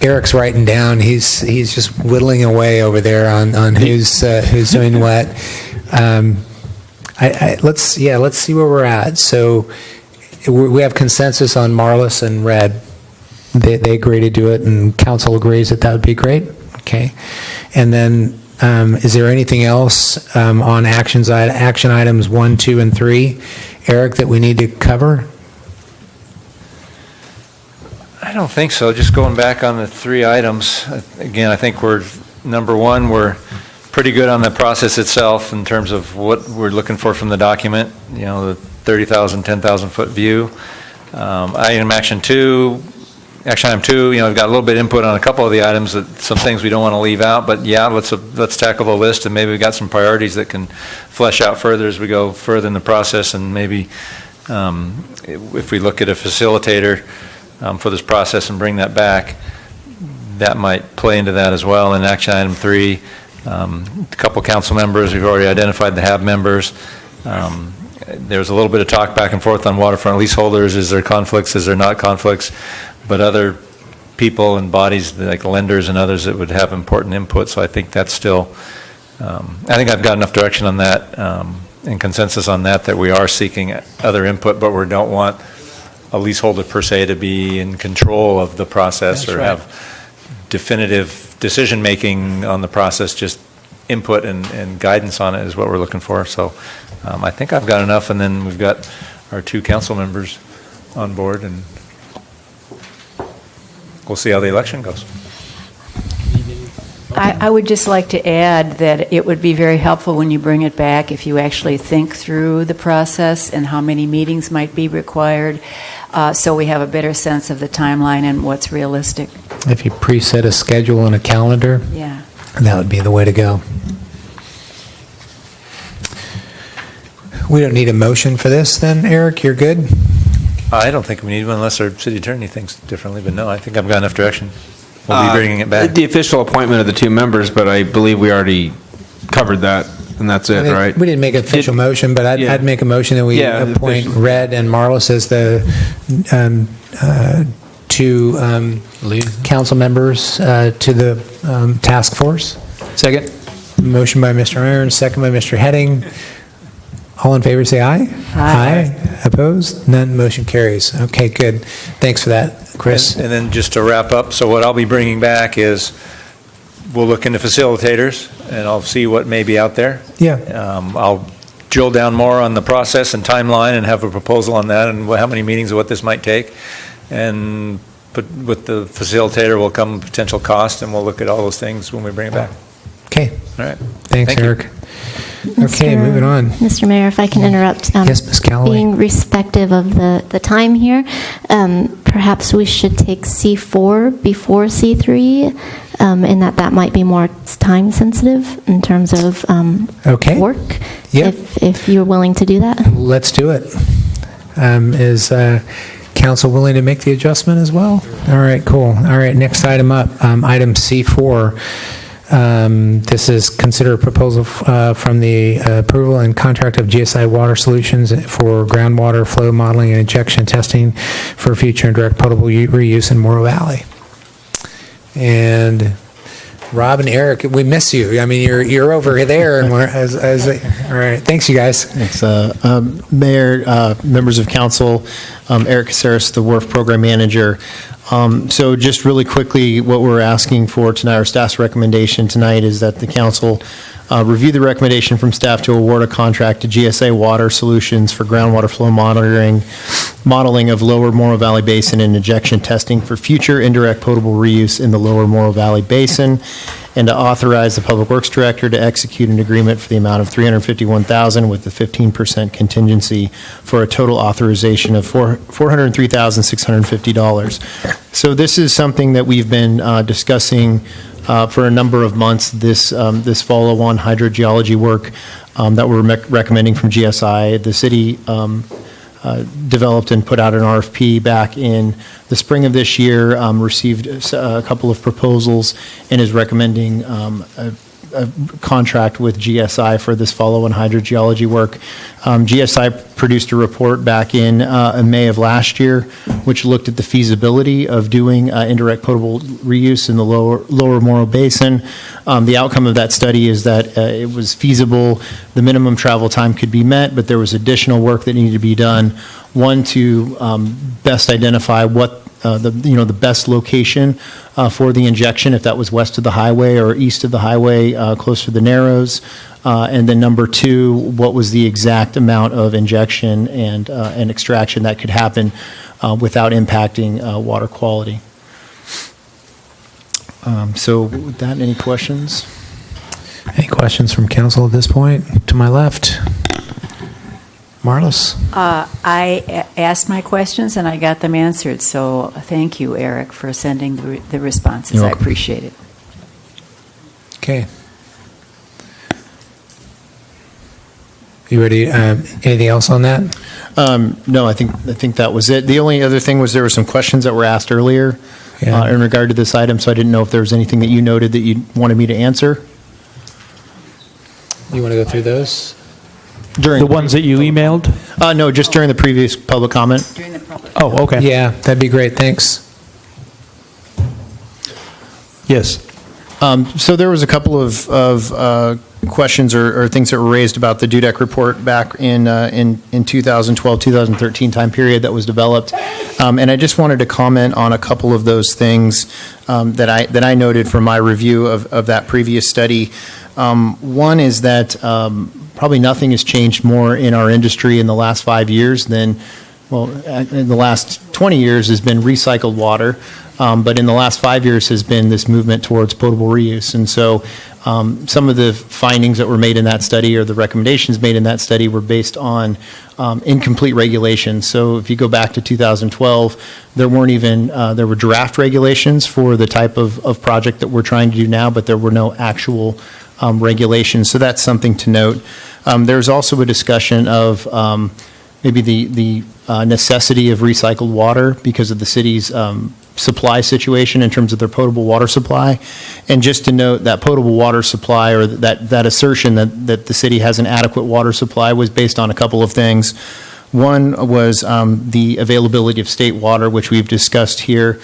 Eric's writing down. He's just whittling away over there on who's doing what. Let's see where we're at. So we have consensus on Marlis and Red. They agree to do it, and council agrees that would be great. Okay. And then is there anything else on action items 1, 2, and 3, Eric, that we need to cover? I don't think so. Just going back on the 3 items, again, I think number 1, we're pretty good on the process itself in terms of what we're looking for from the document, the 30,000, 10,000 foot view. Action item 2, we've got a little bit of input on a couple of the items, some things we don't want to leave out, but yeah, let's tackle the list, and maybe we've got some priorities that can flesh out further as we go further in the process, and maybe if we look at a facilitator for this process and bring that back, that might play into that as well. And action item 3, a couple council members, we've already identified the HAB members. There's a little bit of talk back and forth on waterfront leaseholders. Is there conflicts? Is there not conflicts? But other people and bodies like lenders and others that would have important input. So I think that's still, I think I've got enough direction on that and consensus on that we are seeking other input, but we don't want a leaseholder per se to be in control of the process. That's or right. Have definitive decision-making on the process. Just input and guidance on it is what we're looking for. So I think I've got enough, and then we've got our 2 council members on board, and we'll see how the election goes. I would just like to add that it would be very helpful when you bring it back if you actually think through the process and how many meetings might be required, so we have a better sense of the timeline and what's realistic. If you preset a schedule and a calendar, yeah, that would be the way to go. We don't need a motion for this then, Eric? You're good? I don't think we need one unless our city attorney thinks differently, but no, I think I've got enough direction. We'll be bringing it back. The official appointment of the 2 members, but I believe we already covered that and that's I it, think right? We didn't make an official motion, but Yeah. I'd make a motion that we Yeah, appoint official. Red and Marlis as the two council members to the task force. Second. Motion by Mr. Irons, second by Mr. Heading. All in favor, say aye. Aye. Opposed? None. Motion carries. Okay, good. Thanks for that, Chris. And then just to wrap up, so what I'll be bringing back is, we'll look into facilitators, and I'll see what may be out there. Yeah. I'll drill down more on the process and timeline and have a proposal on that and how many meetings and what this might take. And but with the facilitator will come potential cost, and we'll look at all those things when we bring it back. Okay. All right. Thanks, Thank you. Eric. Okay, moving on. Mr. Mayor, if I can interrupt. Yes, Ms. Callaway. Being respective of the time here, perhaps we should take C4 before C3, in that might be more time sensitive in terms of Okay. work, Yep. if you're willing to do that. Let's do it. Is council willing to make the adjustment as well? All right, cool. All right, next item up, item C4. This is consider a proposal from the approval and contract of GSI Water Solutions for groundwater flow modeling and injection testing for future and direct potable reuse in Morro Valley. And Rob and Eric, we miss you. I mean, you're over there, and we're all right. Thanks, you guys. Thanks, Mayor, members of council. Eric Caceres, the WRF program manager. So just really quickly, what we're asking for tonight, our staff's recommendation tonight, is that the council review the recommendation from staff to award a contract to GSA Water Solutions for groundwater flow modeling of Lower Morro Valley Basin and injection testing for future indirect potable reuse in the Lower Morro Valley Basin, and to authorize the Public Works Director to execute an agreement for the amount of $351,000 with the 15% contingency for a total authorization of $403,650. So this is something that we've been discussing for a number of months, this follow-on hydrogeology work that we're recommending from GSI. The city developed and put out an RFP back in the spring of this year, received a couple of proposals, and is recommending a contract with GSI for this follow-on hydrogeology work. GSI produced a report back in May of last year, which looked at the feasibility of doing indirect potable reuse in the lower Morro Basin. The outcome of that study is that it was feasible, the minimum travel time could be met, but there was additional work that needed to be done. One, to best identify what the best location for the injection, if that was west of the highway or east of the highway, close to the Narrows. And then number two, what was the exact amount of injection and extraction that could happen without impacting water quality. So with that, any questions? Any questions from council at this point? To my left. Marlis? I asked my questions and I got them answered, so thank you, Eric, for sending the responses. You're I welcome. appreciate it. Okay. You ready? Anything else on that? No, I think that was it. The only other thing was there were some questions that were asked earlier in regard to this item, so I didn't know if there was anything that you noted that you wanted me to answer. You want to go through those? During The ones that you emailed? No, just during the previous public comment. Oh, okay. Yeah, that'd be great. Thanks. Yes. So there was a couple of questions or things that were raised about the DUDEC report back in 2012, 2013 time period that was developed. And I just wanted to comment on a couple of those things that I noted from my review of that previous study. One is that probably nothing has changed more in our industry in the last 5 years than, well, in the last 20 years has been recycled water. But in the last 5 years has been this movement towards potable reuse. And so some of the findings that were made in that study or the recommendations made in that study were based on incomplete regulations. So if you go back to 2012, there weren't even, there were draft regulations for the type of project that we're trying to do now, but there were no actual regulations. So that's something to note. There's also a discussion of maybe the necessity of recycled water because of the city's supply situation in terms of their potable water supply. And just to note, that potable water supply, or that assertion that the city has an adequate water supply, was based on a couple of things. One was the availability of state water, which we've discussed here,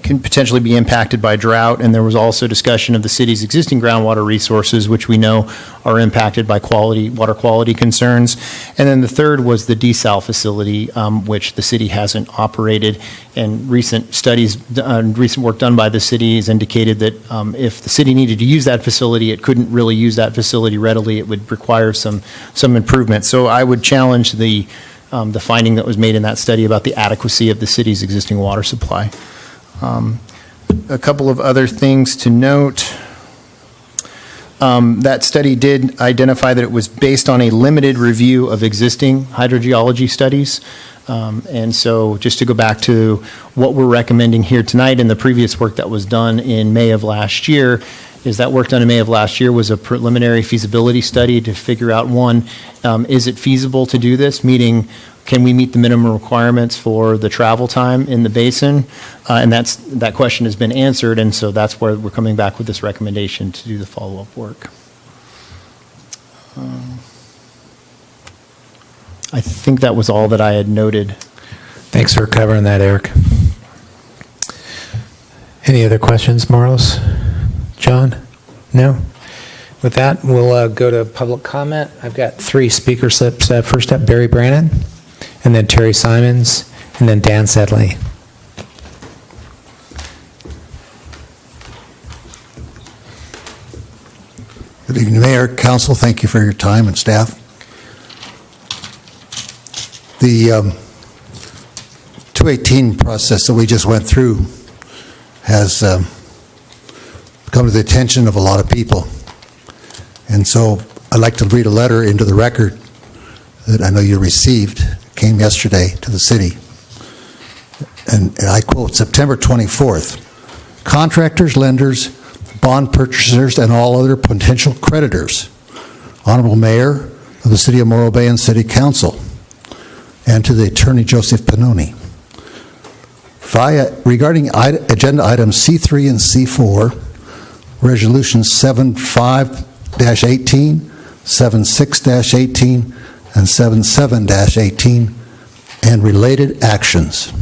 can potentially be impacted by drought, and there was also discussion of the city's existing groundwater resources, which we know are impacted by water quality concerns. And then the third was the desal facility, which the city hasn't operated, and recent work done by the city has indicated that if the city needed to use that facility, it couldn't really use that facility readily. It would require some improvement. So I would challenge the finding that was made in that study about the adequacy of the city's existing water supply. A couple of other things to note. That study did identify that it was based on a limited review of existing hydrogeology studies. And so just to go back to what we're recommending here tonight and the previous work that was done in May of last year, is that work done in May of last year was a preliminary feasibility study to figure out, one, is it feasible to do this? Meaning, can we meet the minimum requirements for the travel time in the basin? And that question has been answered, and so that's where we're coming back with this recommendation to do the follow-up work. I think that was all that I had noted. Thanks for covering that, Eric. Any other questions, Marlos? John? No? With that, we'll go to public comment. I've got 3 speaker slips. First up, Barry Brannon, and then Terry Simons, and then Dan Sedley. Good evening, Mayor, Council. Thank you for your time and staff. The 218 process that we just went through has come to the attention of a lot of people. And so I'd like to read a letter into the record that I know you received. It came yesterday to the city. And I quote, September 24th, contractors, lenders, bond purchasers, and all other potential creditors, Honorable Mayor of the City of Morro Bay and City Council, and to the Attorney Joseph Pannoni. Regarding agenda items C3 and C4, Resolution 75-18, 76-18, and 77-18, and related actions.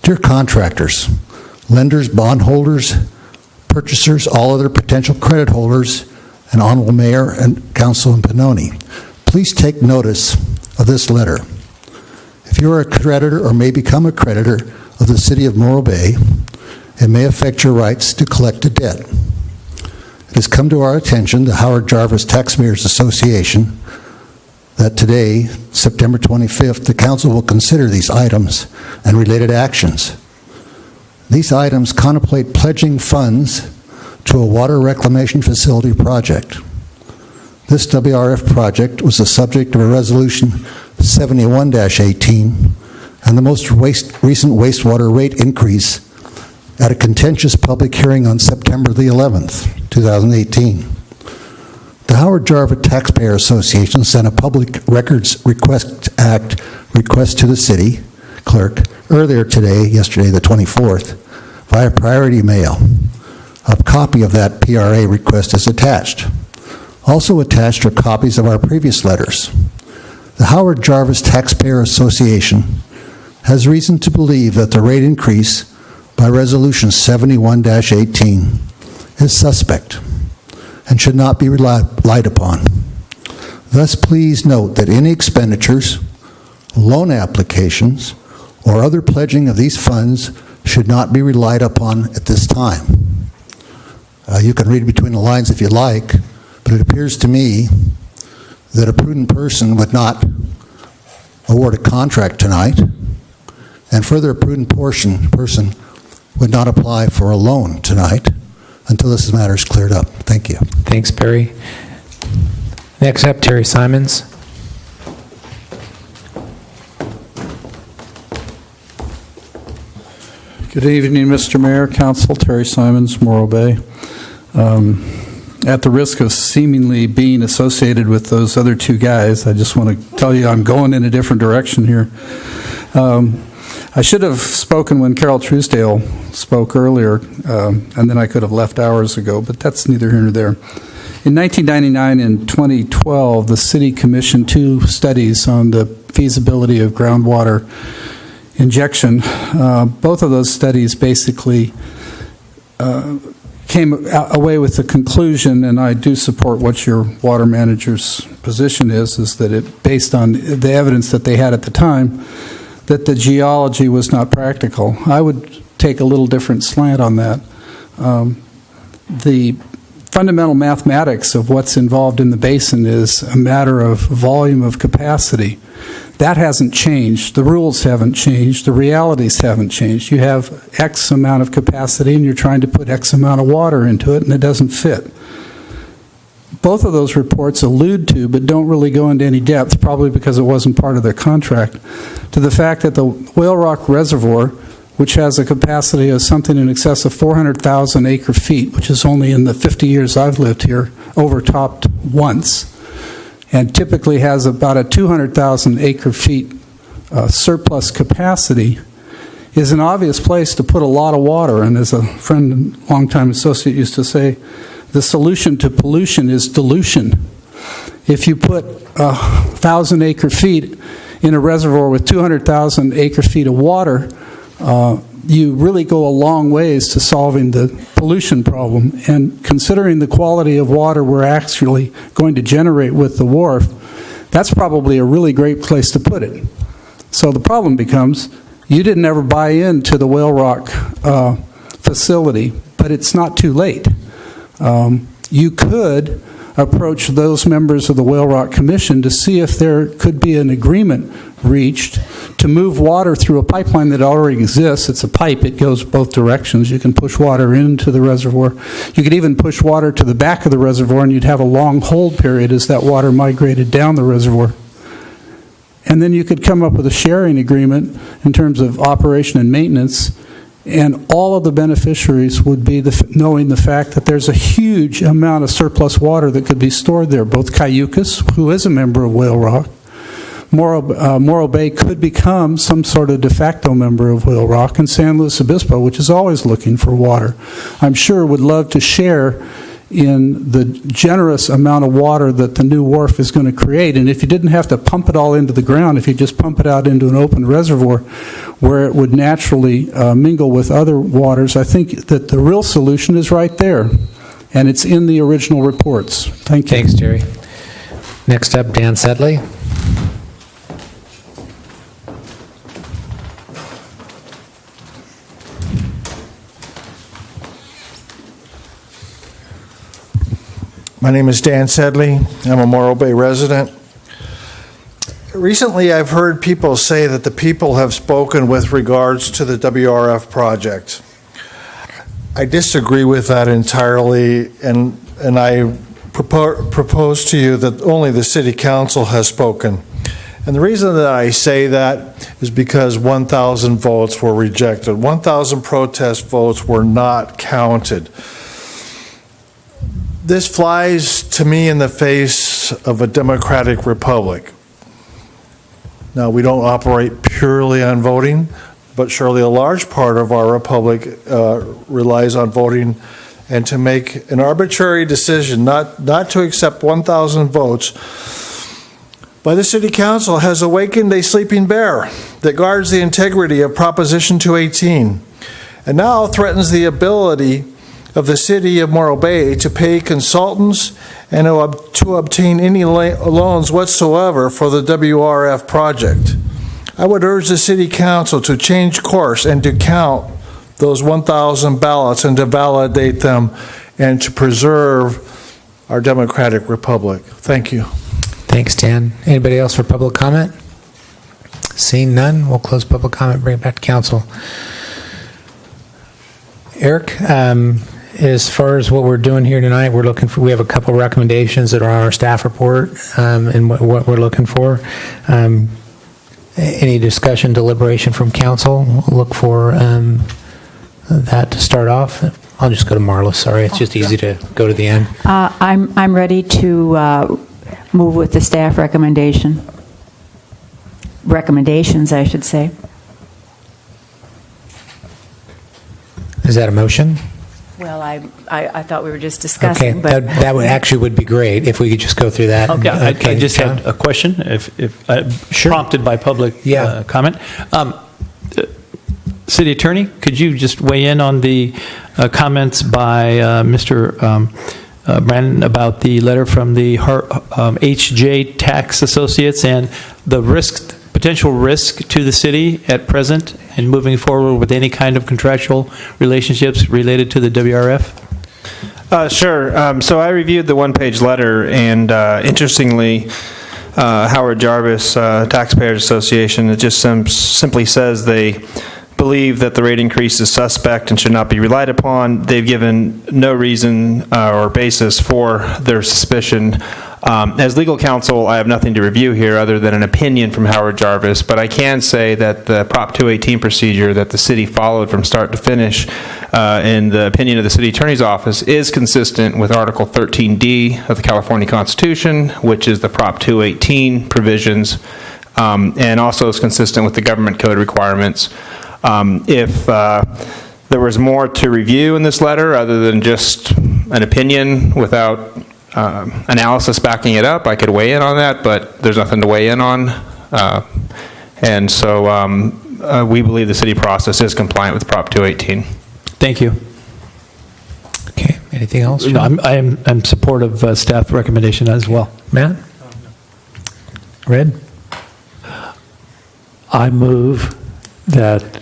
Dear contractors, lenders, bondholders, purchasers, all other potential credit holders, and Honorable Mayor and Councilman Pannoni, please take notice of this letter. If you are a creditor or may become a creditor of the City of Morro Bay, it may affect your rights to collect a debt. It has come to our attention, the Howard Jarvis Taxpayers Association, that today, September 25th, the Council will consider these items and related actions. These items contemplate pledging funds to a water reclamation facility project. This WRF project was the subject of a Resolution 71-18 and the most recent wastewater rate increase at a contentious public hearing on September the 11th, 2018. The Howard Jarvis Taxpayer Association sent a Public Records Act request to the city clerk earlier today, yesterday the 24th, via priority mail. A copy of that PRA request is attached. Also attached are copies of our previous letters. The Howard Jarvis Taxpayer Association has reason to believe that the rate increase by Resolution 71-18 is suspect and should not be relied upon. Thus, please note that any expenditures, loan applications, or other pledging of these funds should not be relied upon at this time. You can read between the lines if you like, but it appears to me that a prudent person would not award a contract tonight, and further, a prudent person would not apply for a loan tonight until this matter is cleared up. Thank you. Thanks, Barry. Next up, Terry Simons. Good evening, Mr. Mayor, Council. Terry Simons, Morro Bay. At the risk of seemingly being associated with those other two guys, I just want to tell you I'm going in a different direction here. I should have spoken when Carol Truesdale spoke earlier, and then I could have left hours ago, but that's neither here nor there. In 1999 and 2012, the city commissioned 2 studies on the feasibility of groundwater injection. Both of those studies basically came away with the conclusion, and I do support what your water manager's position is that it, based on the evidence that they had at the time, that the geology was not practical. I would take a little different slant on that. The fundamental mathematics of what's involved in the basin is a matter of volume of capacity. That hasn't changed. The rules haven't changed. The realities haven't changed. You have X amount of capacity and you're trying to put X amount of water into it and it doesn't fit. Both of those reports allude to, but don't really go into any depth, probably because it wasn't part of their contract, to the fact that the Whale Rock Reservoir, which has a capacity of something in excess of 400,000 acre feet, which is only in the 50 years I've lived here, overtopped once, and typically has about a 200,000 acre feet surplus capacity, is an obvious place to put a lot of water. And as a friend and longtime associate used to say, the solution to pollution is dilution. If you put 1,000 acre feet in a reservoir with 200,000 acre feet of water, you really go a long ways to solving the pollution problem. And considering the quality of water we're actually going to generate with the wharf, that's probably a really great place to put it. So the problem becomes, you didn't ever buy into the Whale Rock facility, but it's not too late. You could approach those members of the Whale Rock Commission to see if there could be an agreement reached to move water through a pipeline that already exists. It's a pipe. It goes both directions. You can push water into the reservoir. You could even push water to the back of the reservoir, and you'd have a long hold period as that water migrated down the reservoir. And then you could come up with a sharing agreement in terms of operation and maintenance, and all of the beneficiaries would be knowing the fact that there's a huge amount of surplus water that could be stored there. Both Cayucas, who is a member of Whale Rock, Morro Bay could become some sort of de facto member of Whale Rock, and San Luis Obispo, which is always looking for water, I'm sure would love to share in the generous amount of water that the new wharf is going to create. And if you didn't have to pump it all into the ground, if you just pump it out into an open reservoir where it would naturally mingle with other waters, I think that the real solution is right there. And it's in the original reports. Thank you. Thanks, Jerry. Next up, Dan Sedley. My name is Dan Sedley. I'm a Morro Bay resident. Recently, I've heard people say that the people have spoken with regards to the WRF project. I disagree with that entirely, and I propose to you that only the City Council has spoken. And the reason that I say that is because 1,000 votes were rejected. 1,000 protest votes were not counted. This flies to me in the face of a democratic republic. Now, we don't operate purely on voting, but surely a large part of our republic relies on voting, and to make an arbitrary decision not to accept 1,000 votes by the City Council has awakened a sleeping bear that guards the integrity of Proposition 218, and now threatens the ability of the City of Morro Bay to pay consultants and to obtain any loans whatsoever for the WRF project. I would urge the City Council to change course and to count those 1,000 ballots and to validate them and to preserve our democratic republic. Thank you. Thanks, Dan. Anybody else for public comment? Seeing none, we'll close public comment, bring it back to council. Eric, as far as what we're doing here tonight, we have a couple recommendations that are on our staff report, and what we're looking for. Any discussion, deliberation from council? We'll look for that to start off. I'll just go to Marla, sorry. It's just easy to go to the end. I'm ready to move with the staff recommendations, I should say. Is that a motion? Well, I thought we were just Okay, discussing, but that would be great if we could just go through that. Okay, I just John? had a question, if prompted by public comment. City Attorney, could you just weigh in on the comments by Mr. Brandon about the letter from the HJ Tax Associates and the potential risk to the city at present and moving forward with any kind of contractual relationships related to the WRF? Sure. So I reviewed the one-page letter, and interestingly, Howard Jarvis Taxpayers Association, it just simply says they believe that the rate increase is suspect and should not be relied upon. They've given no reason or basis for their suspicion. As legal counsel, I have nothing to review here other than an opinion from Howard Jarvis, but I can say that the Prop 218 procedure that the city followed from start to finish in the opinion of the city attorney's office is consistent with Article 13D of the California Constitution, which is the Prop 218 provisions, and also is consistent with the government code requirements. If there was more to review in this letter other than just an opinion without analysis backing it up, I could weigh in on that, but there's nothing to weigh in on. And so we believe the city process is compliant with Prop 218. Thank you. Okay, anything else? No, I'm supportive of staff recommendation as well. Matt? Red? I move that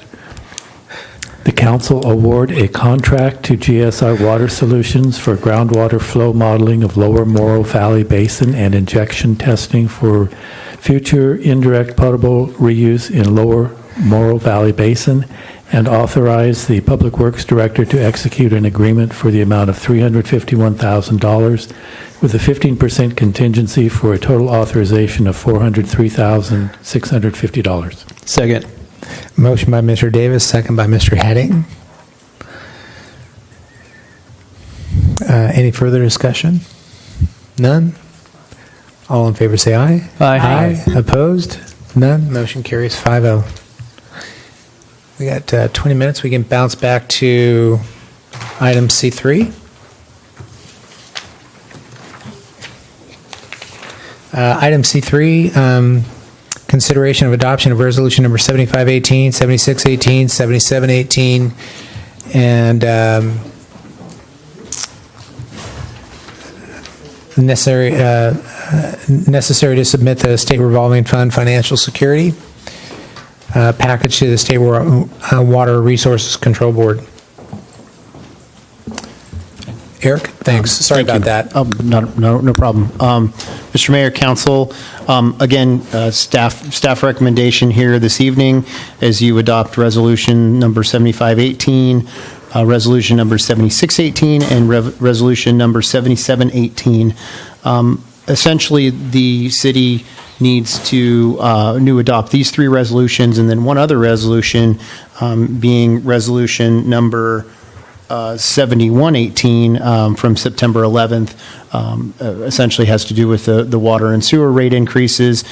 the council award a contract to GSI Water Solutions for groundwater flow modeling of Lower Morrow Valley Basin and injection testing for future indirect potable reuse in Lower Morrow Valley Basin, and authorize the Public Works Director to execute an agreement for the amount of $351,000 with a 15% contingency for a total authorization of $403,650. Second. Motion by Mr. Davis, second by Mr. Heading. Any further discussion? None? All in favor say aye. Aye. Opposed? None? Motion carries 5-0. We got 20 minutes. We can bounce back to item C3. Item C3, consideration of adoption of resolution number 7518, 7618, 7718, and necessary to submit the state revolving fund financial security package to the State Water Resources Control Board. Eric, thanks. Sorry about that. No problem. Mr. Mayor, Council, again, staff recommendation here this evening as you adopt resolution number 7518, resolution number 7618, and resolution number 7718. Essentially, the city needs to adopt these three resolutions and then one other resolution being resolution number 7118 from September 11th, essentially has to do with the water and sewer rate increases.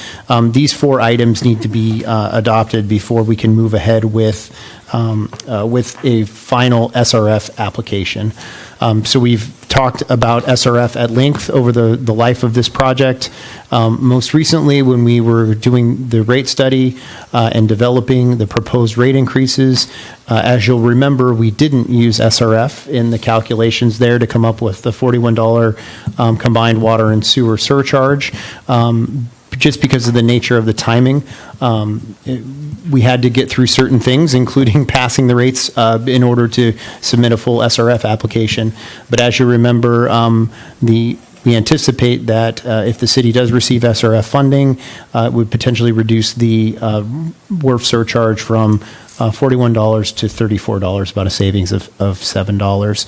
These four items need to be adopted before we can move ahead with a final SRF application. So we've talked about SRF at length over the life of this project. Most recently, when we were doing the rate study and developing the proposed rate increases, as you'll remember, we didn't use SRF in the calculations there to come up with the $41 combined water and sewer surcharge. Just because of the nature of the timing, we had to get through certain things, including passing the rates in order to submit a full SRF application. But as you remember, we anticipate that if the city does receive SRF funding, it would potentially reduce the WRF surcharge from $41 to $34, about a savings of $7.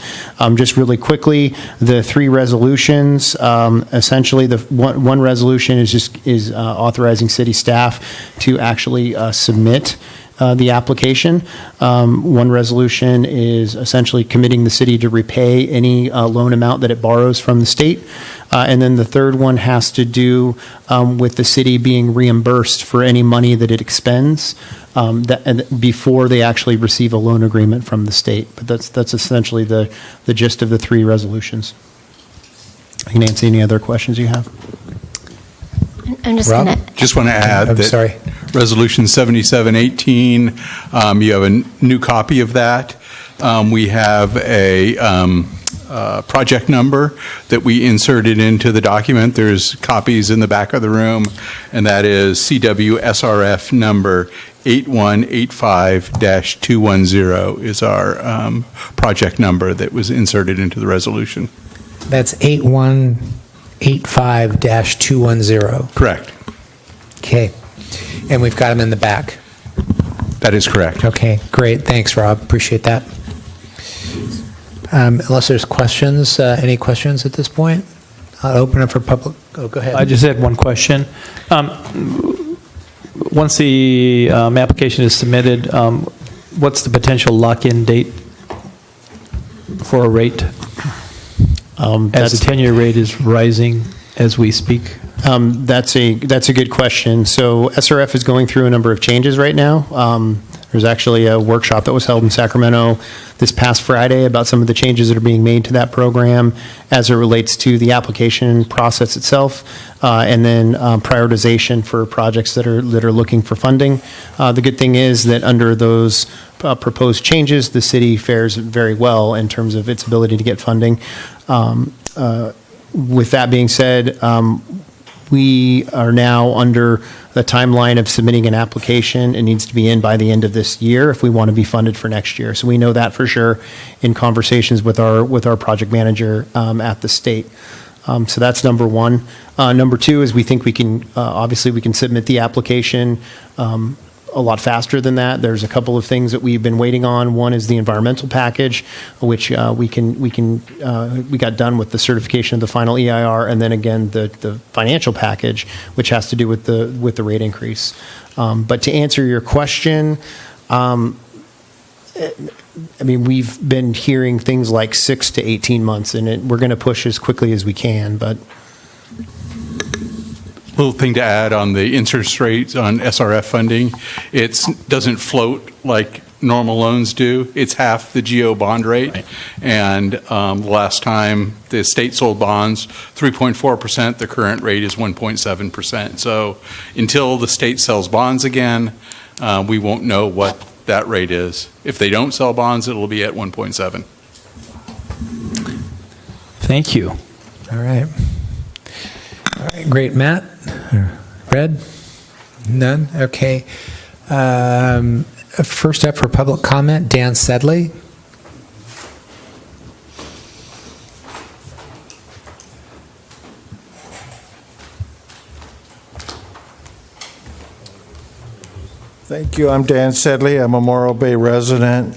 Just really quickly, the three resolutions, essentially the one resolution is authorizing city staff to actually submit the application. One resolution is essentially committing the city to repay any loan amount that it borrows from the state. And then the third one has to do with the city being reimbursed for any money that it expends before they actually receive a loan agreement from the state. But that's essentially the gist of the three resolutions. I can answer any other questions you have. I'm just Rob? going to. Just want to add I'm that sorry. Resolution 7718, you have a new copy of that. We have a project number that we inserted into the document. There's copies in the back of the room, and that is CWSRF number 8185-210 is our project number that was inserted into the resolution. That's 8185-210. Correct. Okay. And we've got them in the back. That is correct. Okay, great. Thanks, Rob. Appreciate that. Unless there's questions, any questions at this point? I'll open it for public. Oh, go ahead. I just had one question. Once the application is submitted, what's the potential lock-in date for a rate? As the 10-year rate is rising as we speak? That's a good question. So SRF is going through a number of changes right now. There's actually a workshop that was held in Sacramento this past Friday about some of the changes that are being made to that program as it relates to the application process itself, and then prioritization for projects that are looking for funding. The good thing is that under those proposed changes, the city fares very well in terms of its ability to get funding. With that being said, we are now under the timeline of submitting an application. It needs to be in by the end of this year if we want to be funded for next year. So we know that for sure in conversations with our project manager at the state. So that's number one. Number two is we think we can, obviously we can submit the application a lot faster than that. There's a couple of things that we've been waiting on. One is the environmental package, which we got done with the certification of the final EIR, and then again the financial package, which has to do with the rate increase. But to answer your question, I mean, we've been hearing things like 6 to 18 months, and we're going to push as quickly as we can, but. Little thing to add on the interest rates on SRF funding, it doesn't float like normal loans do. It's half the GO bond rate. Right. And last time the state sold bonds, 3.4%, the current rate is 1.7%. So until the state sells bonds again, we won't know what that rate is. If they don't sell bonds, it'll be at 1.7. Thank you. All right. All right, great. Matt? Red? None? Okay. First up for public comment, Dan Sedley. Thank you. I'm Dan Sedley. I'm a Morro Bay resident.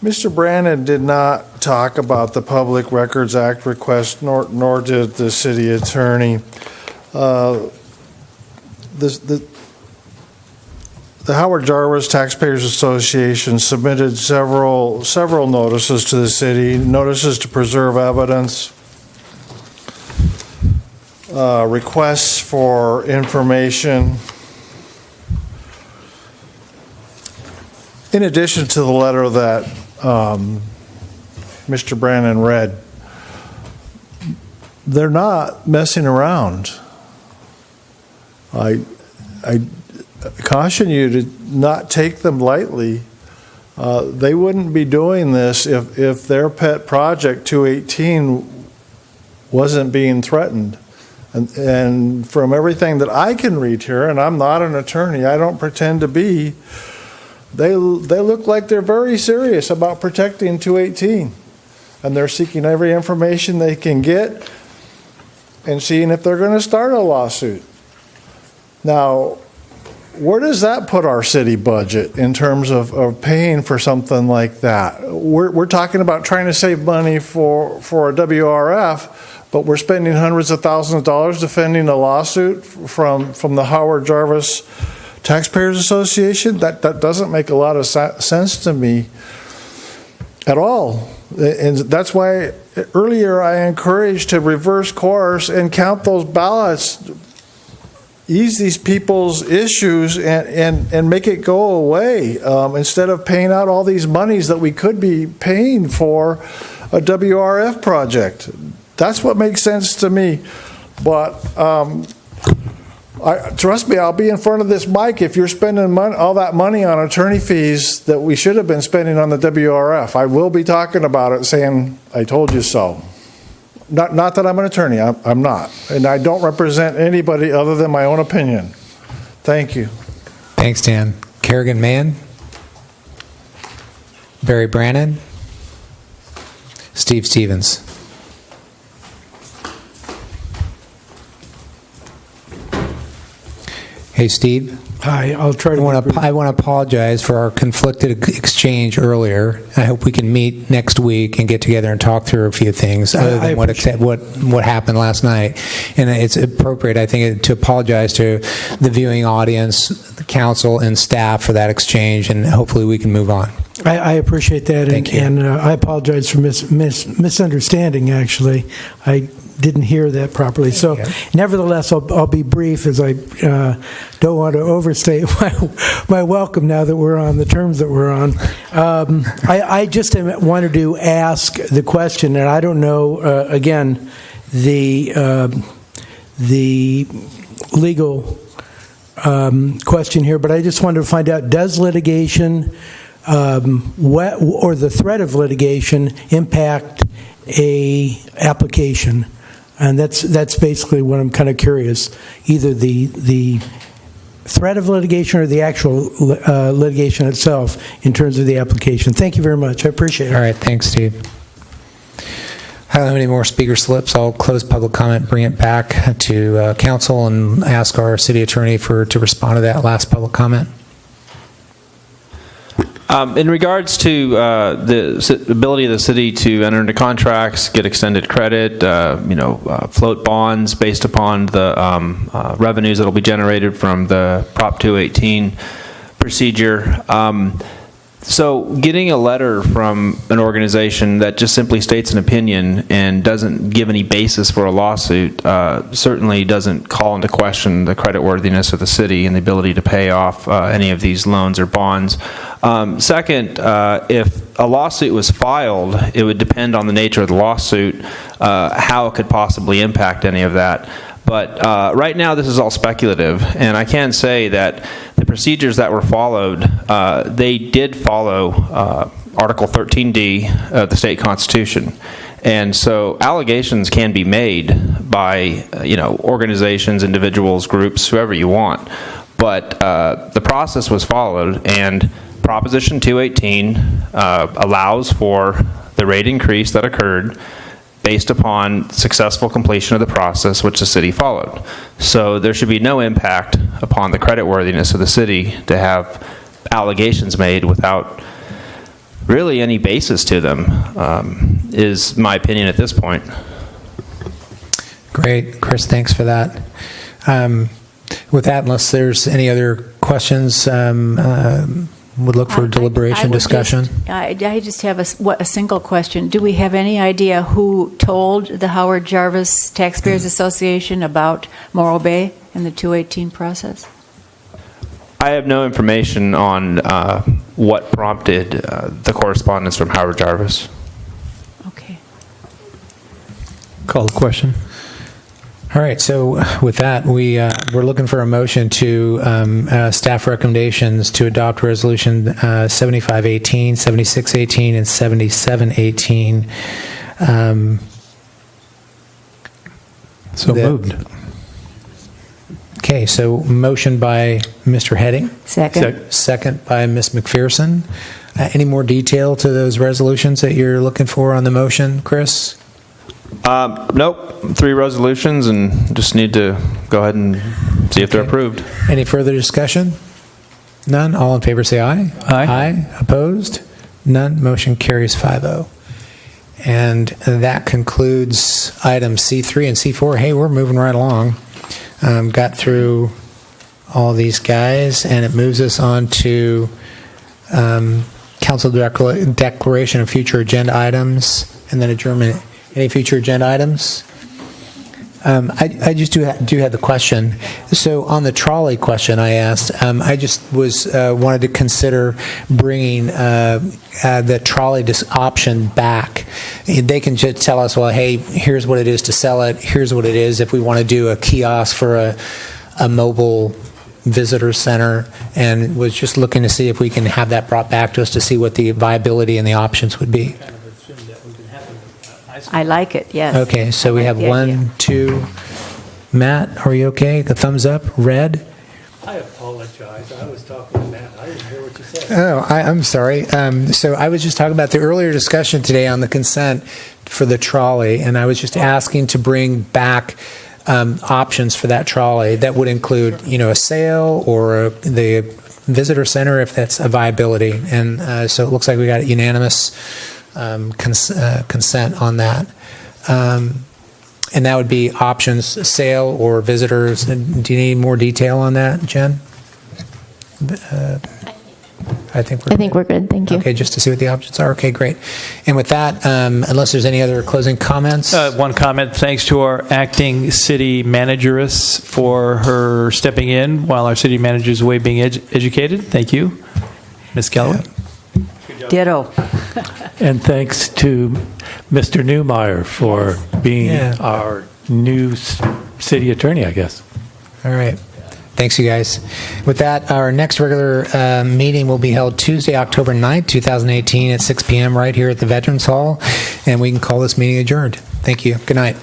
Mr. Brannon did not talk about the Public Records Act request, nor did the city attorney. The Howard Jarvis Taxpayers Association submitted several notices to the city, notices to preserve evidence, requests for information. In addition to the letter that Mr. Brannon read, they're not messing around. I caution you to not take them lightly. They wouldn't be doing this if their pet project 218 wasn't being threatened. And from everything that I can read here, and I'm not an attorney, I don't pretend to be, they look like they're very serious about protecting 218. And they're seeking every information they can get and seeing if they're going to start a lawsuit. Now, where does that put our city budget in terms of paying for something like that? We're talking about trying to save money for a WRF, but we're spending hundreds of thousands of dollars defending a lawsuit from the Howard Jarvis Taxpayers Association, that doesn't make a lot of sense to me at all. And that's why earlier I encouraged to reverse course and count those ballots, ease these people's issues and make it go away, instead of paying out all these monies that we could be paying for a WRF project. That's what makes sense to me. But trust me, I'll be in front of this mic if you're spending all that money on attorney fees that we should have been spending on the WRF. I will be talking about it, saying, I told you so. Not that I'm an attorney, I'm not. And I don't represent anybody other than my own opinion. Thank you. Thanks, Dan. Kerrigan Mann? Barry Brannon? Steve Stevens? Hey, Steve. Hi, I'll try to... I want to apologize for our conflicted exchange earlier. I hope we can meet next week and get together and talk through a few things other than what happened last night. And it's appropriate, I think, to apologize to the viewing audience, the council, and staff for that exchange, and hopefully we can move on. I appreciate that, and I apologize for misunderstanding, actually. I didn't hear that properly. So, nevertheless, I'll be brief, as I don't want to overstate my welcome now that we're on the terms that we're on. I just wanted to ask the question, and I don't know, again, the legal question here, but I just wanted to find out, does litigation or the threat of litigation impact a application? And that's basically what I'm kind of curious, either the threat of litigation or the actual litigation itself in terms of the application. Thank you very much. I appreciate it. All right. Thanks, Steve. I don't have any more speaker slips. I'll close public comment, bring it back to council, and ask our city attorney to respond to that last public comment. In regards to the ability of the city to enter into contracts, get extended credit, float bonds based upon the revenues that will be generated from the Prop 218 procedure. So getting a letter from an organization that just simply states an opinion and doesn't give any basis for a lawsuit certainly doesn't call into question the creditworthiness of the city and the ability to pay off any of these loans or bonds. Second, if a lawsuit was filed, it would depend on the nature of the lawsuit, how it could possibly impact any of that. But right now, this is all speculative, and I can say that the procedures that were followed, they did follow Article 13D of the state constitution. And so allegations can be made by, organizations, individuals, groups, whoever you want. But the process was followed, and Proposition 218 allows for the rate increase that occurred based upon successful completion of the process which the city followed. So there should be no impact upon the creditworthiness of the city to have allegations made without really any basis to them, is my opinion at this point. Great. Chris, thanks for that. With that, unless there's any other questions, would look for deliberation, discussion. I just have a single question. Do we have any idea who told the Howard Jarvis Taxpayers Association about Morro Bay and the 218 process? I have no information on what prompted the correspondence from Howard Jarvis. Okay. Call the question. All right, so with that, we're looking for a motion to staff recommendations to adopt Resolution 7518, 7618, and 7718. So moved. Okay, so motion by Mr. Heading. Second. Second by Ms. McPherson. Any more detail to those resolutions that you're looking for on the motion, Chris? Nope. 3 resolutions, and just need to go ahead and see if they're approved. Any further discussion? None. All in favor say aye. Aye. Opposed? None. Motion carries 5-0. And that concludes items C3 and C4. Hey, we're moving right along. Got through all these guys, and it moves us on to council declaration of future agenda items, and then adjournment. Any future agenda items? I just do have the question. So on the trolley question I asked, I just wanted to consider bringing the trolley option back. They can just tell us, well, hey, here's what it is to sell it. Here's what it is if we want to do a kiosk for a mobile visitor center, and was just looking to see if we can have that brought back to us to see what the viability and the options would be. I like it, yes. Okay, so we have the idea. 1, 2. Matt, are you okay? The thumbs up, red. I apologize. I was talking to Matt. I didn't hear what you said. Oh, I'm sorry. So I was just talking about the earlier discussion today on the consent for the trolley, and I was just asking to bring back options for that trolley that would include, a sale or the visitor center if that's a viability. And so it looks like we got unanimous consent on that. And that would be options, sale or visitors. Do you need more detail on that, Jen? I think we're good. Thank you. Okay, just to see what the options are. Okay, great. And with that, unless there's any other closing comments? One comment. Thanks to our acting city manageress for her stepping in while our city manager is away being educated. Thank you, Ms. Calloway. Ditto. And thanks to Mr. Newmeyer for being our new city attorney, I guess. All right. Thanks, you guys. With that, our next regular meeting will be held Tuesday, October 9th, 2018 at 6 p.m. right here at the Veterans Hall, and we can call this meeting adjourned. Thank you. Good night.